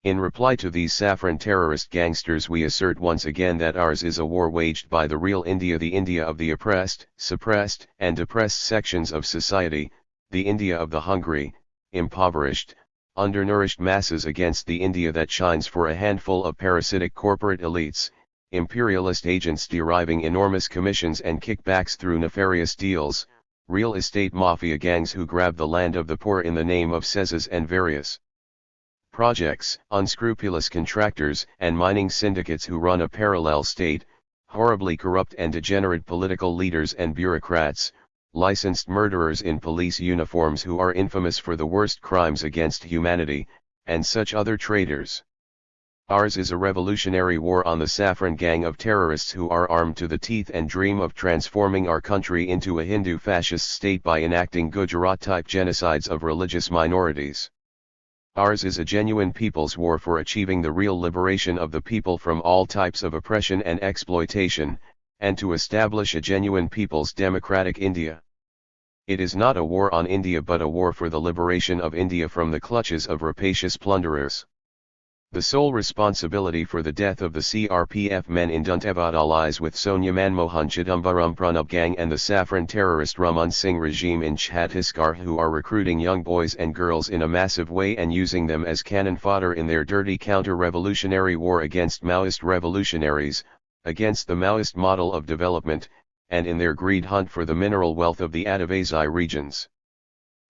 [SPEAKER 1] In reply to these saffron terrorist gangsters, we assert once again that ours is a war waged by the real India, the India of the oppressed, suppressed, and depressed sections of society, the India of the hungry, impoverished, undernourished masses against the India that shines for a handful of parasitic corporate elites, imperialist agents deriving enormous commissions and kickbacks through nefarious deals, real estate mafia gangs who grab the land of the poor in the name of SEZs and various projects, unscrupulous contractors and mining syndicates who run a parallel state, horribly corrupt and degenerate political leaders and bureaucrats, licensed murderers in police uniforms who are infamous for the worst crimes against humanity, and such other traitors. Ours is a revolutionary war on the saffron gang of terrorists who are armed to the teeth and dream of transforming our country into a Hindu fascist state by enacting Gujarat-type genocides of religious minorities. Ours is a genuine people's war for achieving the real liberation of the people from all types of oppression and exploitation, and to establish a genuine people's democratic India. It is not a war on India but a war for the liberation of India from the clutches of rapacious plunderers. The sole responsibility for the death of the CRPF men in Dantewada lies with Sonia Manmohan Chidambaram Pranab gang and the saffron terrorist Raman Singh regime in Chhattisgarh, who are recruiting young boys and girls in a massive way and using them as cannon fodder in their dirty counter-revolutionary war against Maoist revolutionaries, against the Maoist model of development, and in their greed hunt for the mineral wealth of the Adivasi regions.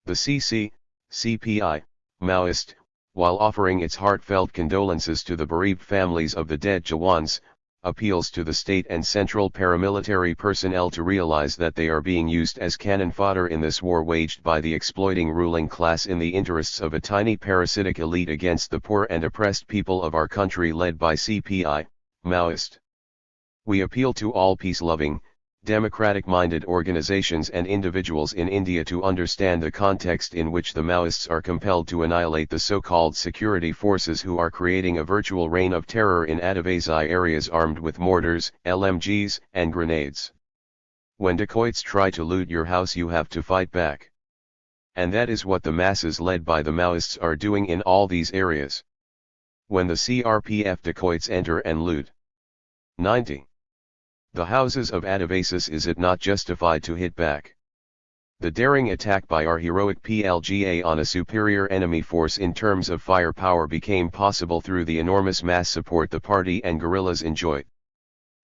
[SPEAKER 1] The CPI, Maoist, while offering its heartfelt condolences to the bereaved families of the dead Jawans, appeals to the state and central paramilitary personnel to realize that they are being used as cannon fodder in this war waged by the exploiting ruling class in the interests of a tiny parasitic elite against the poor and oppressed people of our country led by CPI, Maoist. We appeal to all peace-loving, democratic-minded organizations and individuals in India to understand the context in which the Maoists are compelled to annihilate the so-called security forces who are creating a virtual reign of terror in Adivasi areas armed with mortars, LMGs, and grenades. When dacoits try to loot your house, you have to fight back. And that is what the masses led by the Maoists are doing in all these areas. When the CRPF dacoits enter and loot 90. The houses of Adivasis, is it not justified to hit back? The daring attack by our heroic PLGA on a superior enemy force in terms of firepower became possible through the enormous mass support the party and guerrillas enjoy.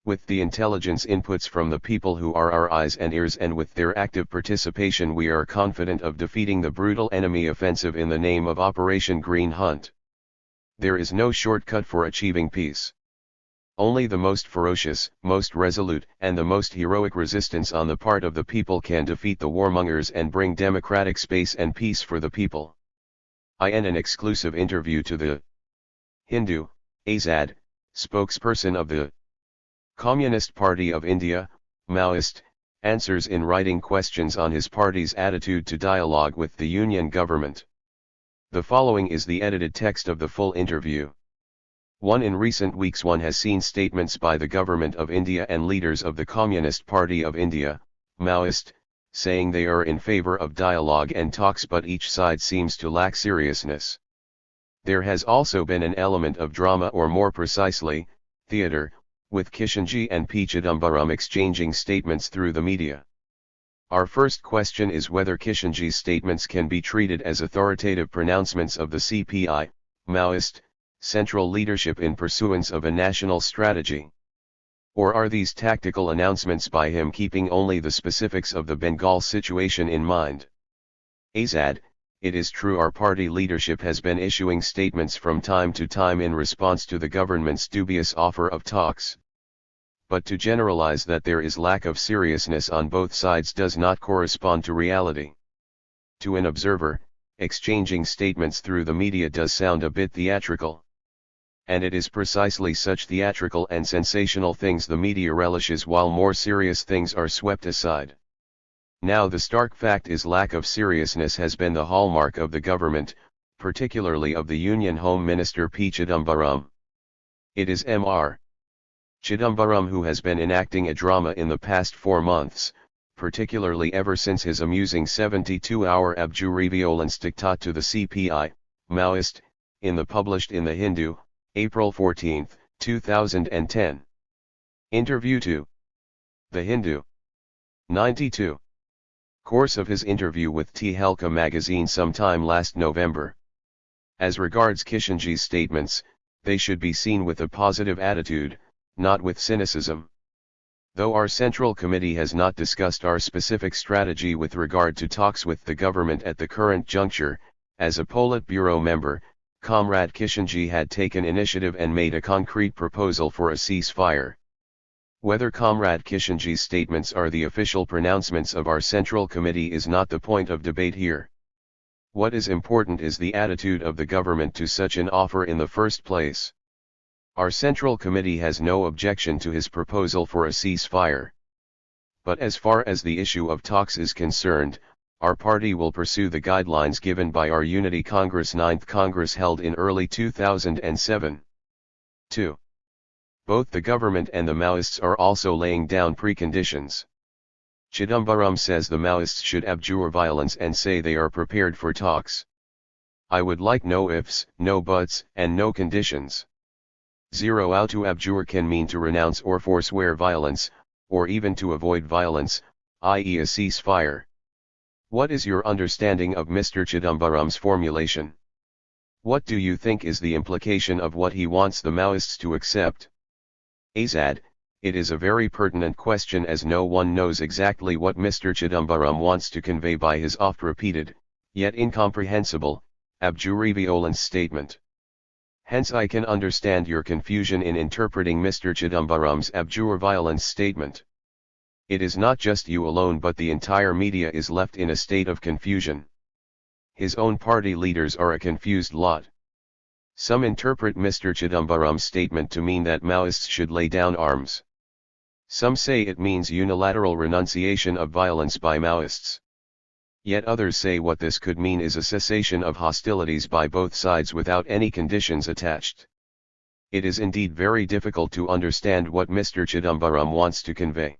[SPEAKER 1] With the intelligence inputs from the people who are our eyes and ears, and with their active participation, we are confident of defeating the brutal enemy offensive in the name of Operation Green Hunt. There is no shortcut for achieving peace. Only the most ferocious, most resolute, and the most heroic resistance on the part of the people can defeat the warmongers and bring democratic space and peace for the people. In an exclusive interview to the Hindu, Azad, spokesperson of the Communist Party of India, Maoist, answers in writing questions on his party's attitude to dialogue with the union government. The following is the edited text of the full interview. 1. In recent weeks one has seen statements by the Government of India and leaders of the Communist Party of India, Maoist, saying they are in favor of dialogue and talks, but each side seems to lack seriousness. There has also been an element of drama, or more precisely, theatre, with Kishenji and P. Chidambaram exchanging statements through the media. Our first question is whether Kishenji's statements can be treated as authoritative pronouncements of the CPI, Maoist, central leadership in pursuance of a national strategy. Or are these tactical announcements by him keeping only the specifics of the Bengal situation in mind? Azad, it is true our party leadership has been issuing statements from time to time in response to the government's dubious offer of talks. But to generalize that there is lack of seriousness on both sides does not correspond to reality. To an observer, exchanging statements through the media does sound a bit theatrical. And it is precisely such theatrical and sensational things the media relishes, while more serious things are swept aside. Now the stark fact is lack of seriousness has been the hallmark of the government, particularly of the Union Home Minister P. Chidambaram. It is Mr. Chidambaram who has been enacting a drama in the past 4 months, particularly ever since his amusing 72-hour abjureviolence diktat to the CPI, Maoist, published in the Hindu, April 14, 2010. Interview 2. The Hindu. 92. Course of his interview with Tehelka magazine sometime last November. As regards Kishenji's statements, they should be seen with a positive attitude, not with cynicism. Though our Central Committee has not discussed our specific strategy with regard to talks with the government at the current juncture, as a Politburo member, Comrade Kishenji had taken initiative and made a concrete proposal for a ceasefire. Whether Comrade Kishenji's statements are the official pronouncements of our Central Committee is not the point of debate here. What is important is the attitude of the government to such an offer in the first place. Our Central Committee has no objection to his proposal for a ceasefire. But as far as the issue of talks is concerned, our party will pursue the guidelines given by our Unity Congress 9th Congress held in early 2007. 2. Both the government and the Maoists are also laying down preconditions. Chidambaram says the Maoists should abjure violence and say they are prepared for talks. I would like no ifs, no buts, and no conditions. 0 To abjure can mean to renounce or forswear violence, or even to avoid violence, i.e. a ceasefire. What is your understanding of Mr. Chidambaram's formulation? What do you think is the implication of what he wants the Maoists to accept? Azad, it is a very pertinent question, as no one knows exactly what Mr. Chidambaram wants to convey by his oft-repeated, yet incomprehensible, abjureviolence statement. Hence I can understand your confusion in interpreting Mr. Chidambaram's abjureviolence statement. It is not just you alone, but the entire media is left in a state of confusion. His own party leaders are a confused lot. Some interpret Mr. Chidambaram's statement to mean that Maoists should lay down arms. Some say it means unilateral renunciation of violence by Maoists. Yet others say what this could mean is a cessation of hostilities by both sides without any conditions attached. It is indeed very difficult to understand what Mr. Chidambaram wants to convey.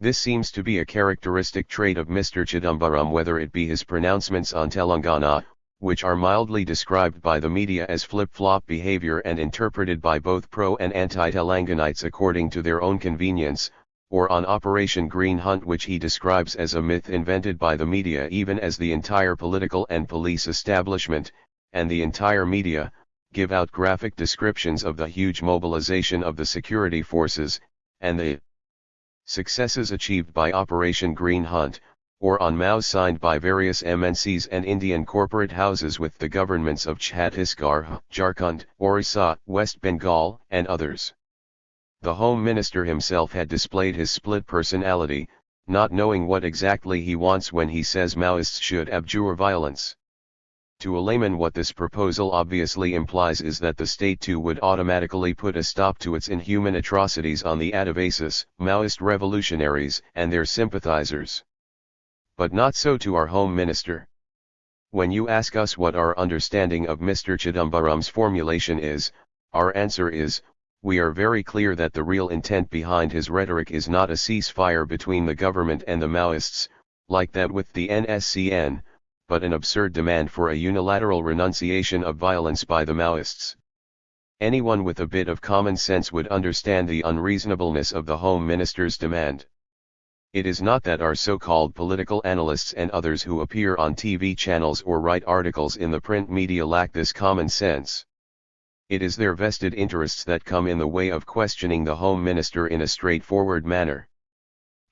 [SPEAKER 1] This seems to be a characteristic trait of Mr. Chidambaram, whether it be his pronouncements on Telangana, which are mildly described by the media as flip-flop behavior and interpreted by both pro- and anti-Telanganites according to their own convenience, or on Operation Green Hunt, which he describes as a myth invented by the media, even as the entire political and police establishment, and the entire media, give out graphic descriptions of the huge mobilization of the security forces, and the successes achieved by Operation Green Hunt, or on MOUs signed by various MNCs and Indian corporate houses with the governments of Chhattisgarh, Jharkhand, Orissa, West Bengal, and others. The Home Minister himself had displayed his split personality, not knowing what exactly he wants when he says Maoists should abjure violence. To a layman, what this proposal obviously implies is that the state too would automatically put a stop to its inhuman atrocities on the Adavasis, Maoist revolutionaries, and their sympathizers. But not so to our Home Minister. When you ask us what our understanding of Mr. Chidambaram's formulation is, our answer is, we are very clear that the real intent behind his rhetoric is not a ceasefire between the government and the Maoists, like that with the NSCN, but an absurd demand for a unilateral renunciation of violence by the Maoists. Anyone with a bit of common sense would understand the unreasonableness of the Home Minister's demand. It is not that our so-called political analysts and others who appear on TV channels or write articles in the print media lack this common sense. It is their vested interests that come in the way of questioning the Home Minister in a straightforward manner.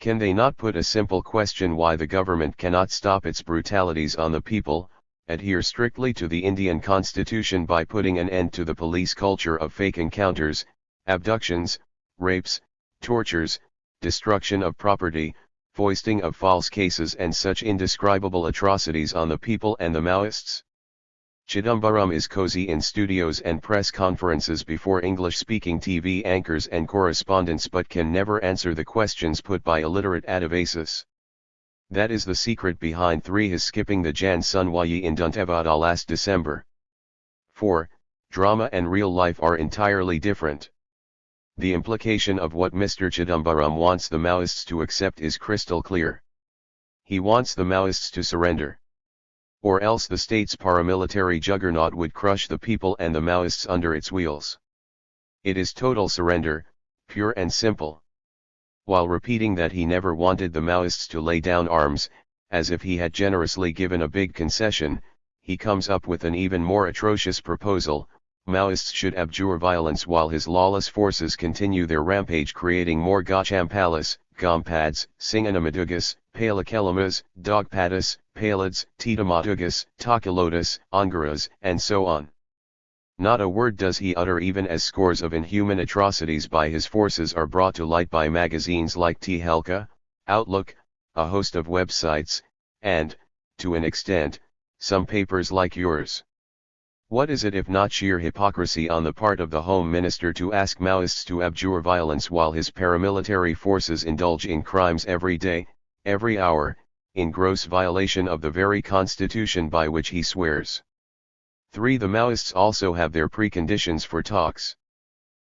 [SPEAKER 1] Can they not put a simple question why the government cannot stop its brutalities on the people, adhere strictly to the Indian constitution by putting an end to the police culture of fake encounters, abductions, rapes, tortures, destruction of property, foisting of false cases and such indescribable atrocities on the people and the Maoists? Chidambaram is cozy in studios and press conferences before English-speaking TV anchors and correspondents but can never answer the questions put by illiterate Adavasis. That is the secret behind 3. His skipping the Jan Sunwayi in Dantevada last December. 4. Drama and real life are entirely different. The implication of what Mr. Chidambaram wants the Maoists to accept is crystal clear. He wants the Maoists to surrender. Or else the state's paramilitary juggernaut would crush the people and the Maoists under its wheels. It is total surrender, pure and simple. While repeating that he never wanted the Maoists to lay down arms, as if he had generously given a big concession, he comes up with an even more atrocious proposal: Maoists should abjure violence while his lawless forces continue their rampage, creating more Gachampalas, Gompads, Singanamadugas, Palakelamas, Dogpadas, Palids, Titamatugas, Takilotas, Angaras, and so on. Not a word does he utter, even as scores of inhuman atrocities by his forces are brought to light by magazines like T-Helka, Outlook, a host of websites, and, to an extent, some papers like yours. What is it if not sheer hypocrisy on the part of the Home Minister to ask Maoists to abjure violence while his paramilitary forces indulge in crimes every day, every hour, in gross violation of the very constitution by which he swears? 3. The Maoists also have their preconditions for talks.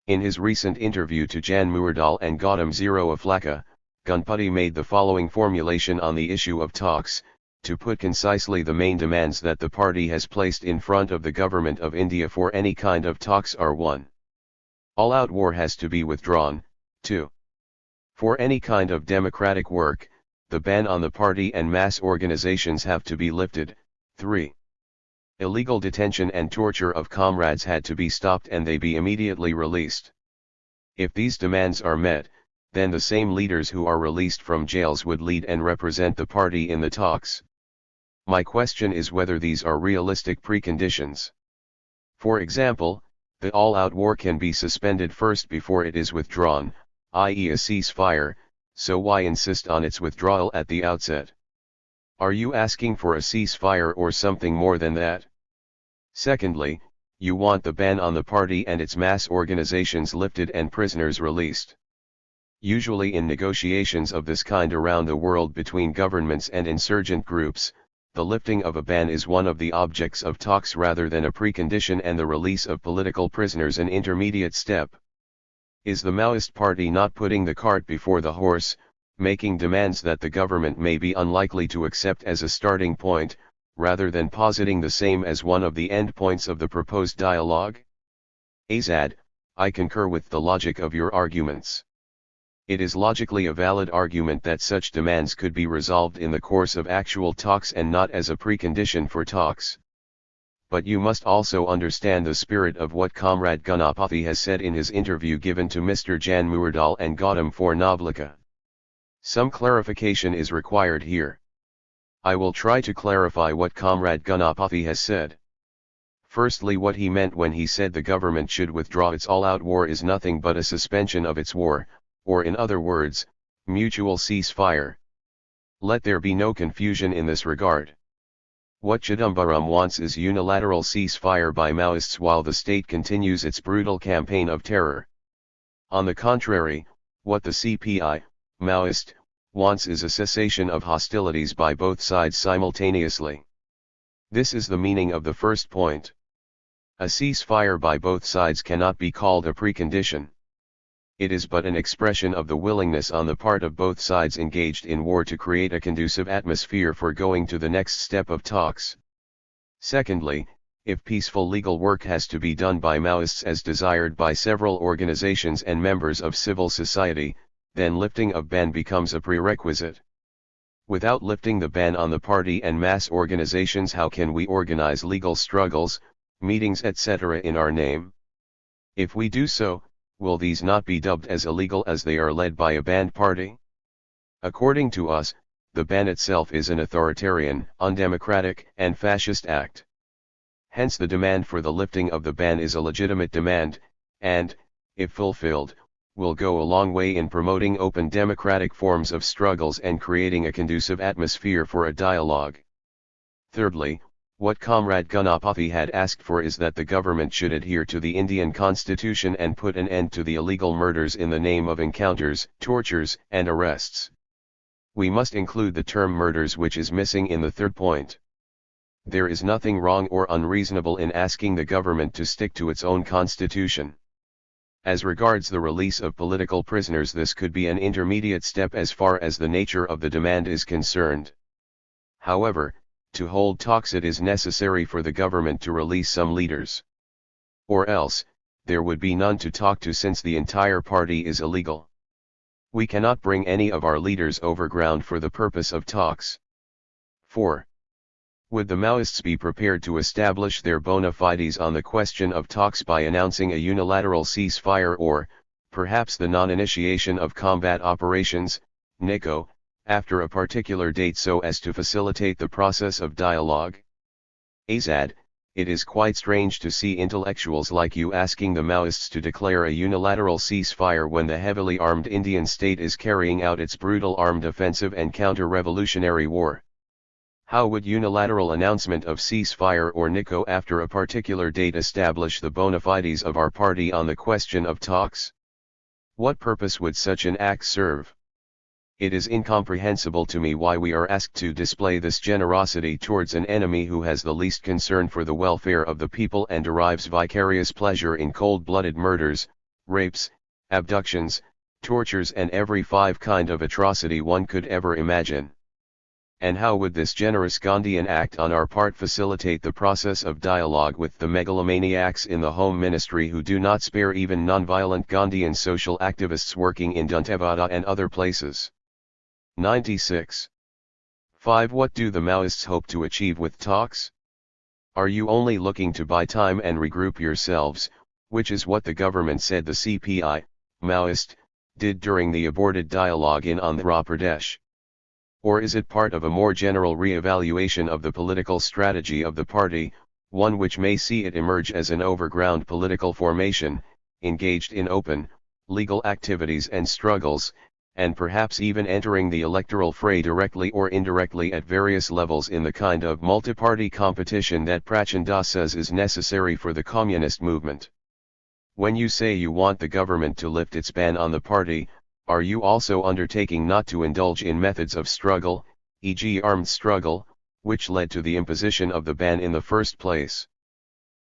[SPEAKER 1] In his recent interview to Jan Muerdal and Gautam Zero Aflaka, Ganpati made the following formulation on the issue of talks: to put concisely, the main demands that the party has placed in front of the government of India for any kind of talks are: 1. All-out war has to be withdrawn. 2. For any kind of democratic work, the ban on the party and mass organizations have to be lifted. 3. Illegal detention and torture of comrades had to be stopped and they be immediately released. If these demands are met, then the same leaders who are released from jails would lead and represent the party in the talks. My question is whether these are realistic preconditions. For example, the all-out war can be suspended first before it is withdrawn, i.e. a ceasefire, so why insist on its withdrawal at the outset? Are you asking for a ceasefire or something more than that? Secondly, you want the ban on the party and its mass organizations lifted and prisoners released. Usually in negotiations of this kind around the world between governments and insurgent groups, the lifting of a ban is one of the objects of talks rather than a precondition, and the release of political prisoners an intermediate step. Is the Maoist party not putting the cart before the horse, making demands that the government may be unlikely to accept as a starting point, rather than positing the same as one of the endpoints of the proposed dialogue? Azad, I concur with the logic of your arguments. It is logically a valid argument that such demands could be resolved in the course of actual talks and not as a precondition for talks. But you must also understand the spirit of what Comrade Ganapathy has said in his interview given to Mr. Jan Muerdal and Gautam for Navlika. Some clarification is required here. I will try to clarify what Comrade Ganapathy has said. Firstly, what he meant when he said the government should withdraw its all-out war is nothing but a suspension of its war, or in other words, mutual ceasefire. Let there be no confusion in this regard. What Chidambaram wants is unilateral ceasefire by Maoists while the state continues its brutal campaign of terror. On the contrary, what the CPI, Maoist, wants is a cessation of hostilities by both sides simultaneously. This is the meaning of the first point. A ceasefire by both sides cannot be called a precondition. It is but an expression of the willingness on the part of both sides engaged in war to create a conducive atmosphere for going to the next step of talks. Secondly, if peaceful legal work has to be done by Maoists as desired by several organizations and members of civil society, then lifting of ban becomes a prerequisite. Without lifting the ban on the party and mass organizations, how can we organize legal struggles, meetings etc. in our name? If we do so, will these not be dubbed as illegal as they are led by a banned party? According to us, the ban itself is an authoritarian, undemocratic, and fascist act. Hence the demand for the lifting of the ban is a legitimate demand, and, if fulfilled, will go a long way in promoting open democratic forms of struggles and creating a conducive atmosphere for a dialogue. Thirdly, what Comrade Ganapathy had asked for is that the government should adhere to the Indian constitution and put an end to the illegal murders in the name of encounters, tortures, and arrests. We must include the term murders, which is missing in the third point. There is nothing wrong or unreasonable in asking the government to stick to its own constitution. As regards the release of political prisoners, this could be an intermediate step as far as the nature of the demand is concerned. However, to hold talks it is necessary for the government to release some leaders. Or else, there would be none to talk to since the entire party is illegal. We cannot bring any of our leaders overground for the purpose of talks. 4. Would the Maoists be prepared to establish their bona fides on the question of talks by announcing a unilateral ceasefire or, perhaps the non-initiation of combat operations, NICO, after a particular date so as to facilitate the process of dialogue? Azad, it is quite strange to see intellectuals like you asking the Maoists to declare a unilateral ceasefire when the heavily armed Indian state is carrying out its brutal armed offensive and counter-revolutionary war. How would unilateral announcement of ceasefire or NICO after a particular date establish the bona fides of our party on the question of talks? What purpose would such an act serve? It is incomprehensible to me why we are asked to display this generosity towards an enemy who has the least concern for the welfare of the people and derives vicarious pleasure in cold-blooded murders, rapes, abductions, tortures and every kind of atrocity one could ever imagine. And how would this generous Gandhian act on our part facilitate the process of dialogue with the megalomaniacs in the Home Ministry who do not spare even non-violent Gandhian social activists working in Dantewada and other places? 96. 5. What do the Maoists hope to achieve with talks? Are you only looking to buy time and regroup yourselves, which is what the government said the CPI, Maoist, did during the aborted dialogue in Andhra Pradesh? Or is it part of a more general re-evaluation of the political strategy of the party, one which may see it emerge as an overground political formation, engaged in open, legal activities and struggles, and perhaps even entering the electoral fray directly or indirectly at various levels in the kind of multi-party competition that Prachanda says is necessary for the communist movement? When you say you want the government to lift its ban on the party, are you also undertaking not to indulge in methods of struggle, e.g. armed struggle, which led to the imposition of the ban in the first place?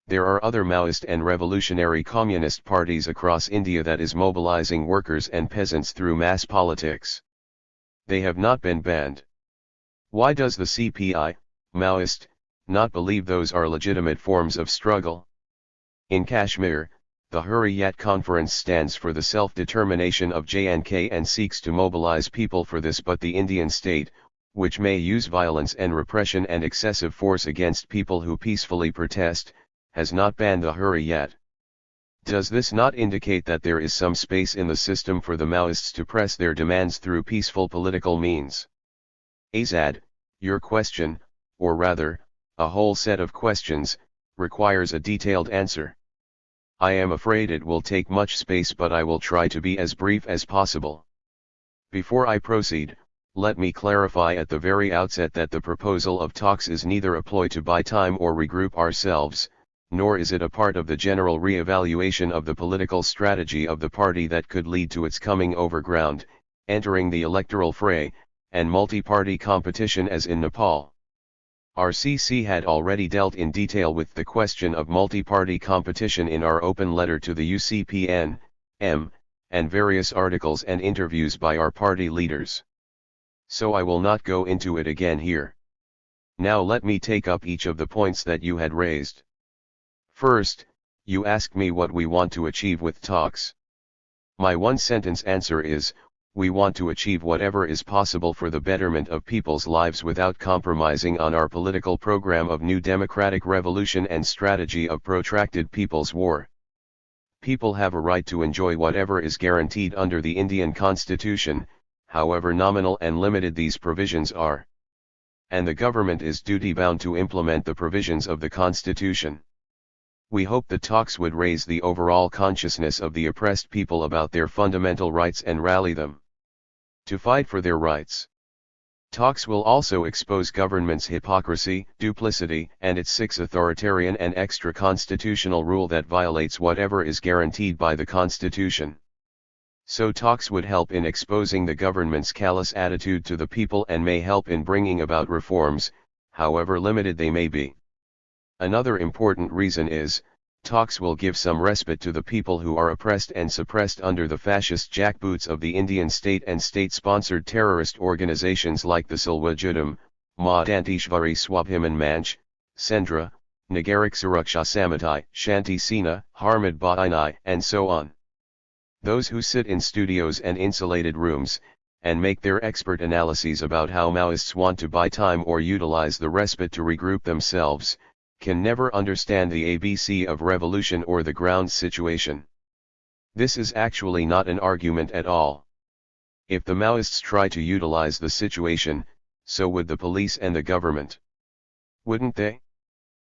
[SPEAKER 1] There are other Maoist and revolutionary communist parties across India that is mobilizing workers and peasants through mass politics. They have not been banned. Why does the CPI, Maoist, not believe those are legitimate forms of struggle? In Kashmir, the Hurriyat Conference stands for the self-determination of J&K and seeks to mobilize people for this, but the Indian state, which may use violence and repression and excessive force against people who peacefully protest, has not banned the Hurriyat. Does this not indicate that there is some space in the system for the Maoists to press their demands through peaceful political means? Azad, your question, or rather, a whole set of questions, requires a detailed answer. I am afraid it will take much space, but I will try to be as brief as possible. Before I proceed, let me clarify at the very outset that the proposal of talks is neither a ploy to buy time or regroup ourselves, nor is it a part of the general re-evaluation of the political strategy of the party that could lead to its coming over ground, entering the electoral fray, and multi-party competition as in Nepal. RCC had already dealt in detail with the question of multi-party competition in our open letter to the UCPN, and various articles and interviews by our party leaders. So I will not go into it again here. Now let me take up each of the points that you had raised. First, you asked me what we want to achieve with talks. My one-sentence answer is, we want to achieve whatever is possible for the betterment of people's lives without compromising on our political program of new democratic revolution and strategy of protracted people's war. People have a right to enjoy whatever is guaranteed under the Indian Constitution, however nominal and limited these provisions are. And the government is duty-bound to implement the provisions of the Constitution. We hope the talks would raise the overall consciousness of the oppressed people about their fundamental rights and rally them to fight for their rights. Talks will also expose government's hypocrisy, duplicity, and its sixth authoritarian and extra-constitutional rule that violates whatever is guaranteed by the Constitution. So talks would help in exposing the government's callous attitude to the people and may help in bringing about reforms, however limited they may be. Another important reason is, talks will give some respite to the people who are oppressed and suppressed under the fascist jackboots of the Indian state and state-sponsored terrorist organizations like the Silwa Judam, Madantishvari Swabhiman Manch, Sendra, Nagarik Suraksha Samitai, Shanti Sena, Harmad Bainai, and so on. Those who sit in studios and insulated rooms, and make their expert analyses about how Maoists want to buy time or utilize the respite to regroup themselves, can never understand the ABC of revolution or the ground situation. This is actually not an argument at all. If the Maoists try to utilize the situation, so would the police and the government. Wouldn't they?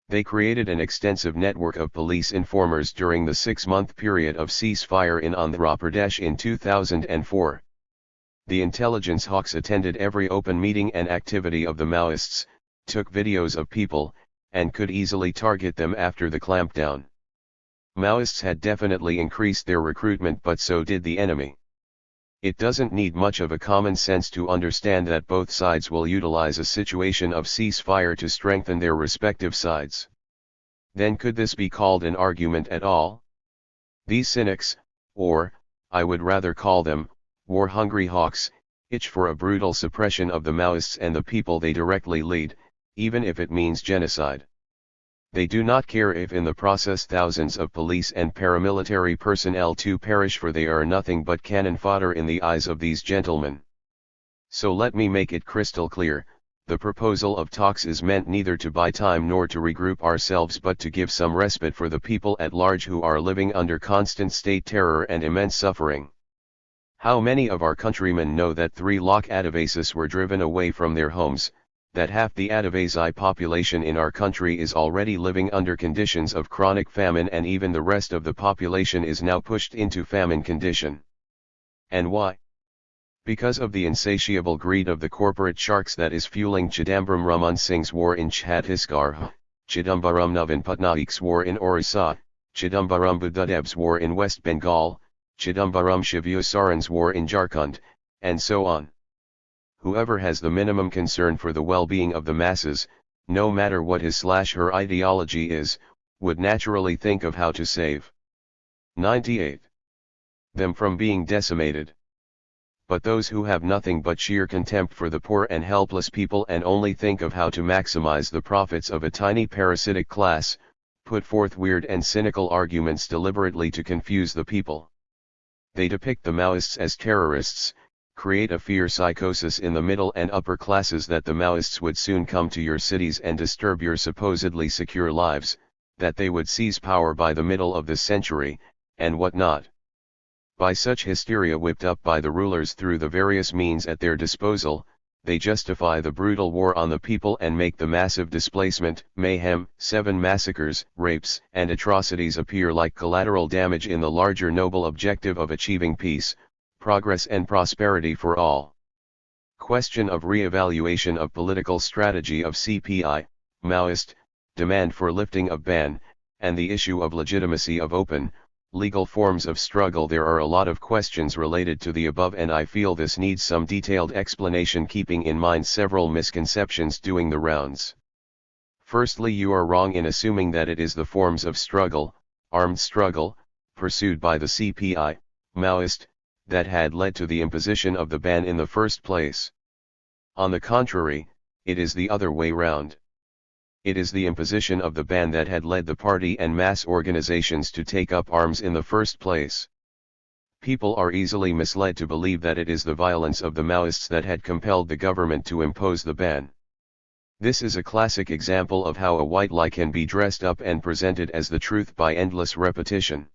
[SPEAKER 1] They created an extensive network of police informers during the 6-month period of ceasefire in Andhra Pradesh in 2004. The intelligence hawks attended every open meeting and activity of the Maoists, took videos of people, and could easily target them after the clampdown. Maoists had definitely increased their recruitment, but so did the enemy. It doesn't need much of a common sense to understand that both sides will utilize a situation of ceasefire to strengthen their respective sides. Then could this be called an argument at all? These cynics, or, I would rather call them, war-hungry hawks, itch for a brutal suppression of the Maoists and the people they directly lead, even if it means genocide. They do not care if in the process thousands of police and paramilitary personnel too perish, for they are nothing but cannon fodder in the eyes of these gentlemen. So let me make it crystal clear, the proposal of talks is meant neither to buy time nor to regroup ourselves, but to give some respite for the people at large who are living under constant state terror and immense suffering. How many of our countrymen know that 3 lakh Adivasis were driven away from their homes, that half the Adivasi population in our country is already living under conditions of chronic famine, and even the rest of the population is now pushed into famine condition? And why? Because of the insatiable greed of the corporate sharks that is fueling Chidambaram Raman Singh's war in Chhattisgarh, Chidambaram Navin Patnaik's war in Orissa, Chidambaram Buddhadev's war in West Bengal, Chidambaram Shivu Soren's war in Jharkhand, and so on. Whoever has the minimum concern for the well-being of the masses, no matter what his/her ideology is, would naturally think of how to save 98 them from being decimated. But those who have nothing but sheer contempt for the poor and helpless people and only think of how to maximize the profits of a tiny parasitic class, put forth weird and cynical arguments deliberately to confuse the people. They depict the Maoists as terrorists, create a fear psychosis in the middle and upper classes that the Maoists would soon come to your cities and disturb your supposedly secure lives, that they would seize power by the middle of this century, and what not. By such hysteria whipped up by the rulers through the various means at their disposal, they justify the brutal war on the people and make the massive displacement, mayhem, 7 massacres, rapes, and atrocities appear like collateral damage in the larger noble objective of achieving peace, progress and prosperity for all. Question of re-evaluation of political strategy of CPI, Maoist, demand for lifting of ban, and the issue of legitimacy of open, legal forms of struggle. There are a lot of questions related to the above, and I feel this needs some detailed explanation, keeping in mind several misconceptions doing the rounds. Firstly, you are wrong in assuming that it is the forms of struggle, armed struggle, pursued by the CPI, Maoist, that had led to the imposition of the ban in the first place. On the contrary, it is the other way round. It is the imposition of the ban that had led the party and mass organizations to take up arms in the first place. People are easily misled to believe that it is the violence of the Maoists that had compelled the government to impose the ban. This is a classic example of how a white lie can be dressed up and presented as the truth by endless repetition.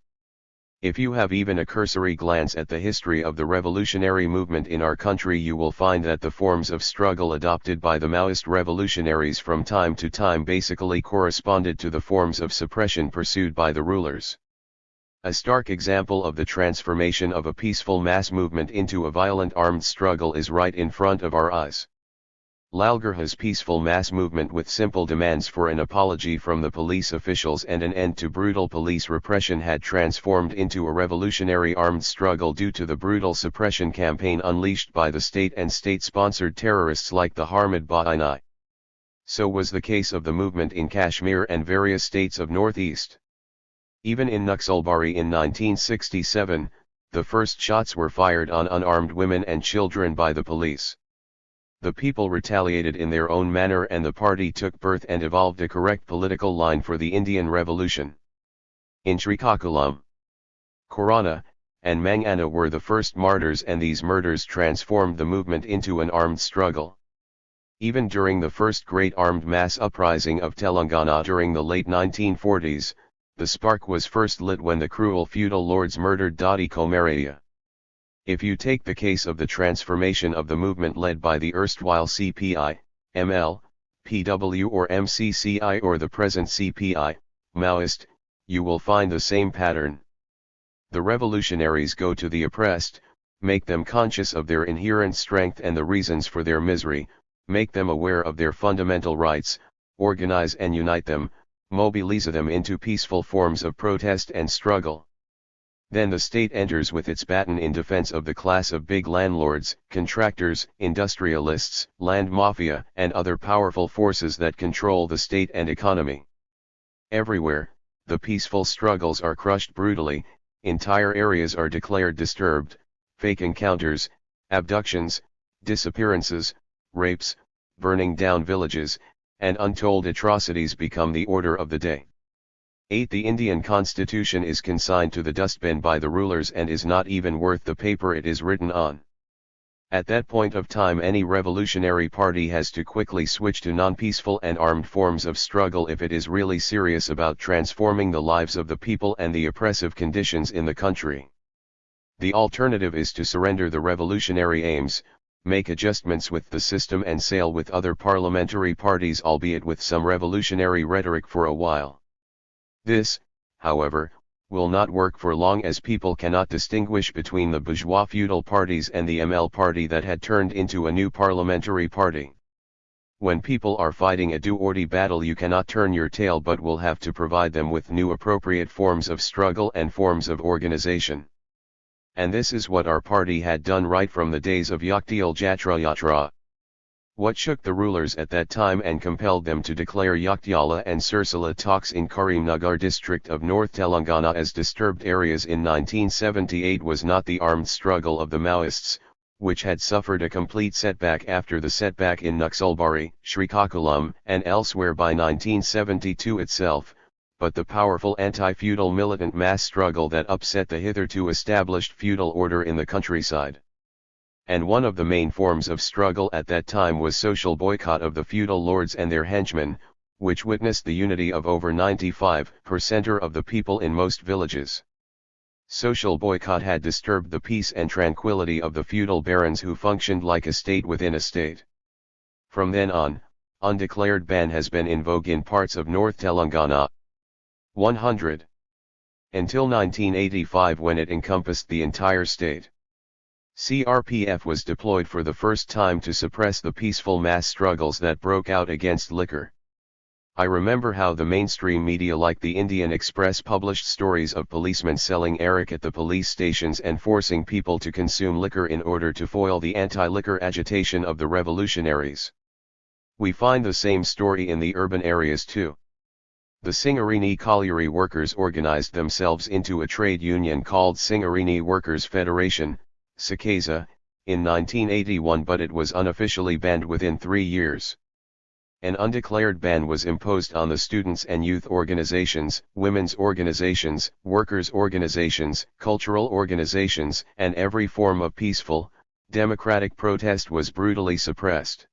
[SPEAKER 1] If you have even a cursory glance at the history of the revolutionary movement in our country, you will find that the forms of struggle adopted by the Maoist revolutionaries from time to time basically corresponded to the forms of suppression pursued by the rulers. A stark example of the transformation of a peaceful mass movement into a violent armed struggle is right in front of our eyes. Lalgarha's peaceful mass movement with simple demands for an apology from the police officials and an end to brutal police repression had transformed into a revolutionary armed struggle due to the brutal suppression campaign unleashed by the state and state-sponsored terrorists like the Harmad Baini. So was the case of the movement in Kashmir and various states of Northeast. Even in Naxalbari in 1967, the first shots were fired on unarmed women and children by the police. The people retaliated in their own manner, and the party took birth and evolved a correct political line for the Indian Revolution. In Srikakulam, Corona, and Mangana were the first martyrs, and these murders transformed the movement into an armed struggle. Even during the first great armed mass uprising of Telangana during the late 1940s, the spark was first lit when the cruel feudal lords murdered Dadi Komaraya. If you take the case of the transformation of the movement led by the erstwhile CPI, ML, PW or MCCI or the present CPI, Maoist, you will find the same pattern. The revolutionaries go to the oppressed, make them conscious of their inherent strength and the reasons for their misery, make them aware of their fundamental rights, organize and unite them, mobilize them into peaceful forms of protest and struggle. Then the state enters with its baton in defense of the class of big landlords, contractors, industrialists, land mafia, and other powerful forces that control the state and economy. Everywhere, the peaceful struggles are crushed brutally, entire areas are declared disturbed, fake encounters, abductions, disappearances, rapes, burning down villages, and untold atrocities become the order of the day. 8. The Indian Constitution is consigned to the dustbin by the rulers and is not even worth the paper it is written on. At that point of time, any revolutionary party has to quickly switch to non-peaceful and armed forms of struggle if it is really serious about transforming the lives of the people and the oppressive conditions in the country. The alternative is to surrender the revolutionary aims, make adjustments with the system and sail with other parliamentary parties, albeit with some revolutionary rhetoric for a while. This, however, will not work for long, as people cannot distinguish between the bourgeois feudal parties and the ML party that had turned into a new parliamentary party. When people are fighting a do-or-die battle, you cannot turn your tail but will have to provide them with new appropriate forms of struggle and forms of organization. And this is what our party had done right from the days of Yaktial Jatra Yatra. What shook the rulers at that time and compelled them to declare Yaktyala and Sirsila talks in Karimnagar district of North Telangana as disturbed areas in 1978 was not the armed struggle of the Maoists, which had suffered a complete setback after the setback in Naxalbari, Srikakulam, and elsewhere by 1972 itself, but the powerful anti-feudal militant mass struggle that upset the hitherto established feudal order in the countryside. And one of the main forms of struggle at that time was social boycott of the feudal lords and their henchmen, which witnessed the unity of over 95% of the people in most villages. Social boycott had disturbed the peace and tranquility of the feudal barons who functioned like a state within a state. From then on, undeclared ban has been in vogue in parts of North Telangana. 100. Until 1985 when it encompassed the entire state. CRPF was deployed for the first time to suppress the peaceful mass struggles that broke out against liquor. I remember how the mainstream media like the Indian Express published stories of policemen selling arak at the police stations and forcing people to consume liquor in order to foil the anti-liquor agitation of the revolutionaries. We find the same story in the urban areas too. The Singarini colliery workers organized themselves into a trade union called Singarini Workers Federation, SICASA, in 1981, but it was unofficially banned within 3 years. An undeclared ban was imposed on the students and youth organizations, women's organizations, workers' organizations, cultural organizations, and every form of peaceful, democratic protest was brutally suppressed.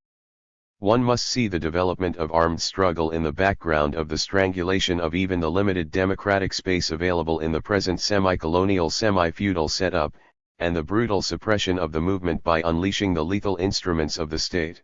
[SPEAKER 1] One must see the development of armed struggle in the background of the strangulation of even the limited democratic space available in the present semi-colonial semi-feudal setup, and the brutal suppression of the movement by unleashing the lethal instruments of the state.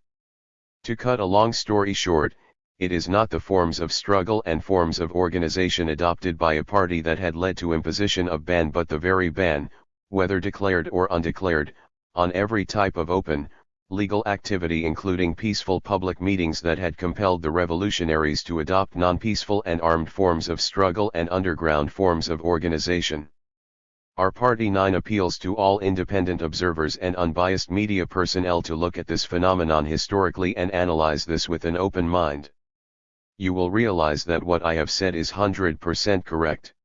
[SPEAKER 1] To cut a long story short, it is not the forms of struggle and forms of organization adopted by a party that had led to imposition of ban, but the very ban, whether declared or undeclared, on every type of open, legal activity including peaceful public meetings that had compelled the revolutionaries to adopt non-peaceful and armed forms of struggle and underground forms of organization. Our Party 9 appeals to all independent observers and unbiased media personnel to look at this phenomenon historically and analyze this with an open mind. You will realize that what I have said is 100% correct.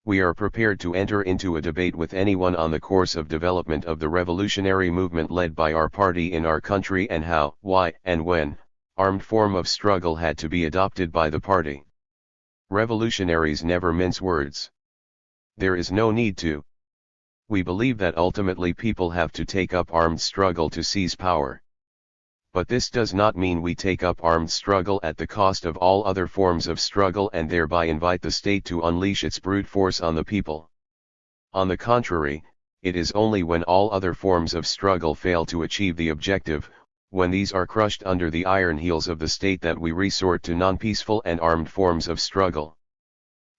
[SPEAKER 1] We are prepared to enter into a debate with anyone on the course of development of the revolutionary movement led by our party in our country and how, why, and when, armed form of struggle had to be adopted by the party. Revolutionaries never mince words. There is no need to. We believe that ultimately people have to take up armed struggle to seize power. But this does not mean we take up armed struggle at the cost of all other forms of struggle and thereby invite the state to unleash its brute force on the people. On the contrary, it is only when all other forms of struggle fail to achieve the objective, when these are crushed under the iron heels of the state, that we resort to non-peaceful and armed forms of struggle.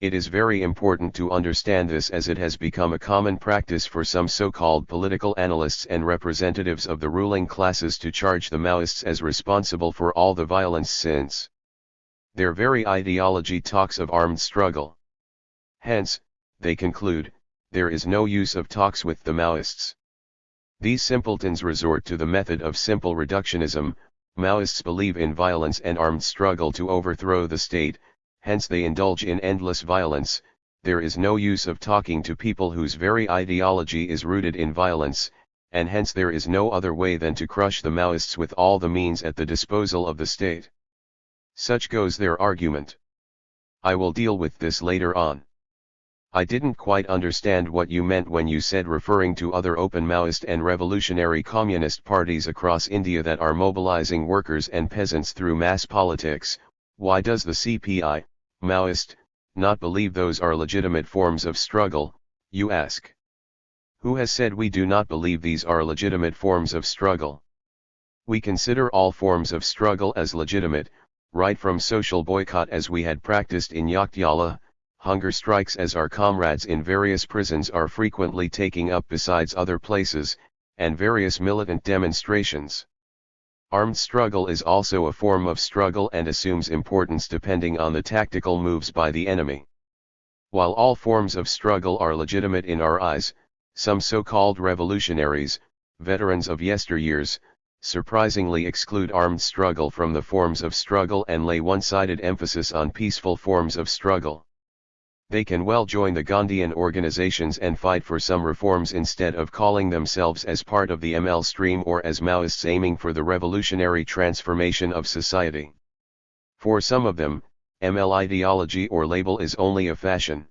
[SPEAKER 1] It is very important to understand this, as it has become a common practice for some so-called political analysts and representatives of the ruling classes to charge the Maoists as responsible for all the violence since their very ideology talks of armed struggle. Hence, they conclude, there is no use of talks with the Maoists. These simpletons resort to the method of simple reductionism. Maoists believe in violence and armed struggle to overthrow the state, hence they indulge in endless violence. There is no use of talking to people whose very ideology is rooted in violence, and hence there is no other way than to crush the Maoists with all the means at the disposal of the state. Such goes their argument. I will deal with this later on. I didn't quite understand what you meant when you said referring to other open Maoist and revolutionary communist parties across India that are mobilizing workers and peasants through mass politics. Why does the CPI, Maoist, not believe those are legitimate forms of struggle, you ask? Who has said we do not believe these are legitimate forms of struggle? We consider all forms of struggle as legitimate, right from social boycott as we had practiced in Yaktiyala, hunger strikes as our comrades in various prisons are frequently taking up besides other places, and various militant demonstrations. Armed struggle is also a form of struggle and assumes importance depending on the tactical moves by the enemy. While all forms of struggle are legitimate in our eyes, some so-called revolutionaries, veterans of yesteryears, surprisingly exclude armed struggle from the forms of struggle and lay one-sided emphasis on peaceful forms of struggle. They can well join the Gandhian organizations and fight for some reforms instead of calling themselves as part of the ML stream or as Maoists aiming for the revolutionary transformation of society. For some of them, ML ideology or label is only a fashion.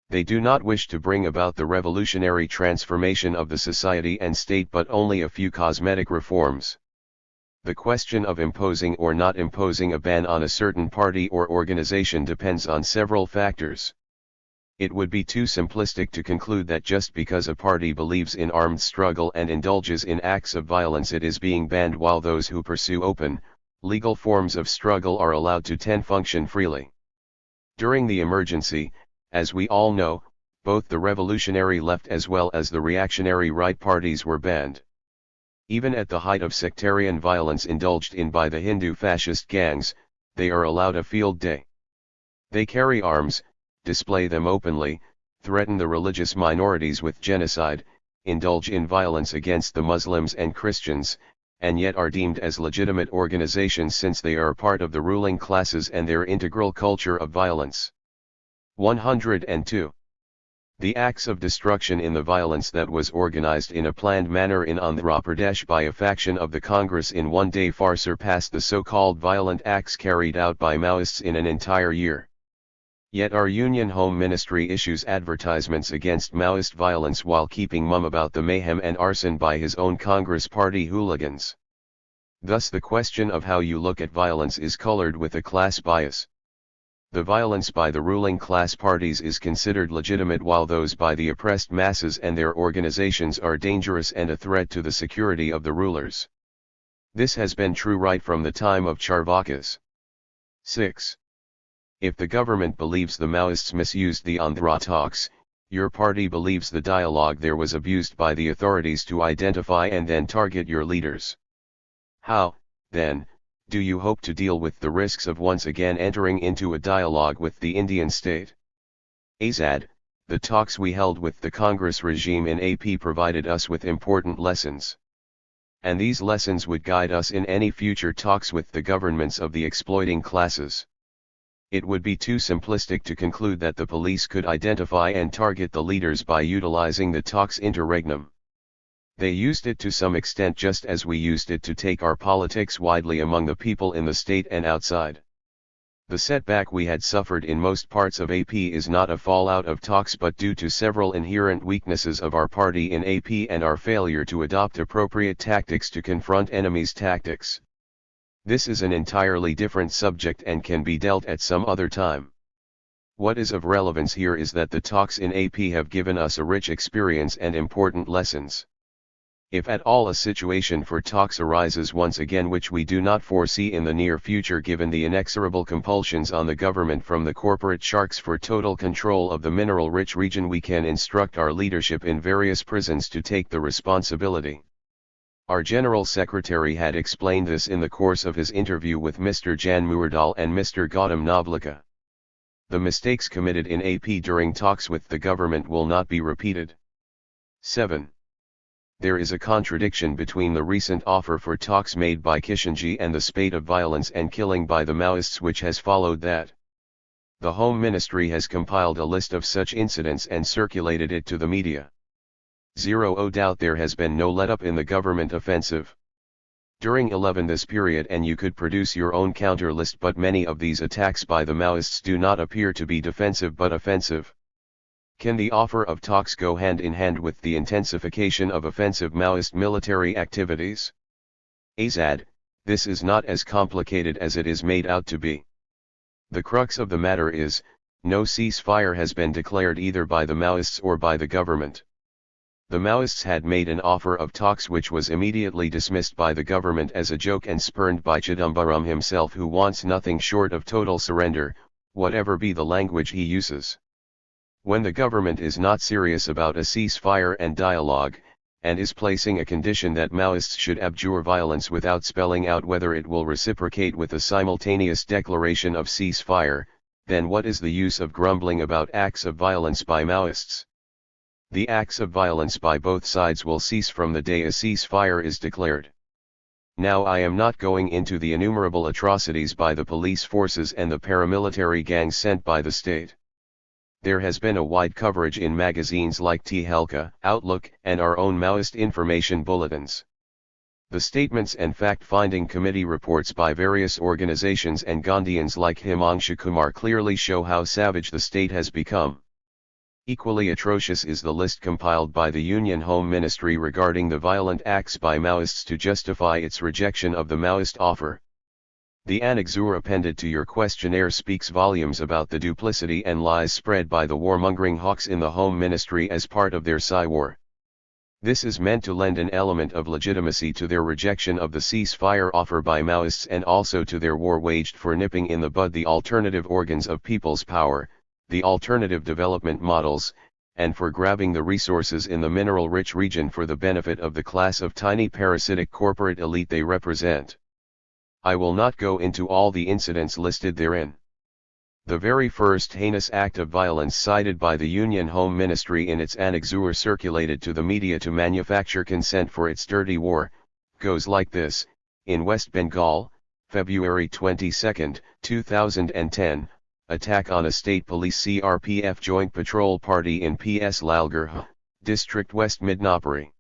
[SPEAKER 1] They do not wish to bring about the revolutionary transformation of the society and state but only a few cosmetic reforms. The question of imposing or not imposing a ban on a certain party or organization depends on several factors. It would be too simplistic to conclude that just because a party believes in armed struggle and indulges in acts of violence it is being banned while those who pursue open, legal forms of struggle are allowed to function freely. During the emergency, as we all know, both the revolutionary left as well as the reactionary right parties were banned. Even at the height of sectarian violence indulged in by the Hindu fascist gangs, they are allowed a field day. They carry arms, display them openly, threaten the religious minorities with genocide, indulge in violence against the Muslims and Christians, and yet are deemed as legitimate organizations since they are part of the ruling classes and their integral culture of violence. 102. The acts of destruction in the violence that was organized in a planned manner in Andhra Pradesh by a faction of the Congress in one day far surpassed the so-called violent acts carried out by Maoists in an entire year. Yet our Union Home Ministry issues advertisements against Maoist violence while keeping mum about the mayhem and arson by his own Congress party hooligans. Thus the question of how you look at violence is colored with a class bias. The violence by the ruling class parties is considered legitimate while those by the oppressed masses and their organizations are dangerous and a threat to the security of the rulers. This has been true right from the time of Charvakas. 6. If the government believes the Maoists misused the Andhra talks, your party believes the dialogue there was abused by the authorities to identify and then target your leaders. How, then, do you hope to deal with the risks of once again entering into a dialogue with the Indian state? Azad, the talks we held with the Congress regime in AP provided us with important lessons. And these lessons would guide us in any future talks with the governments of the exploiting classes. It would be too simplistic to conclude that the police could identify and target the leaders by utilizing the talks interregnum. They used it to some extent just as we used it to take our politics widely among the people in the state and outside. The setback we had suffered in most parts of AP is not a fallout of talks but due to several inherent weaknesses of our party in AP and our failure to adopt appropriate tactics to confront enemies' tactics. This is an entirely different subject and can be dealt at some other time. What is of relevance here is that the talks in AP have given us a rich experience and important lessons. If at all a situation for talks arises once again which we do not foresee in the near future given the inexorable compulsions on the government from the corporate sharks for total control of the mineral-rich region, we can instruct our leadership in various prisons to take the responsibility. Our General Secretary had explained this in the course of his interview with Mr. Jan Muerdal and Mr. Gautam Navlika. The mistakes committed in AP during talks with the government will not be repeated. 7. There is a contradiction between the recent offer for talks made by Kishanji and the spate of violence and killing by the Maoists which has followed that. The Home Ministry has compiled a list of such incidents and circulated it to the media. No doubt there has been no let-up in the government offensive. During this period and you could produce your own counter list, but many of these attacks by the Maoists do not appear to be defensive but offensive. Can the offer of talks go hand in hand with the intensification of offensive Maoist military activities? Azad, this is not as complicated as it is made out to be. The crux of the matter is, no ceasefire has been declared either by the Maoists or by the government. The Maoists had made an offer of talks which was immediately dismissed by the government as a joke and spurned by Chidambaram himself, who wants nothing short of total surrender, whatever be the language he uses. When the government is not serious about a ceasefire and dialogue, and is placing a condition that Maoists should abjure violence without spelling out whether it will reciprocate with a simultaneous declaration of ceasefire, then what is the use of grumbling about acts of violence by Maoists? The acts of violence by both sides will cease from the day a ceasefire is declared. Now I am not going into the innumerable atrocities by the police forces and the paramilitary gangs sent by the state. There has been a wide coverage in magazines like Tehelka, Outlook, and our own Maoist information bulletins. The statements and fact-finding committee reports by various organizations and Gandhians like Himanshu Kumar clearly show how savage the state has become. Equally atrocious is the list compiled by the Union Home Ministry regarding the violent acts by Maoists to justify its rejection of the Maoist offer. The annexure appended to your questionnaire speaks volumes about the duplicity and lies spread by the warmongering hawks in the Home Ministry as part of their Psy-war. This is meant to lend an element of legitimacy to their rejection of the ceasefire offer by Maoists and also to their war waged for nipping in the bud the alternative organs of people's power, the alternative development models, and for grabbing the resources in the mineral-rich region for the benefit of the class of tiny parasitic corporate elite they represent. I will not go into all the incidents listed therein. The very first heinous act of violence cited by the Union Home Ministry in its annexure circulated to the media to manufacture consent for its dirty war, goes like this: in West Bengal, February 22, 2010, attack on a state police CRPF joint patrol party in PS Lalgarh, district West Midnapuri.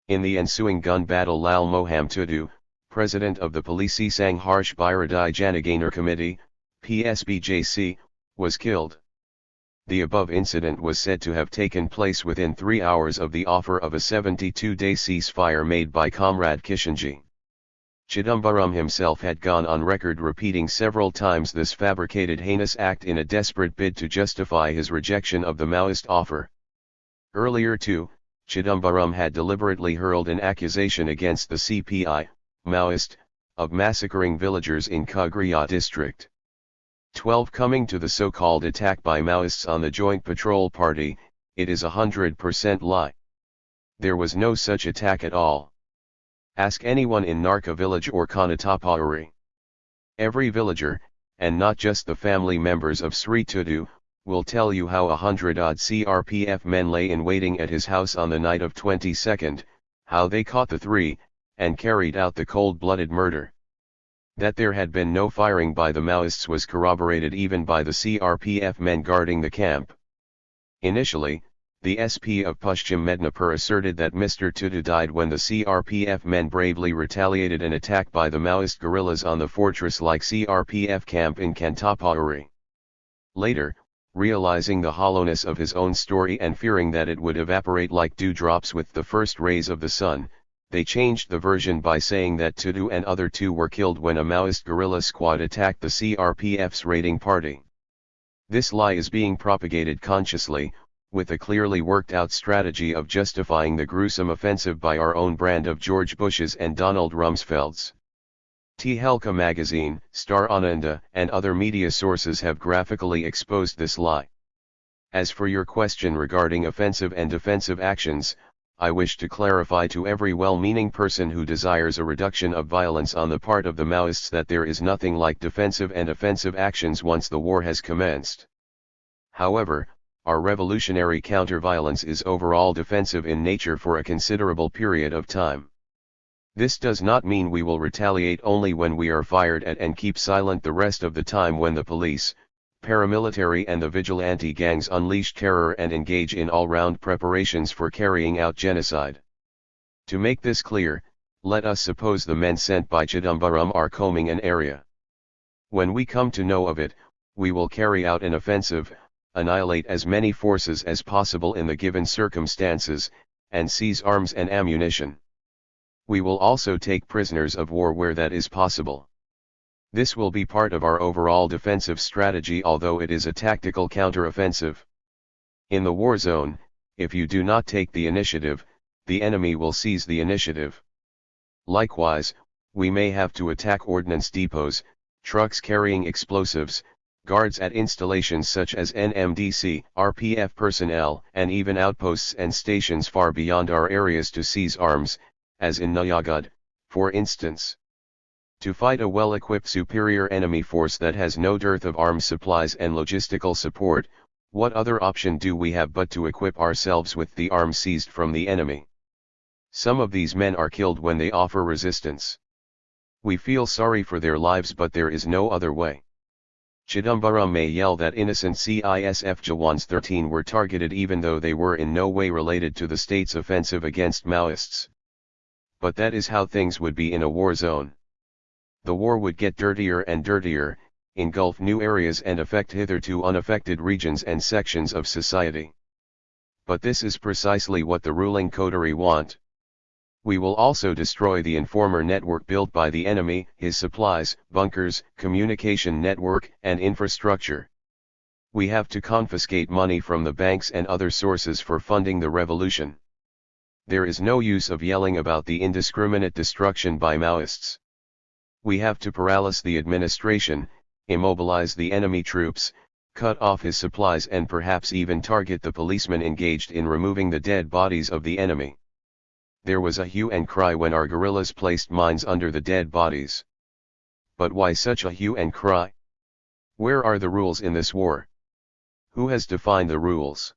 [SPEAKER 1] In the ensuing gun battle Lal Moham Tudu, president of the Police Sangharsh Birodhi Janaganar Committee, PSBJC, was killed. The above incident was said to have taken place within 3 hours of the offer of a 72-day ceasefire made by Comrade Kishanji. Chidambaram himself had gone on record repeating several times this fabricated heinous act in a desperate bid to justify his rejection of the Maoist offer. Earlier too, Chidambaram had deliberately hurled an accusation against the CPI, Maoist, of massacring villagers in Khagriya district. 12 Coming to the so-called attack by Maoists on the Joint Patrol Party, it is 100% lie. There was no such attack at all. Ask anyone in Narka village or Kanatapahuri. Every villager, and not just the family members of Sri Tudu, will tell you how 100-odd CRPF men lay in waiting at his house on the night of 22nd, how they caught the three, and carried out the cold-blooded murder. That there had been no firing by the Maoists was corroborated even by the CRPF men guarding the camp. Initially, the SP of Paschim Mednapur asserted that Mr. Tudu died when the CRPF men bravely retaliated an attack by the Maoist guerrillas on the fortress-like CRPF camp in Kantapahuri. Later, realizing the hollowness of his own story and fearing that it would evaporate like dewdrops with the first rays of the sun, they changed the version by saying that Tudu and other two were killed when a Maoist guerrilla squad attacked the CRPF's raiding party. This lie is being propagated consciously, with a clearly worked-out strategy of justifying the gruesome offensive by our own brand of George Bush's and Donald Rumsfeld's. Tehelka magazine, Star Ananda, and other media sources have graphically exposed this lie. As for your question regarding offensive and defensive actions, I wish to clarify to every well-meaning person who desires a reduction of violence on the part of the Maoists that there is nothing like defensive and offensive actions once the war has commenced. However, our revolutionary counter-violence is overall defensive in nature for a considerable period of time. This does not mean we will retaliate only when we are fired at and keep silent the rest of the time when the police, paramilitary and the vigilante gangs unleash terror and engage in all-round preparations for carrying out genocide. To make this clear, let us suppose the men sent by Chidambaram are combing an area. When we come to know of it, we will carry out an offensive, annihilate as many forces as possible in the given circumstances, and seize arms and ammunition. We will also take prisoners of war where that is possible. This will be part of our overall defensive strategy, although it is a tactical counteroffensive. In the war zone, if you do not take the initiative, the enemy will seize the initiative. Likewise, we may have to attack ordnance depots, trucks carrying explosives, guards at installations such as NMDC, RPF personnel, and even outposts and stations far beyond our areas to seize arms, as in Nayagad, for instance. To fight a well-equipped superior enemy force that has no dearth of arms supplies and logistical support, what other option do we have but to equip ourselves with the arms seized from the enemy? Some of these men are killed when they offer resistance. We feel sorry for their lives, but there is no other way. Chidambaram may yell that innocent CISF Jawans 13 were targeted even though they were in no way related to the state's offensive against Maoists. But that is how things would be in a war zone. The war would get dirtier and dirtier, engulf new areas and affect hitherto unaffected regions and sections of society. But this is precisely what the ruling coterie want. We will also destroy the informer network built by the enemy, his supplies, bunkers, communication network, and infrastructure. We have to confiscate money from the banks and other sources for funding the revolution. There is no use of yelling about the indiscriminate destruction by Maoists. We have to paralyze the administration, immobilize the enemy troops, cut off his supplies and perhaps even target the policemen engaged in removing the dead bodies of the enemy. There was a hue and cry when our guerrillas placed mines under the dead bodies. But why such a hue and cry? Where are the rules in this war? Who has defined the rules?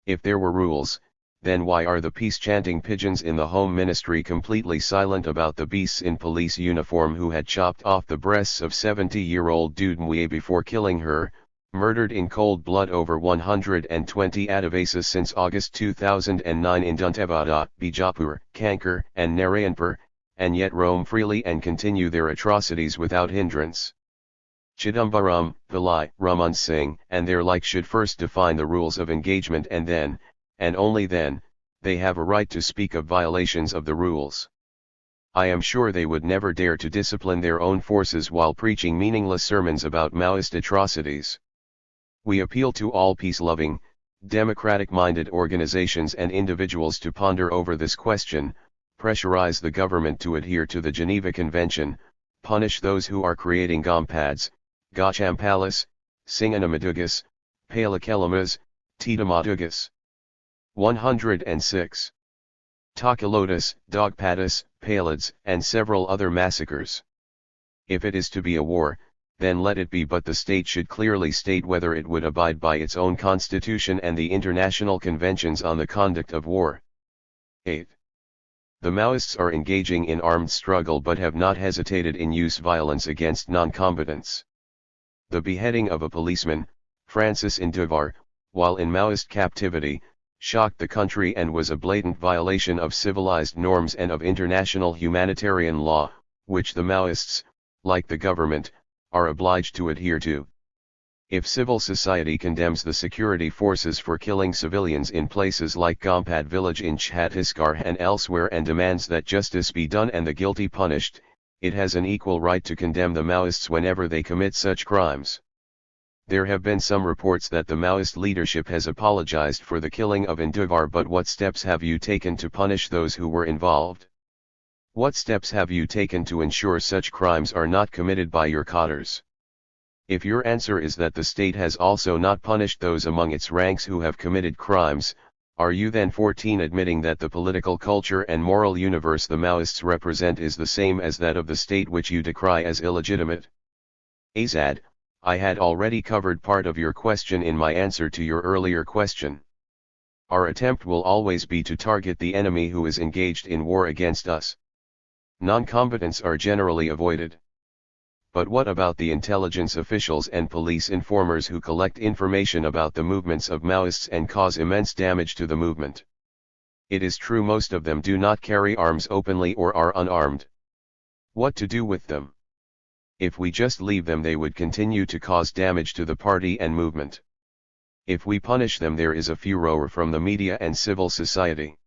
[SPEAKER 1] If there were rules, then why are the peace-chanting pigeons in the Home Ministry completely silent about the beasts in police uniform who had chopped off the breasts of 70-year-old Dude Mue before killing her, murdered in cold blood over 120 Adivasas since August 2009 in Dantevada, Bijapur, Kankar, and Narayanpur, and yet roam freely and continue their atrocities without hindrance? Chidambaram, Pillai, Raman Singh, and their like should first define the rules of engagement and then, and only then, they have a right to speak of violations of the rules. I am sure they would never dare to discipline their own forces while preaching meaningless sermons about Maoist atrocities. We appeal to all peace-loving, democratic-minded organizations and individuals to ponder over this question, pressurize the government to adhere to the Geneva Convention, punish those who are creating Gompads, Gachampalas, Singanamadugas, Palakelamas, Tidamadugas. 106. Takalotas, Dogpatas, Palids, and several other massacres. If it is to be a war, then let it be, but the state should clearly state whether it would abide by its own constitution and the international conventions on the conduct of war. 8. The Maoists are engaging in armed struggle but have not hesitated in use violence against non-combatants. The beheading of a policeman, Francis Induvar, while in Maoist captivity, shocked the country and was a blatant violation of civilized norms and of international humanitarian law, which the Maoists, like the government, are obliged to adhere to. If civil society condemns the security forces for killing civilians in places like Gompad village in Chhattisgarh and elsewhere and demands that justice be done and the guilty punished, it has an equal right to condemn the Maoists whenever they commit such crimes. There have been some reports that the Maoist leadership has apologized for the killing of Induvar, but what steps have you taken to punish those who were involved? What steps have you taken to ensure such crimes are not committed by your cadres? If your answer is that the state has also not punished those among its ranks who have committed crimes, are you then 14 admitting that the political culture and moral universe the Maoists represent is the same as that of the state which you decry as illegitimate? Azad, I had already covered part of your question in my answer to your earlier question. Our attempt will always be to target the enemy who is engaged in war against us. Non-combatants are generally avoided. But what about the intelligence officials and police informers who collect information about the movements of Maoists and cause immense damage to the movement? It is true most of them do not carry arms openly or are unarmed. What to do with them? If we just leave them, they would continue to cause damage to the party and movement. If we punish them, there is a furor from the media and civil society.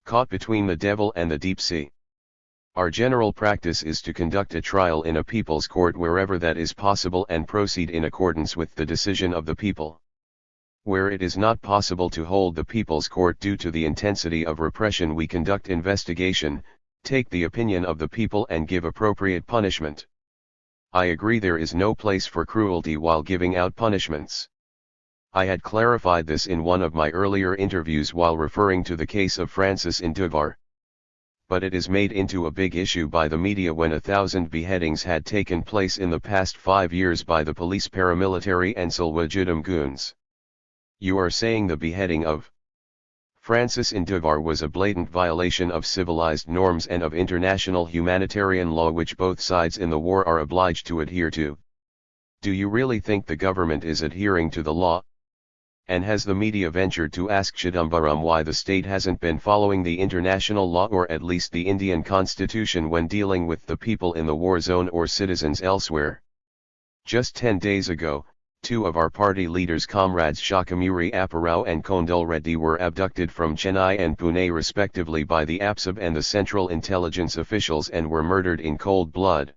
[SPEAKER 1] Caught between the devil and the deep sea. Our general practice is to conduct a trial in a people's court wherever that is possible and proceed in accordance with the decision of the people. Where it is not possible to hold the people's court due to the intensity of repression, we conduct investigation, take the opinion of the people and give appropriate punishment. I agree there is no place for cruelty while giving out punishments. I had clarified this in one of my earlier interviews while referring to the case of Francis Induvar. But it is made into a big issue by the media when 1,000 beheadings had taken place in the past 5 years by the police, paramilitary and Salwajudum goons. You are saying the beheading of Francis Induvar was a blatant violation of civilized norms and of international humanitarian law which both sides in the war are obliged to adhere to. Do you really think the government is adhering to the law? And has the media ventured to ask Chidambaram why the state hasn't been following the international law or at least the Indian constitution when dealing with the people in the war zone or citizens elsewhere? Just 10 days ago, two of our party leaders' comrades Shakamuri Apparao and Kondal Reddy were abducted from Chennai and Pune respectively by the APSAB and the Central Intelligence officials and were murdered in cold blood.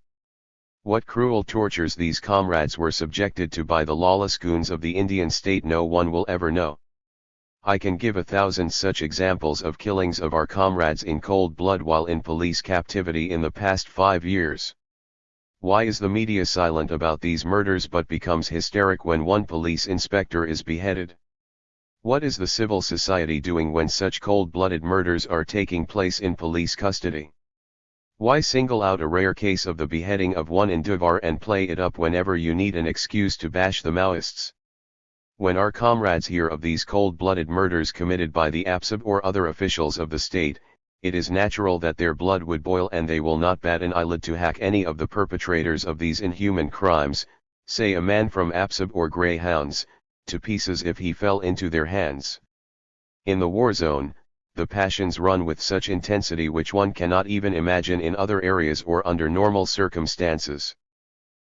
[SPEAKER 1] What cruel tortures these comrades were subjected to by the lawless goons of the Indian state no one will ever know. I can give 1,000 such examples of killings of our comrades in cold blood while in police captivity in the past 5 years. Why is the media silent about these murders but becomes hysteric when one police inspector is beheaded? What is the civil society doing when such cold-blooded murders are taking place in police custody? Why single out a rare case of the beheading of one individual and play it up whenever you need an excuse to bash the Maoists? When our comrades hear of these cold-blooded murders committed by the APSAB or other officials of the state, it is natural that their blood would boil and they will not bat an eyelid to hack any of the perpetrators of these inhuman crimes, say a man from APSAB or Greyhounds, to pieces if he fell into their hands. In the war zone, the passions run with such intensity which one cannot even imagine in other areas or under normal circumstances.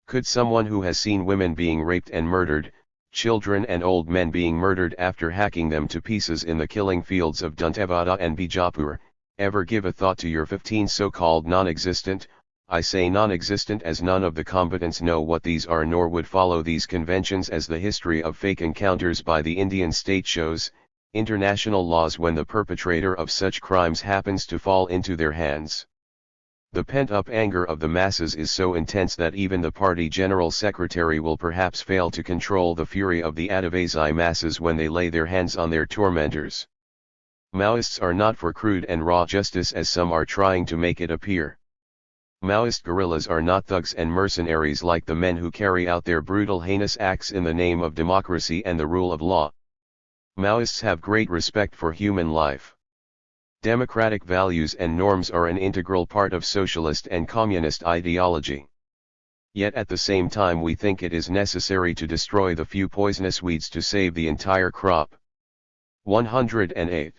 [SPEAKER 1] Could someone who has seen women being raped and murdered, children and old men being murdered after hacking them to pieces in the killing fields of Dantewada and Bijapur, ever give a thought to your 15 so-called non-existent, I say non-existent as none of the combatants know what these are nor would follow these conventions as the history of fake encounters by the Indian state shows, international laws when the perpetrator of such crimes happens to fall into their hands. The pent-up anger of the masses is so intense that even the party general secretary will perhaps fail to control the fury of the Adivasi masses when they lay their hands on their tormentors. Maoists are not for crude and raw justice as some are trying to make it appear. Maoist guerrillas are not thugs and mercenaries like the men who carry out their brutal heinous acts in the name of democracy and the rule of law. Maoists have great respect for human life. Democratic values and norms are an integral part of socialist and communist ideology. Yet at the same time we think it is necessary to destroy the few poisonous weeds to save the entire crop. 108.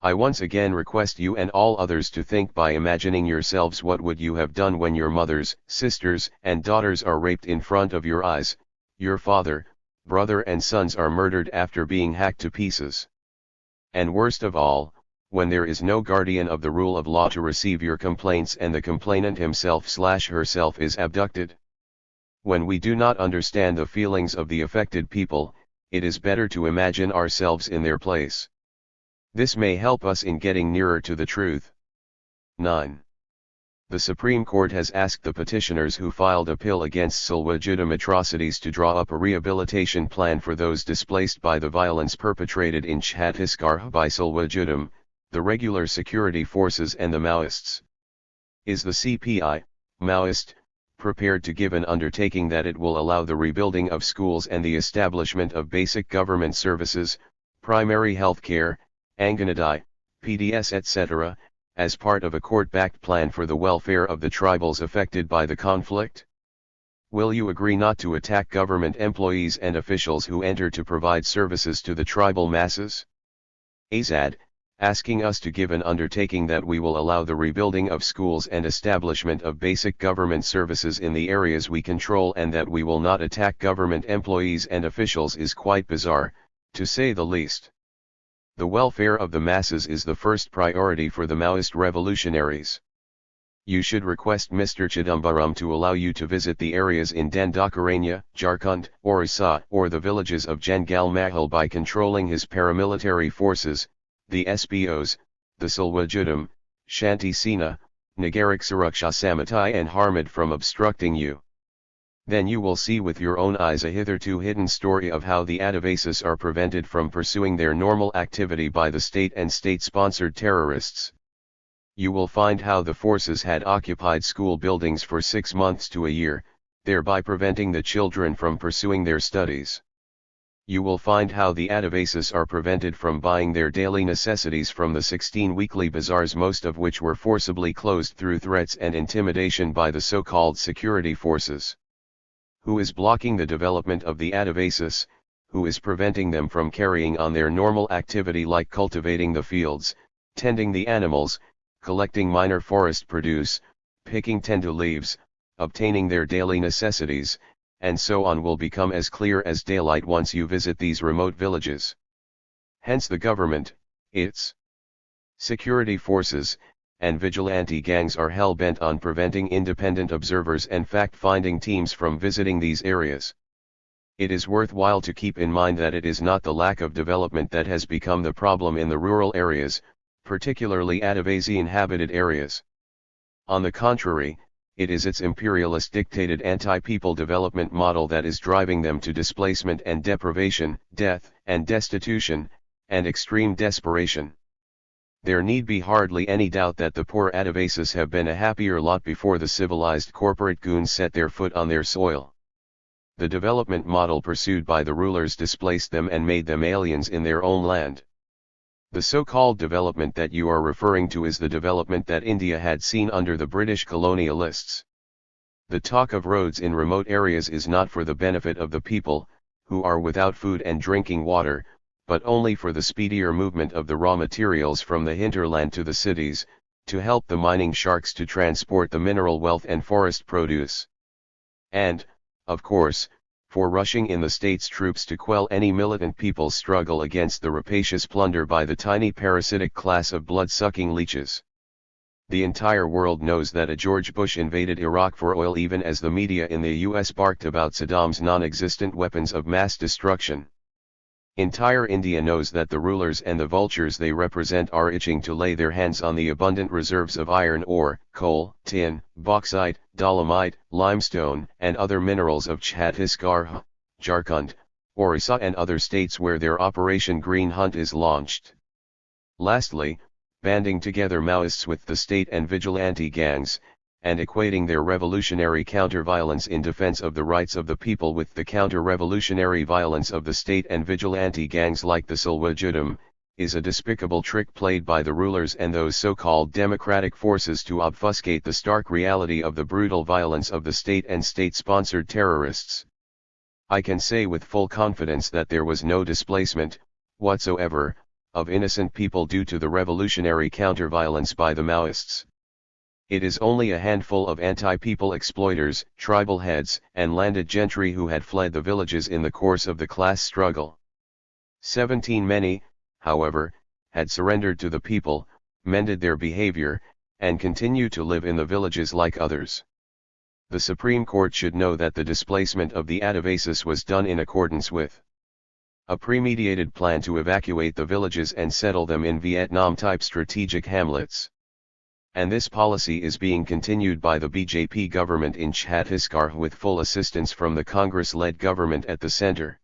[SPEAKER 1] I once again request you and all others to think by imagining yourselves what would you have done when your mothers, sisters, and daughters are raped in front of your eyes, your father, brother and sons are murdered after being hacked to pieces. And worst of all, when there is no guardian of the rule of law to receive your complaints and the complainant himself/herself is abducted. When we do not understand the feelings of the affected people, it is better to imagine ourselves in their place. This may help us in getting nearer to the truth. 9. The Supreme Court has asked the petitioners who filed appeal against Silwajudam atrocities to draw up a rehabilitation plan for those displaced by the violence perpetrated in Chhattisgarh by Silwajudam, the regular security forces and the Maoists. Is the CPI, Maoist, prepared to give an undertaking that it will allow the rebuilding of schools and the establishment of basic government services, primary health care, Anganwadi, PDS etc., as part of a court-backed plan for the welfare of the tribals affected by the conflict? Will you agree not to attack government employees and officials who enter to provide services to the tribal masses? Azad, asking us to give an undertaking that we will allow the rebuilding of schools and establishment of basic government services in the areas we control and that we will not attack government employees and officials is quite bizarre, to say the least. The welfare of the masses is the first priority for the Maoist revolutionaries. You should request Mr. Chidambaram to allow you to visit the areas in Dandakaranya, Jharkhand, Orissa, or the villages of Jangal Mahal by controlling his paramilitary forces, the SPOs, the Silwajudam, Shanti Sena, Nagarik Suraksha Samitai and Harmad from obstructing you. Then you will see with your own eyes a hitherto hidden story of how the Adivasis are prevented from pursuing their normal activity by the state and state-sponsored terrorists. You will find how the forces had occupied school buildings for 6 months to a year, thereby preventing the children from pursuing their studies. You will find how the Adivasis are prevented from buying their daily necessities from the 16 weekly bazaars, most of which were forcibly closed through threats and intimidation by the so-called security forces. Who is blocking the development of the Adivasis, who is preventing them from carrying on their normal activity like cultivating the fields, tending the animals, collecting minor forest produce, picking tendu leaves, obtaining their daily necessities, and so on will become as clear as daylight once you visit these remote villages. Hence the government, its security forces, and vigilante gangs are hell-bent on preventing independent observers and fact-finding teams from visiting these areas. It is worthwhile to keep in mind that it is not the lack of development that has become the problem in the rural areas, particularly Adivasi-inhabited areas. On the contrary, it is its imperialist-dictated anti-people development model that is driving them to displacement and deprivation, death and destitution, and extreme desperation. There need be hardly any doubt that the poor Adivasis have been a happier lot before the civilized corporate goons set their foot on their soil. The development model pursued by the rulers displaced them and made them aliens in their own land. The so-called development that you are referring to is the development that India had seen under the British colonialists. The talk of roads in remote areas is not for the benefit of the people, who are without food and drinking water, but only for the speedier movement of the raw materials from the hinterland to the cities, to help the mining sharks to transport the mineral wealth and forest produce. And, of course, for rushing in the state's troops to quell any militant people's struggle against the rapacious plunder by the tiny parasitic class of blood-sucking leeches. The entire world knows that a George Bush invaded Iraq for oil, even as the media in the US barked about Saddam's non-existent weapons of mass destruction. Entire India knows that the rulers and the vultures they represent are itching to lay their hands on the abundant reserves of iron ore, coal, tin, bauxite, dolomite, limestone, and other minerals of Chhattisgarh, Jharkhand, Orissa and other states where their Operation Green Hunt is launched. Lastly, banding together Maoists with the state and vigilante gangs, and equating their revolutionary counter-violence in defense of the rights of the people with the counter-revolutionary violence of the state and vigilante gangs like the Salwa Judum, is a despicable trick played by the rulers and those so-called democratic forces to obfuscate the stark reality of the brutal violence of the state and state-sponsored terrorists. I can say with full confidence that there was no displacement, whatsoever, of innocent people due to the revolutionary counter-violence by the Maoists. It is only a handful of anti-people exploiters, tribal heads, and landed gentry who had fled the villages in the course of the class struggle. 17 many, however, had surrendered to the people, mended their behavior, and continue to live in the villages like others. The Supreme Court should know that the displacement of the Adivasis was done in accordance with a premeditated plan to evacuate the villages and settle them in Vietnam-type strategic hamlets. And this policy is being continued by the BJP government in Chhattisgarh with full assistance from the Congress-led government at the center.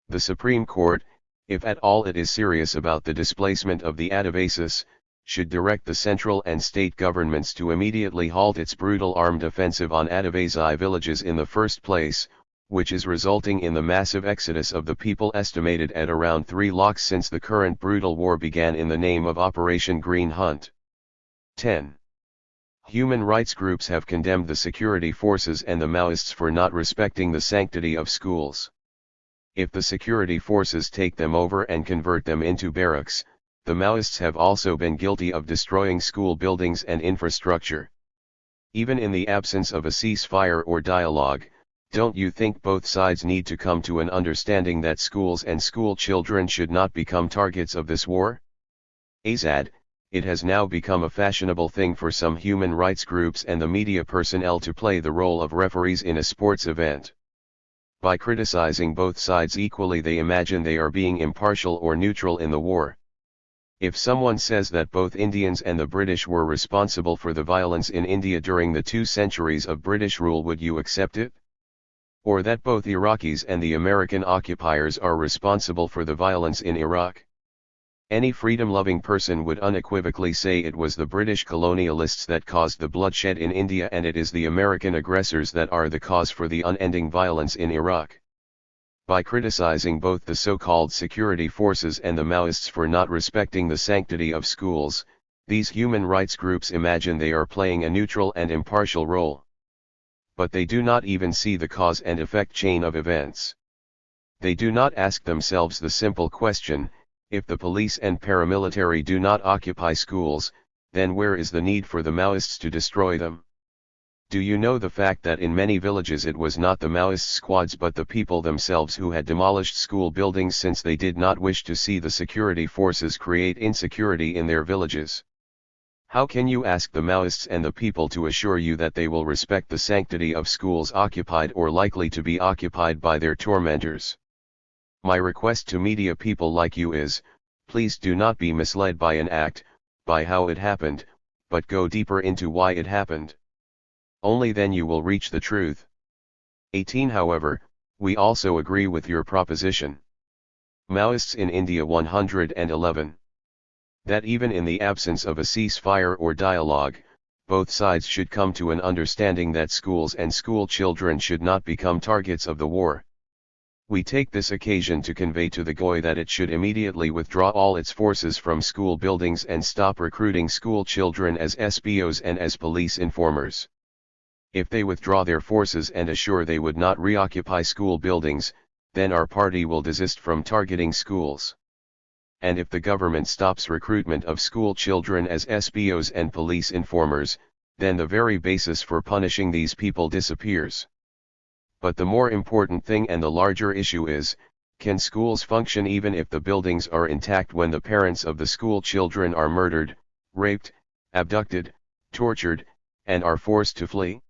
[SPEAKER 1] The Supreme Court, if at all it is serious about the displacement of the Adivasis, should direct the central and state governments to immediately halt its brutal armed offensive on Adivasi villages in the first place, which is resulting in the massive exodus of the people estimated at around 3 lakhs since the current brutal war began in the name of Operation Green Hunt. 10. Human rights groups have condemned the security forces and the Maoists for not respecting the sanctity of schools. If the security forces take them over and convert them into barracks, the Maoists have also been guilty of destroying school buildings and infrastructure. Even in the absence of a ceasefire or dialogue, don't you think both sides need to come to an understanding that schools and school children should not become targets of this war? Azad, it has now become a fashionable thing for some human rights groups and the media personnel to play the role of referees in a sports event. By criticizing both sides equally, they imagine they are being impartial or neutral in the war. If someone says that both Indians and the British were responsible for the violence in India during the 2 centuries of British rule, would you accept it? Or that both Iraqis and the American occupiers are responsible for the violence in Iraq? Any freedom-loving person would unequivocally say it was the British colonialists that caused the bloodshed in India and it is the American aggressors that are the cause for the unending violence in Iraq. By criticizing both the so-called security forces and the Maoists for not respecting the sanctity of schools, these human rights groups imagine they are playing a neutral and impartial role. But they do not even see the cause and effect chain of events. They do not ask themselves the simple question: if the police and paramilitary do not occupy schools, then where is the need for the Maoists to destroy them? Do you know the fact that in many villages it was not the Maoist squads but the people themselves who had demolished school buildings since they did not wish to see the security forces create insecurity in their villages? How can you ask the Maoists and the people to assure you that they will respect the sanctity of schools occupied or likely to be occupied by their tormentors? My request to media people like you is, please do not be misled by an act, by how it happened, but go deeper into why it happened. Only then you will reach the truth. 18. However, we also agree with your proposition. Maoists in India 111. That even in the absence of a ceasefire or dialogue, both sides should come to an understanding that schools and school children should not become targets of the war. We take this occasion to convey to the GOI that it should immediately withdraw all its forces from school buildings and stop recruiting school children as SBOs and as police informers. If they withdraw their forces and assure they would not reoccupy school buildings, then our party will desist from targeting schools. And if the government stops recruitment of school children as SBOs and police informers, then the very basis for punishing these people disappears. But the more important thing and the larger issue is, can schools function even if the buildings are intact when the parents of the school children are murdered, raped, abducted, tortured, and are forced to flee?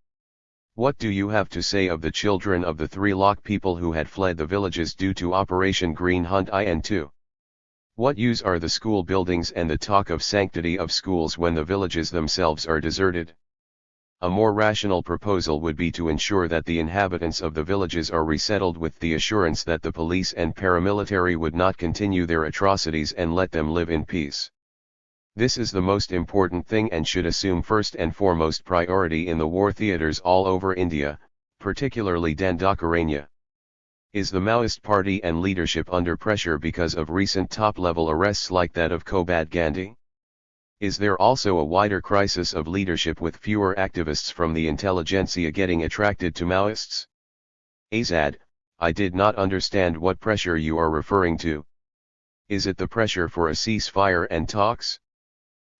[SPEAKER 1] What do you have to say of the children of the 3 lakh people who had fled the villages due to Operation Green Hunt IN 2? What use are the school buildings and the talk of sanctity of schools when the villages themselves are deserted? A more rational proposal would be to ensure that the inhabitants of the villages are resettled with the assurance that the police and paramilitary would not continue their atrocities and let them live in peace. This is the most important thing and should assume first and foremost priority in the war theatres all over India, particularly Dandakaranya. Is the Maoist party and leadership under pressure because of recent top-level arrests like that of Kobad Gandhi? Is there also a wider crisis of leadership with fewer activists from the intelligentsia getting attracted to Maoists? Azad, I did not understand what pressure you are referring to. Is it the pressure for a ceasefire and talks?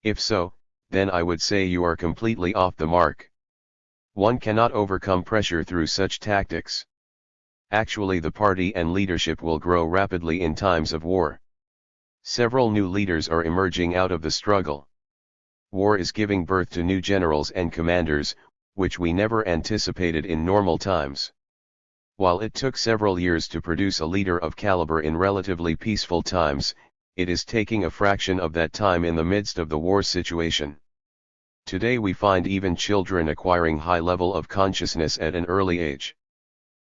[SPEAKER 1] If so, then I would say you are completely off the mark. One cannot overcome pressure through such tactics. Actually, the party and leadership will grow rapidly in times of war. Several new leaders are emerging out of the struggle. War is giving birth to new generals and commanders, which we never anticipated in normal times. While it took several years to produce a leader of caliber in relatively peaceful times, it is taking a fraction of that time in the midst of the war situation. Today we find even children acquiring high level of consciousness at an early age.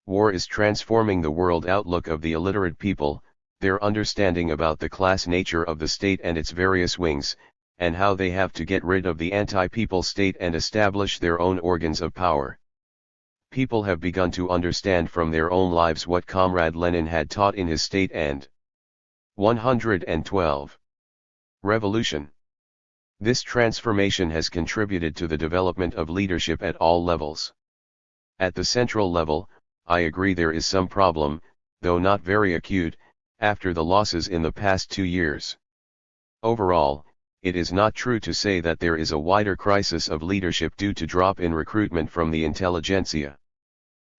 [SPEAKER 1] War is transforming the world outlook of the illiterate people, their understanding about the class nature of the state and its various wings, and how they have to get rid of the anti-people state and establish their own organs of power. People have begun to understand from their own lives what Comrade Lenin had taught in his State and 112. Revolution. This transformation has contributed to the development of leadership at all levels. At the central level, I agree there is some problem, though not very acute, after the losses in the past 2 years. Overall, it is not true to say that there is a wider crisis of leadership due to drop in recruitment from the intelligentsia.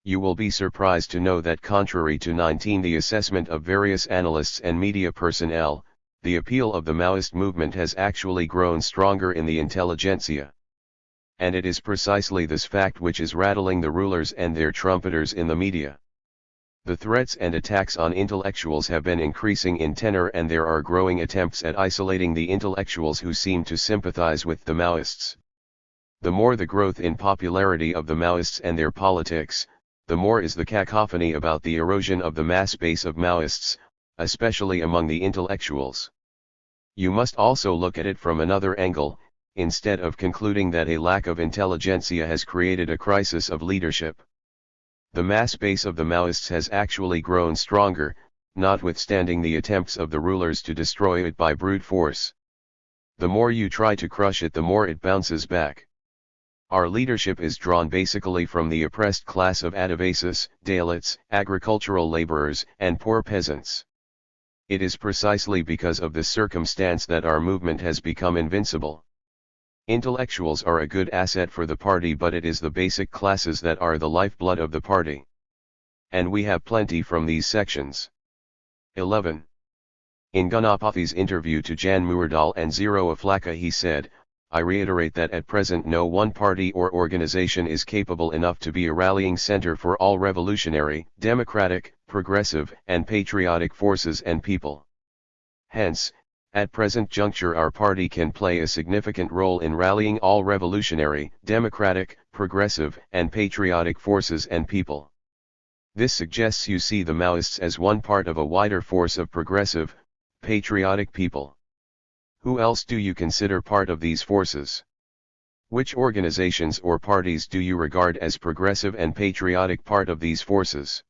[SPEAKER 1] You will be surprised to know that contrary to the assessment of various analysts and media personnel, the appeal of the Maoist movement has actually grown stronger in the intelligentsia. And it is precisely this fact which is rattling the rulers and their trumpeters in the media. The threats and attacks on intellectuals have been increasing in tenor, and there are growing attempts at isolating the intellectuals who seem to sympathize with the Maoists. The more the growth in popularity of the Maoists and their politics, the more is the cacophony about the erosion of the mass base of Maoists, especially among the intellectuals. You must also look at it from another angle, instead of concluding that a lack of intelligentsia has created a crisis of leadership. The mass base of the Maoists has actually grown stronger, notwithstanding the attempts of the rulers to destroy it by brute force. The more you try to crush it, the more it bounces back. Our leadership is drawn basically from the oppressed class of Adivasis, Dalits, agricultural laborers, and poor peasants. It is precisely because of this circumstance that our movement has become invincible. Intellectuals are a good asset for the party, but it is the basic classes that are the lifeblood of the party. And we have plenty from these sections. 11. In Ganapathi's interview to Jan Muirdal and Zero Aflaka he said, I reiterate that at present no one party or organization is capable enough to be a rallying center for all revolutionary, democratic, progressive, and patriotic forces and people. Hence, at present juncture our party can play a significant role in rallying all revolutionary, democratic, progressive, and patriotic forces and people. This suggests you see the Maoists as one part of a wider force of progressive, patriotic people. Who else do you consider part of these forces? Which organizations or parties do you regard as progressive and patriotic part of these forces?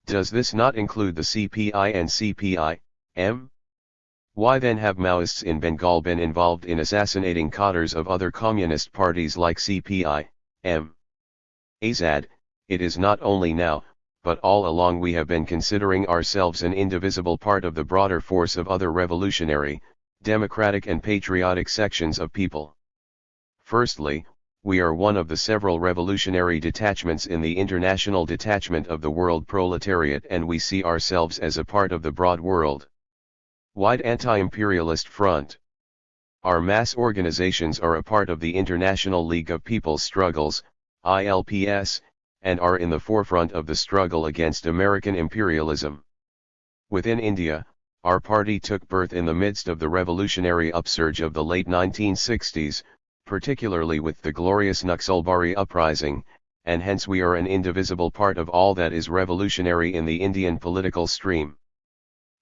[SPEAKER 1] Does this not include the CPI and CPI-M? Why then have Maoists in Bengal been involved in assassinating cadres of other communist parties like CPI-M? Azad, it is not only now, but all along we have been considering ourselves an indivisible part of the broader force of other revolutionary, democratic and patriotic sections of people. Firstly, we are one of the several revolutionary detachments in the international detachment of the world proletariat, and we see ourselves as a part of the broad world-wide anti-imperialist front. Our mass organizations are a part of the International League of People's Struggles, ILPS, and are in the forefront of the struggle against American imperialism. Within India, our party took birth in the midst of the revolutionary upsurge of the late 1960s, particularly with the glorious Naxalbari uprising, and hence we are an indivisible part of all that is revolutionary in the Indian political stream.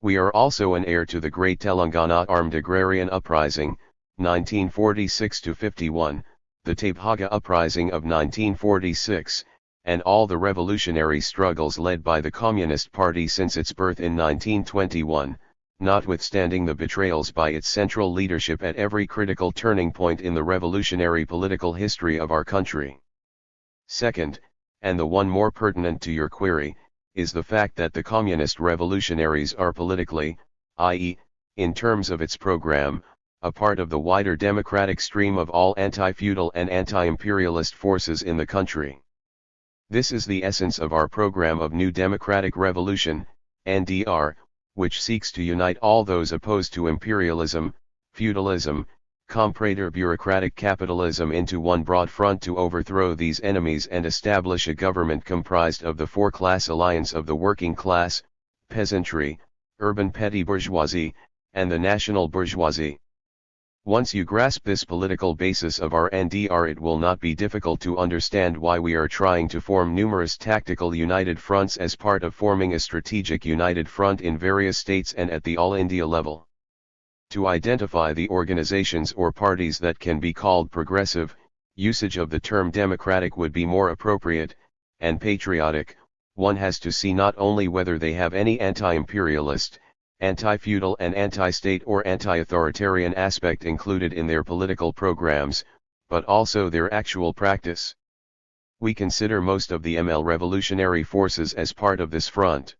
[SPEAKER 1] We are also an heir to the great Telangana armed agrarian uprising, 1946-51, the Tabhaga uprising of 1946, and all the revolutionary struggles led by the Communist Party since its birth in 1921, notwithstanding the betrayals by its central leadership at every critical turning point in the revolutionary political history of our country. Second, and the one more pertinent to your query, is the fact that the communist revolutionaries are politically, i.e., in terms of its program, a part of the wider democratic stream of all anti-feudal and anti-imperialist forces in the country. This is the essence of our program of New Democratic Revolution, NDR, which seeks to unite all those opposed to imperialism, feudalism, comprador bureaucratic capitalism into one broad front to overthrow these enemies and establish a government comprised of the four-class alliance of the working class, peasantry, urban petty bourgeoisie, and the national bourgeoisie. Once you grasp this political basis of our NDR, it will not be difficult to understand why we are trying to form numerous tactical united fronts as part of forming a strategic united front in various states and at the All India level. To identify the organizations or parties that can be called progressive, usage of the term democratic would be more appropriate, and patriotic, one has to see not only whether they have any anti-imperialist, anti-feudal and anti-state or anti-authoritarian aspect included in their political programs, but also their actual practice. We consider most of the ML revolutionary forces as part of this front.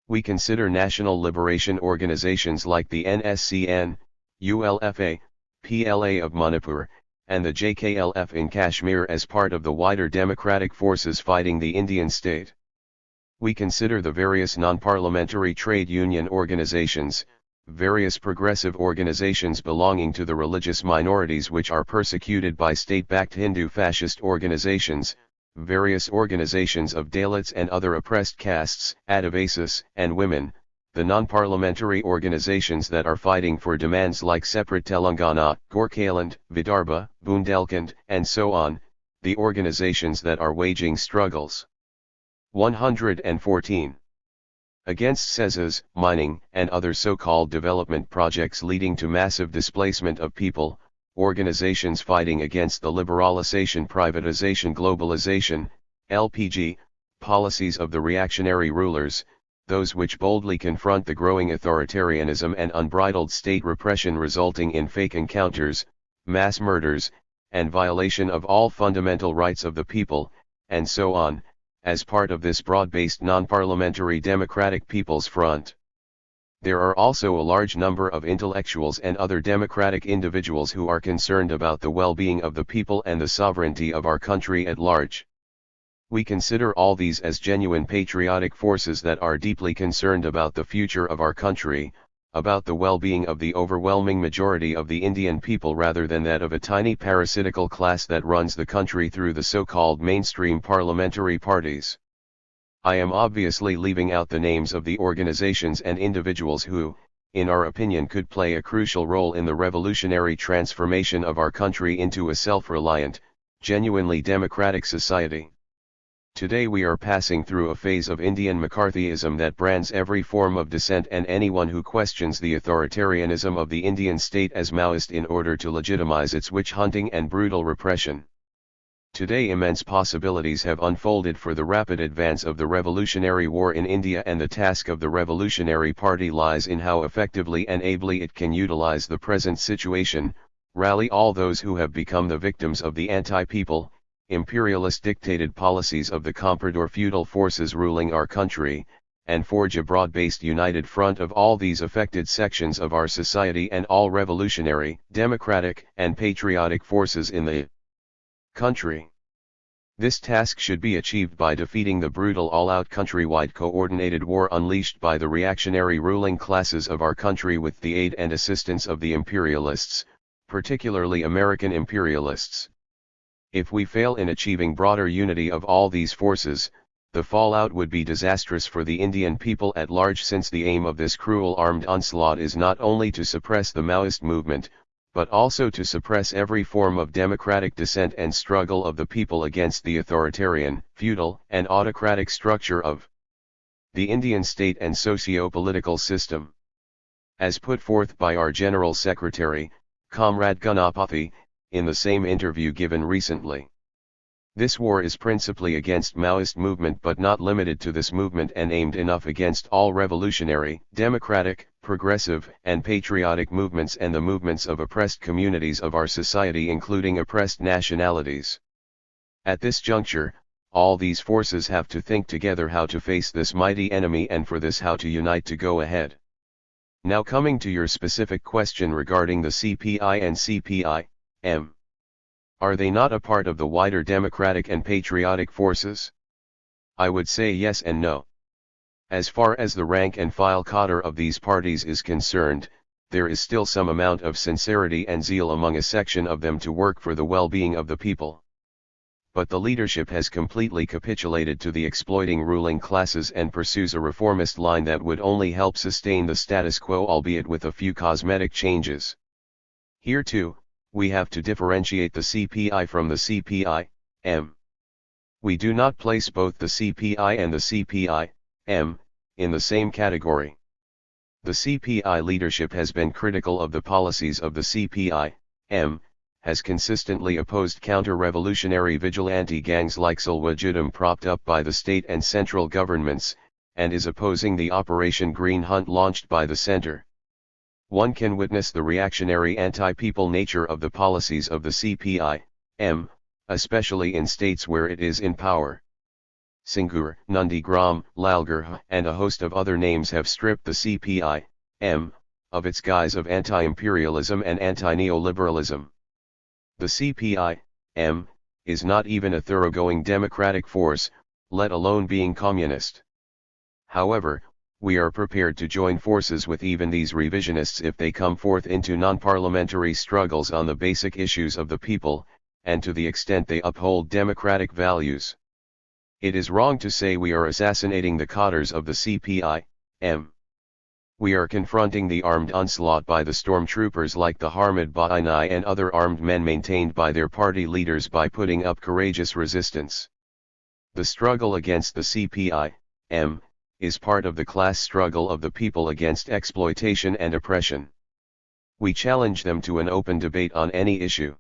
[SPEAKER 1] We consider national liberation organizations like the NSCN, ULFA, PLA of Manipur, and the JKLF in Kashmir as part of the wider democratic forces fighting the Indian state. We consider the various non-parliamentary trade union organizations, various progressive organizations belonging to the religious minorities which are persecuted by state-backed Hindu fascist organizations, various organizations of Dalits and other oppressed castes, Adivasis, and women, the non-parliamentary organizations that are fighting for demands like separate Telangana, Gorkhaland, Vidarbha, Bundelkhand, and so on, the organizations that are waging struggles. 114. Against SEZs, mining, and other so-called development projects leading to massive displacement of people, organizations fighting against the liberalization, privatization, globalization, LPG, policies of the reactionary rulers, those which boldly confront the growing authoritarianism and unbridled state repression resulting in fake encounters, mass murders, and violation of all fundamental rights of the people, and so on, as part of this broad-based non-parliamentary Democratic People's Front. There are also a large number of intellectuals and other democratic individuals who are concerned about the well-being of the people and the sovereignty of our country at large. We consider all these as genuine patriotic forces that are deeply concerned about the future of our country, about the well-being of the overwhelming majority of the Indian people rather than that of a tiny parasitical class that runs the country through the so-called mainstream parliamentary parties. I am obviously leaving out the names of the organizations and individuals who, in our opinion, could play a crucial role in the revolutionary transformation of our country into a self-reliant, genuinely democratic society. Today we are passing through a phase of Indian McCarthyism that brands every form of dissent and anyone who questions the authoritarianism of the Indian state as Maoist in order to legitimize its witch hunting and brutal repression. Today immense possibilities have unfolded for the rapid advance of the revolutionary war in India, and the task of the Revolutionary Party lies in how effectively and ably it can utilize the present situation, rally all those who have become the victims of the anti-people, imperialist-dictated policies of the comprador feudal forces ruling our country, and forge a broad-based united front of all these affected sections of our society and all revolutionary, democratic, and patriotic forces in the country. This task should be achieved by defeating the brutal all-out countrywide coordinated war unleashed by the reactionary ruling classes of our country with the aid and assistance of the imperialists, particularly American imperialists. If we fail in achieving broader unity of all these forces, the fallout would be disastrous for the Indian people at large, since the aim of this cruel armed onslaught is not only to suppress the Maoist movement, but also to suppress every form of democratic dissent and struggle of the people against the authoritarian, feudal, and autocratic structure of the Indian state and socio-political system. As put forth by our General Secretary, Comrade Ganapathy, in the same interview given recently, this war is principally against Maoist movement but not limited to this movement, and aimed enough against all revolutionary, democratic, progressive, and patriotic movements and the movements of oppressed communities of our society, including oppressed nationalities. At this juncture, all these forces have to think together how to face this mighty enemy, and for this how to unite to go ahead. Now coming to your specific question regarding the CPI and CPI-M. Are they not a part of the wider democratic and patriotic forces? I would say yes and no. As far as the rank and file cadre of these parties is concerned, there is still some amount of sincerity and zeal among a section of them to work for the well-being of the people. But the leadership has completely capitulated to the exploiting ruling classes and pursues a reformist line that would only help sustain the status quo, albeit with a few cosmetic changes. Here too, we have to differentiate the CPI from the CPI-M. We do not place both the CPI and the CPI-M in the same category. The CPI leadership has been critical of the policies of the CPI-M, has consistently opposed counter-revolutionary vigilante gangs like Salwajudum propped up by the state and central governments, and is opposing the Operation Green Hunt launched by the center. One can witness the reactionary anti-people nature of the policies of the CPI-M, especially in states where it is in power. Singur, Nandigram, Lalgarh, and a host of other names have stripped the CPI-M of its guise of anti-imperialism and anti-neoliberalism. The CPI-M is not even a thoroughgoing democratic force, let alone being communist. However, we are prepared to join forces with even these revisionists if they come forth into non-parliamentary struggles on the basic issues of the people, and to the extent they uphold democratic values. It is wrong to say we are assassinating the cadres of the CPI-M. We are confronting the armed onslaught by the stormtroopers like the Harmad Bainai and other armed men maintained by their party leaders by putting up courageous resistance. The struggle against the CPI-M is part of the class struggle of the people against exploitation and oppression. We challenge them to an open debate on any issue.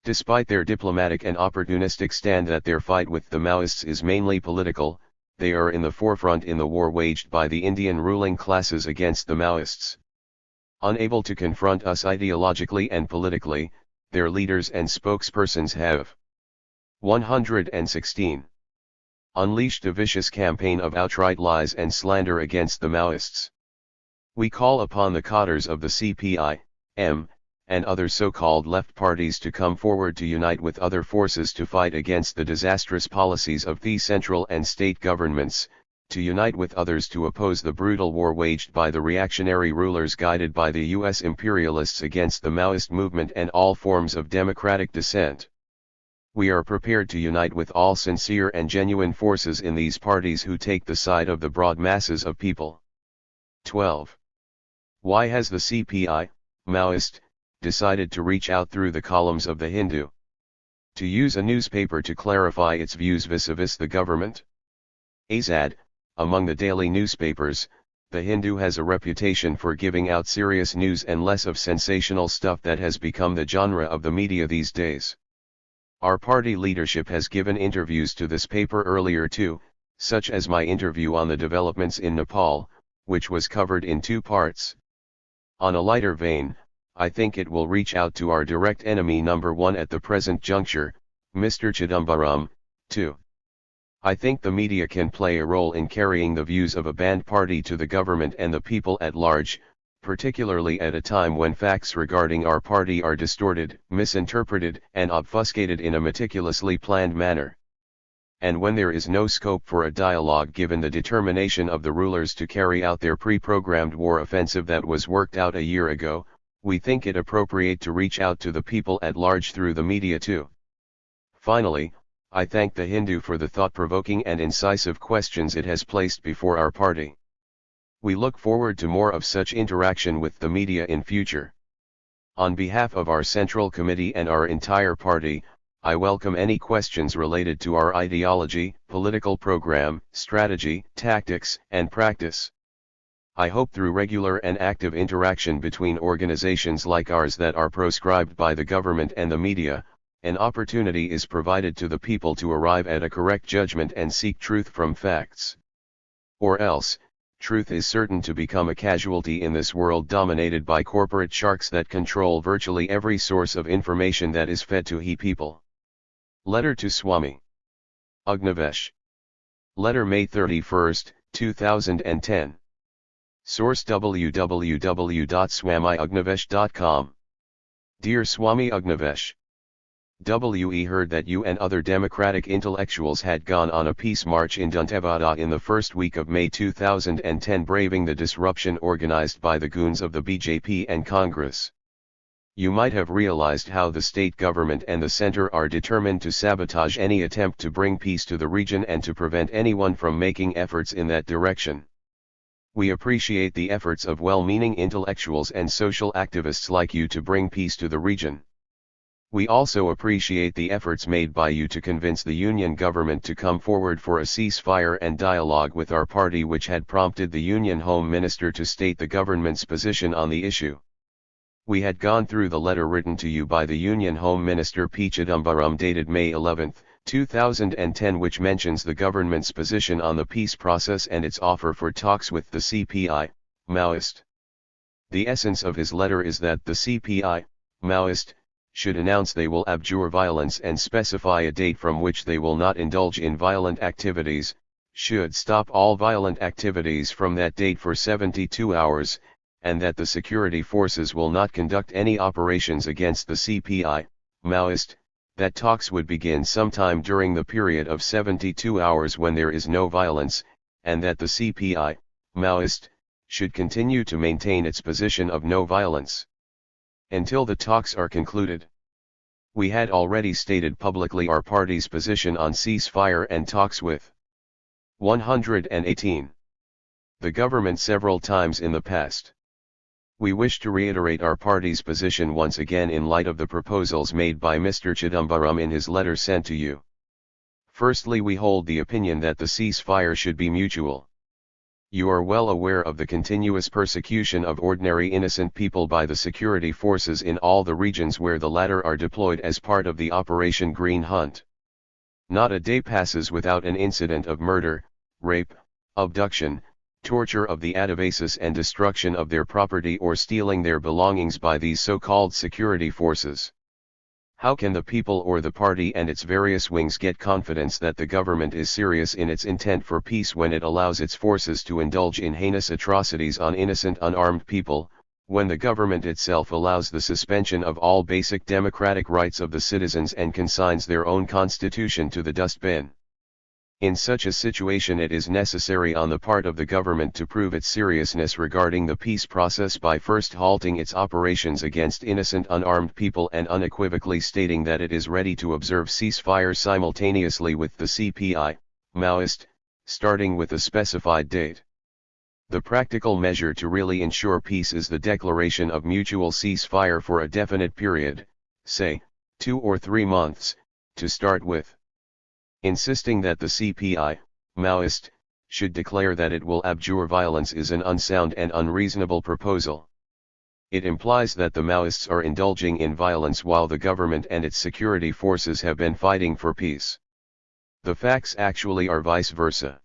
[SPEAKER 1] Despite their diplomatic and opportunistic stand that their fight with the Maoists is mainly political, they are in the forefront in the war waged by the Indian ruling classes against the Maoists. Unable to confront us ideologically and politically, their leaders and spokespersons have 116. Unleashed a vicious campaign of outright lies and slander against the Maoists. We call upon the cadres of the CPI-M, and other so-called left parties to come forward to unite with other forces to fight against the disastrous policies of the central and state governments, to unite with others to oppose the brutal war waged by the reactionary rulers guided by the U.S. imperialists against the Maoist movement and all forms of democratic dissent. We are prepared to unite with all sincere and genuine forces in these parties who take the side of the broad masses of people. 12. Why has the CPI, Maoist, decided to reach out through the columns of the Hindu? To use a newspaper to clarify its views vis-a-vis the government? Azad, among the daily newspapers, the Hindu has a reputation for giving out serious news and less of sensational stuff that has become the genre of the media these days. Our party leadership has given interviews to this paper earlier too, such as my interview on the developments in Nepal, which was covered in 2 parts. On a lighter vein, I think it will reach out to our direct enemy number 1 at the present juncture, Mr. Chidambaram, too. I think the media can play a role in carrying the views of a banned party to the government and the people at large, particularly at a time when facts regarding our party are distorted, misinterpreted, and obfuscated in a meticulously planned manner. And when there is no scope for a dialogue given the determination of the rulers to carry out their pre-programmed war offensive that was worked out a year ago, we think it appropriate to reach out to the people at large through the media too. Finally, I thank the Hindu for the thought-provoking and incisive questions it has placed before our party. We look forward to more of such interaction with the media in future. On behalf of our Central Committee and our entire party, I welcome any questions related to our ideology, political program, strategy, tactics, and practice. I hope through regular and active interaction between organizations like ours that are proscribed by the government and the media, an opportunity is provided to the people to arrive at a correct judgment and seek truth from facts. Or else, truth is certain to become a casualty in this world dominated by corporate sharks that control virtually every source of information that is fed to he people. Letter to Swami Agnavesh. Letter May 31, 2010. Source www.swamiagnavesh.com. Dear Swami Agnavesh, we heard that you and other democratic intellectuals had gone on a peace march in Dantewada in the first week of May 2010, braving the disruption organized by the goons of the BJP and Congress. You might have realized how the state government and the center are determined to sabotage any attempt to bring peace to the region and to prevent anyone from making efforts in that direction. We appreciate the efforts of well-meaning intellectuals and social activists like you to bring peace to the region. We also appreciate the efforts made by you to convince the Union government to come forward for a ceasefire and dialogue with our party, which had prompted the Union Home Minister to state the government's position on the issue. We had gone through the letter written to you by the Union Home Minister P. Chidambaram dated May 11, 2010, which mentions the government's position on the peace process and its offer for talks with the CPI, Maoist. The essence of his letter is that the CPI, Maoist, should announce they will abjure violence and specify a date from which they will not indulge in violent activities, should stop all violent activities from that date for 72 hours, and that the security forces will not conduct any operations against the CPI, Maoist, that talks would begin sometime during the period of 72 hours when there is no violence, and that the CPI, Maoist, should continue to maintain its position of no violence until the talks are concluded. We had already stated publicly our party's position on ceasefire and talks with 118. The government several times in the past. We wish to reiterate our party's position once again in light of the proposals made by Mr. Chidambaram in his letter sent to you. Firstly, we hold the opinion that the ceasefire should be mutual. You are well aware of the continuous persecution of ordinary innocent people by the security forces in all the regions where the latter are deployed as part of the Operation Green Hunt. Not a day passes without an incident of murder, rape, abduction, torture of the Adivasis and destruction of their property or stealing their belongings by these so-called security forces. How can the people or the party and its various wings get confidence that the government is serious in its intent for peace when it allows its forces to indulge in heinous atrocities on innocent unarmed people, when the government itself allows the suspension of all basic democratic rights of the citizens and consigns their own constitution to the dustbin? In such a situation, it is necessary on the part of the government to prove its seriousness regarding the peace process by first halting its operations against innocent unarmed people and unequivocally stating that it is ready to observe ceasefire simultaneously with the CPI, Maoist, starting with a specified date. The practical measure to really ensure peace is the declaration of mutual ceasefire for a definite period, say, 2 or 3 months, to start with. Insisting that the CPI, Maoist, should declare that it will abjure violence is an unsound and unreasonable proposal. It implies that the Maoists are indulging in violence while the government and its security forces have been fighting for peace. The facts actually are vice versa.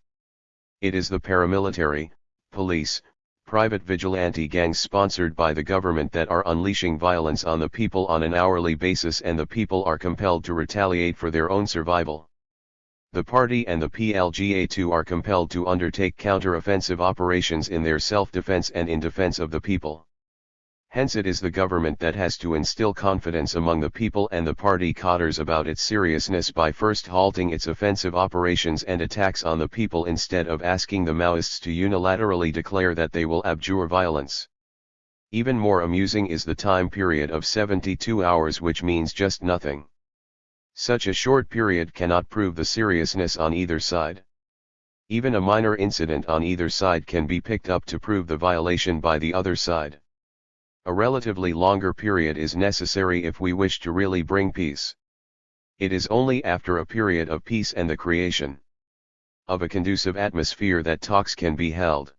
[SPEAKER 1] It is the paramilitary, police, private vigilante gangs sponsored by the government that are unleashing violence on the people on an hourly basis, and the people are compelled to retaliate for their own survival. The party and the PLGA too are compelled to undertake counter-offensive operations in their self-defense and in defense of the people. Hence it is the government that has to instill confidence among the people and the party cadres about its seriousness by first halting its offensive operations and attacks on the people instead of asking the Maoists to unilaterally declare that they will abjure violence. Even more amusing is the time period of 72 hours, which means just nothing. Such a short period cannot prove the seriousness on either side. Even a minor incident on either side can be picked up to prove the violation by the other side. A relatively longer period is necessary if we wish to really bring peace. It is only after a period of peace and the creation of a conducive atmosphere that talks can be held.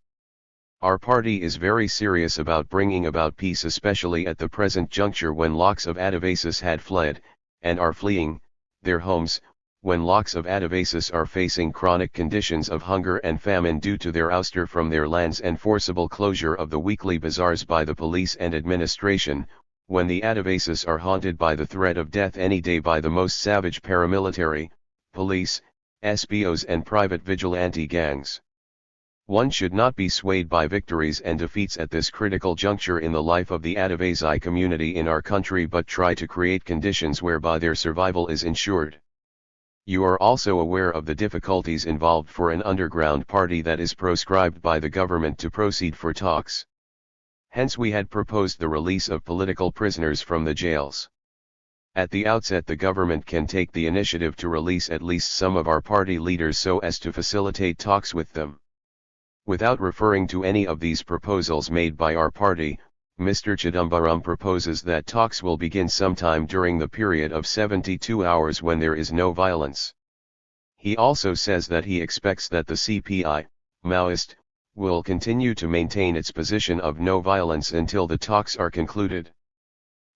[SPEAKER 1] Our party is very serious about bringing about peace, especially at the present juncture when lakhs of Adivasis had fled, and are fleeing, their homes, when lakhs of Adivasis are facing chronic conditions of hunger and famine due to their ouster from their lands and forcible closure of the weekly bazaars by the police and administration, when the Adivasis are haunted by the threat of death any day by the most savage paramilitary, police, SPOs and private vigilante gangs. One should not be swayed by victories and defeats at this critical juncture in the life of the Adivasi community in our country, but try to create conditions whereby their survival is ensured. You are also aware of the difficulties involved for an underground party that is proscribed by the government to proceed for talks. Hence we had proposed the release of political prisoners from the jails. At the outset, the government can take the initiative to release at least some of our party leaders so as to facilitate talks with them. Without referring to any of these proposals made by our party, Mr. Chidambaram proposes that talks will begin sometime during the period of 72 hours when there is no violence. He also says that he expects that the CPI, Maoist, will continue to maintain its position of no violence until the talks are concluded.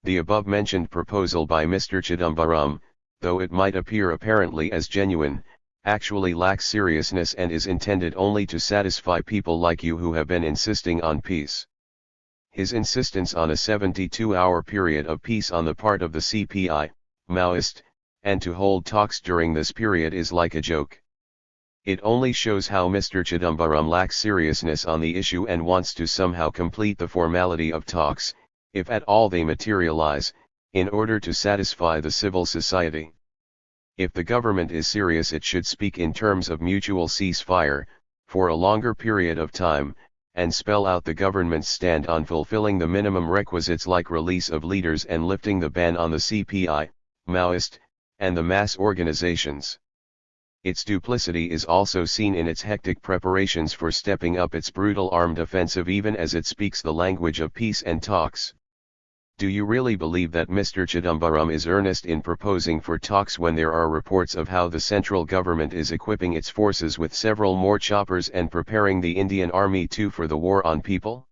[SPEAKER 1] The above-mentioned proposal by Mr. Chidambaram, though it might appear apparently as genuine, actually lacks seriousness and is intended only to satisfy people like you who have been insisting on peace. His insistence on a 72-hour period of peace on the part of the CPI, Maoist, and to hold talks during this period is like a joke. It only shows how Mr. Chidambaram lacks seriousness on the issue and wants to somehow complete the formality of talks, if at all they materialize, in order to satisfy the civil society. If the government is serious, it should speak in terms of mutual ceasefire, for a longer period of time, and spell out the government's stand on fulfilling the minimum requisites like release of leaders and lifting the ban on the CPI, Maoist, and the mass organizations. Its duplicity is also seen in its hectic preparations for stepping up its brutal armed offensive even as it speaks the language of peace and talks. Do you really believe that Mr. Chidambaram is earnest in proposing for talks when there are reports of how the central government is equipping its forces with several more choppers and preparing the Indian Army too for the war on people?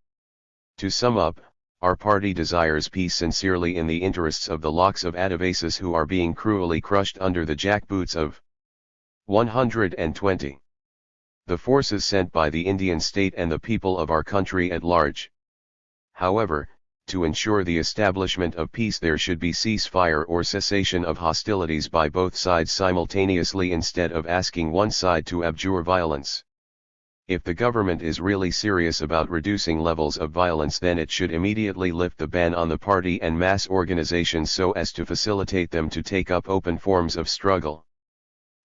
[SPEAKER 1] To sum up, our party desires peace sincerely in the interests of the lakhs of Adivasis who are being cruelly crushed under the jackboots of 120. The forces sent by the Indian state and the people of our country at large. However, To ensure the establishment of peace there should be ceasefire or cessation of hostilities by both sides simultaneously instead of asking one side to abjure violence. If the government is really serious about reducing levels of violence, then it should immediately lift the ban on the party and mass organizations so as to facilitate them to take up open forms of struggle.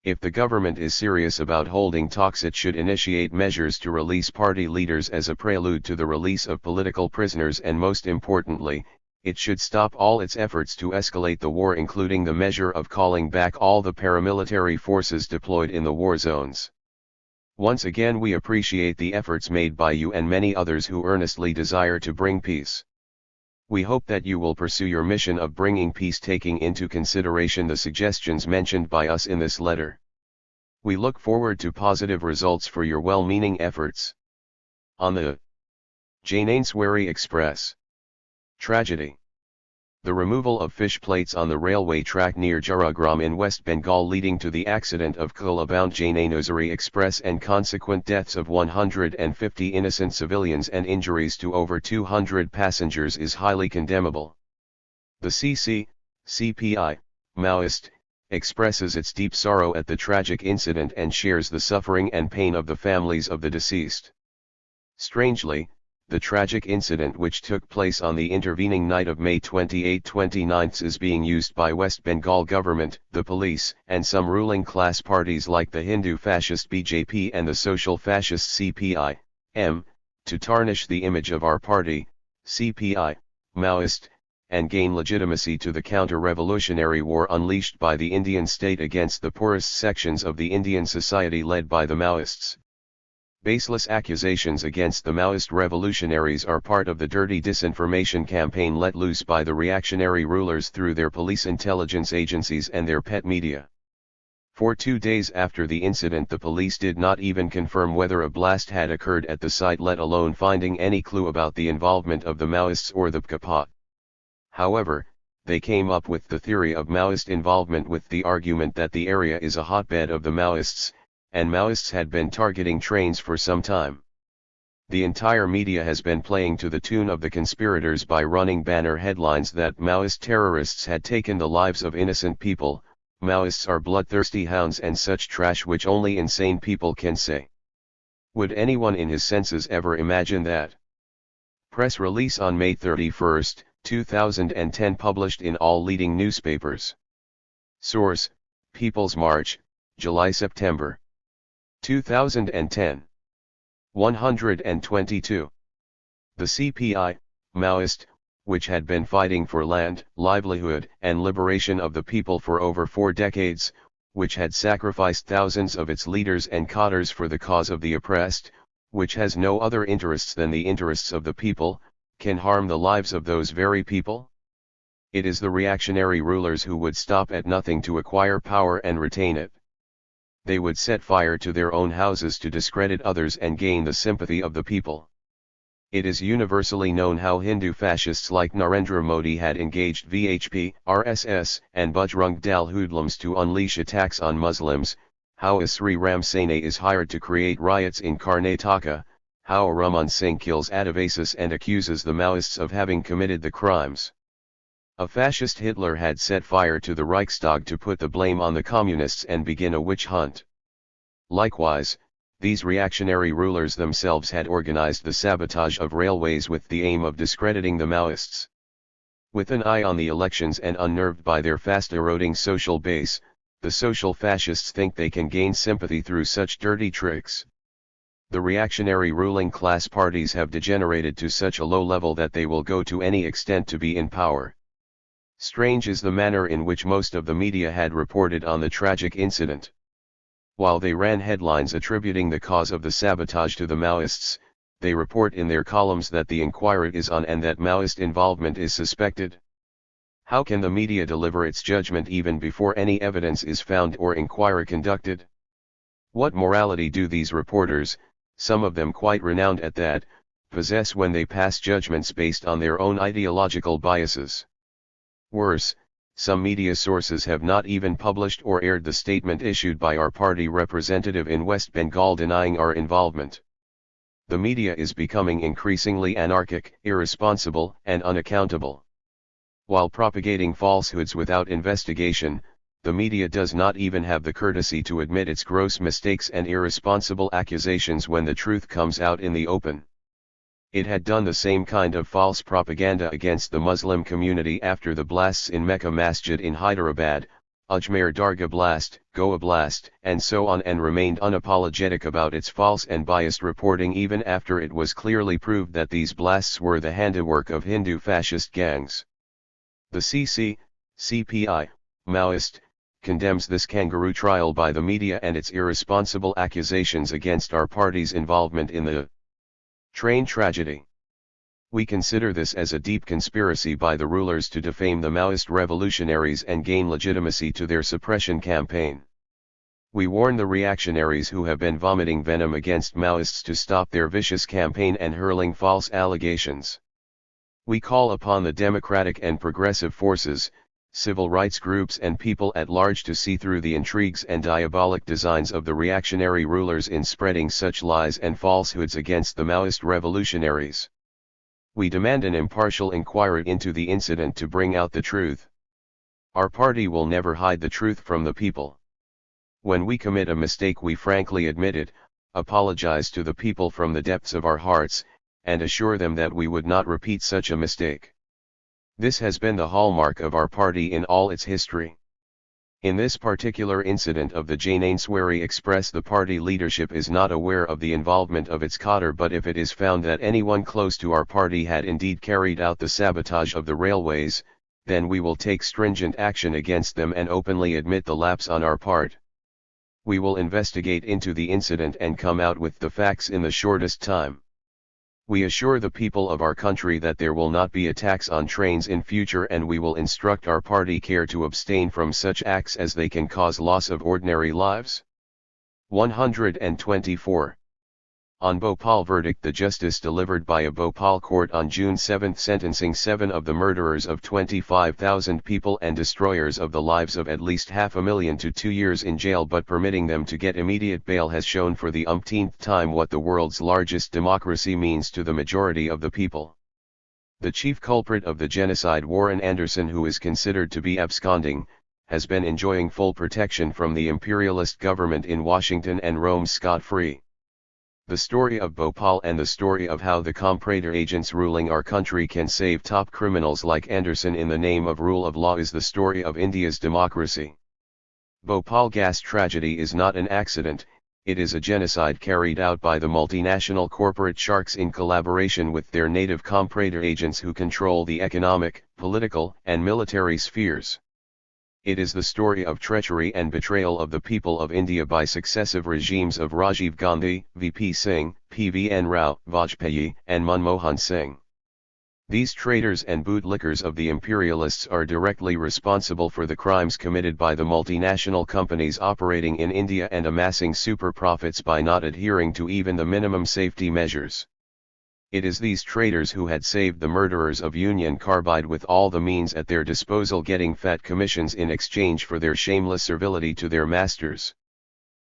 [SPEAKER 1] If the government is serious about holding talks, it should initiate measures to release party leaders as a prelude to the release of political prisoners, and most importantly, it should stop all its efforts to escalate the war, including the measure of calling back all the paramilitary forces deployed in the war zones. Once again, we appreciate the efforts made by you and many others who earnestly desire to bring peace. We hope that you will pursue your mission of bringing peace, taking into consideration the suggestions mentioned by us in this letter. We look forward to positive results for your well-meaning efforts. On the Jainainswari Express tragedy. The removal of fish plates on the railway track near Jaragram in West Bengal, leading to the accident of coal-bound Jainainswari Express and consequent deaths of 150 innocent civilians and injuries to over 200 passengers, is highly condemnable. The CPI, Maoist, expresses its deep sorrow at the tragic incident and shares the suffering and pain of the families of the deceased. Strangely, the tragic incident, which took place on the intervening night of May 28-29, is being used by West Bengal government, the police, and some ruling class parties like the Hindu fascist BJP and the social fascist CPI-M, to tarnish the image of our party, CPI, Maoist, and gain legitimacy to the counter-revolutionary war unleashed by the Indian state against the poorest sections of the Indian society led by the Maoists. Baseless accusations against the Maoist revolutionaries are part of the dirty disinformation campaign let loose by the reactionary rulers through their police intelligence agencies and their pet media. For 2 days after the incident, the police did not even confirm whether a blast had occurred at the site, let alone finding any clue about the involvement of the Maoists or the BKP. However, they came up with the theory of Maoist involvement with the argument that the area is a hotbed of the Maoists, and Maoists had been targeting trains for some time. The entire media has been playing to the tune of the conspirators by running banner headlines that Maoist terrorists had taken the lives of innocent people, Maoists are bloodthirsty hounds, and such trash which only insane people can say. Would anyone in his senses ever imagine that? Press release on May 31, 2010, published in all leading newspapers. Source: People's March, July-September 2010. 122. The CPI, Maoist, which had been fighting for land, livelihood, and liberation of the people for over 4 decades, which had sacrificed thousands of its leaders and cadres for the cause of the oppressed, which has no other interests than the interests of the people, can harm the lives of those very people? It is the reactionary rulers who would stop at nothing to acquire power and retain it. They would set fire to their own houses to discredit others and gain the sympathy of the people. It is universally known how Hindu fascists like Narendra Modi had engaged VHP, RSS, and Bajrang Dal hoodlums to unleash attacks on Muslims, how Sri Ram Sena is hired to create riots in Karnataka, how Raman Singh kills Adivasi and accuses the Maoists of having committed the crimes. A fascist Hitler had set fire to the Reichstag to put the blame on the communists and begin a witch hunt. Likewise, these reactionary rulers themselves had organized the sabotage of railways with the aim of discrediting the Maoists. With an eye on the elections and unnerved by their fast-eroding social base, the social fascists think they can gain sympathy through such dirty tricks. The reactionary ruling class parties have degenerated to such a low level that they will go to any extent to be in power. Strange is the manner in which most of the media had reported on the tragic incident. While they ran headlines attributing the cause of the sabotage to the Maoists, they report in their columns that the inquiry is on and that Maoist involvement is suspected. How can the media deliver its judgment even before any evidence is found or inquiry conducted? What morality do these reporters, some of them quite renowned at that, possess when they pass judgments based on their own ideological biases? Worse, some media sources have not even published or aired the statement issued by our party representative in West Bengal denying our involvement. The media is becoming increasingly anarchic, irresponsible, and unaccountable. While propagating falsehoods without investigation, the media does not even have the courtesy to admit its gross mistakes and irresponsible accusations when the truth comes out in the open. It had done the same kind of false propaganda against the Muslim community after the blasts in Mecca Masjid in Hyderabad, Ajmer Dargah blast, Goa blast, and so on, and remained unapologetic about its false and biased reporting even after it was clearly proved that these blasts were the handiwork of Hindu fascist gangs. The CPI, Maoist, condemns this kangaroo trial by the media and its irresponsible accusations against our party's involvement in the train tragedy. We consider this as a deep conspiracy by the rulers to defame the Maoist revolutionaries and gain legitimacy to their suppression campaign. We warn the reactionaries who have been vomiting venom against Maoists to stop their vicious campaign and hurling false allegations. We call upon the democratic and progressive forces, civil rights groups and people at large to see through the intrigues and diabolic designs of the reactionary rulers in spreading such lies and falsehoods against the Maoist revolutionaries. We demand an impartial inquiry into the incident to bring out the truth. Our party will never hide the truth from the people. When we commit a mistake, we frankly admit it, apologize to the people from the depths of our hearts, and assure them that we would not repeat such a mistake. This has been the hallmark of our party in all its history. In this particular incident of the Jainaswari Express, the party leadership is not aware of the involvement of its cadre, but if it is found that anyone close to our party had indeed carried out the sabotage of the railways, then we will take stringent action against them and openly admit the lapse on our part. We will investigate into the incident and come out with the facts in the shortest time. We assure the people of our country that there will not be attacks on trains in future, and we will instruct our party care to abstain from such acts as they can cause loss of ordinary lives. 124. On Bhopal verdict, the justice delivered by a Bhopal court on June 7 sentencing 7 of the murderers of 25,000 people and destroyers of the lives of at least 500,000 to 2 years in jail, but permitting them to get immediate bail, has shown for the umpteenth time what the world's largest democracy means to the majority of the people. The chief culprit of the genocide, Warren Anderson, who is considered to be absconding, has been enjoying full protection from the imperialist government in Washington and roams scot-free. The story of Bhopal and the story of how the comprador agents ruling our country can save top criminals like Anderson in the name of rule of law is the story of India's democracy. Bhopal gas tragedy is not an accident, it is a genocide carried out by the multinational corporate sharks in collaboration with their native comprador agents who control the economic, political, and military spheres. It is the story of treachery and betrayal of the people of India by successive regimes of Rajiv Gandhi, VP Singh, P.V.N. Rao, Vajpayee, and Manmohan Singh. These traitors and bootlickers of the imperialists are directly responsible for the crimes committed by the multinational companies operating in India and amassing super profits by not adhering to even the minimum safety measures. It is these traitors who had saved the murderers of Union Carbide with all the means at their disposal, getting fat commissions in exchange for their shameless servility to their masters.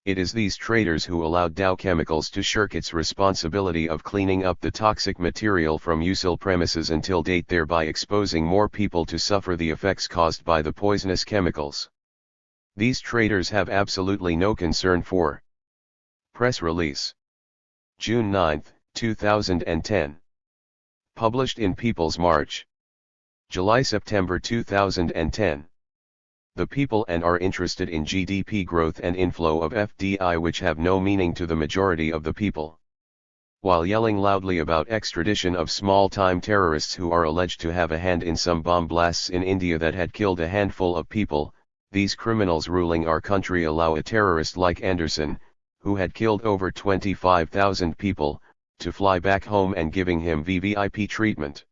[SPEAKER 1] It is these traitors who allowed Dow Chemicals to shirk its responsibility of cleaning up the toxic material from USIL premises until date, thereby exposing more people to suffer the effects caused by the poisonous chemicals. These traitors have absolutely no concern for. Press release. June 9, 2010. Published in People's March. July-September 2010. The people and are interested in GDP growth and inflow of FDI, which have no meaning to the majority of the people. While yelling loudly about extradition of small-time terrorists who are alleged to have a hand in some bomb blasts in India that had killed a handful of people, these criminals ruling our country allow a terrorist like Anderson, who had killed over 25,000 people, to fly back home and giving him VVIP treatment.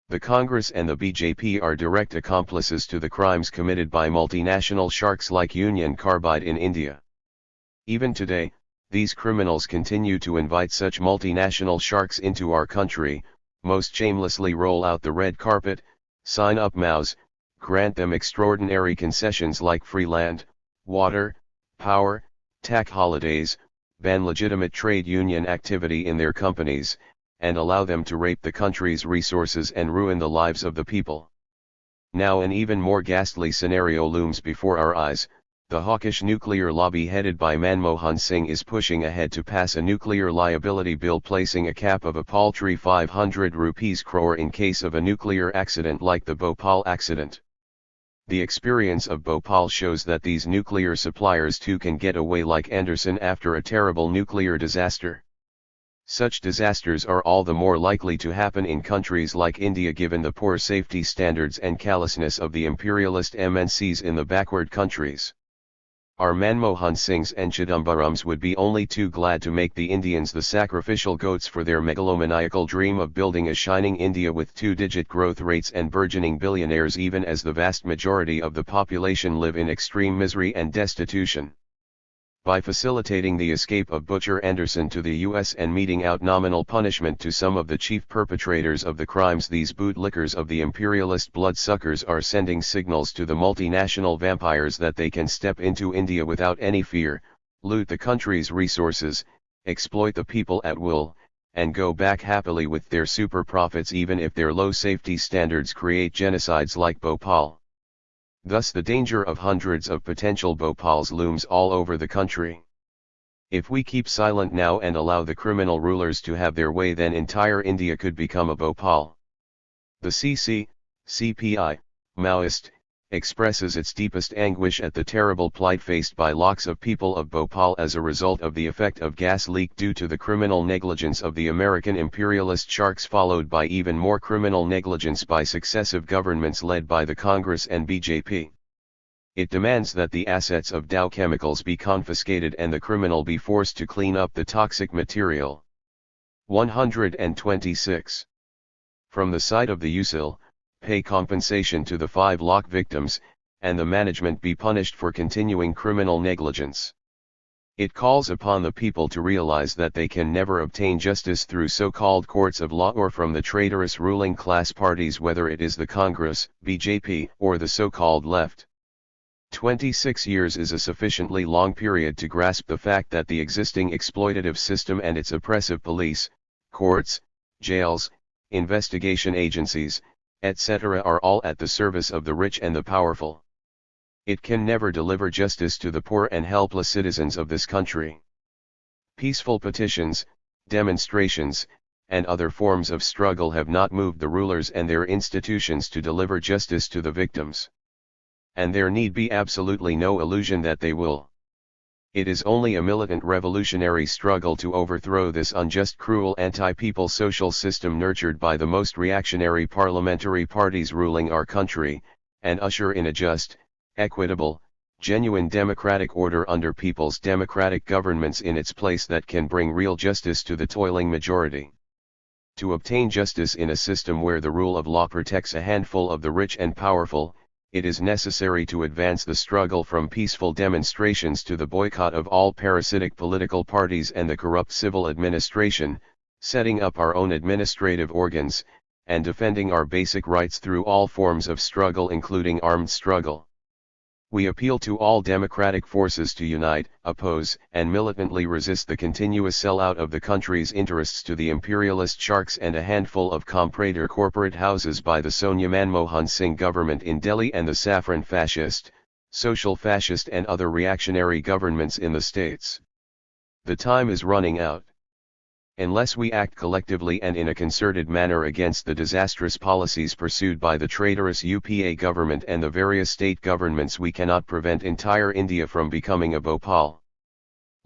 [SPEAKER 1] The Congress and the BJP are direct accomplices to the crimes committed by multinational sharks like Union Carbide in India. Even today, these criminals continue to invite such multinational sharks into our country, most shamelessly roll out the red carpet, sign up MOUs, grant them extraordinary concessions like free land, water, power, tax holidays, ban legitimate trade union activity in their companies, and allow them to rape the country's resources and ruin the lives of the people. Now an even more ghastly scenario looms before our eyes. The hawkish nuclear lobby headed by Manmohan Singh is pushing ahead to pass a nuclear liability bill placing a cap of a paltry 500 rupees crore in case of a nuclear accident like the Bhopal accident. The experience of Bhopal shows that these nuclear suppliers too can get away like Anderson after a terrible nuclear disaster. Such disasters are all the more likely to happen in countries like India given the poor safety standards and callousness of the imperialist MNCs in the backward countries. Our Manmohan Singhs and Chidambarams would be only too glad to make the Indians the sacrificial goats for their megalomaniacal dream of building a shining India with two-digit growth rates and burgeoning billionaires even as the vast majority of the population live in extreme misery and destitution. By facilitating the escape of Butcher Anderson to the US and meting out nominal punishment to some of the chief perpetrators of the crimes, these bootlickers of the imperialist bloodsuckers are sending signals to the multinational vampires that they can step into India without any fear, loot the country's resources, exploit the people at will, and go back happily with their super profits even if their low safety standards create genocides like Bhopal. Thus the danger of hundreds of potential Bhopals looms all over the country. If we keep silent now and allow the criminal rulers to have their way, then entire India could become a Bhopal. The CPI, Maoist, expresses its deepest anguish at the terrible plight faced by lakhs of people of Bhopal as a result of the effect of gas leak due to the criminal negligence of the American imperialist sharks, followed by even more criminal negligence by successive governments led by the Congress and BJP. It demands that the assets of Dow Chemicals be confiscated and the criminal be forced to clean up the toxic material. 126. From the side of the USIL, pay compensation to the 5 lakh victims, and the management be punished for continuing criminal negligence. It calls upon the people to realize that they can never obtain justice through so-called courts of law or from the traitorous ruling class parties, whether it is the Congress, BJP, or the so-called left. 26 years is a sufficiently long period to grasp the fact that the existing exploitative system and its oppressive police, courts, jails, investigation agencies, etc. are all at the service of the rich and the powerful. It can never deliver justice to the poor and helpless citizens of this country. Peaceful petitions, demonstrations, and other forms of struggle have not moved the rulers and their institutions to deliver justice to the victims. And there need be absolutely no illusion that they will. It is only a militant revolutionary struggle to overthrow this unjust, cruel anti-people social system nurtured by the most reactionary parliamentary parties ruling our country, and usher in a just, equitable, genuine democratic order under people's democratic governments in its place that can bring real justice to the toiling majority. To obtain justice in a system where the rule of law protects a handful of the rich and powerful, it is necessary to advance the struggle from peaceful demonstrations to the boycott of all parasitic political parties and the corrupt civil administration, setting up our own administrative organs, and defending our basic rights through all forms of struggle including armed struggle. We appeal to all democratic forces to unite, oppose, and militantly resist the continuous sellout of the country's interests to the imperialist sharks and a handful of comprador corporate houses by the Sonia Manmohan Singh government in Delhi and the saffron fascist, social fascist and other reactionary governments in the states. The time is running out. Unless we act collectively and in a concerted manner against the disastrous policies pursued by the traitorous UPA government and the various state governments, we cannot prevent entire India from becoming a Bhopal.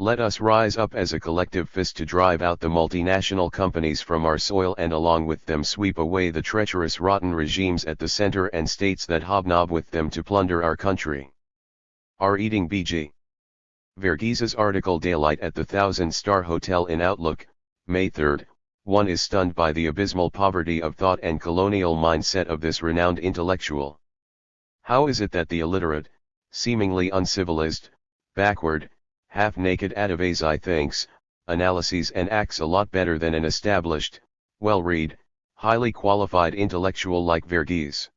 [SPEAKER 1] Let us rise up as a collective fist to drive out the multinational companies from our soil and along with them sweep away the treacherous rotten regimes at the center and states that hobnob with them to plunder our country. Are eating BG. Verghese's article Daylight at the 1000-Star Hotel in Outlook, May 3, one is stunned by the abysmal poverty of thought and colonial mindset of this renowned intellectual. How is it that the illiterate, seemingly uncivilized, backward, half-naked Adivasi thinks, analyses and acts a lot better than an established, well-read, highly qualified intellectual like Verghese?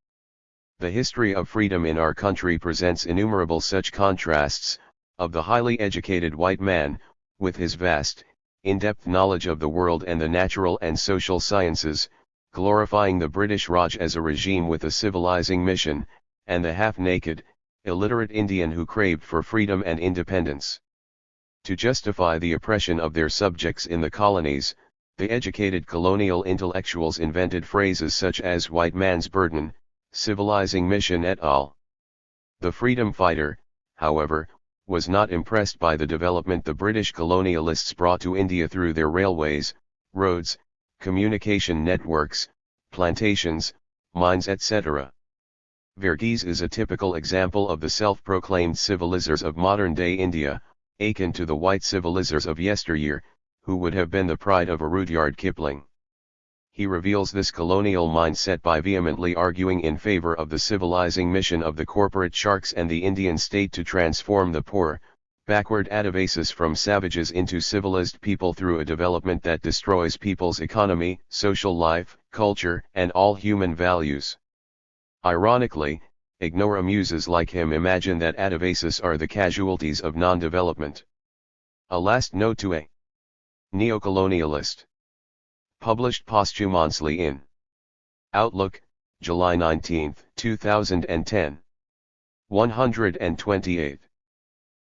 [SPEAKER 1] The history of freedom in our country presents innumerable such contrasts, of the highly educated white man, with his vast, in-depth knowledge of the world and the natural and social sciences, glorifying the British Raj as a regime with a civilizing mission, and the half-naked, illiterate Indian who craved for freedom and independence. To justify the oppression of their subjects in the colonies, the educated colonial intellectuals invented phrases such as white man's burden, civilizing mission et al. The freedom fighter, however, was not impressed by the development the British colonialists brought to India through their railways, roads, communication networks, plantations, mines etc. Verghese is a typical example of the self-proclaimed civilizers of modern-day India, akin to the white civilizers of yesteryear, who would have been the pride of a Rudyard Kipling. He reveals this colonial mindset by vehemently arguing in favor of the civilizing mission of the corporate sharks and the Indian state to transform the poor, backward Adivasis from savages into civilized people through a development that destroys people's economy, social life, culture, and all human values. Ironically, ignoramuses like him imagine that Adivasis are the casualties of non-development. A last note to a neocolonialist. Published posthumously in Outlook, July 19, 2010. 128.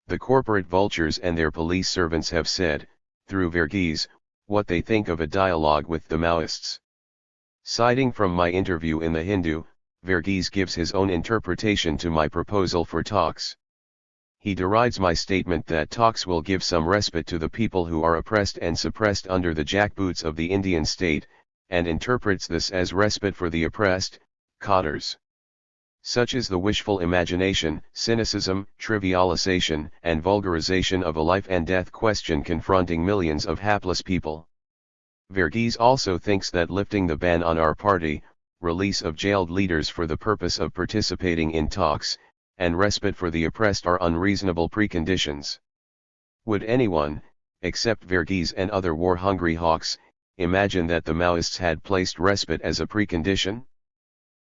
[SPEAKER 1] The corporate vultures and their police servants have said, through Verghese, what they think of a dialogue with the Maoists. Citing from my interview in The Hindu, Verghese gives his own interpretation to my proposal for talks. He derides my statement that talks will give some respite to the people who are oppressed and suppressed under the jackboots of the Indian state, and interprets this as respite for the oppressed, cottars. Such is the wishful imagination, cynicism, trivialization, and vulgarization of a life and death question confronting millions of hapless people. Verghese also thinks that lifting the ban on our party, release of jailed leaders for the purpose of participating in talks, and respite for the oppressed are unreasonable preconditions. Would anyone, except Verghese and other war-hungry hawks, imagine that the Maoists had placed respite as a precondition?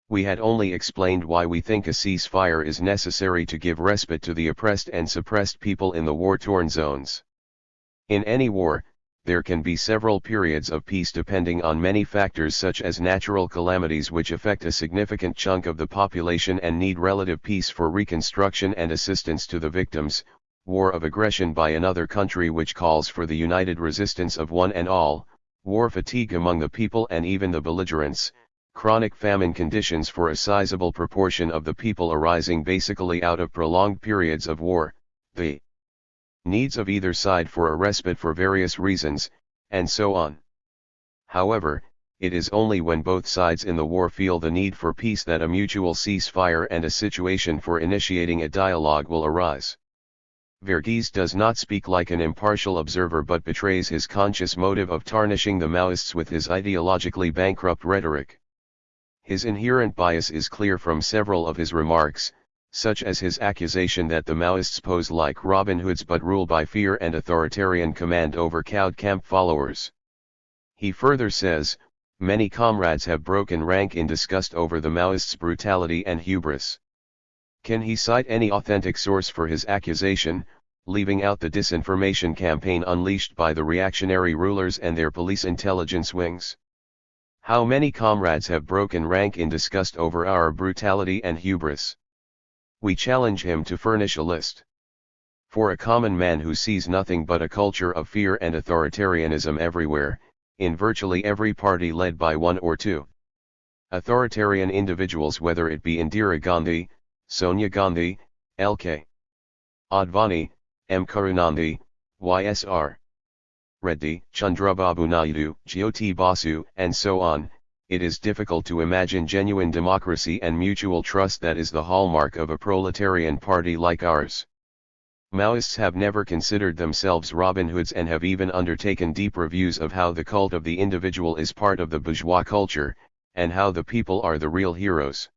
[SPEAKER 1] We had only explained why we think a ceasefire is necessary to give respite to the oppressed and suppressed people in the war-torn zones. In any war, there can be several periods of peace depending on many factors such as natural calamities which affect a significant chunk of the population and need relative peace for reconstruction and assistance to the victims, war of aggression by another country which calls for the united resistance of one and all, war fatigue among the people and even the belligerents, chronic famine conditions for a sizable proportion of the people arising basically out of prolonged periods of war, the needs of either side for a respite for various reasons, and so on. However, it is only when both sides in the war feel the need for peace that a mutual ceasefire and a situation for initiating a dialogue will arise. Verghese does not speak like an impartial observer but betrays his conscious motive of tarnishing the Maoists with his ideologically bankrupt rhetoric. His inherent bias is clear from several of his remarks, such as his accusation that the Maoists pose like Robin Hoods but rule by fear and authoritarian command over cowed camp followers. He further says, many comrades have broken rank in disgust over the Maoists' brutality and hubris. Can he cite any authentic source for his accusation, leaving out the disinformation campaign unleashed by the reactionary rulers and their police intelligence wings? How many comrades have broken rank in disgust over our brutality and hubris? We challenge him to furnish a list. For a common man who sees nothing but a culture of fear and authoritarianism everywhere, in virtually every party led by one or two authoritarian individuals, whether it be Indira Gandhi, Sonia Gandhi, L.K. Advani, M. Karunanidhi, Y.S.R. Reddy, Chandrababu Naidu, Jyoti Basu, and so on, it is difficult to imagine genuine democracy and mutual trust that is the hallmark of a proletarian party like ours. Maoists have never considered themselves Robin Hoods and have even undertaken deep reviews of how the cult of the individual is part of the bourgeois culture, and how the people are the real heroes.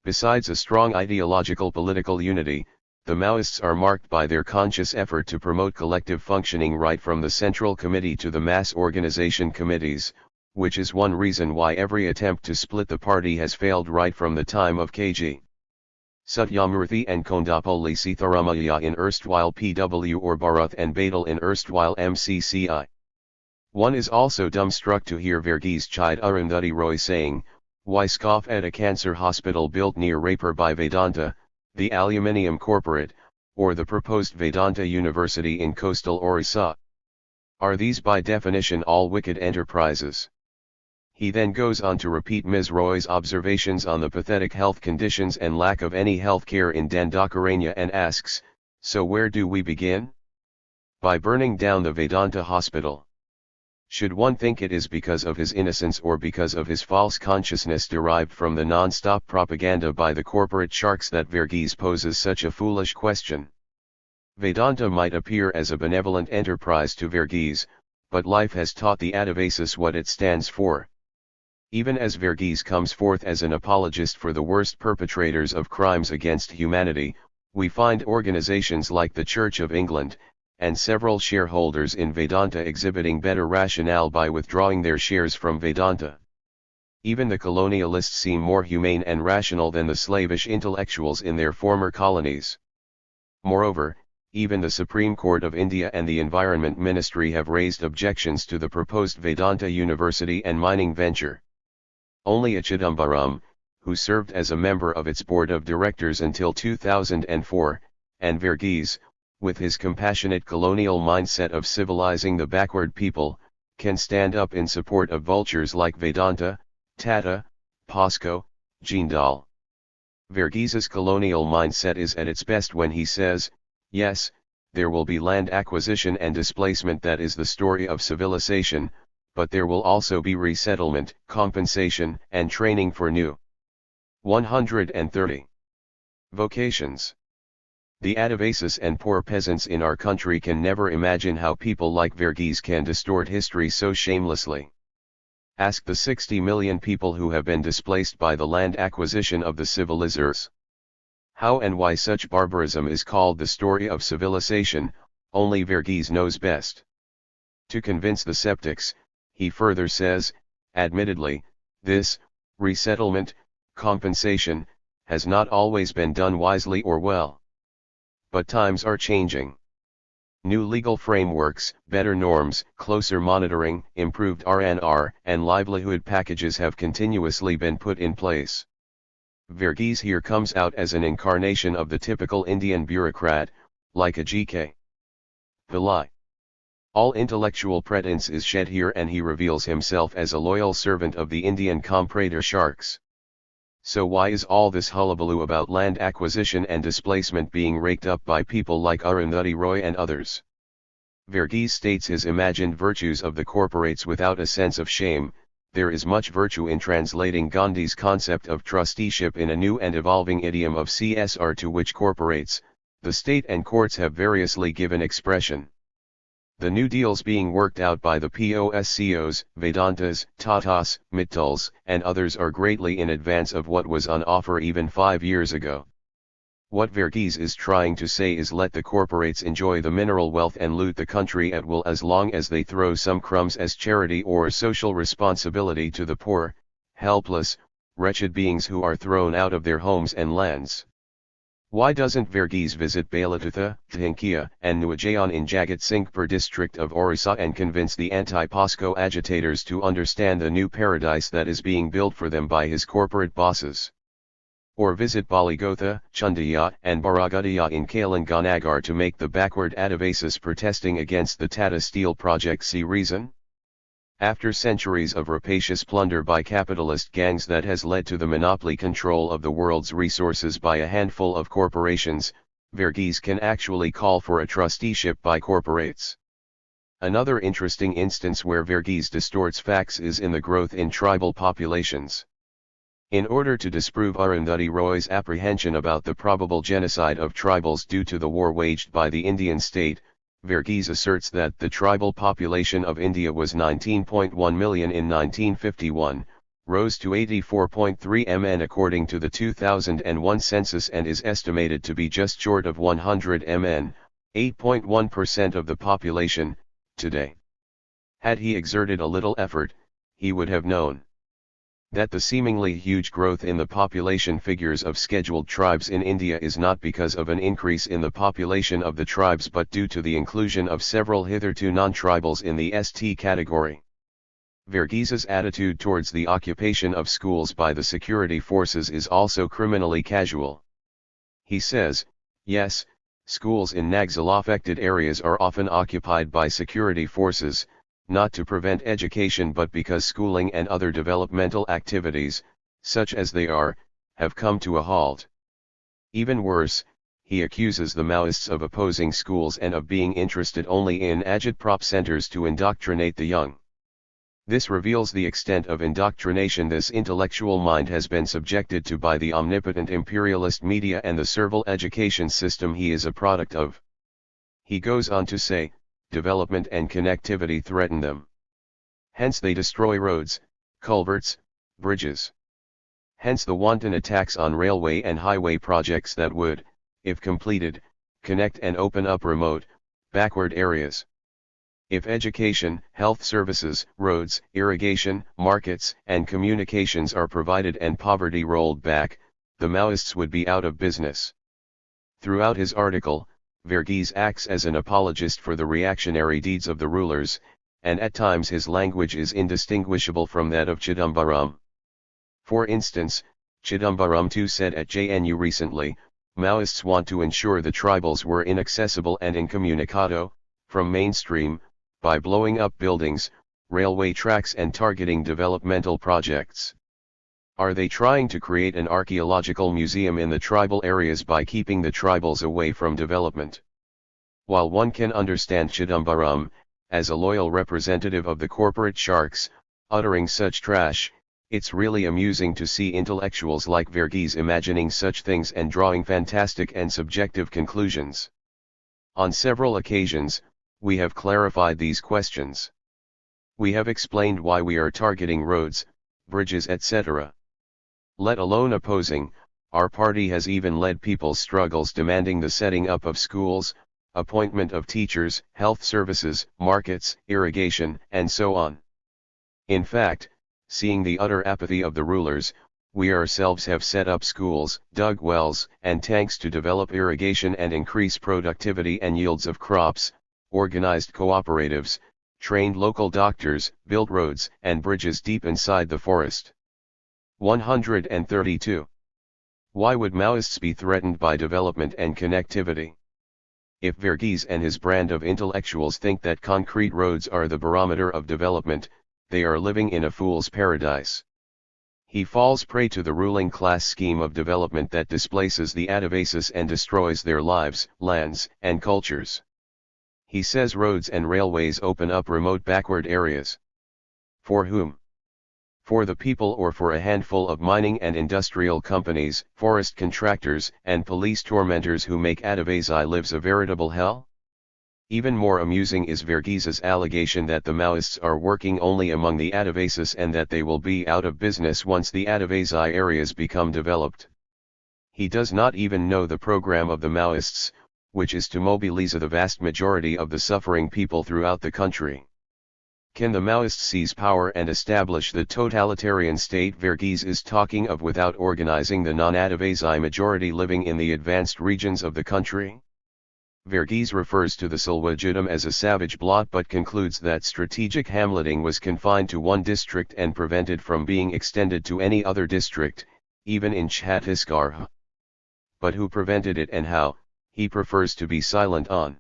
[SPEAKER 1] Besides a strong ideological political unity, the Maoists are marked by their conscious effort to promote collective functioning right from the Central Committee to the mass organization committees, which is one reason why every attempt to split the party has failed right from the time of K.G. Satyamurthy and Kondapalli Sitharamaiah in erstwhile PW or Bharat and Badal in erstwhile MCCI. One is also dumbstruck to hear Verghese chide Arundhati Roy saying, "Why scoff at a cancer hospital built near Raipur by Vedanta, the aluminium corporate, or the proposed Vedanta University in coastal Orissa? Are these by definition all wicked enterprises?" He then goes on to repeat Ms. Roy's observations on the pathetic health conditions and lack of any health care in Dandakaranya and asks, "So where do we begin? By burning down the Vedanta hospital. Should one think it is because of his innocence or because of his false consciousness derived from the non-stop propaganda by the corporate sharks that Verghese poses such a foolish question? Vedanta might appear as a benevolent enterprise to Verghese, but life has taught the Adivasis what it stands for. Even as Verghese comes forth as an apologist for the worst perpetrators of crimes against humanity, we find organizations like the Church of England, and several shareholders in Vedanta exhibiting better rationale by withdrawing their shares from Vedanta. Even the colonialists seem more humane and rational than the slavish intellectuals in their former colonies. Moreover, even the Supreme Court of India and the Environment Ministry have raised objections to the proposed Vedanta University and mining venture. Only Chidambaram, who served as a member of its board of directors until 2004, and Verghese, with his compassionate colonial mindset of civilizing the backward people, can stand up in support of vultures like Vedanta, Tata, POSCO, Jindal. Verghese's colonial mindset is at its best when he says, "Yes, there will be land acquisition and displacement, that is the story of civilization, but there will also be resettlement, compensation, and training for new." 130. Vocations. The Adivasis and poor peasants in our country can never imagine how people like Verghese can distort history so shamelessly. Ask the 60 million people who have been displaced by the land acquisition of the civilizers. How and why such barbarism is called the story of civilization, only Verghese knows best. To convince the skeptics, he further says, admittedly, this resettlement, compensation, has not always been done wisely or well. But times are changing. New legal frameworks, better norms, closer monitoring, improved R&R, and livelihood packages have continuously been put in place. Verghese here comes out as an incarnation of the typical Indian bureaucrat, like a G.K. Pillai. All intellectual pretense is shed here and he reveals himself as a loyal servant of the Indian comprador sharks. So why is all this hullabaloo about land acquisition and displacement being raked up by people like Arundhati Roy and others? Verghese states his imagined virtues of the corporates without a sense of shame. There is much virtue in translating Gandhi's concept of trusteeship in a new and evolving idiom of CSR to which corporates, the state and courts have variously given expression. The new deals being worked out by the POSCOs, Vedantas, Tatas, Mittals, and others are greatly in advance of what was on offer even 5 years ago. What Verghese is trying to say is let the corporates enjoy the mineral wealth and loot the country at will as long as they throw some crumbs as charity or social responsibility to the poor, helpless, wretched beings who are thrown out of their homes and lands. Why doesn't Verghese visit Balatutha, Dhinkia, and Nuajayan in Jagat Singhpur district of Orissa and convince the anti-POSCO agitators to understand the new paradise that is being built for them by his corporate bosses? Or visit Baligotha, Chundiya, and Baragadiya in Kalanganagar to make the backward Adivasis protesting against the Tata Steel project see reason? After centuries of rapacious plunder by capitalist gangs that has led to the monopoly control of the world's resources by a handful of corporations, Verghese can actually call for a trusteeship by corporates. Another interesting instance where Verghese distorts facts is in the growth in tribal populations. In order to disprove Arundhati Roy's apprehension about the probable genocide of tribals due to the war waged by the Indian state, Verghese asserts that the tribal population of India was 19.1 million in 1951, rose to 84.3 mn according to the 2001 census and is estimated to be just short of 100 mn, 8.1% of the population, today. Had he exerted a little effort, he would have known. That the seemingly huge growth in the population figures of scheduled tribes in India is not because of an increase in the population of the tribes but due to the inclusion of several hitherto non-tribals in the ST category. Verghese's attitude towards the occupation of schools by the security forces is also criminally casual. He says, yes, schools in Naxal-affected areas are often occupied by security forces, not to prevent education but because schooling and other developmental activities, such as they are, have come to a halt. Even worse, he accuses the Maoists of opposing schools and of being interested only in agitprop centers to indoctrinate the young. This reveals the extent of indoctrination this intellectual mind has been subjected to by the omnipotent imperialist media and the servile education system he is a product of. He goes on to say, development and connectivity threaten them. Hence they destroy roads, culverts, bridges. Hence the wanton attacks on railway and highway projects that would, if completed, connect and open up remote, backward areas. If education, health services, roads, irrigation, markets, and communications are provided and poverty rolled back, the Maoists would be out of business. Throughout his article, Verghese acts as an apologist for the reactionary deeds of the rulers, and at times his language is indistinguishable from that of Chidambaram. For instance, Chidambaram too said at JNU recently, Maoists want to ensure the tribals were inaccessible and incommunicado, from mainstream, by blowing up buildings, railway tracks and targeting developmental projects. Are they trying to create an archaeological museum in the tribal areas by keeping the tribals away from development? While one can understand Chidambaram, as a loyal representative of the corporate sharks, uttering such trash, it's really amusing to see intellectuals like Verghese imagining such things and drawing fantastic and subjective conclusions. On several occasions, we have clarified these questions. We have explained why we are targeting roads, bridges etc. Let alone opposing, our party has even led people's struggles demanding the setting up of schools, appointment of teachers, health services, markets, irrigation, and so on. In fact, seeing the utter apathy of the rulers, we ourselves have set up schools, dug wells and tanks to develop irrigation and increase productivity and yields of crops, organized cooperatives, trained local doctors, built roads and bridges deep inside the forest. 132. Why would Maoists be threatened by development and connectivity? If Verghese and his brand of intellectuals think that concrete roads are the barometer of development, they are living in a fool's paradise. He falls prey to the ruling class scheme of development that displaces the Adivasis and destroys their lives, lands, and cultures. He says roads and railways open up remote backward areas. For whom? For the people or for a handful of mining and industrial companies, forest contractors, and police tormentors who make Adivasi lives a veritable hell? Even more amusing is Verghese's allegation that the Maoists are working only among the Adivasis and that they will be out of business once the Adivasi areas become developed. He does not even know the program of the Maoists, which is to mobilize the vast majority of the suffering people throughout the country. Can the Maoists seize power and establish the totalitarian state Verghese is talking of without organizing the non-Adivasi majority living in the advanced regions of the country? Verghese refers to the Silwajudum as a savage blot but concludes that strategic hamleting was confined to one district and prevented from being extended to any other district, even in Chhattisgarh. But who prevented it and how, he prefers to be silent on.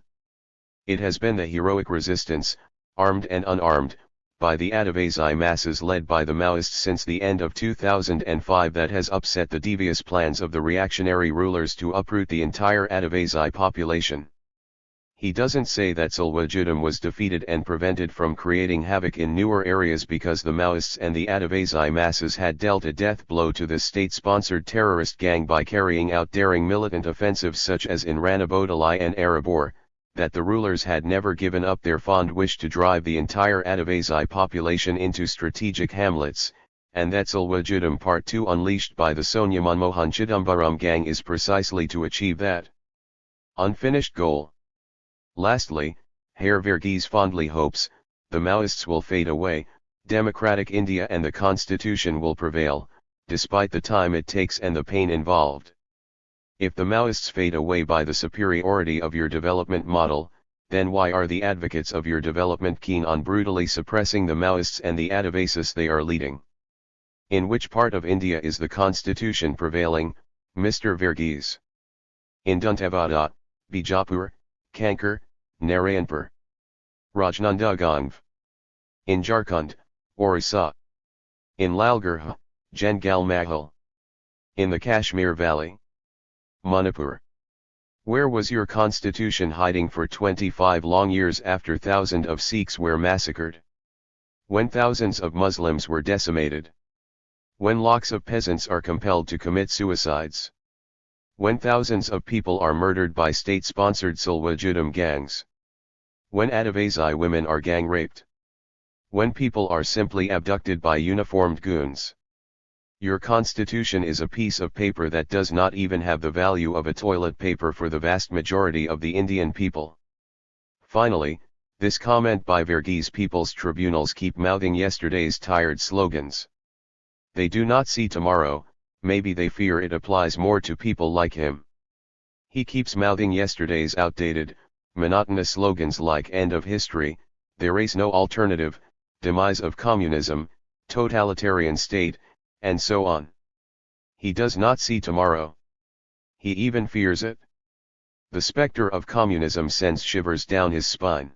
[SPEAKER 1] It has been the heroic resistance, armed and unarmed, by the Adivasi masses led by the Maoists since the end of 2005 that has upset the devious plans of the reactionary rulers to uproot the entire Adivasi population. He doesn't say that Silwajudum was defeated and prevented from creating havoc in newer areas because the Maoists and the Adivasi masses had dealt a death blow to this state-sponsored terrorist gang by carrying out daring militant offensives such as in Ranabodalai and Arabor, that the rulers had never given up their fond wish to drive the entire Adivasi population into strategic hamlets, and that Silwajudum Part 2 unleashed by the Sonia Manmohan Chidambaram gang is precisely to achieve that unfinished goal. Lastly, Herr Verghese fondly hopes, the Maoists will fade away, democratic India and the constitution will prevail, despite the time it takes and the pain involved. If the Maoists fade away by the superiority of your development model, then why are the advocates of your development keen on brutally suppressing the Maoists and the Adivasis they are leading? In which part of India is the constitution prevailing, Mr. Verghese? In Dantewada, Bijapur, Kanker, Narayanpur, Rajnandagaon. In Jharkhand, Orissa. In Lalgarh, Jangal Mahal. In the Kashmir Valley, Manipur. Where was your constitution hiding for 25 long years after thousands of Sikhs were massacred? When thousands of Muslims were decimated? When lakhs of peasants are compelled to commit suicides? When thousands of people are murdered by state-sponsored Sulwajudum gangs? When Adivasi women are gang-raped? When people are simply abducted by uniformed goons? Your constitution is a piece of paper that does not even have the value of a toilet paper for the vast majority of the Indian people. Finally, this comment by Verghese: people's tribunals keep mouthing yesterday's tired slogans. They do not see tomorrow, maybe they fear it applies more to people like him. He keeps mouthing yesterday's outdated, monotonous slogans like end of history, there is no alternative, demise of communism, totalitarian state, and so on. He does not see tomorrow. He even fears it. The specter of communism sends shivers down his spine.